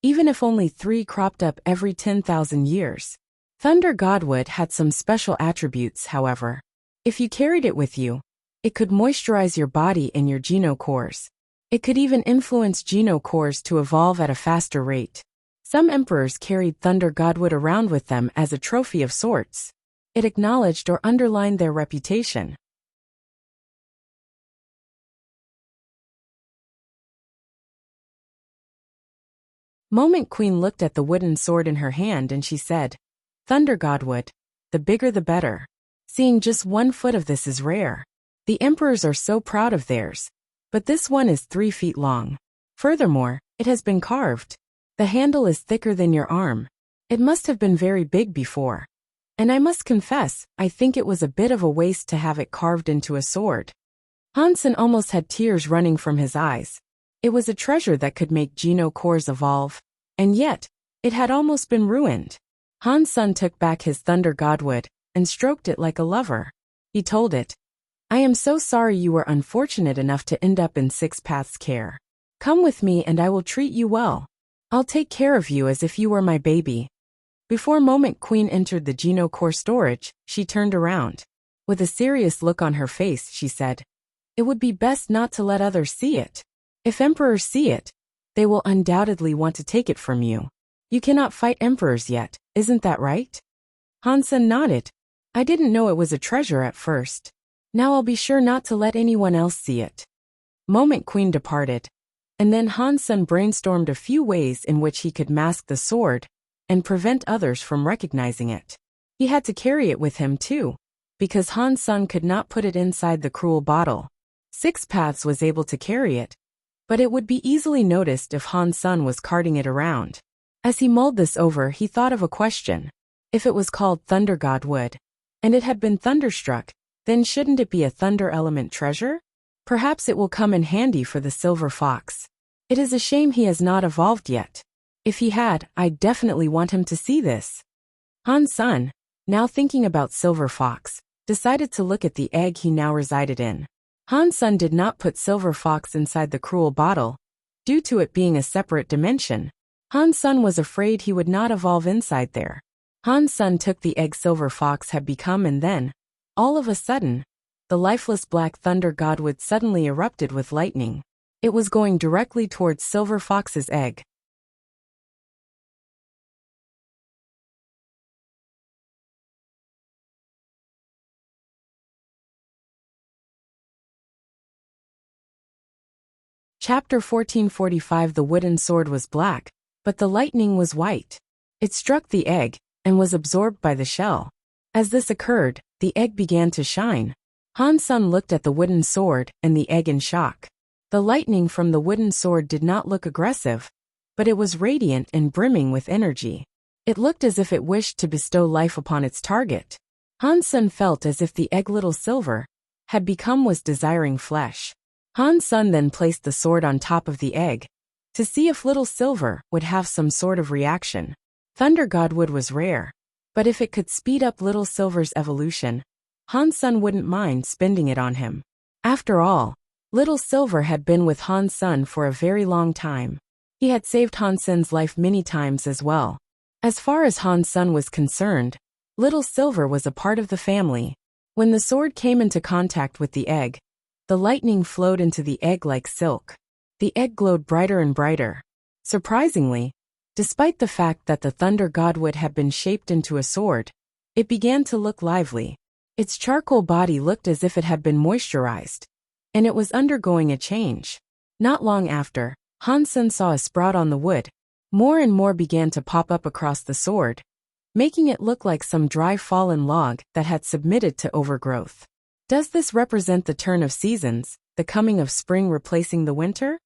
even if only 3 cropped up every 10,000 years. Thunder godwood had some special attributes, however. If you carried it with you, it could moisturize your body and your genocores. It could even influence genocores to evolve at a faster rate. Some emperors carried thunder godwood around with them as a trophy of sorts. It acknowledged or underlined their reputation. Moment Queen looked at the wooden sword in her hand and she said, Thunder godwood, the bigger the better. Seeing just 1 foot of this is rare. The emperors are so proud of theirs. But this one is 3 feet long. Furthermore, it has been carved. The handle is thicker than your arm. It must have been very big before. And I must confess, I think it was a bit of a waste to have it carved into a sword. Hansen almost had tears running from his eyes. It was a treasure that could make Geno cores evolve. And yet, it had almost been ruined. Hansen took back his thunder godwood and stroked it like a lover. He told it, I am so sorry you were unfortunate enough to end up in Six Paths' care. Come with me and I will treat you well. I'll take care of you as if you were my baby. Before Moment Queen entered the Geno core storage, she turned around. With a serious look on her face, she said, It would be best not to let others see it. If emperors see it, they will undoubtedly want to take it from you. You cannot fight emperors yet, isn't that right? Hansen nodded. I didn't know it was a treasure at first. Now I'll be sure not to let anyone else see it. Moment Queen departed. And then Hansen brainstormed a few ways in which he could mask the sword and prevent others from recognizing it. He had to carry it with him too, because Hansen could not put it inside the cruel bottle. Six Paths was able to carry it, but it would be easily noticed if Hansen was carting it around. As he mulled this over, he thought of a question. If it was called Thunder Godwood, and it had been thunderstruck, then shouldn't it be a thunder element treasure? Perhaps it will come in handy for the silver fox. It is a shame he has not evolved yet. If he had, I'd definitely want him to see this. Hansen, now thinking about Silver Fox, decided to look at the egg he now resided in. Hansen did not put Silver Fox inside the cruel bottle, due to it being a separate dimension. Hansen was afraid he would not evolve inside there. Hansen took the egg Silver Fox had become and then, all of a sudden, the lifeless black thunder godwood suddenly erupted with lightning. It was going directly towards Silver Fox's egg. Chapter 1445. The wooden sword was black, but the lightning was white. It struck the egg and was absorbed by the shell. As this occurred, the egg began to shine. Hansen looked at the wooden sword and the egg in shock. The lightning from the wooden sword did not look aggressive, but it was radiant and brimming with energy. It looked as if it wished to bestow life upon its target. Hansen felt as if the egg Little Silver had become was desiring flesh. Hansen then placed the sword on top of the egg to see if Little Silver would have some sort of reaction. Thunder Godwood was rare, but if it could speed up Little Silver's evolution, Hansen wouldn't mind spending it on him. After all, Little Silver had been with Hansen for a very long time. He had saved Hansen's life many times as well. As far as Hansen was concerned, Little Silver was a part of the family. When the sword came into contact with the egg, the lightning flowed into the egg like silk. The egg glowed brighter and brighter. Surprisingly, despite the fact that the Thunder Godwood had been shaped into a sword, it began to look lively. Its charcoal body looked as if it had been moisturized, and it was undergoing a change. Not long after, Hansen saw a sprout on the wood. More and more began to pop up across the sword, making it look like some dry fallen log that had submitted to overgrowth. Does this represent the turn of seasons, the coming of spring replacing the winter?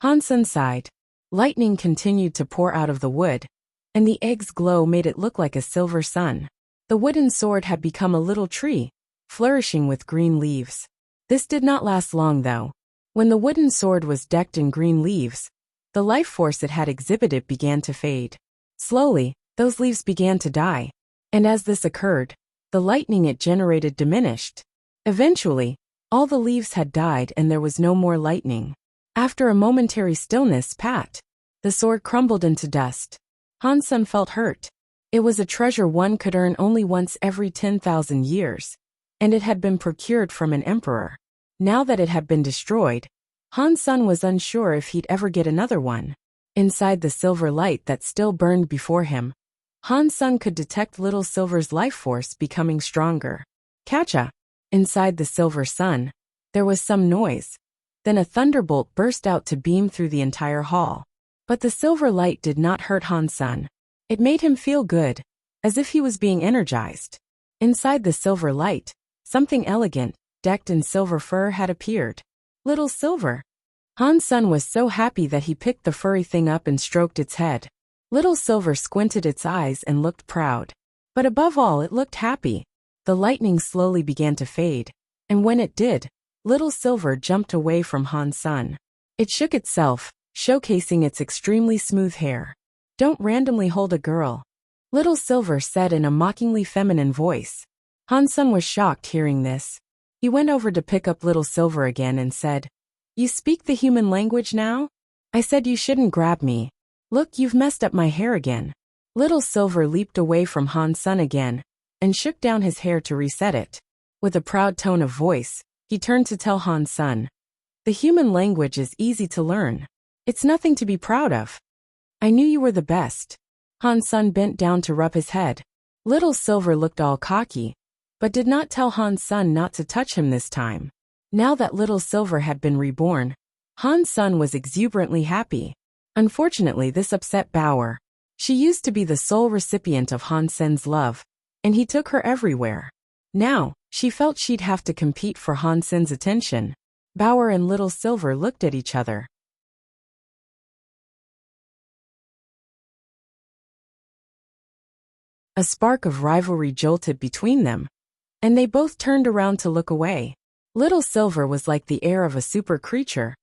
Hansen sighed. Lightning continued to pour out of the wood, and the egg's glow made it look like a silver sun. The wooden sword had become a little tree, flourishing with green leaves. This did not last long though. When the wooden sword was decked in green leaves, the life force it had exhibited began to fade. Slowly, those leaves began to die, and as this occurred, the lightning it generated diminished. Eventually, all the leaves had died and there was no more lightning. After a momentary stillness, the sword crumbled into dust. Hansen felt hurt. It was a treasure one could earn only once every 10,000 years, and it had been procured from an emperor. Now that it had been destroyed, Hansen was unsure if he'd ever get another one. Inside the silver light that still burned before him, Hansen could detect Little Silver's life force becoming stronger. Catcha! Inside the silver sun, there was some noise. Then a thunderbolt burst out to beam through the entire hall. But the silver light did not hurt Hansen. It made him feel good, as if he was being energized. Inside the silver light, something elegant, decked in silver fur had appeared. Little Silver. Han Sen was so happy that he picked the furry thing up and stroked its head. Little Silver squinted its eyes and looked proud. But above all, it looked happy. The lightning slowly began to fade, and when it did, Little Silver jumped away from Han Sen. It shook itself, showcasing its extremely smooth hair. "Don't randomly hold a girl," Little Silver said in a mockingly feminine voice. Han Sen was shocked hearing this. He went over to pick up Little Silver again and said, "You speak the human language now? I said you shouldn't grab me. Look, you've messed up my hair again." Little Silver leaped away from Han Sen again and shook down his hair to reset it. With a proud tone of voice, he turned to tell Han Sen, "The human language is easy to learn. It's nothing to be proud of. I knew you were the best." Han Sen bent down to rub his head. Little Silver looked all cocky, but did not tell Han Sen not to touch him this time. Now that Little Silver had been reborn, Han Sen was exuberantly happy. Unfortunately, this upset Bauer. She used to be the sole recipient of Han Sen's love, and he took her everywhere. Now, she felt she'd have to compete for Han Sen's attention. Bauer and Little Silver looked at each other. A spark of rivalry jolted between them, and they both turned around to look away. Little Silver was like the heir of a super creature,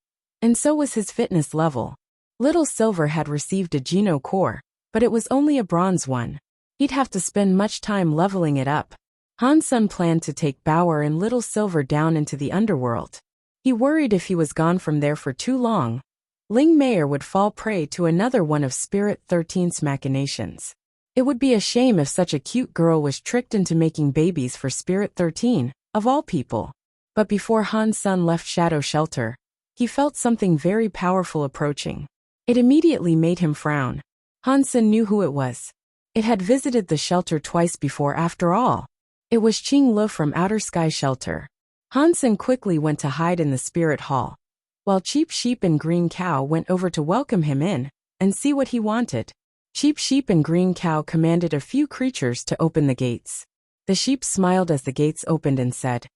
and so was his fitness level. Little Silver had received a Geno core, but it was only a bronze one. He'd have to spend much time leveling it up. Han Sen planned to take Bauer and Little Silver down into the underworld. He worried if he was gone from there for too long, Ling Mayer would fall prey to another one of Spirit 13's machinations. It would be a shame if such a cute girl was tricked into making babies for Spirit 13, of all people. But before Han Sen left Shadow Shelter, he felt something very powerful approaching. It immediately made him frown. Han Sen knew who it was. It had visited the shelter twice before after all. It was Qing Lu from Outer Sky Shelter. Han Sen quickly went to hide in the spirit hall, while Cheap Sheep and Green Cow went over to welcome him in and see what he wanted. Cheap Sheep and Green Cow commanded a few creatures to open the gates. The sheep smiled as the gates opened and said,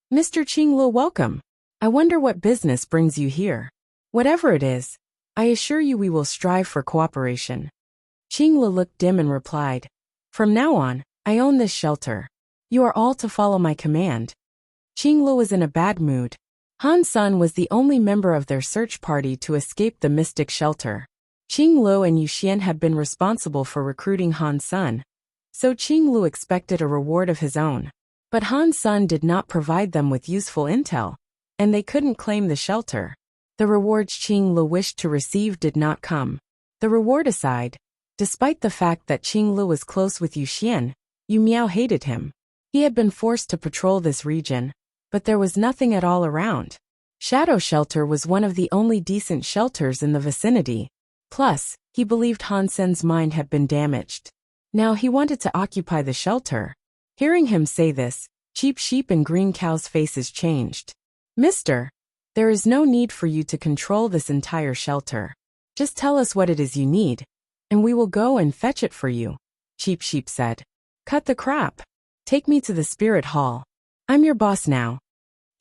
"Mr. Qing Lu, welcome. I wonder what business brings you here. Whatever it is, I assure you we will strive for cooperation." Qing Lu looked dim and replied, "From now on, I own this shelter. You are all to follow my command." Qing Lu was in a bad mood. Han Sen was the only member of their search party to escape the mystic shelter. Qing Lu and Yu Xian had been responsible for recruiting Han Sen, so Qing Lu expected a reward of his own. But Han Sen did not provide them with useful intel, and they couldn't claim the shelter. The rewards Qing Lu wished to receive did not come. The reward aside, despite the fact that Qing Lu was close with Yu Xian, Yu Miao hated him. He had been forced to patrol this region, but there was nothing at all around. Shadow Shelter was one of the only decent shelters in the vicinity. Plus, he believed Han Sen's mind had been damaged. Now he wanted to occupy the shelter. Hearing him say this, Cheap Sheep and Green Cow's faces changed. "Mister, there is no need for you to control this entire shelter. Just tell us what it is you need, and we will go and fetch it for you," Cheap Sheep said. "Cut the crap. Take me to the spirit hall. I'm your boss now."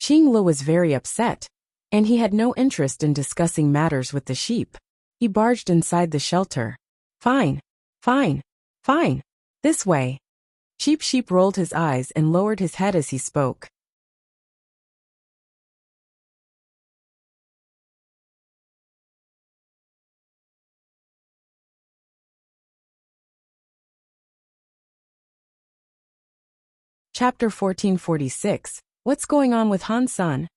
Qing Lu was very upset, and he had no interest in discussing matters with the sheep. He barged inside the shelter. Fine. This way." Cheap Sheep rolled his eyes and lowered his head as he spoke. Chapter 1446, What's Going On with Han Sen?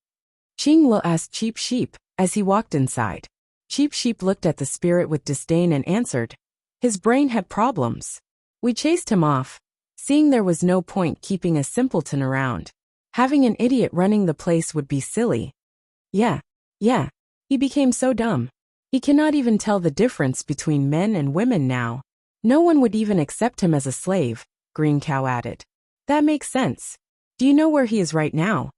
Qing Lu asked Cheap Sheep as he walked inside. Cheap Sheep looked at the spirit with disdain and answered, "His brain had problems. We chased him off, seeing there was no point keeping a simpleton around. Having an idiot running the place would be silly. Yeah. He became so dumb. He cannot even tell the difference between men and women now. No one would even accept him as a slave," Green Cow added. "That makes sense. Do you know where he is right now?"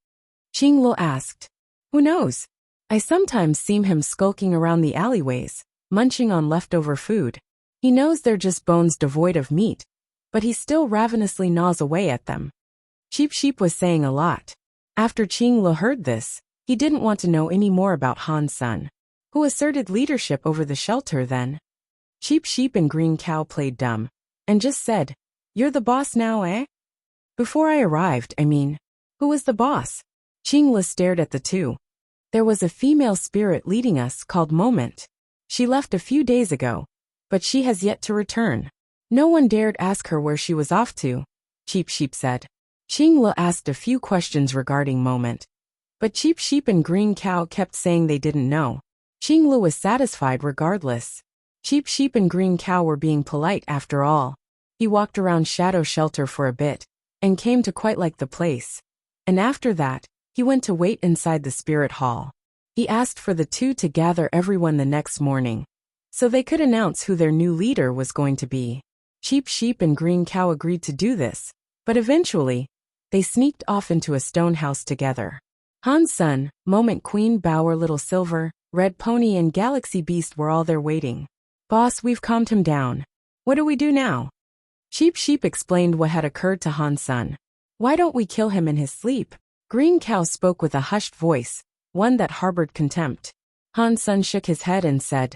Qing Lu asked. "Who knows? I sometimes see him skulking around the alleyways, munching on leftover food. He knows they're just bones devoid of meat, but he still ravenously gnaws away at them." Cheap Sheep was saying a lot. After Qing Lu heard this, he didn't want to know any more about Han Sun, who asserted leadership over the shelter then. Cheap Sheep and Green Cow played dumb, and just said, "You're the boss now, eh?" "Before I arrived, I mean. Who was the boss?" Qing Lu stared at the two. "There was a female spirit leading us called Moment. She left a few days ago, but she has yet to return. No one dared ask her where she was off to," Cheap Sheep said. Qing Lu asked a few questions regarding Moment, but Cheap Sheep and Green Cow kept saying they didn't know. Qing Lu was satisfied regardless. Cheap Sheep and Green Cow were being polite after all. He walked around Shadow Shelter for a bit, and came to quite like the place. And after that, he went to wait inside the spirit hall. He asked for the two to gather everyone the next morning, so they could announce who their new leader was going to be. Cheap Sheep and Green Cow agreed to do this, but eventually, they sneaked off into a stone house together. Han Sun, Moment Queen Bower Little Silver, Red Pony and Galaxy Beast were all there waiting. "Boss, we've calmed him down. What do we do now?" Cheap Sheep explained what had occurred to Han Sun. "Why don't we kill him in his sleep?" Green Cow spoke with a hushed voice, one that harbored contempt. Han Sun shook his head and said,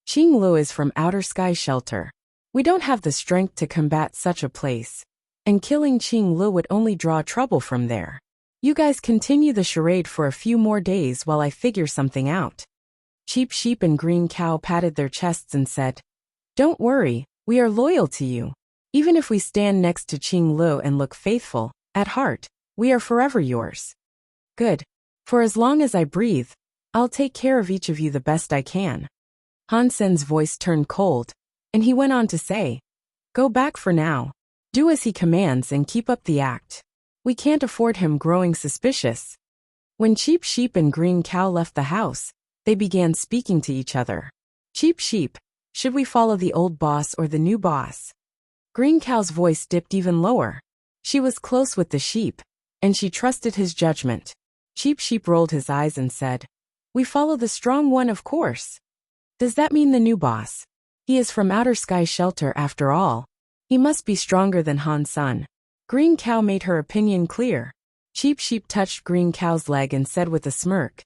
"Qing Lu is from Outer Sky Shelter. We don't have the strength to combat such a place, and killing Qing Lu would only draw trouble from there. You guys continue the charade for a few more days while I figure something out." Cheap Sheep and Green Cow patted their chests and said, "Don't worry, we are loyal to you. Even if we stand next to Qing Lu and look faithful, at heart, we are forever yours." "Good. For as long as I breathe, I'll take care of each of you the best I can." Han Sen's voice turned cold, and he went on to say, "Go back for now. Do as he commands and keep up the act. We can't afford him growing suspicious." When Cheap Sheep and Green Cow left the house, they began speaking to each other. "Cheap Sheep, should we follow the old boss or the new boss?" Green Cow's voice dipped even lower. She was close with the sheep, and she trusted his judgment. Cheap Sheep rolled his eyes and said, "We follow the strong one, of course." "Does that mean the new boss? He is from Outer Sky Shelter after all. He must be stronger than Han Sun." Green Cow made her opinion clear. Cheap Sheep touched Green Cow's leg and said with a smirk,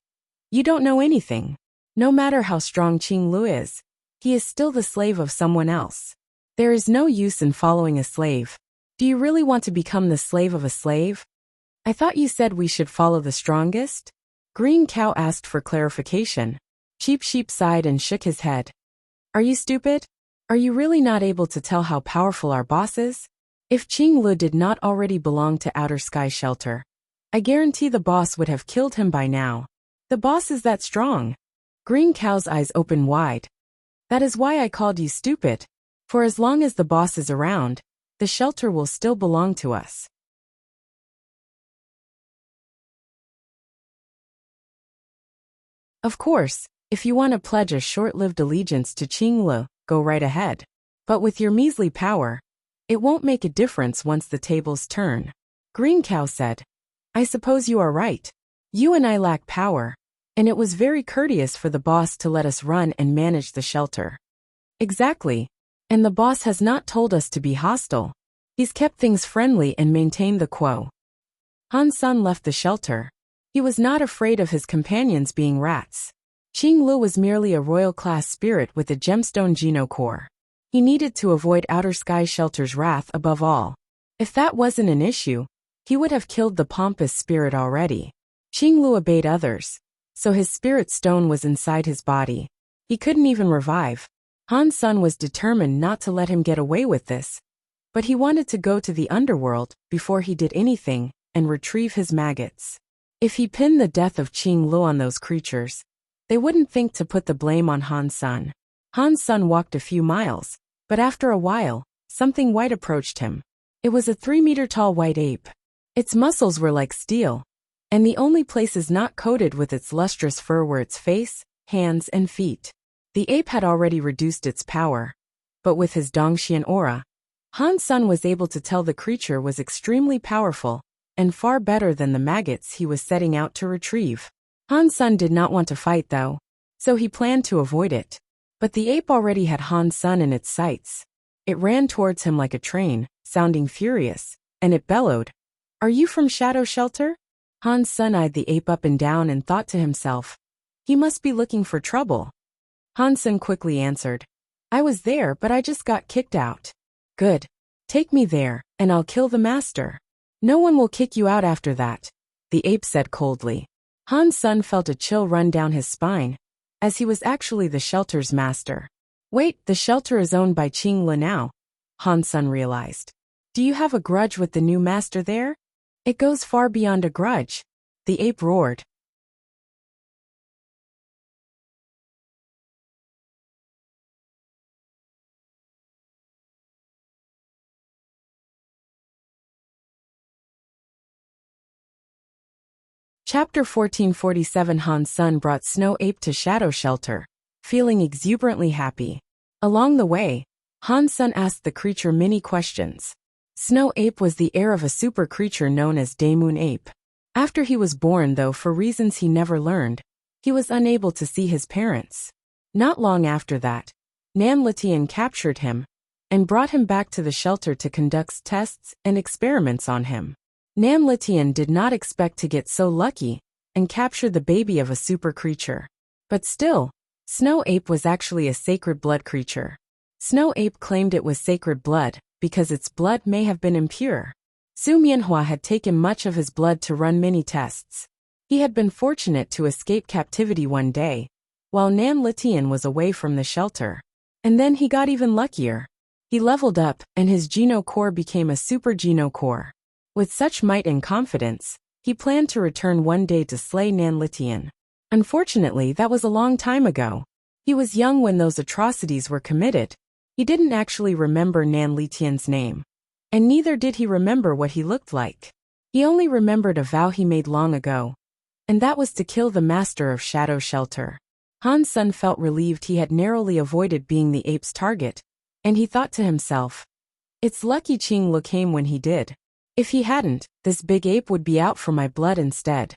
"You don't know anything. No matter how strong Qing Lu is, he is still the slave of someone else. There is no use in following a slave. Do you really want to become the slave of a slave?" "I thought you said we should follow the strongest?" Green Cow asked for clarification. Cheap Sheep sighed and shook his head. "Are you stupid? Are you really not able to tell how powerful our boss is? If Qing Lu did not already belong to Outer Sky Shelter, I guarantee the boss would have killed him by now. The boss is that strong." Green Cow's eyes opened wide. "That is why I called you stupid. For as long as the boss is around, the shelter will still belong to us." Of course, if you want to pledge a short-lived allegiance to Qing Lu, go right ahead. But with your measly power, it won't make a difference once the tables turn. Green Cow said, "I suppose you are right. You and I lack power, and it was very courteous for the boss to let us run and manage the shelter." "Exactly. And the boss has not told us to be hostile. He's kept things friendly and maintained the quo." Han Sun left the shelter. He was not afraid of his companions being rats. Qing Lu was merely a royal-class spirit with a gemstone Geno core. He needed to avoid Outer Sky Shelter's wrath above all. If that wasn't an issue, he would have killed the pompous spirit already. Qing Lu obeyed others, so his spirit stone was inside his body. He couldn't even revive. Han Sun was determined not to let him get away with this, but he wanted to go to the underworld before he did anything and retrieve his maggots. If he pinned the death of Qing Lu on those creatures, they wouldn't think to put the blame on Han Sun. Han Sun walked a few miles, but after a while, something white approached him. It was a 3-meter-tall white ape. Its muscles were like steel, and the only places not coated with its lustrous fur were its face, hands, and feet. The ape had already reduced its power, but with his Dongxian aura, Han Sun was able to tell the creature was extremely powerful, and far better than the maggots he was setting out to retrieve. Han Sun did not want to fight though, so he planned to avoid it. But the ape already had Han Sun in its sights. It ran towards him like a train, sounding furious, and it bellowed, Are you from Shadow Shelter? Han's son eyed the ape up and down and thought to himself, he must be looking for trouble. Hansen quickly answered, I was there but I just got kicked out. Good. Take me there, and I'll kill the master. No one will kick you out after that, the ape said coldly. Han's son felt a chill run down his spine, as he was actually the shelter's master. Wait, the shelter is owned by Qing Le now, Han's son realized. Do you have a grudge with the new master there? It goes far beyond a grudge, the ape roared. Chapter 1447. Han's son brought Snow Ape to Shadow Shelter, feeling exuberantly happy. Along the way, Han's son asked the creature many questions. Snow Ape was the heir of a super creature known as Daemoon Ape. After he was born, though for reasons he never learned, he was unable to see his parents. Not long after that, Nan Litian captured him and brought him back to the shelter to conduct tests and experiments on him. Nan Litian did not expect to get so lucky and capture the baby of a super creature. But still, Snow Ape was actually a sacred blood creature. Snow Ape claimed it was sacred blood because its blood may have been impure. Su Mianhua had taken much of his blood to run many tests. He had been fortunate to escape captivity one day, while Nan Litian was away from the shelter. And then he got even luckier. He leveled up, and his Geno Core became a Super Geno Core. With such might and confidence, he planned to return one day to slay Nan Litian. Unfortunately, that was a long time ago. He was young when those atrocities were committed. He didn't actually remember Nan Litian's name. And neither did he remember what he looked like. He only remembered a vow he made long ago. And that was to kill the master of Shadow Shelter. Han's son felt relieved he had narrowly avoided being the ape's target, and he thought to himself, it's lucky Qing Le came when he did. If he hadn't, this big ape would be out for my blood instead.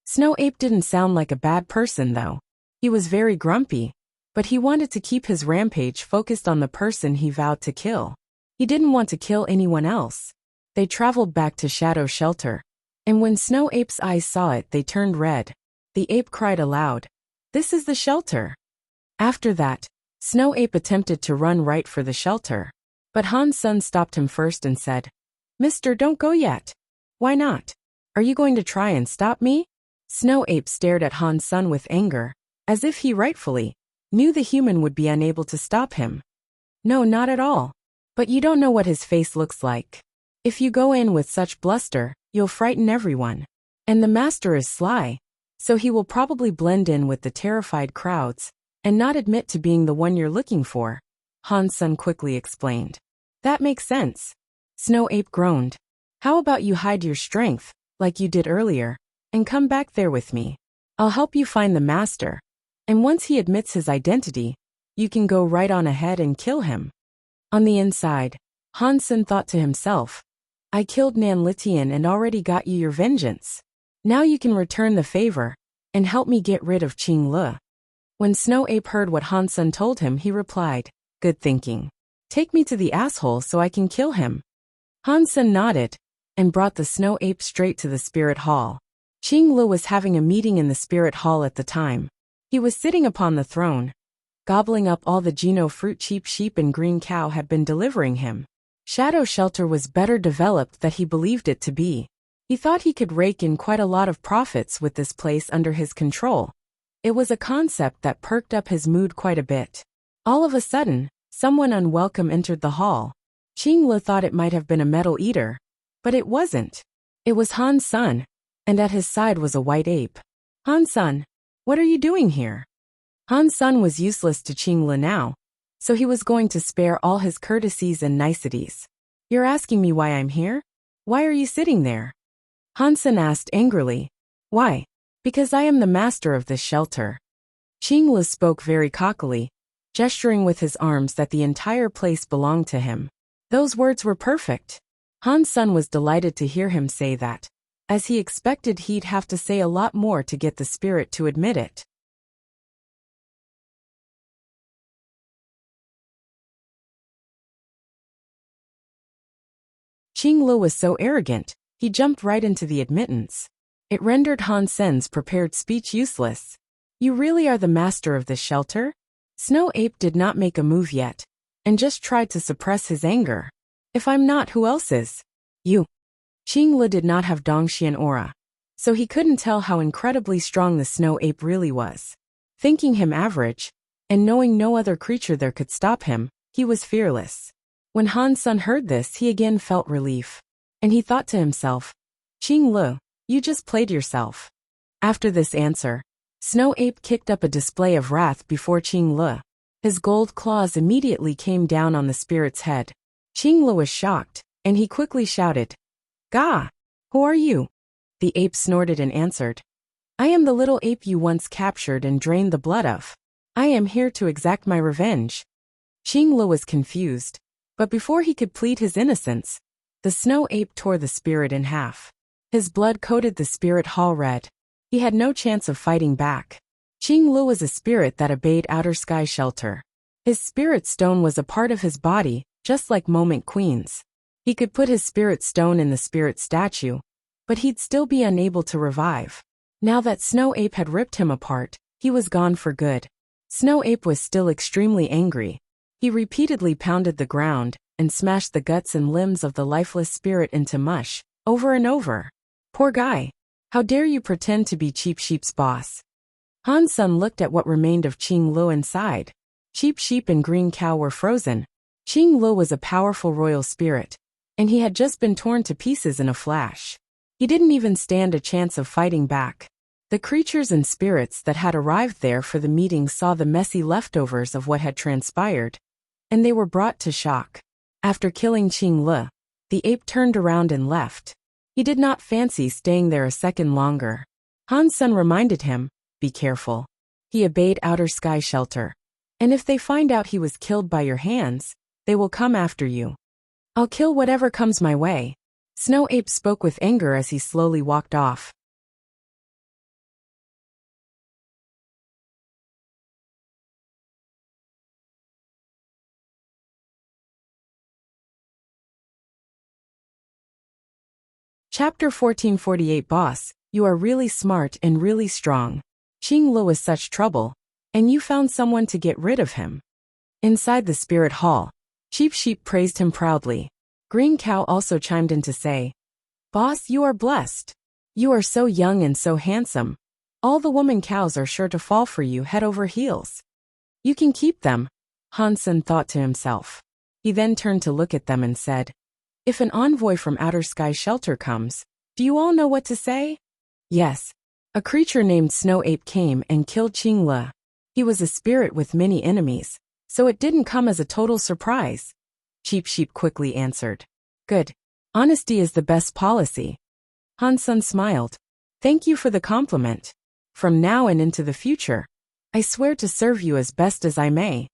Snow Ape didn't sound like a bad person though. He was very grumpy, but he wanted to keep his rampage focused on the person he vowed to kill. He didn't want to kill anyone else. They traveled back to Shadow Shelter, and when Snow Ape's eyes saw it, they turned red. The ape cried aloud, this is the shelter. After that, Snow Ape attempted to run right for the shelter. But Han's son stopped him first and said, Mister, don't go yet. Why not? Are you going to try and stop me? Snow Ape stared at Han's son with anger, as if he rightfully knew the human would be unable to stop him. No, not at all. But you don't know what his face looks like. If you go in with such bluster, you'll frighten everyone. And the master is sly, so he will probably blend in with the terrified crowds and not admit to being the one you're looking for, Han's son quickly explained. That makes sense. Snow Ape groaned. How about you hide your strength, like you did earlier, and come back there with me? I'll help you find the master, and once he admits his identity, you can go right on ahead and kill him. On the inside, Hansen thought to himself, I killed Nan Litian and already got you your vengeance. Now you can return the favor and help me get rid of Qing Le. When Snow Ape heard what Hansen told him, he replied, good thinking. Take me to the asshole so I can kill him. Hansen nodded and brought the Snow Ape straight to the spirit hall. Qing Le was having a meeting in the spirit hall at the time. He was sitting upon the throne, gobbling up all the Geno fruit cheap sheep and green cow had been delivering him. Shadow Shelter was better developed than he believed it to be. He thought he could rake in quite a lot of profits with this place under his control. It was a concept that perked up his mood quite a bit. All of a sudden, someone unwelcome entered the hall. Qing Le thought it might have been a metal eater, but it wasn't. It was Han's son, and at his side was a white ape. Han's son, what are you doing here? Han's son was useless to Qing Le now, so he was going to spare all his courtesies and niceties. You're asking me why I'm here? Why are you sitting there? Hansen asked angrily. Why? Because I am the master of this shelter. Qing Le spoke very cockily, gesturing with his arms that the entire place belonged to him. Those words were perfect. Han's son was delighted to hear him say that, as he expected he'd have to say a lot more to get the spirit to admit it. Qing Le was so arrogant, He jumped right into the admittance. It rendered Han Sen's prepared speech useless. You really are the master of this shelter? Snow Ape did not make a move yet, and just tried to suppress his anger. If I'm not, who else is? You. Qing Li did not have Dongxian aura, so he couldn't tell how incredibly strong the Snow Ape really was. Thinking him average, and knowing no other creature there could stop him, he was fearless. When Han Sen heard this, he again felt relief. And he thought to himself, Qing Li, you just played yourself. After this answer, Snow Ape kicked up a display of wrath before Qing Li. His gold claws immediately came down on the spirit's head. Qing Li was shocked, and he quickly shouted, Gah! Who are you? The ape snorted and answered, I am the little ape you once captured and drained the blood of. I am here to exact my revenge. Qing Li was confused, but before he could plead his innocence, the Snow Ape tore the spirit in half. His blood coated the spirit hall red. He had no chance of fighting back. Qing Li was a spirit that obeyed Outer Sky Shelter. His spirit stone was a part of his body, just like Moment Queen's. He could put his spirit stone in the spirit statue, but he'd still be unable to revive. Now that Snow Ape had ripped him apart, he was gone for good. Snow Ape was still extremely angry. He repeatedly pounded the ground and smashed the guts and limbs of the lifeless spirit into mush, over and over. Poor guy. How dare you pretend to be Cheap Sheep's boss? Han Sen looked at what remained of Qing Li inside. Cheap Sheep and Green Cow were frozen. Qing Li was a powerful royal spirit, and he had just been torn to pieces in a flash. He didn't even stand a chance of fighting back. The creatures and spirits that had arrived there for the meeting saw the messy leftovers of what had transpired, and they were brought to shock. After killing Qing Li, the ape turned around and left. He did not fancy staying there a second longer. Han Sen reminded him, be careful. He obeyed Outer Sky Shelter. And if they find out he was killed by your hands, they will come after you. I'll kill whatever comes my way. Snow Ape spoke with anger as he slowly walked off. Chapter 1448 Boss, you are really smart and really strong. Qing Li was such trouble, and you found someone to get rid of him. Inside the spirit hall, Cheap Sheep praised him proudly. Green Cow also chimed in to say, Boss, you are blessed. You are so young and so handsome. All the woman cows are sure to fall for you head over heels. You can keep them, Han Sen thought to himself. He then turned to look at them and said, If an envoy from Outer Sky Shelter comes, do you all know what to say? Yes. A creature named Snow Ape came and killed Qing Li. He was a spirit with many enemies, so it didn't come as a total surprise. Cheap Sheep quickly answered. Good. Honesty is the best policy. Han Sen smiled. Thank you for the compliment. From now and into the future, I swear to serve you as best as I may.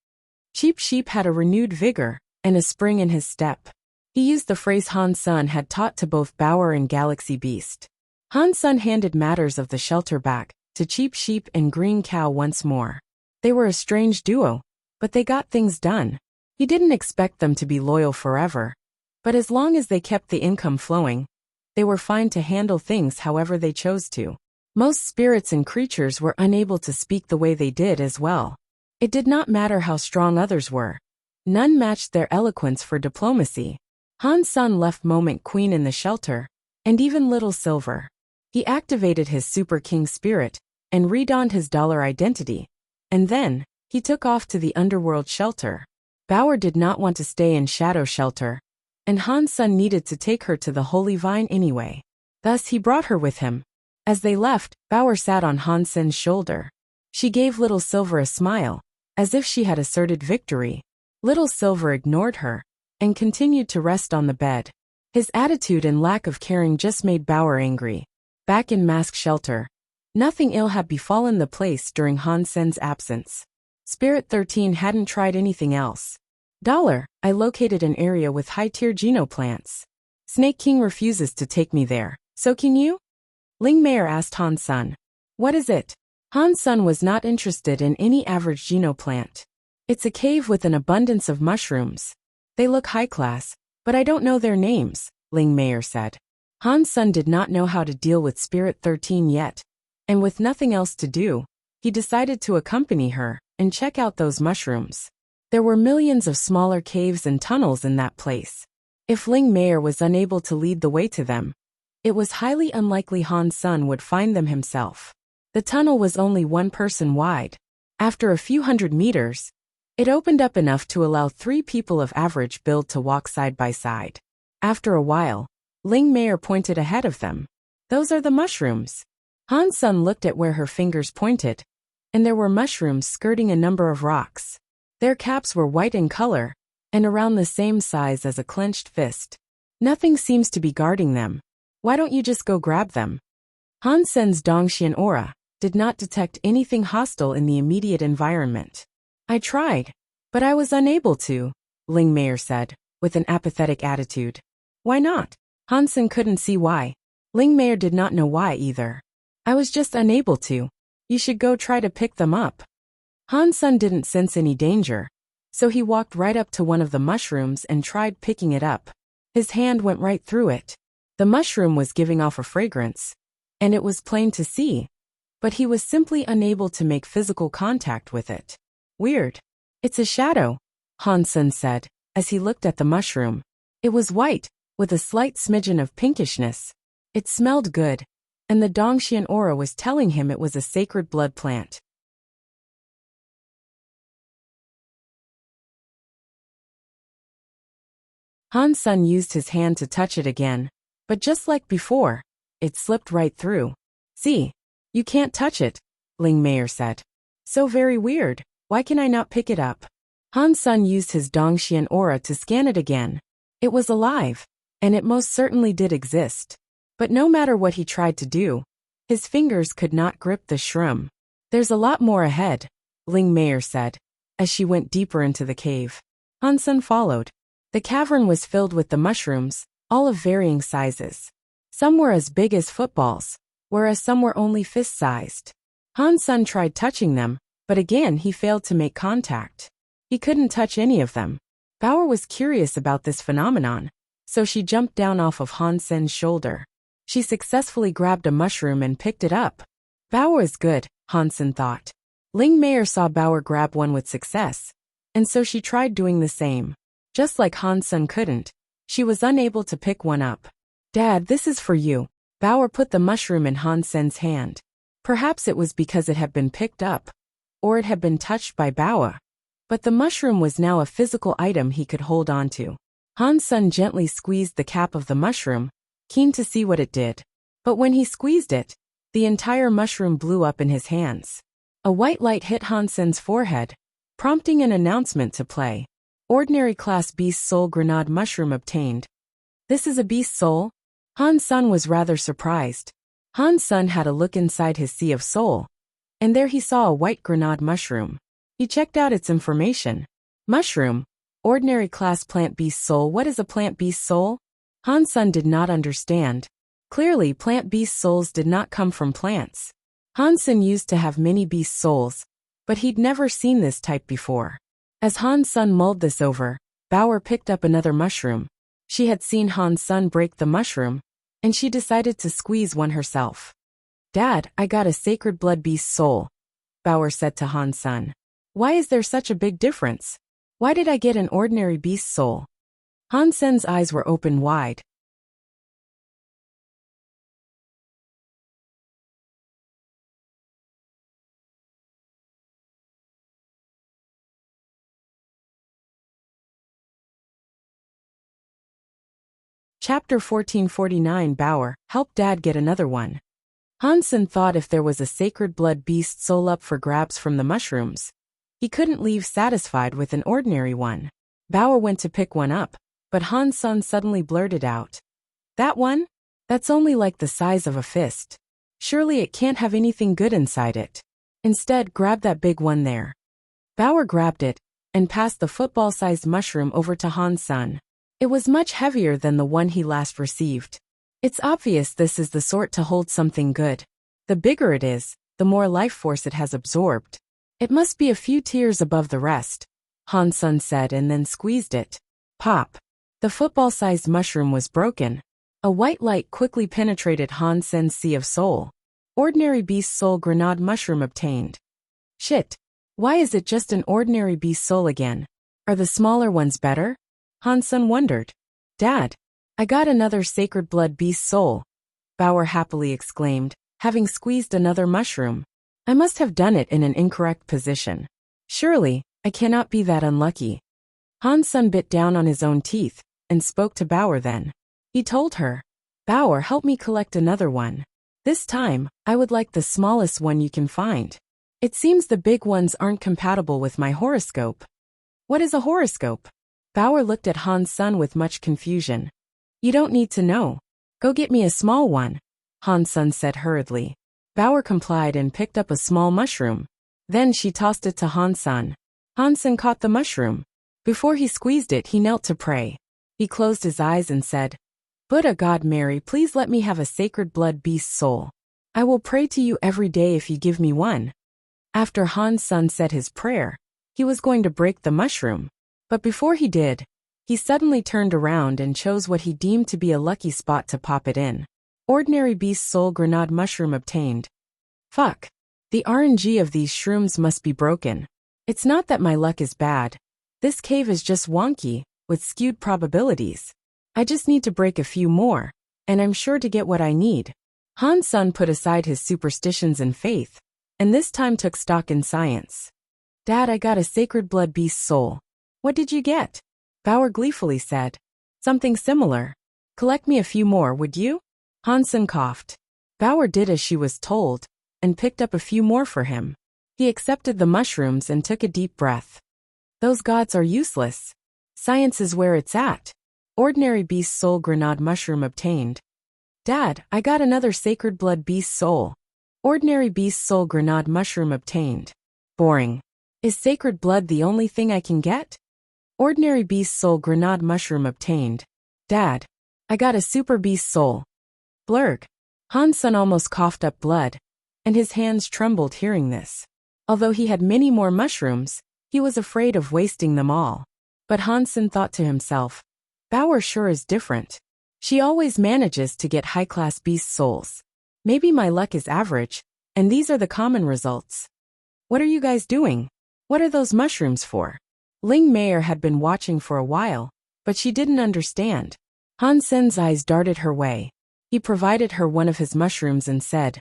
Cheap Sheep had a renewed vigor and a spring in his step. He used the phrase Han Sen had taught to both Bower and Galaxy Beast. Han Sen handed matters of the shelter back to Cheap Sheep and Green Cow once more. They were a strange duo, but they got things done. He didn't expect them to be loyal forever, but as long as they kept the income flowing, they were fine to handle things however they chose to. Most spirits and creatures were unable to speak the way they did as well. It did not matter how strong others were. None matched their eloquence for diplomacy. Han Sen left Moment Queen in the shelter, and even Little Silver. He activated his Super King spirit and redonned his dollar identity, and then he took off to the underworld shelter. Bower did not want to stay in Shadow Shelter, and Han Sen needed to take her to the Holy Vine anyway. Thus he brought her with him. As they left, Bower sat on Han Sen's shoulder. She gave Little Silver a smile, as if she had asserted victory. Little Silver ignored her and continued to rest on the bed. His attitude and lack of caring just made Bower angry. Back in Mask Shelter, nothing ill had befallen the place during Han Sen's absence. Spirit 13 hadn't tried anything else. I located an area with high-tier genoplants. Snake King refuses to take me there, so can you? Ling Mayer asked Han Sen. What is it? Han Sen was not interested in any average genoplant. It's a cave with an abundance of mushrooms. They look high-class, but I don't know their names, Ling Mayer said. Han's son did not know how to deal with Spirit 13 yet, and with nothing else to do, he decided to accompany her and check out those mushrooms. There were millions of smaller caves and tunnels in that place. If Ling Meier was unable to lead the way to them, it was highly unlikely Han's son would find them himself. The tunnel was only 1 person wide. After a few hundred meters, it opened up enough to allow 3 people of average build to walk side by side. After a while, Ling Meier pointed ahead of them. "Those are the mushrooms." Han's son looked at where her fingers pointed, and there were mushrooms skirting a number of rocks. Their caps were white in color, and around the same size as a clenched fist. "Nothing seems to be guarding them. Why don't you just go grab them?" Han's son's Dongxian aura did not detect anything hostile in the immediate environment. "I tried, but I was unable to," Ling Meier said, with an apathetic attitude. "Why not?" Han's son couldn't see why. Ling Meier did not know why either. "I was just unable to. You should go try to pick them up." Han's son didn't sense any danger, so he walked right up to one of the mushrooms and tried picking it up. His hand went right through it. The mushroom was giving off a fragrance, and it was plain to see, but he was simply unable to make physical contact with it. "Weird. It's a shadow," Han's son said, as he looked at the mushroom. It was white, with a slight smidgen of pinkishness. It smelled good, and the Dongxian aura was telling him it was a sacred blood plant. Han's son used his hand to touch it again, but just like before, it slipped right through. "See, you can't touch it," Ling Meier said. "So very weird. Why can I not pick it up?" Han's son used his Dongxian aura to scan it again. It was alive, and it most certainly did exist. But no matter what he tried to do, his fingers could not grip the shroom. "There's a lot more ahead," Ling Meier said, as she went deeper into the cave. Han's son followed. The cavern was filled with the mushrooms, all of varying sizes. Some were as big as footballs, whereas some were only fist-sized. Han's son tried touching them, but again he failed to make contact. He couldn't touch any of them. Bauer was curious about this phenomenon, so she jumped down off of Han's son's shoulder. She successfully grabbed a mushroom and picked it up. Bauer is good, Han's son thought. Ling Meier saw Bauer grab one with success, and so she tried doing the same. Just like Han's son couldn't, she was unable to pick one up. "Dad, this is for you." Bauer put the mushroom in Han's son's hand. Perhaps it was because it had been picked up, or it had been touched by Bauer. But the mushroom was now a physical item he could hold on to. Han's son gently squeezed the cap of the mushroom, keen to see what it did. But when he squeezed it, the entire mushroom blew up in his hands. A white light hit Han's son's forehead, prompting an announcement to play. "Ordinary Class Beast Soul Grenade Mushroom obtained." "This is a beast soul?" Han's son was rather surprised. Han's son had a look inside his sea of soul, and there he saw a white grenade mushroom. He checked out its information. "Mushroom. Ordinary Class Plant Beast Soul." What is a plant beast soul? Han's son did not understand. Clearly, plant beast souls did not come from plants. Han's son used to have many beast souls, but he'd never seen this type before. As Han's son mulled this over, Bauer picked up another mushroom. She had seen Han's son break the mushroom, and she decided to squeeze one herself. "Dad, I got a sacred blood beast soul," Bauer said to Han's son. "Why is there such a big difference? Why did I get an ordinary beast soul?" Han's son's eyes were open wide. Chapter 1449. Bauer helped Dad get another one. Han's son thought if there was a sacred blood beast soul up for grabs from the mushrooms, he couldn't leave satisfied with an ordinary one. Bauer went to pick one up, but Han's son suddenly blurted out, "That one? That's only like the size of a fist. Surely it can't have anything good inside it. Instead, grab that big one there." Bauer grabbed it and passed the football-sized mushroom over to Han's son. It was much heavier than the one he last received. It's obvious this is the sort to hold something good. The bigger it is, the more life force it has absorbed. "It must be a few tiers above the rest," Han's son said and then squeezed it. Pop! The football-sized mushroom was broken. A white light quickly penetrated Han Sen's sea of soul. Ordinary beast soul grenade mushroom obtained. Shit. Why is it just an ordinary beast soul again? Are the smaller ones better? Han Sen wondered. Dad, I got another sacred blood beast soul, Bauer happily exclaimed, having squeezed another mushroom. I must have done it in an incorrect position. Surely, I cannot be that unlucky. Han Sen bit down on his own teeth and spoke to Bauer then. He told her, Bauer, help me collect another one. This time, I would like the smallest one you can find. It seems the big ones aren't compatible with my horoscope. What is a horoscope? Bauer looked at Han Sen with much confusion. You don't need to know. Go get me a small one, Han Sen said hurriedly. Bauer complied and picked up a small mushroom. Then she tossed it to Han Sen. Han Sen caught the mushroom. Before he squeezed it, he knelt to pray. He closed his eyes and said, Buddha God Mary, please let me have a sacred blood beast soul. I will pray to you every day if you give me one. After Han Sen said his prayer, he was going to break the mushroom. But before he did, he suddenly turned around and chose what he deemed to be a lucky spot to pop it in. Ordinary beast soul grenade mushroom obtained. Fuck. The RNG of these shrooms must be broken. It's not that my luck is bad. This cave is just wonky, with skewed probabilities. I just need to break a few more, and I'm sure to get what I need. Han Sen put aside his superstitions and faith, and this time took stock in science. Dad, I got a sacred blood beast soul. What did you get? Bauer gleefully said. Something similar. Collect me a few more, would you? Han Sen coughed. Bauer did as she was told, and picked up a few more for him. He accepted the mushrooms and took a deep breath. Those gods are useless. Science is where it's at. Ordinary beast soul grenade mushroom obtained. Dad, I got another sacred blood beast soul. Ordinary beast soul grenade mushroom obtained. Boring. Is sacred blood the only thing I can get? Ordinary beast soul grenade mushroom obtained. Dad, I got a super beast soul. Blurg. Han Sen almost coughed up blood, and his hands trembled hearing this. Although he had many more mushrooms, he was afraid of wasting them all. But Han Sen thought to himself, Bauer sure is different. She always manages to get high-class beast souls. Maybe my luck is average, and these are the common results. What are you guys doing? What are those mushrooms for? Ling Meier had been watching for a while, but she didn't understand. Han Sen's eyes darted her way. He provided her one of his mushrooms and said,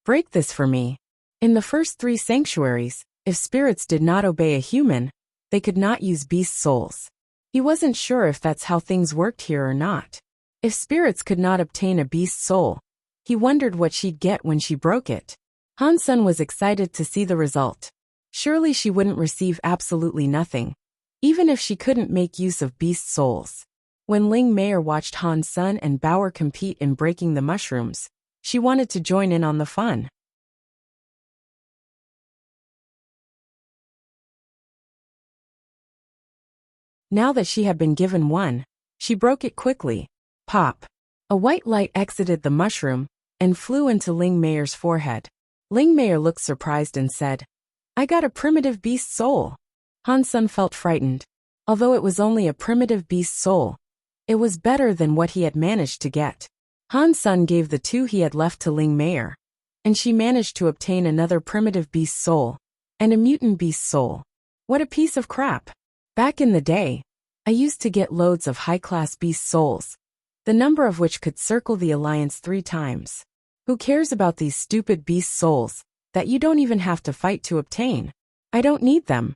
Break this for me. In the first 3 sanctuaries, if spirits did not obey a human, they could not use beast souls. He wasn't sure if that's how things worked here or not. If spirits could not obtain a beast soul, he wondered what she'd get when she broke it. Han Sen was excited to see the result. Surely she wouldn't receive absolutely nothing, even if she couldn't make use of beast souls. When Ling Meier watched Han Sen and Bauer compete in breaking the mushrooms, she wanted to join in on the fun. Now that she had been given one, she broke it quickly. Pop. A white light exited the mushroom and flew into Ling Meier's forehead. Ling Meier looked surprised and said, I got a primitive beast soul. Han Sen felt frightened. Although it was only a primitive beast soul, it was better than what he had managed to get. Han Sen gave the 2 he had left to Ling Meier, and she managed to obtain another primitive beast soul and a mutant beast soul. What a piece of crap. Back in the day, I used to get loads of high-class beast souls, the number of which could circle the alliance 3 times. Who cares about these stupid beast souls that you don't even have to fight to obtain? I don't need them.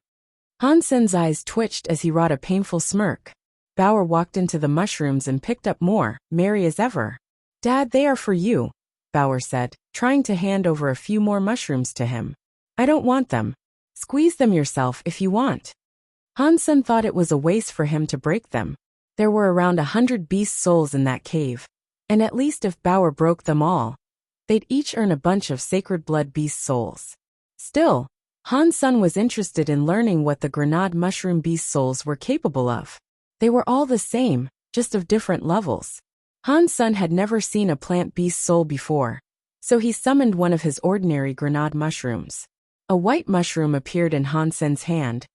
Han Sen's eyes twitched as he wrought a painful smirk. Bauer walked into the mushrooms and picked up more, merry as ever. Dad, they are for you, Bauer said, trying to hand over a few more mushrooms to him. I don't want them. Squeeze them yourself if you want. Han Sen thought it was a waste for him to break them. There were around 100 beast souls in that cave, and at least if Bauer broke them all, they'd each earn a bunch of sacred blood beast souls. Still, Han Sen was interested in learning what the grenade mushroom beast souls were capable of. They were all the same, just of different levels. Han Sen had never seen a plant beast soul before, so he summoned one of his ordinary grenade mushrooms. A white mushroom appeared in Han Sen's hand,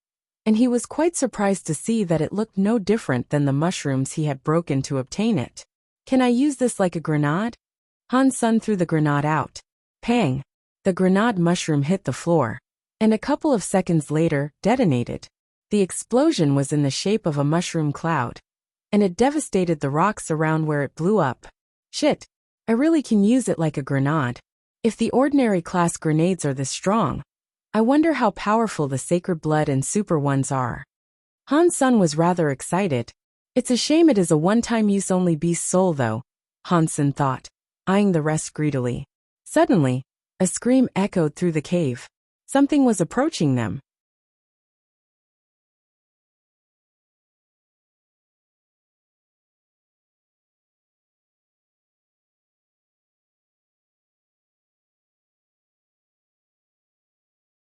and he was quite surprised to see that it looked no different than the mushrooms he had broken to obtain it. Can I use this like a grenade? Han Sun threw the grenade out. Pang! The grenade mushroom hit the floor, and a couple of seconds later, detonated. The explosion was in the shape of a mushroom cloud, and it devastated the rocks around where it blew up. Shit! I really can use it like a grenade. If the ordinary class grenades are this strong, I wonder how powerful the Sacred Blood and Super ones are. Han Sun was rather excited. It's a shame it is a one-time use only beast soul though, Han Sun thought, eyeing the rest greedily. Suddenly, a scream echoed through the cave. Something was approaching them.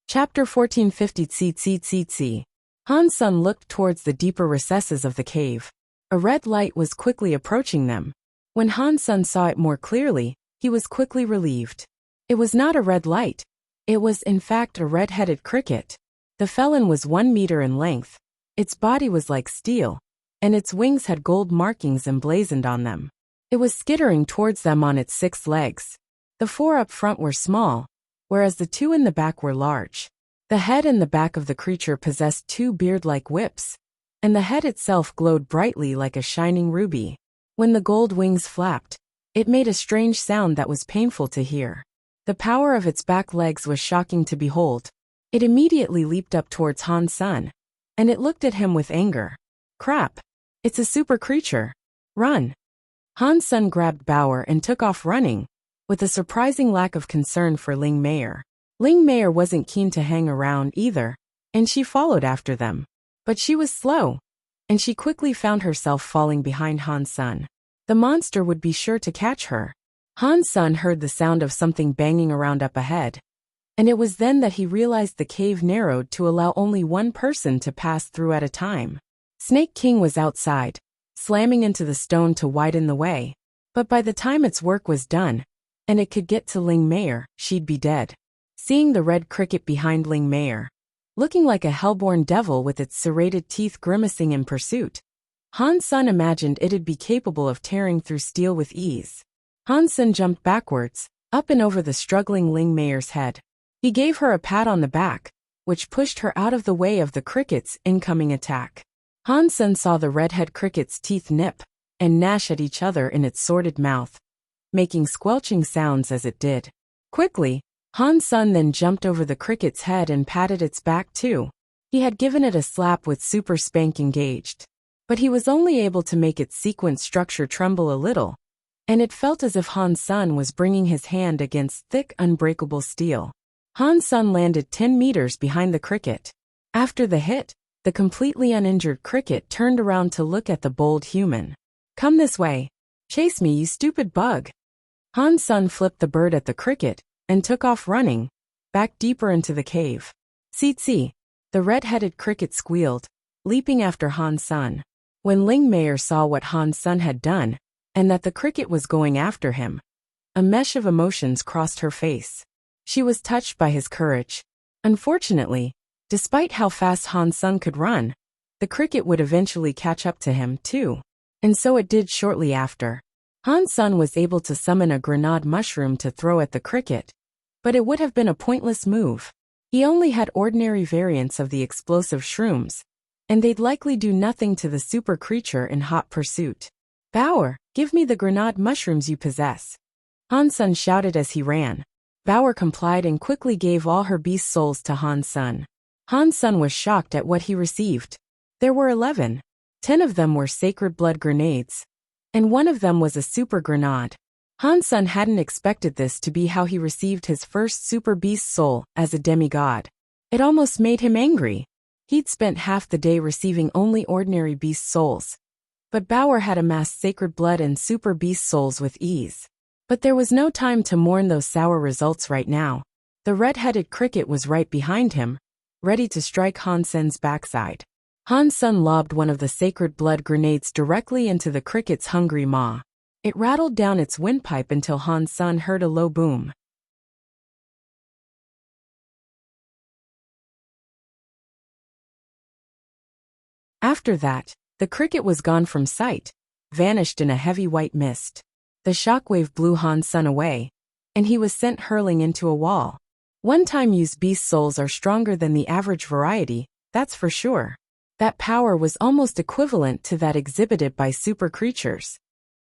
Chapter 1450 Tsi Tsi Tsi Tsi. Han Sun looked towards the deeper recesses of the cave. A red light was quickly approaching them. When Han Sun saw it more clearly, he was quickly relieved. It was not a red light. It was in fact a red-headed cricket. The felon was 1 meter in length. Its body was like steel, and its wings had gold markings emblazoned on them. It was skittering towards them on its 6 legs. The 4 up front were small, whereas the 2 in the back were large. The head and the back of the creature possessed 2 beard-like whips, and the head itself glowed brightly like a shining ruby. When the gold wings flapped, it made a strange sound that was painful to hear. The power of its back legs was shocking to behold. It immediately leaped up towards Han Sun, and it looked at him with anger. Crap! It's a super creature. Run! Han Sun grabbed Bauer and took off running, with a surprising lack of concern for Ling Meier. Ling Meier wasn't keen to hang around either, and she followed after them. But she was slow, and she quickly found herself falling behind Han Sun. The monster would be sure to catch her. Han Sun heard the sound of something banging around up ahead, and it was then that he realized the cave narrowed to allow only one person to pass through at a time. Snake King was outside, slamming into the stone to widen the way. But by the time its work was done, and it could get to Ling Meier, she'd be dead. Seeing the red cricket behind Ling Meier, looking like a hellborn devil with its serrated teeth grimacing in pursuit, Han Sun imagined it'd be capable of tearing through steel with ease. Han Sun jumped backwards, up and over the struggling Ling Meier's head. He gave her a pat on the back, which pushed her out of the way of the cricket's incoming attack. Han Sun saw the redhead cricket's teeth nip and gnash at each other in its sordid mouth, making squelching sounds as it did. Quickly, Han Sun then jumped over the cricket's head and patted its back too. He had given it a slap with super spank engaged. But he was only able to make its sequence structure tremble a little, and it felt as if Han Sun was bringing his hand against thick, unbreakable steel. Han Sun landed 10 meters behind the cricket. After the hit, the completely uninjured cricket turned around to look at the bold human. Come this way. Chase me, you stupid bug. Han Sun flipped the bird at the cricket and took off running, back deeper into the cave. Tsi Tsi, the red-headed cricket squealed, leaping after Han Sun. When Ling Meier saw what Han Sun had done, and that the cricket was going after him, a mesh of emotions crossed her face. She was touched by his courage. Unfortunately, despite how fast Han Sun could run, the cricket would eventually catch up to him too. And so it did shortly after. Han Sun was able to summon a grenade mushroom to throw at the cricket, but it would have been a pointless move. He only had ordinary variants of the explosive shrooms, and they'd likely do nothing to the super creature in hot pursuit. Bauer, give me the grenade mushrooms you possess. Han Sun shouted as he ran. Bauer complied and quickly gave all her beast souls to Han Sun. Han Sun was shocked at what he received. There were 11. 10 of them were sacred blood grenades, and one of them was a super grenade. Han Sun hadn't expected this to be how he received his first super beast soul as a demigod. It almost made him angry. He'd spent half the day receiving only ordinary beast souls, but Bauer had amassed sacred blood and super beast souls with ease. But there was no time to mourn those sour results right now. The red-headed cricket was right behind him, ready to strike Han Sun's backside. Han Sun lobbed one of the sacred blood grenades directly into the cricket's hungry maw. It rattled down its windpipe until Han Sun heard a low boom. After that, the cricket was gone from sight, vanished in a heavy white mist. The shockwave blew Han's son away, and he was sent hurling into a wall. One-time use beast souls are stronger than the average variety, that's for sure. That power was almost equivalent to that exhibited by super creatures.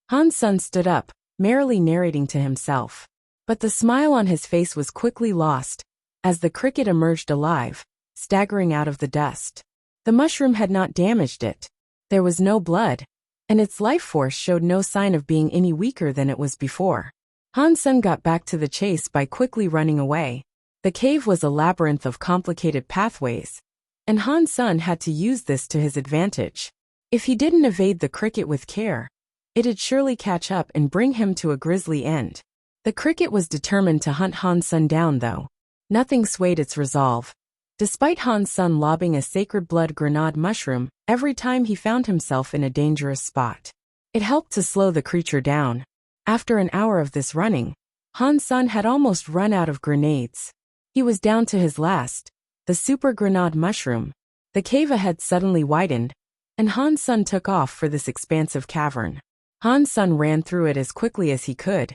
Han's son stood up, merrily narrating to himself. But the smile on his face was quickly lost, as the cricket emerged alive, staggering out of the dust. The mushroom had not damaged it. There was no blood, and its life force showed no sign of being any weaker than it was before. Han's son got back to the chase by quickly running away. The cave was a labyrinth of complicated pathways, and Han's son had to use this to his advantage. If he didn't evade the cricket with care, it'd surely catch up and bring him to a grisly end. The cricket was determined to hunt Han's son down though. Nothing swayed its resolve. Despite Han's son lobbing a sacred blood grenade mushroom every time he found himself in a dangerous spot, it helped to slow the creature down. After an hour of this running, Han's son had almost run out of grenades. He was down to his last, the super grenade mushroom. The cave ahead suddenly widened, and Han's son took off for this expansive cavern. Han's son ran through it as quickly as he could,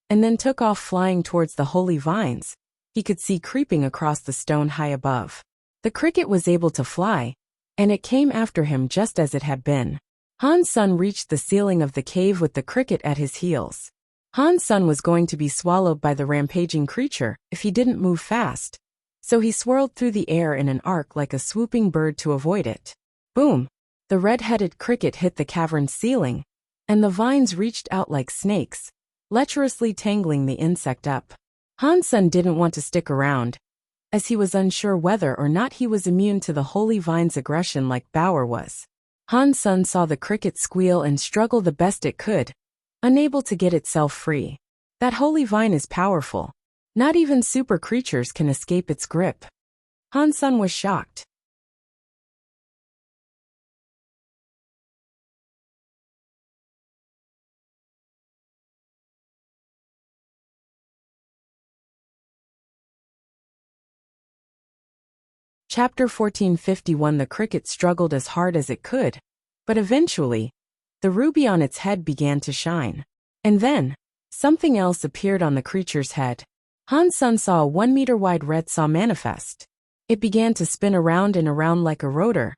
and then took off flying towards the holy vines he could see creeping across the stone high above. The cricket was able to fly, and it came after him just as it had been. Han's son reached the ceiling of the cave with the cricket at his heels. Han's son was going to be swallowed by the rampaging creature if he didn't move fast, so he swirled through the air in an arc like a swooping bird to avoid it. Boom! The red-headed cricket hit the cavern's ceiling, and the vines reached out like snakes, lecherously tangling the insect up. Han's son didn't want to stick around, as he was unsure whether or not he was immune to the holy vine's aggression like Bauer was. Han's son saw the cricket squeal and struggle the best it could, unable to get itself free. That holy vine is powerful. Not even super creatures can escape its grip. Han's son was shocked. Chapter 1451. The cricket struggled as hard as it could, but eventually, the ruby on its head began to shine. And then, something else appeared on the creature's head. Han's son saw a 1-meter-wide red saw manifest. It began to spin around and around like a rotor,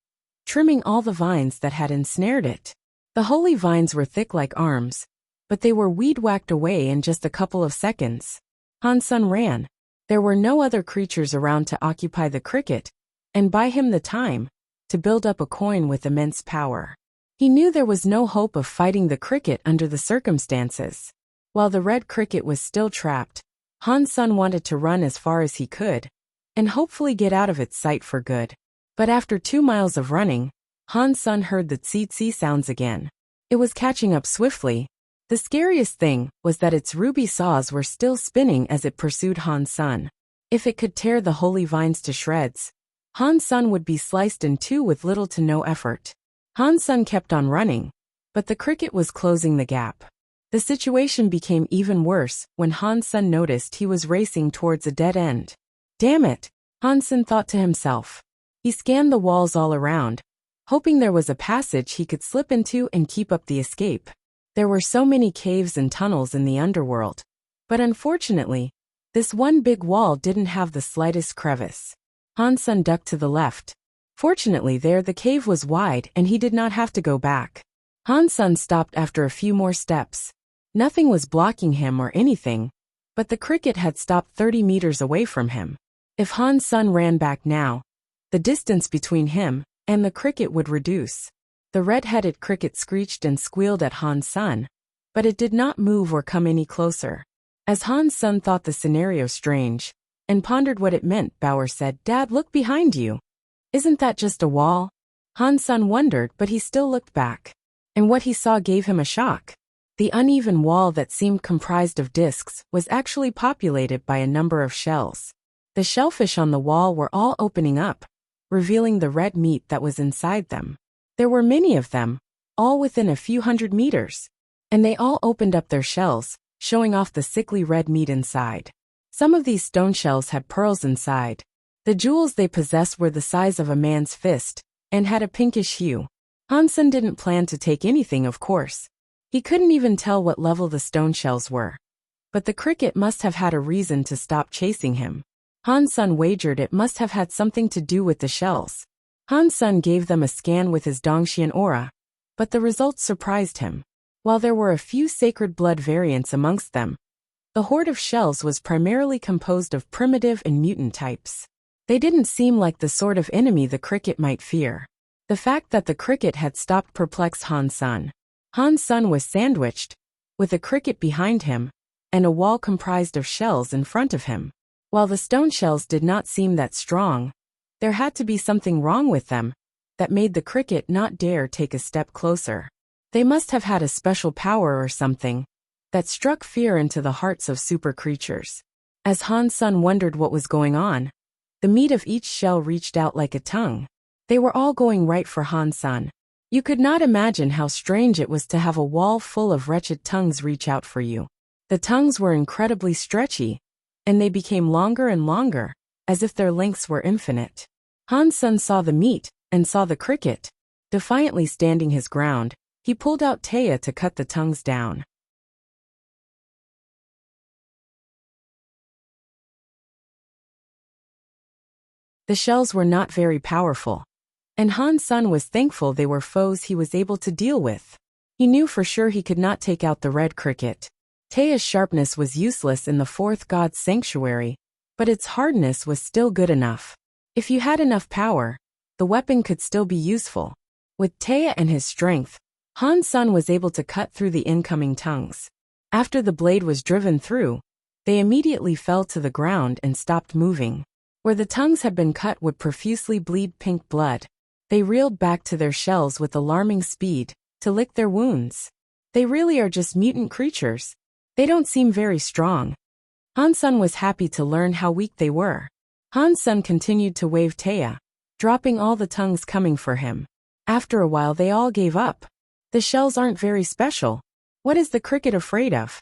trimming all the vines that had ensnared it. The holy vines were thick like arms, but they were weed-whacked away in just a couple of seconds. Han's son ran. There were no other creatures around to occupy the cricket and buy him the time to build up a coin with immense power. He knew there was no hope of fighting the cricket under the circumstances. While the red cricket was still trapped, Han's son wanted to run as far as he could and hopefully get out of its sight for good. But after 2 miles of running, Han's son heard the tsee-tsee sounds again. It was catching up swiftly. The scariest thing was that its ruby saws were still spinning as it pursued Han's son. If it could tear the holy vines to shreds, Han's son would be sliced in two with little to no effort. Han's son kept on running, but the cricket was closing the gap. The situation became even worse when Han's son noticed he was racing towards a dead end. Damn it, Han's son thought to himself. He scanned the walls all around, hoping there was a passage he could slip into and keep up the escape. There were so many caves and tunnels in the underworld, but unfortunately, this one big wall didn't have the slightest crevice. Han's son ducked to the left. Fortunately there the cave was wide and he did not have to go back. Han's son stopped after a few more steps. Nothing was blocking him or anything, but the cricket had stopped 30 meters away from him. If Han's son ran back now, the distance between him and the cricket would reduce. The red-headed cricket screeched and squealed at Han's son, but it did not move or come any closer. As Han's son thought the scenario strange and pondered what it meant, Bauer said, "Dad, look behind you. Isn't that just a wall?" Han's son wondered, but he still looked back. And what he saw gave him a shock. The uneven wall that seemed comprised of discs was actually populated by a number of shells. The shellfish on the wall were all opening up, revealing the red meat that was inside them. There were many of them, all within a few hundred meters, and they all opened up their shells, showing off the sickly red meat inside. Some of these stone shells had pearls inside. The jewels they possessed were the size of a man's fist and had a pinkish hue. Han's son didn't plan to take anything, of course. He couldn't even tell what level the stone shells were. But the cricket must have had a reason to stop chasing him. Han Sun wagered it must have had something to do with the shells. Han Sun gave them a scan with his Dongxian aura, but the results surprised him. While there were a few sacred blood variants amongst them, the horde of shells was primarily composed of primitive and mutant types. They didn't seem like the sort of enemy the cricket might fear. The fact that the cricket had stopped perplexed Han Sun. Han Sun was sandwiched, with a cricket behind him, and a wall comprised of shells in front of him. While the stone shells did not seem that strong, there had to be something wrong with them that made the cricket not dare take a step closer. They must have had a special power or something that struck fear into the hearts of super creatures. As Han Sun wondered what was going on, the meat of each shell reached out like a tongue. They were all going right for Han Sun. You could not imagine how strange it was to have a wall full of wretched tongues reach out for you. The tongues were incredibly stretchy, and they became longer and longer, as if their lengths were infinite. Han Sun saw the meat, and saw the cricket. Defiantly standing his ground, he pulled out Taya to cut the tongues down. The shells were not very powerful, and Han Sun was thankful they were foes he was able to deal with. He knew for sure he could not take out the red cricket. Taya's sharpness was useless in the fourth god's sanctuary, but its hardness was still good enough. If you had enough power, the weapon could still be useful. With Taya and his strength, Han Sun was able to cut through the incoming tongues. After the blade was driven through, they immediately fell to the ground and stopped moving. Where the tongues had been cut would profusely bleed pink blood. They reeled back to their shells with alarming speed, to lick their wounds. They really are just mutant creatures. They don't seem very strong. Han Sun was happy to learn how weak they were. Han Sun continued to wave Taya, dropping all the tongues coming for him. After a while they all gave up. The shells aren't very special. What is the cricket afraid of?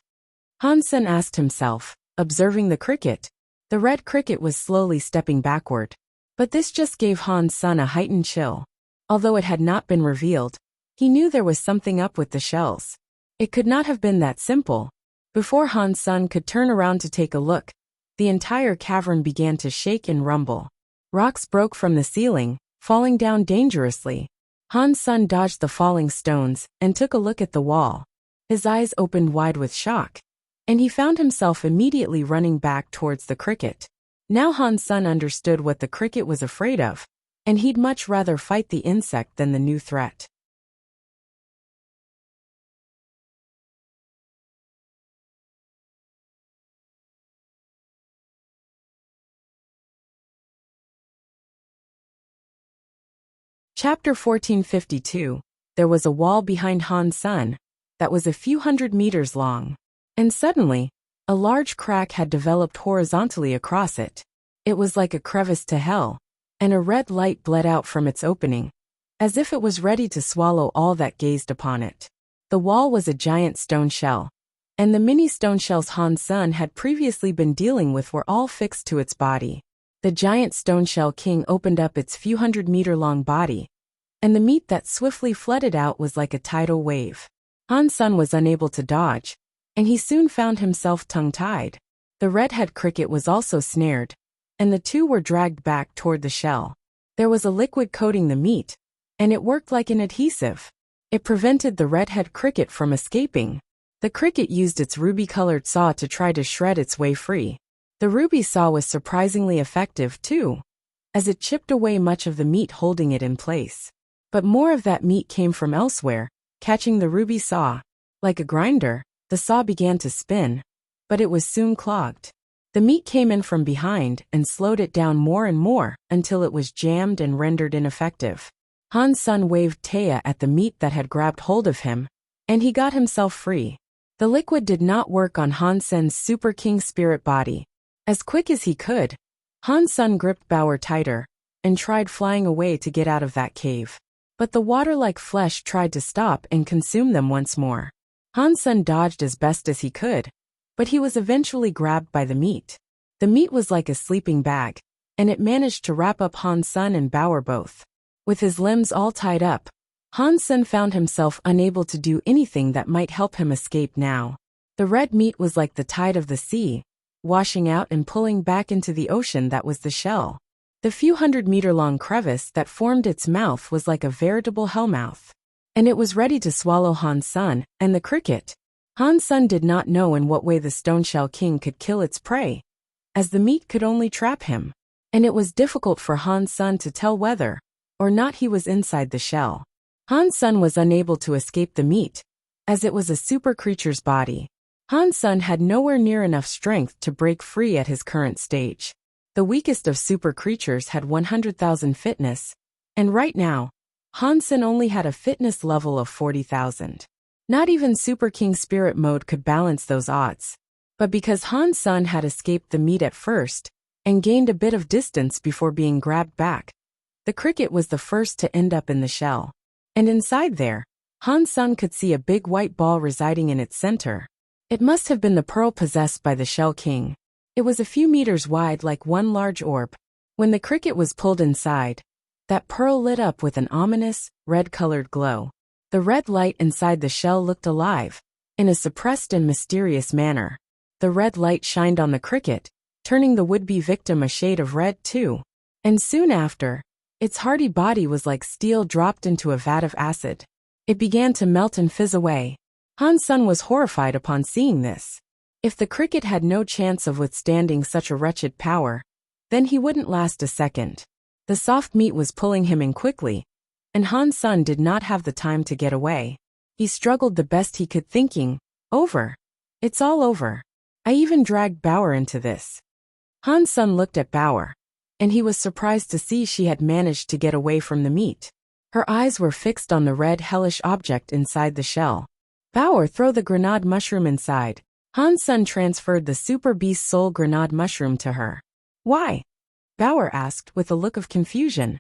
Han Sun asked himself, observing the cricket. The red cricket was slowly stepping backward. But this just gave Han Sun a heightened chill. Although it had not been revealed, he knew there was something up with the shells. It could not have been that simple. Before Han Sun could turn around to take a look, the entire cavern began to shake and rumble. Rocks broke from the ceiling, falling down dangerously. Han Sun dodged the falling stones and took a look at the wall. His eyes opened wide with shock, and he found himself immediately running back towards the cricket. Now Han Sun understood what the cricket was afraid of, and he'd much rather fight the insect than the new threat. Chapter 1452. There was a wall behind Han Sun that was a few hundred meters long, and suddenly, a large crack had developed horizontally across it. It was like a crevice to hell, and a red light bled out from its opening, as if it was ready to swallow all that gazed upon it. The wall was a giant stone shell, and the mini stone shells Han Sun had previously been dealing with were all fixed to its body. The giant stone shell king opened up its few hundred-meter-long body, and the meat that swiftly flooded out was like a tidal wave. Han Sun was unable to dodge, and he soon found himself tongue-tied. The redhead cricket was also snared, and the two were dragged back toward the shell. There was a liquid coating the meat, and it worked like an adhesive. It prevented the redhead cricket from escaping. The cricket used its ruby-colored saw to try to shred its way free. The ruby saw was surprisingly effective, too, as it chipped away much of the meat holding it in place. But more of that meat came from elsewhere, catching the ruby saw. Like a grinder, the saw began to spin, but it was soon clogged. The meat came in from behind and slowed it down more and more until it was jammed and rendered ineffective. Han Sun waved Taya at the meat that had grabbed hold of him, and he got himself free. The liquid did not work on Han Sun's Super King spirit body. As quick as he could, Han Sun gripped Bauer tighter and tried flying away to get out of that cave. But the water-like flesh tried to stop and consume them once more. Han Sun dodged as best as he could, but he was eventually grabbed by the meat. The meat was like a sleeping bag, and it managed to wrap up Han Sun and Bauer both. With his limbs all tied up, Hansen found himself unable to do anything that might help him escape now. The red meat was like the tide of the sea, washing out and pulling back into the ocean that was the shell. The few 100-meter-long crevice that formed its mouth was like a veritable hellmouth. And it was ready to swallow Hansen and the cricket. Hansen did not know in what way the Stoneshell King could kill its prey, as the meat could only trap him. And it was difficult for Hansen to tell whether or not he was inside the shell. Hansen was unable to escape the meat, as it was a super creature's body. Hansen had nowhere near enough strength to break free at his current stage. The weakest of super creatures had 100,000 fitness, and right now, Hansen only had a fitness level of 40,000. Not even Super King Spirit Mode could balance those odds. But because Hansen had escaped the meat at first, and gained a bit of distance before being grabbed back, the cricket was the first to end up in the shell. And inside there, Hansen could see a big white ball residing in its center. It must have been the pearl possessed by the Shell King. It was a few meters wide like one large orb. When the cricket was pulled inside, that pearl lit up with an ominous, red-colored glow. The red light inside the shell looked alive, in a suppressed and mysterious manner. The red light shined on the cricket, turning the would-be victim a shade of red too. And soon after, its hardy body was like steel dropped into a vat of acid. It began to melt and fizz away. Hansen was horrified upon seeing this. If the cricket had no chance of withstanding such a wretched power, then he wouldn't last a second. The soft meat was pulling him in quickly, and Hansen did not have the time to get away. He struggled the best he could, thinking, "Over. It's all over. I even dragged Bauer into this." Hansen looked at Bauer, and he was surprised to see she had managed to get away from the meat. Her eyes were fixed on the red hellish object inside the shell. "Bauer, throw the grenade mushroom inside." Hansen transferred the super beast soul grenade mushroom to her. "Why?" Bauer asked with a look of confusion.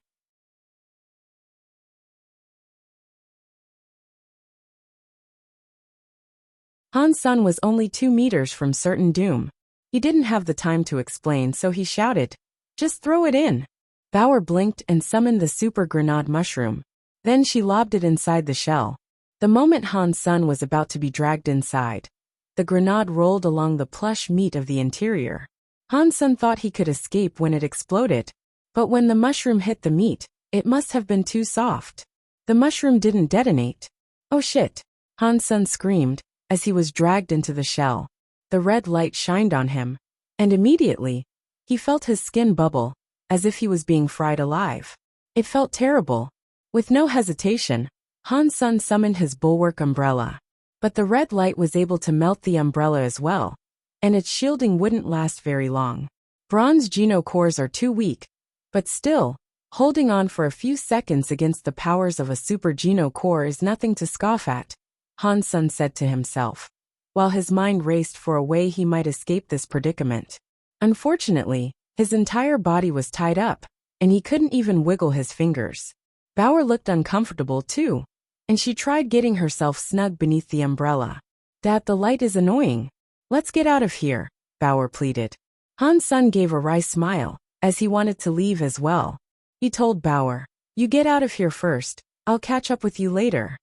Hansen was only 2 meters from certain doom. He didn't have the time to explain, so he shouted, "Just throw it in." Bauer blinked and summoned the super grenade mushroom. Then she lobbed it inside the shell. The moment Hansen was about to be dragged inside, the grenade rolled along the plush meat of the interior. Hansen thought he could escape when it exploded, but when the mushroom hit the meat, it must have been too soft. The mushroom didn't detonate. "Oh shit!" Hansen screamed, as he was dragged into the shell. The red light shined on him, and immediately, he felt his skin bubble, as if he was being fried alive. It felt terrible. With no hesitation, Hansen summoned his bulwark umbrella. But the red light was able to melt the umbrella as well, and its shielding wouldn't last very long. Bronze Geno cores are too weak, but still, holding on for a few seconds against the powers of a super Geno core is nothing to scoff at, Hansen said to himself, while his mind raced for a way he might escape this predicament. Unfortunately, his entire body was tied up, and he couldn't even wiggle his fingers. Bauer looked uncomfortable too, and she tried getting herself snug beneath the umbrella. "Dad, the light is annoying. Let's get out of here," Bauer pleaded. Hansen gave a wry smile, as he wanted to leave as well. He told Bauer, "You get out of here first, I'll catch up with you later."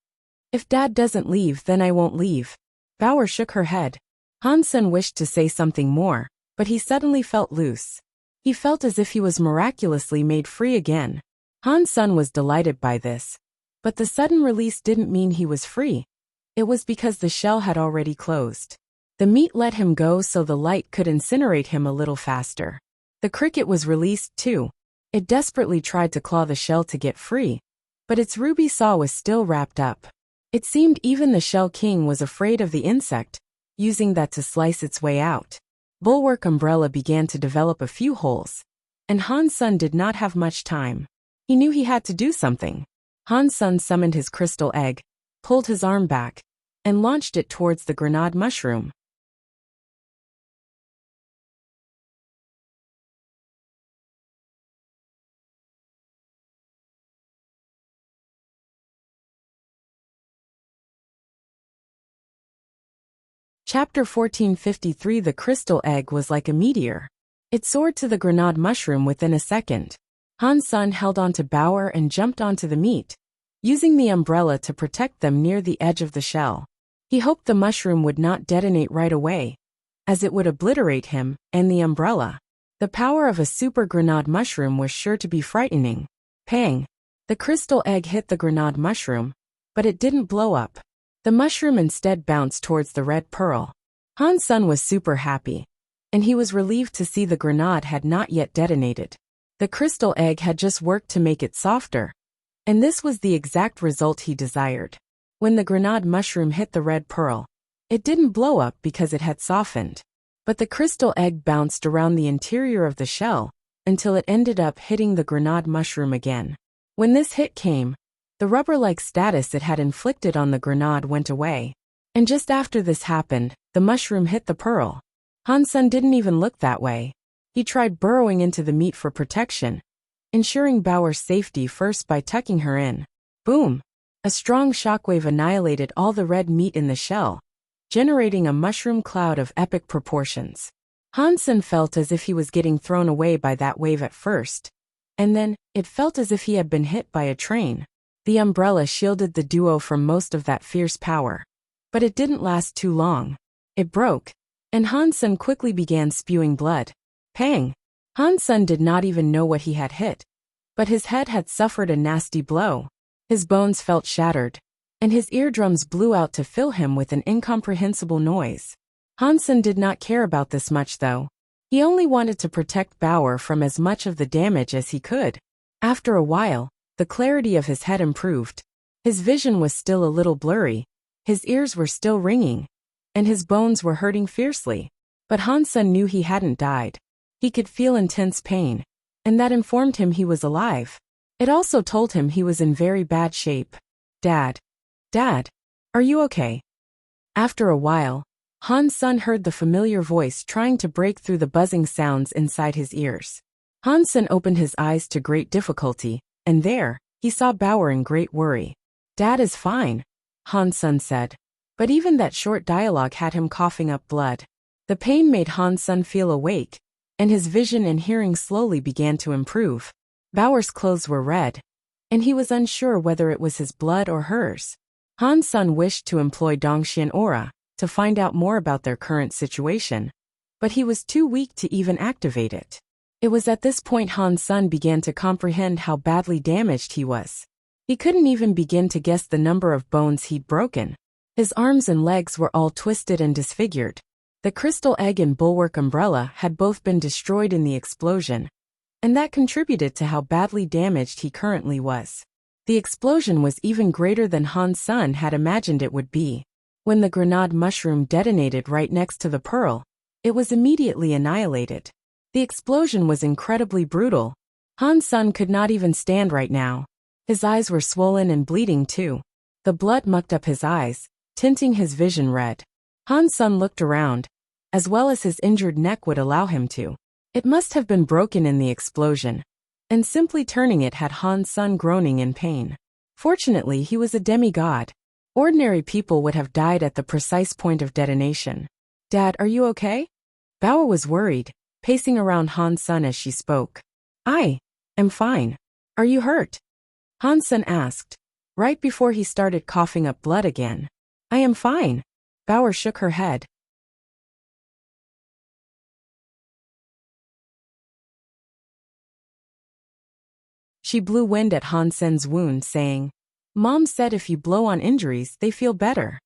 "If Dad doesn't leave, then I won't leave." Bauer shook her head. Hansen wished to say something more, but he suddenly felt loose. He felt as if he was miraculously made free again. Hansen was delighted by this. But the sudden release didn't mean he was free. It was because the shell had already closed. The meat let him go so the light could incinerate him a little faster. The cricket was released too. It desperately tried to claw the shell to get free, but its ruby saw was still wrapped up. It seemed even the Shell King was afraid of the insect, using that to slice its way out. Bulwark Umbrella began to develop a few holes, and Hansen did not have much time. He knew he had to do something. Hansen summoned his crystal egg, pulled his arm back, and launched it towards the grenade mushroom. Chapter 1453. The crystal egg was like a meteor. It soared to the grenade mushroom within a second. Hansen held onto Bauer and jumped onto the meat, using the umbrella to protect them near the edge of the shell. He hoped the mushroom would not detonate right away, as it would obliterate him and the umbrella. The power of a super grenade mushroom was sure to be frightening. Pang! The crystal egg hit the grenade mushroom, but it didn't blow up. The mushroom instead bounced towards the red pearl. Han-sun was super happy, and he was relieved to see the grenade had not yet detonated. The crystal egg had just worked to make it softer, and this was the exact result he desired. When the grenade mushroom hit the red pearl, it didn't blow up because it had softened, but the crystal egg bounced around the interior of the shell until it ended up hitting the grenade mushroom again. When this hit came, the rubber-like status it had inflicted on the grenade went away. And just after this happened, the mushroom hit the pearl. Han-sun didn't even look that way. He tried burrowing into the meat for protection, ensuring Baoer's safety first by tucking her in. Boom! A strong shockwave annihilated all the red meat in the shell, generating a mushroom cloud of epic proportions. Han-sun felt as if he was getting thrown away by that wave at first, and then, it felt as if he had been hit by a train. The umbrella shielded the duo from most of that fierce power. But it didn't last too long. It broke, and Han-sun quickly began spewing blood. Pang! Han-sun did not even know what he had hit, but his head had suffered a nasty blow. His bones felt shattered, and his eardrums blew out to fill him with an incomprehensible noise. Han-sun did not care about this much though. He only wanted to protect Baoer from as much of the damage as he could. After a while, the clarity of his head improved. His vision was still a little blurry, his ears were still ringing, and his bones were hurting fiercely. But Han-sun knew he hadn't died. He could feel intense pain, and that informed him he was alive. It also told him he was in very bad shape. Dad, are you okay? After a while, Han-sun heard the familiar voice trying to break through the buzzing sounds inside his ears. Han-sun opened his eyes to great difficulty, and there, he saw Baoer in great worry. Dad is fine, Han-sun said. But even that short dialogue had him coughing up blood. The pain made Han-sun feel awake, and his vision and hearing slowly began to improve. Baoer's clothes were red, and he was unsure whether it was his blood or hers. Han-sun wished to employ Dongxian Aura to find out more about their current situation, but he was too weak to even activate it. It was at this point Han-sun began to comprehend how badly damaged he was. He couldn't even begin to guess the number of bones he'd broken. His arms and legs were all twisted and disfigured. The crystal egg and bulwark umbrella had both been destroyed in the explosion, and that contributed to how badly damaged he currently was. The explosion was even greater than Han-sun had imagined it would be. When the grenade mushroom detonated right next to the pearl, it was immediately annihilated. The explosion was incredibly brutal. Han-sun could not even stand right now. His eyes were swollen and bleeding too. The blood mucked up his eyes, tinting his vision red. Han-sun looked around, as well as his injured neck would allow him to. It must have been broken in the explosion, and simply turning it had Han-sun groaning in pain. Fortunately, he was a demigod. Ordinary people would have died at the precise point of detonation. Dad, are you okay? Baoer was worried, pacing around Han-sun as she spoke. I am fine. Are you hurt? Han-sun asked, right before he started coughing up blood again. I am fine. Baoer shook her head. She blew wind at Han-sun's wound, saying, Mom said if you blow on injuries, they feel better.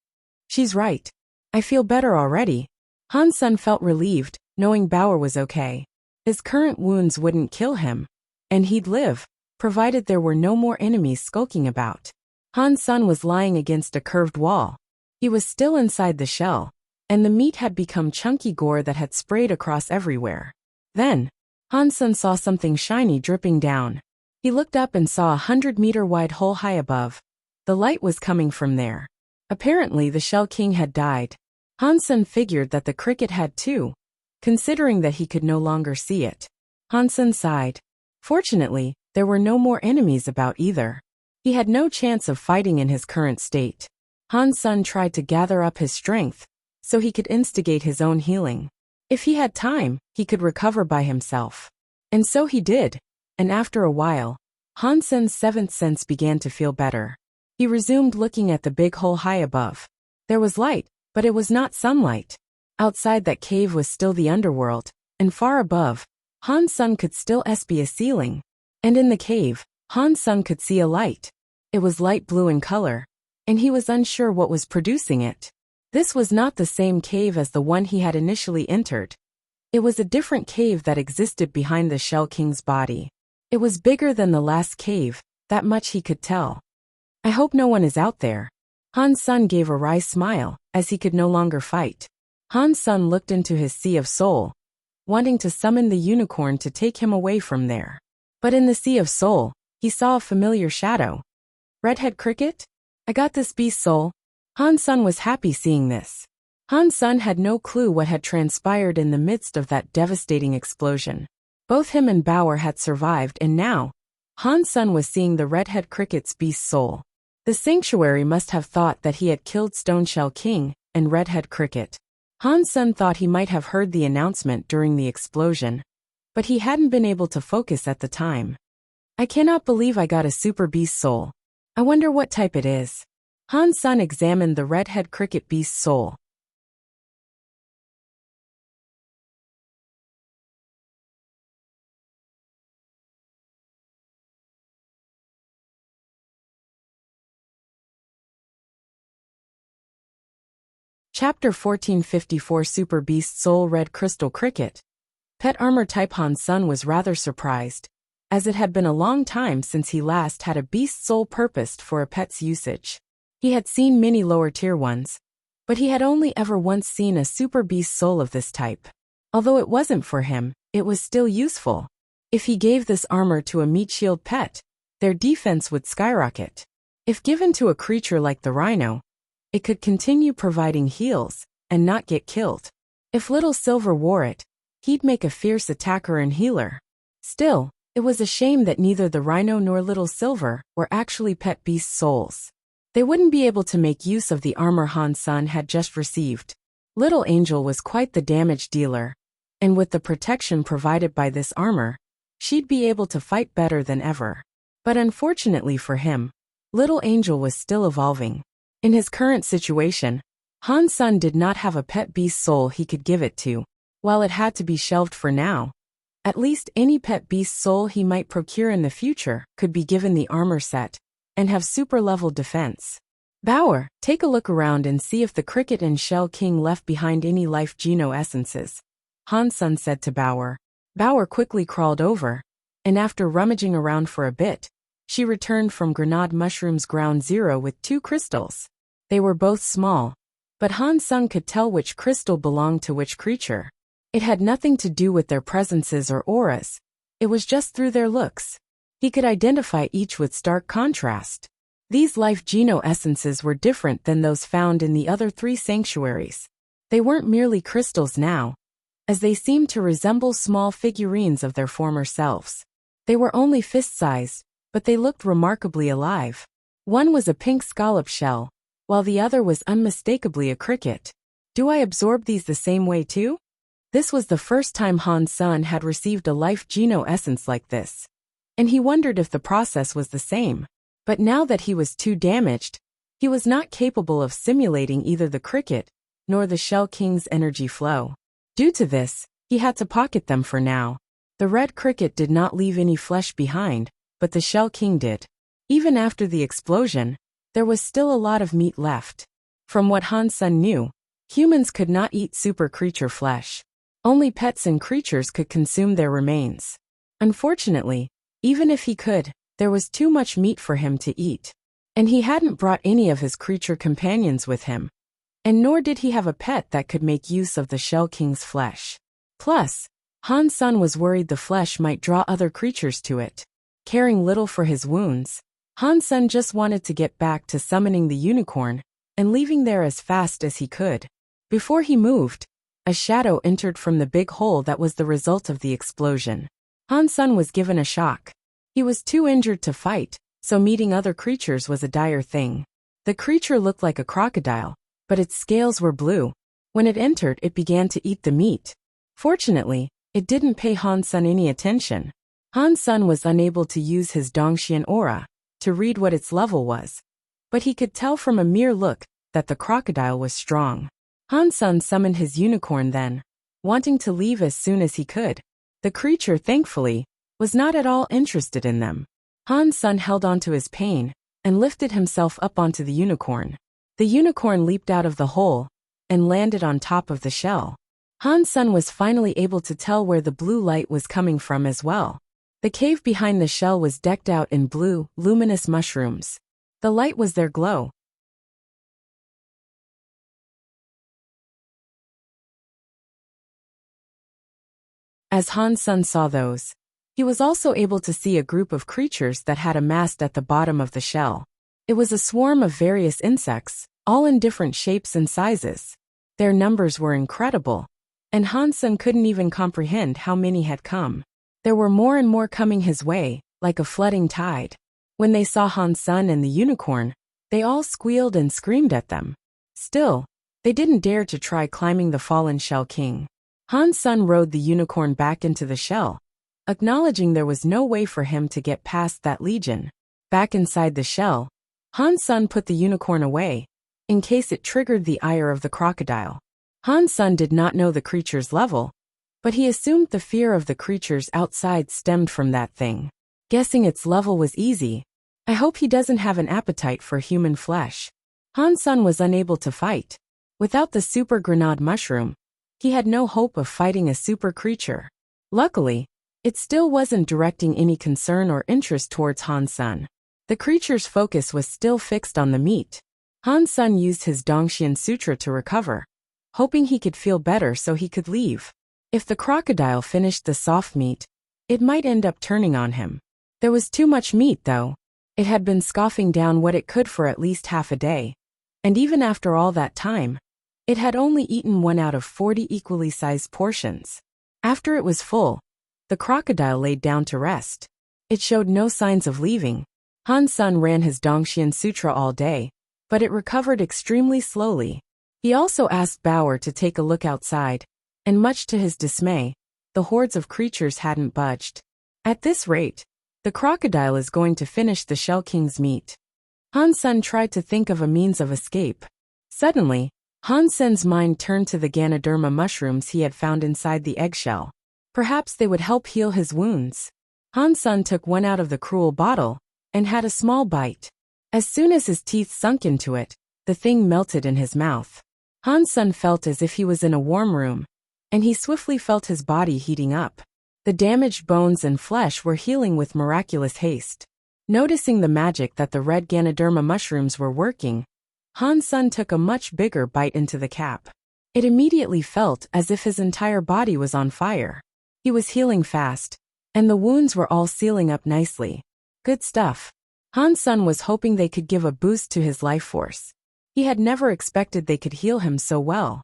She's right. I feel better already. Han-sun felt relieved, knowing Baoer was okay. His current wounds wouldn't kill him, and he'd live, provided there were no more enemies skulking about. Han-sun was lying against a curved wall. He was still inside the shell, and the meat had become chunky gore that had sprayed across everywhere. Then, Han-sun saw something shiny dripping down. He looked up and saw a 100-meter-wide hole high above. The light was coming from there. Apparently the Shell King had died. Han-sun figured that the cricket had too, considering that he could no longer see it. Han-sun sighed. Fortunately, there were no more enemies about either. He had no chance of fighting in his current state. Han-sun tried to gather up his strength, so he could instigate his own healing. If he had time, he could recover by himself. And so he did. And after a while, Han-sun's seventh sense began to feel better. He resumed looking at the big hole high above. There was light, but it was not sunlight. Outside that cave was still the underworld, and far above, Han Sun could still see a ceiling. And in the cave, Han Sun could see a light. It was light blue in color, and he was unsure what was producing it. This was not the same cave as the one he had initially entered. It was a different cave that existed behind the Shell King's body. It was bigger than the last cave, that much he could tell. I hope no one is out there. Han Sun gave a wry smile, as he could no longer fight. Han Sun looked into his sea of soul, wanting to summon the unicorn to take him away from there. But in the sea of soul, he saw a familiar shadow. Redhead Cricket? I got this beast's soul. Han Sun was happy seeing this. Han Sun had no clue what had transpired in the midst of that devastating explosion. Both him and Bauer had survived, and now, Han Sun was seeing the Redhead Cricket's beast soul. The sanctuary must have thought that he had killed Stoneshell King and Redhead Cricket. Han Sun thought he might have heard the announcement during the explosion, but he hadn't been able to focus at the time. I cannot believe I got a super beast soul. I wonder what type it is. Han Sun examined the Redhead Cricket beast soul. Chapter 1454 Super Beast Soul Red Crystal Cricket. Pet armor type. Han Sun was rather surprised, as it had been a long time since he last had a beast soul purposed for a pet's usage. He had seen many lower tier ones, but he had only ever once seen a super beast soul of this type. Although it wasn't for him, it was still useful. If he gave this armor to a meat shield pet, their defense would skyrocket. If given to a creature like the rhino, it could continue providing heals and not get killed. If Little Silver wore it, he'd make a fierce attacker and healer. Still, it was a shame that neither the rhino nor Little Silver were actually pet beast souls. They wouldn't be able to make use of the armor Han Sun had just received. Little Angel was quite the damage dealer, and with the protection provided by this armor, she'd be able to fight better than ever. But unfortunately for him, Little Angel was still evolving. In his current situation, Han Sun did not have a pet beast soul he could give it to. While it had to be shelved for now, at least any pet beast soul he might procure in the future could be given the armor set and have super level defense. Bauer, take a look around and see if the Cricket and Shell King left behind any life geno essences, Han Sun said to Bauer. Bauer quickly crawled over, and after rummaging around for a bit, she returned from Grenade Mushroom's ground zero with 2 crystals. They were both small, but Han Sun could tell which crystal belonged to which creature. It had nothing to do with their presences or auras. It was just through their looks. He could identify each with stark contrast. These life geno essences were different than those found in the other 3 sanctuaries. They weren't merely crystals now, as they seemed to resemble small figurines of their former selves. They were only fist-sized, but they looked remarkably alive. One was a pink scallop shell, while the other was unmistakably a cricket. Do I absorb these the same way too? This was the first time Han Sun had received a life geno essence like this, and he wondered if the process was the same. But now that he was too damaged, he was not capable of simulating either the cricket nor the Shell King's energy flow. Due to this, he had to pocket them for now. The red cricket did not leave any flesh behind, but the Shell King did. Even after the explosion, there was still a lot of meat left. From what Han Sun knew, humans could not eat super creature flesh. Only pets and creatures could consume their remains. Unfortunately, even if he could, there was too much meat for him to eat. And he hadn't brought any of his creature companions with him. And nor did he have a pet that could make use of the Shell King's flesh. Plus, Han Sun was worried the flesh might draw other creatures to it. Caring little for his wounds, Han Sun just wanted to get back to summoning the unicorn and leaving there as fast as he could. Before he moved, a shadow entered from the big hole that was the result of the explosion. Han Sun was given a shock. He was too injured to fight, so meeting other creatures was a dire thing. The creature looked like a crocodile, but its scales were blue. When it entered, it began to eat the meat. Fortunately, it didn't pay Han Sun any attention. Han Sun was unable to use his Dongxian aura to read what its level was, but he could tell from a mere look that the crocodile was strong. Han Sen summoned his unicorn then, wanting to leave as soon as he could. The creature, thankfully, was not at all interested in them. Han Sen held onto his pain and lifted himself up onto the unicorn. The unicorn leaped out of the hole and landed on top of the shell. Han Sen was finally able to tell where the blue light was coming from as well. The cave behind the shell was decked out in blue, luminous mushrooms. The light was their glow. As Han Sen saw those, he was also able to see a group of creatures that had amassed at the bottom of the shell. It was a swarm of various insects, all in different shapes and sizes. Their numbers were incredible, and Han Sen couldn't even comprehend how many had come. There were more and more coming his way, like a flooding tide. When they saw Han Sen and the unicorn, they all squealed and screamed at them. Still, they didn't dare to try climbing the fallen Shell King. Han Sen rode the unicorn back into the shell, acknowledging there was no way for him to get past that legion. Back inside the shell, Han Sen put the unicorn away, in case it triggered the ire of the crocodile. Han Sen did not know the creature's level, but he assumed the fear of the creatures outside stemmed from that thing. Guessing its level was easy. I hope he doesn't have an appetite for human flesh. Han Sen was unable to fight. Without the super grenade mushroom, he had no hope of fighting a super creature. Luckily, it still wasn't directing any concern or interest towards Han Sen. The creature's focus was still fixed on the meat. Han Sen used his Dongxian Sutra to recover, hoping he could feel better so he could leave. If the crocodile finished the soft meat, it might end up turning on him. There was too much meat, though. It had been scoffing down what it could for at least half a day. And even after all that time, it had only eaten 1 out of 40 equally sized portions. After it was full, the crocodile laid down to rest. It showed no signs of leaving. Han Sen ran his Dongxian Sutra all day, but it recovered extremely slowly. He also asked Bauer to take a look outside, and much to his dismay, the hordes of creatures hadn't budged. At this rate, the crocodile is going to finish the Shell King's meat. Han Sen tried to think of a means of escape. Suddenly, Han Sen's mind turned to the Ganoderma mushrooms he had found inside the eggshell. Perhaps they would help heal his wounds. Han Sen took one out of the cruel bottle and had a small bite. As soon as his teeth sunk into it, the thing melted in his mouth. Han Sen felt as if he was in a warm room, and he swiftly felt his body heating up. The damaged bones and flesh were healing with miraculous haste. Noticing the magic that the red Ganoderma mushrooms were working, Han Sen took a much bigger bite into the cap. It immediately felt as if his entire body was on fire. He was healing fast, and the wounds were all sealing up nicely. Good stuff. Han Sen was hoping they could give a boost to his life force. He had never expected they could heal him so well.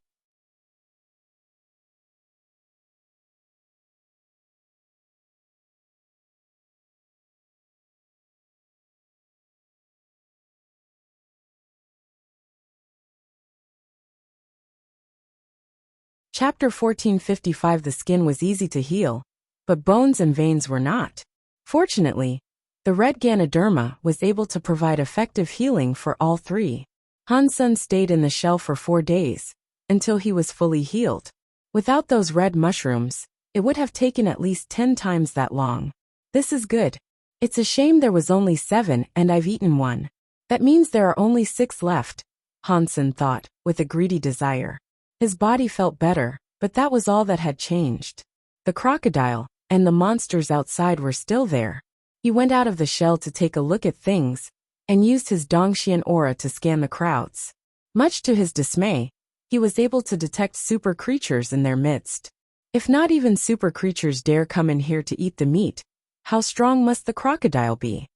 Chapter 1455. The skin was easy to heal, but bones and veins were not. Fortunately, the red Ganoderma was able to provide effective healing for all three. Han Sen stayed in the shell for 4 days, until he was fully healed. Without those red mushrooms, it would have taken at least 10 times that long. This is good. It's a shame there was only 7 and I've eaten 1. That means there are only 6 left, Han Sen thought, with a greedy desire. His body felt better, but that was all that had changed. The crocodile and the monsters outside were still there. He went out of the shell to take a look at things, and used his Dongxian aura to scan the crowds. Much to his dismay, he was able to detect super creatures in their midst. If not even super creatures dare come in here to eat the meat, how strong must the crocodile be?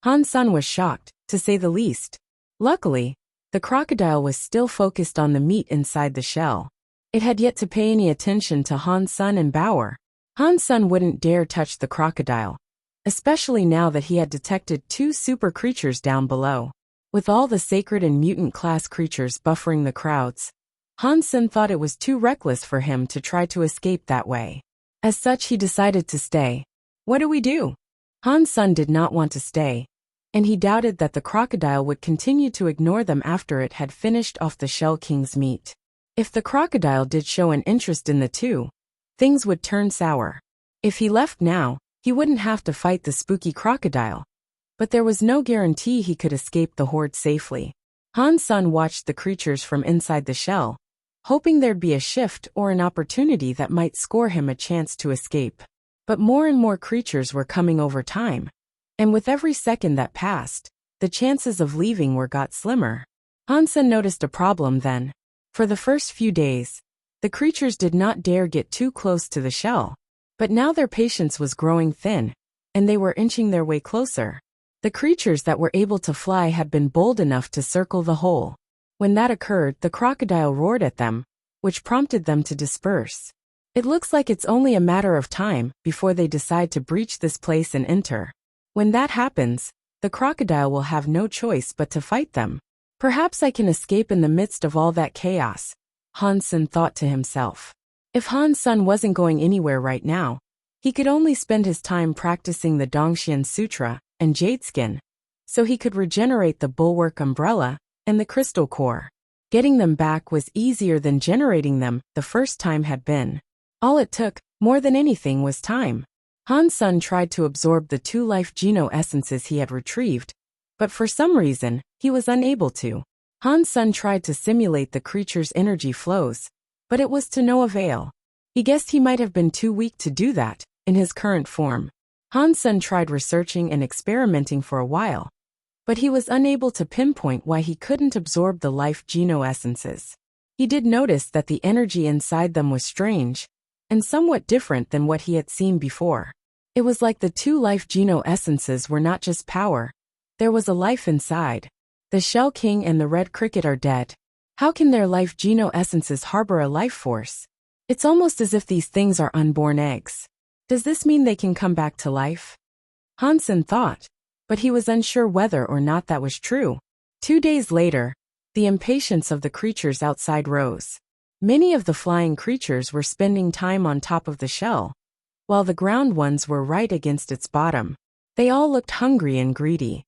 Han Sen was shocked, to say the least. Luckily, the crocodile was still focused on the meat inside the shell. It had yet to pay any attention to Han Sen and Bauer. Han Sen wouldn't dare touch the crocodile, especially now that he had detected 2 super creatures down below. With all the sacred and mutant class creatures buffering the crowds, Han Sen thought it was too reckless for him to try to escape that way. As such, he decided to stay. What do we do? Han Sen did not want to stay. and he doubted that the crocodile would continue to ignore them after it had finished off the Shell King's meat. If the crocodile did show an interest in the two, things would turn sour. If he left now, he wouldn't have to fight the spooky crocodile. But there was no guarantee he could escape the horde safely. Han Sen watched the creatures from inside the shell, hoping there'd be a shift or an opportunity that might score him a chance to escape. But more and more creatures were coming over time. And with every second that passed, the chances of leaving got slimmer. Han Sen noticed a problem then. For the first few days, the creatures did not dare get too close to the shell. But now their patience was growing thin, and they were inching their way closer. The creatures that were able to fly had been bold enough to circle the hole. When that occurred, the crocodile roared at them, which prompted them to disperse. It looks like it's only a matter of time before they decide to breach this place and enter. When that happens, the crocodile will have no choice but to fight them. Perhaps I can escape in the midst of all that chaos, Han Sen thought to himself. If Han Sen wasn't going anywhere right now, he could only spend his time practicing the Dongxian Sutra and Jade Skin, so he could regenerate the Bulwark Umbrella and the Crystal Core. Getting them back was easier than generating them the first time had been. All it took, more than anything, was time. Han Sen tried to absorb the 2 life Geno essences he had retrieved, but for some reason, he was unable to. Han Sen tried to simulate the creature's energy flows, but it was to no avail. He guessed he might have been too weak to do that, in his current form. Han Sen tried researching and experimenting for a while, but he was unable to pinpoint why he couldn't absorb the life Geno essences. He did notice that the energy inside them was strange, and somewhat different than what he had seen before. It was like the 2 life Geno essences were not just power. There was a life inside. The Shell King and the Red Cricket are dead. How can their life Geno essences harbor a life force? It's almost as if these things are unborn eggs. Does this mean they can come back to life? Han Sen thought, but he was unsure whether or not that was true. 2 days later, the impatience of the creatures outside rose. Many of the flying creatures were spending time on top of the shell, while the ground ones were right against its bottom. They all looked hungry and greedy.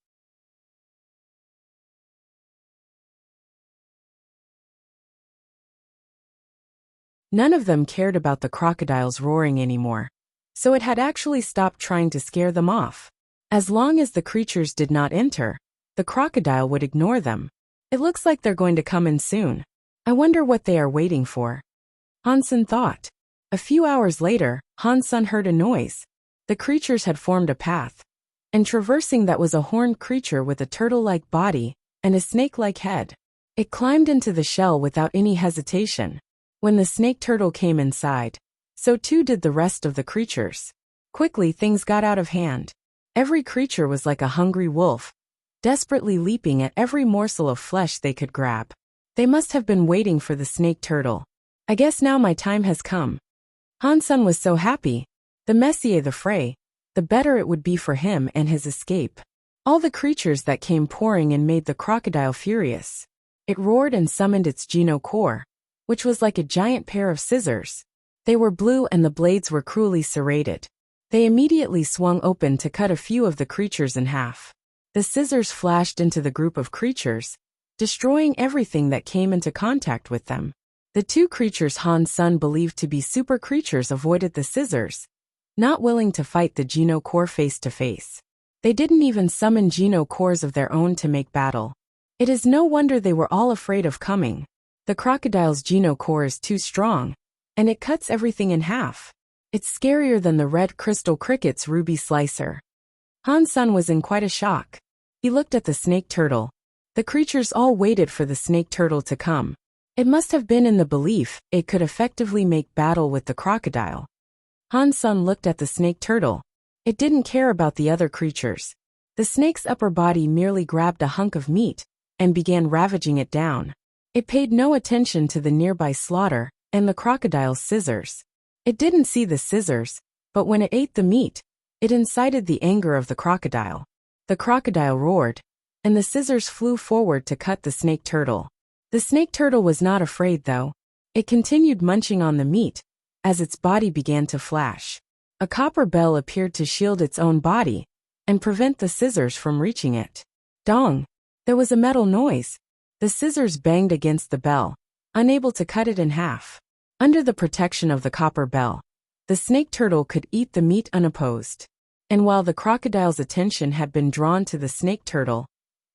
None of them cared about the crocodiles roaring anymore, so it had actually stopped trying to scare them off. As long as the creatures did not enter, the crocodile would ignore them. It looks like they're going to come in soon. I wonder what they are waiting for, Han Sen thought. A few hours later, Han Sen heard a noise. The creatures had formed a path, and traversing that was a horned creature with a turtle-like body and a snake-like head. It climbed into the shell without any hesitation. When the snake turtle came inside, so too did the rest of the creatures. Quickly things got out of hand. Every creature was like a hungry wolf, desperately leaping at every morsel of flesh they could grab. They must have been waiting for the snake turtle. I guess now my time has come. Han Sen was so happy. The messier the fray, the better it would be for him and his escape. All the creatures that came pouring in made the crocodile furious. It roared and summoned its Geno core, which was like a giant pair of scissors. They were blue and the blades were cruelly serrated. They immediately swung open to cut a few of the creatures in half. The scissors flashed into the group of creatures, destroying everything that came into contact with them. The 2 creatures Han Sen believed to be super creatures avoided the scissors, not willing to fight the Geno core face to face. They didn't even summon Geno cores of their own to make battle. It is no wonder they were all afraid of coming. The crocodile's Geno core is too strong, and it cuts everything in half. It's scarier than the red crystal cricket's ruby slicer. Han Sen was in quite a shock. He looked at the snake turtle. The creatures all waited for the snake turtle to come. It must have been in the belief it could effectively make battle with the crocodile. Han Sen looked at the snake turtle. It didn't care about the other creatures. The snake's upper body merely grabbed a hunk of meat and began ravaging it down. It paid no attention to the nearby slaughter and the crocodile's scissors. It didn't see the scissors, but when it ate the meat, it incited the anger of the crocodile. The crocodile roared, and the scissors flew forward to cut the snake turtle. The snake turtle was not afraid though. It continued munching on the meat, as its body began to flash. A copper bell appeared to shield its own body, and prevent the scissors from reaching it. Dong! There was a metal noise. The scissors banged against the bell, unable to cut it in half. Under the protection of the copper bell, the snake turtle could eat the meat unopposed. And while the crocodile's attention had been drawn to the snake turtle,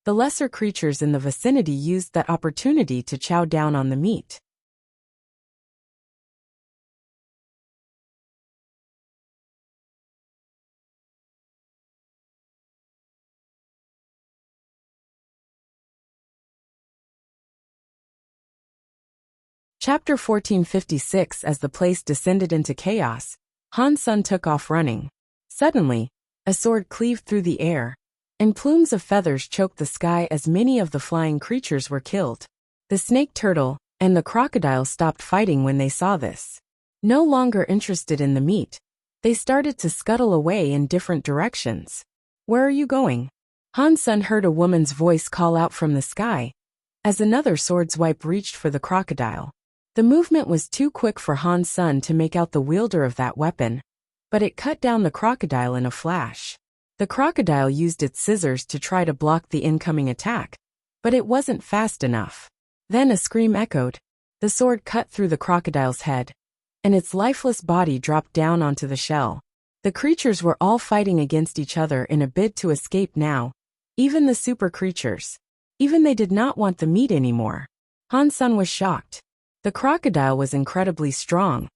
the lesser creatures in the vicinity used that opportunity to chow down on the meat. Chapter 1456. As the place descended into chaos, Han Sun took off running. Suddenly, a sword cleaved through the air, and plumes of feathers choked the sky as many of the flying creatures were killed. The snake turtle and the crocodile stopped fighting when they saw this. No longer interested in the meat, they started to scuttle away in different directions. "Where are you going?" Han Sun heard a woman's voice call out from the sky, as another swordswipe reached for the crocodile. The movement was too quick for Han Sun to make out the wielder of that weapon, but it cut down the crocodile in a flash. The crocodile used its scissors to try to block the incoming attack, but it wasn't fast enough. Then a scream echoed. The sword cut through the crocodile's head, and its lifeless body dropped down onto the shell. The creatures were all fighting against each other in a bid to escape now, even the super creatures. Even they did not want the meat anymore. Han Sun was shocked. The crocodile was incredibly strong,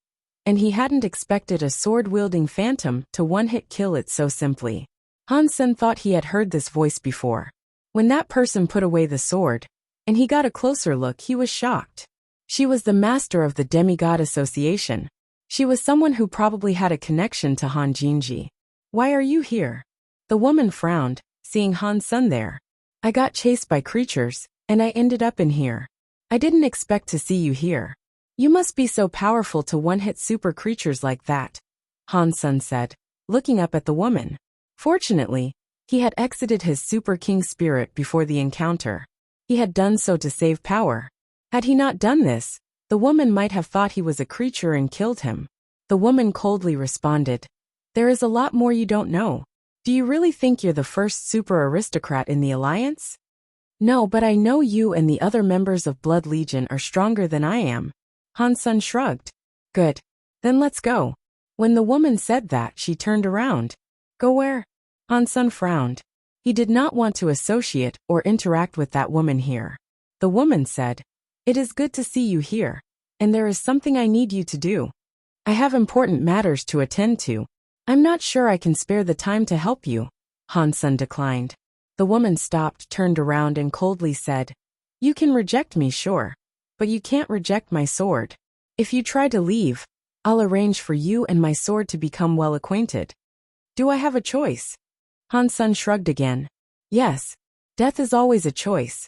and he hadn't expected a sword-wielding phantom to one-hit kill it so simply. Han Sun thought he had heard this voice before. When that person put away the sword, and he got a closer look, he was shocked. She was the master of the demigod association. She was someone who probably had a connection to Han Jinji. "Why are you here?" The woman frowned, seeing Han Sun there. "I got chased by creatures, and I ended up in here. I didn't expect to see you here. You must be so powerful to one-hit super creatures like that," Han Sun said, looking up at the woman. Fortunately, he had exited his super king spirit before the encounter. He had done so to save power. Had he not done this, the woman might have thought he was a creature and killed him. The woman coldly responded, "There is a lot more you don't know. Do you really think you're the first super aristocrat in the alliance?" "No, but I know you and the other members of Blood Legion are stronger than I am." Han Sun shrugged. "Good. Then let's go." When the woman said that, she turned around. "Go where?" Han Sun frowned. He did not want to associate or interact with that woman here. The woman said, "It is good to see you here, and there is something I need you to do. I have important matters to attend to. I'm not sure I can spare the time to help you." Han Sun declined. The woman stopped, turned around, and coldly said, "You can reject me, sure, but you can't reject my sword. If you try to leave, I'll arrange for you and my sword to become well acquainted." "Do I have a choice?" Han Sun shrugged again. "Yes, death is always a choice."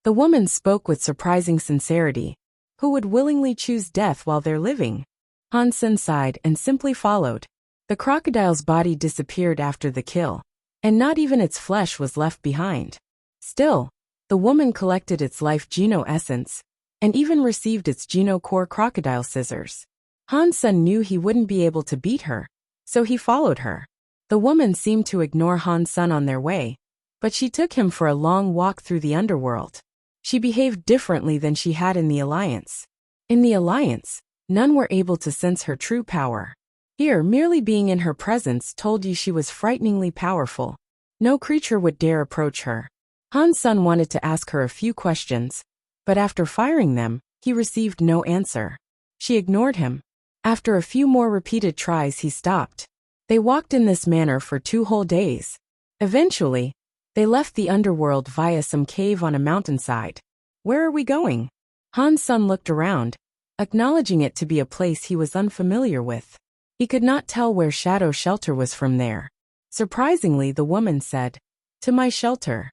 The woman spoke with surprising sincerity. Who would willingly choose death while they're living? Han Sun sighed and simply followed. The crocodile's body disappeared after the kill, and not even its flesh was left behind. Still, the woman collected its life Geno essence, and even received its Geno core crocodile scissors. Han Sun knew he wouldn't be able to beat her, so he followed her. The woman seemed to ignore Han Sun on their way, but she took him for a long walk through the underworld. She behaved differently than she had in the Alliance. In the Alliance, none were able to sense her true power. Here, merely being in her presence told you she was frighteningly powerful. No creature would dare approach her. Han Sun wanted to ask her a few questions, but after firing them, he received no answer. She ignored him. After a few more repeated tries, he stopped. They walked in this manner for 2 whole days. Eventually, they left the underworld via some cave on a mountainside. "Where are we going?" Han Sun looked around, acknowledging it to be a place he was unfamiliar with. He could not tell where Shadow Shelter was from there. Surprisingly, the woman said, "To my shelter."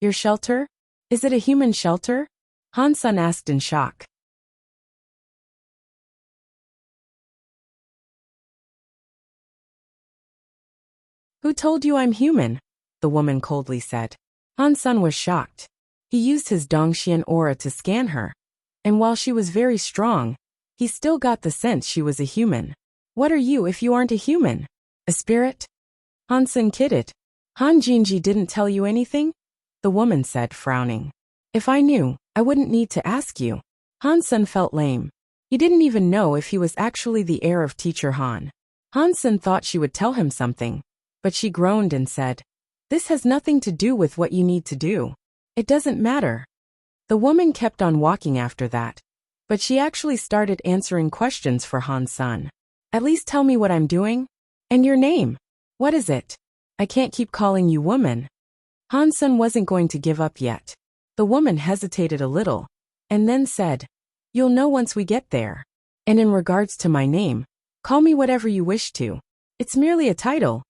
"Your shelter? Is it a human shelter?" Han Sun asked in shock. "Who told you I'm human?" the woman coldly said. Han Sun was shocked. He used his Dongxian aura to scan her, and while she was very strong, he still got the sense she was a human. "What are you if you aren't a human? A spirit?" Han Sun kidded. Han Jinji didn't tell you anything? The woman said, frowning. If I knew, I wouldn't need to ask you. Han Sen felt lame. He didn't even know if he was actually the heir of Teacher Han. Han Sen thought she would tell him something, but she groaned and said, "This has nothing to do with what you need to do. It doesn't matter." The woman kept on walking after that, but she actually started answering questions for Han Sen. "At least tell me what I'm doing? And your name? What is it? I can't keep calling you woman." Han Sen wasn't going to give up yet. The woman hesitated a little, and then said, "You'll know once we get there. And in regards to my name, call me whatever you wish to. It's merely a title."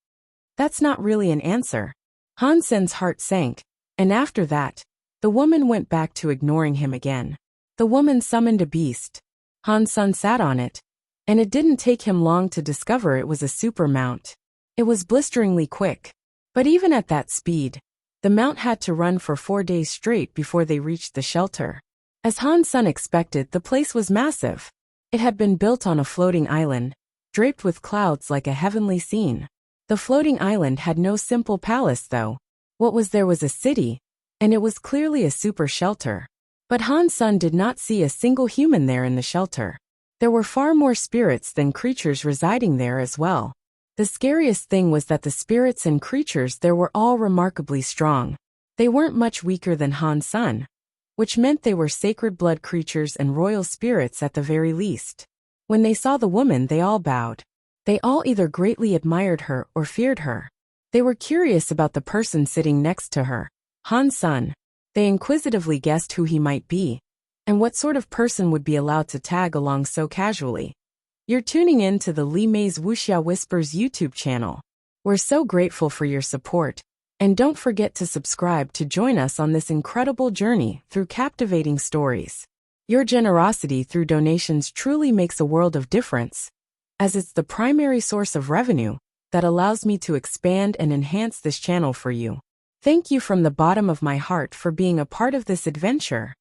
That's not really an answer. Han Sen's heart sank, and after that, the woman went back to ignoring him again. The woman summoned a beast. Han Sen sat on it, and it didn't take him long to discover it was a super mount. It was blisteringly quick. But even at that speed, the mount had to run for 4 days straight before they reached the shelter. As Han Sen expected, the place was massive. It had been built on a floating island, draped with clouds like a heavenly scene. The floating island had no simple palace though. What was there was a city, and it was clearly a super shelter. But Han Sen did not see a single human there in the shelter. There were far more spirits than creatures residing there as well. The scariest thing was that the spirits and creatures there were all remarkably strong. They weren't much weaker than Han Sen, which meant they were sacred blood creatures and royal spirits at the very least. When they saw the woman, they all bowed. They all either greatly admired her or feared her. They were curious about the person sitting next to her, Han Sen. They inquisitively guessed who he might be, and what sort of person would be allowed to tag along so casually. You're tuning in to the Li Mei's Wuxia Whispers YouTube channel. We're so grateful for your support, and don't forget to subscribe to join us on this incredible journey through captivating stories. Your generosity through donations truly makes a world of difference, as it's the primary source of revenue that allows me to expand and enhance this channel for you. Thank you from the bottom of my heart for being a part of this adventure.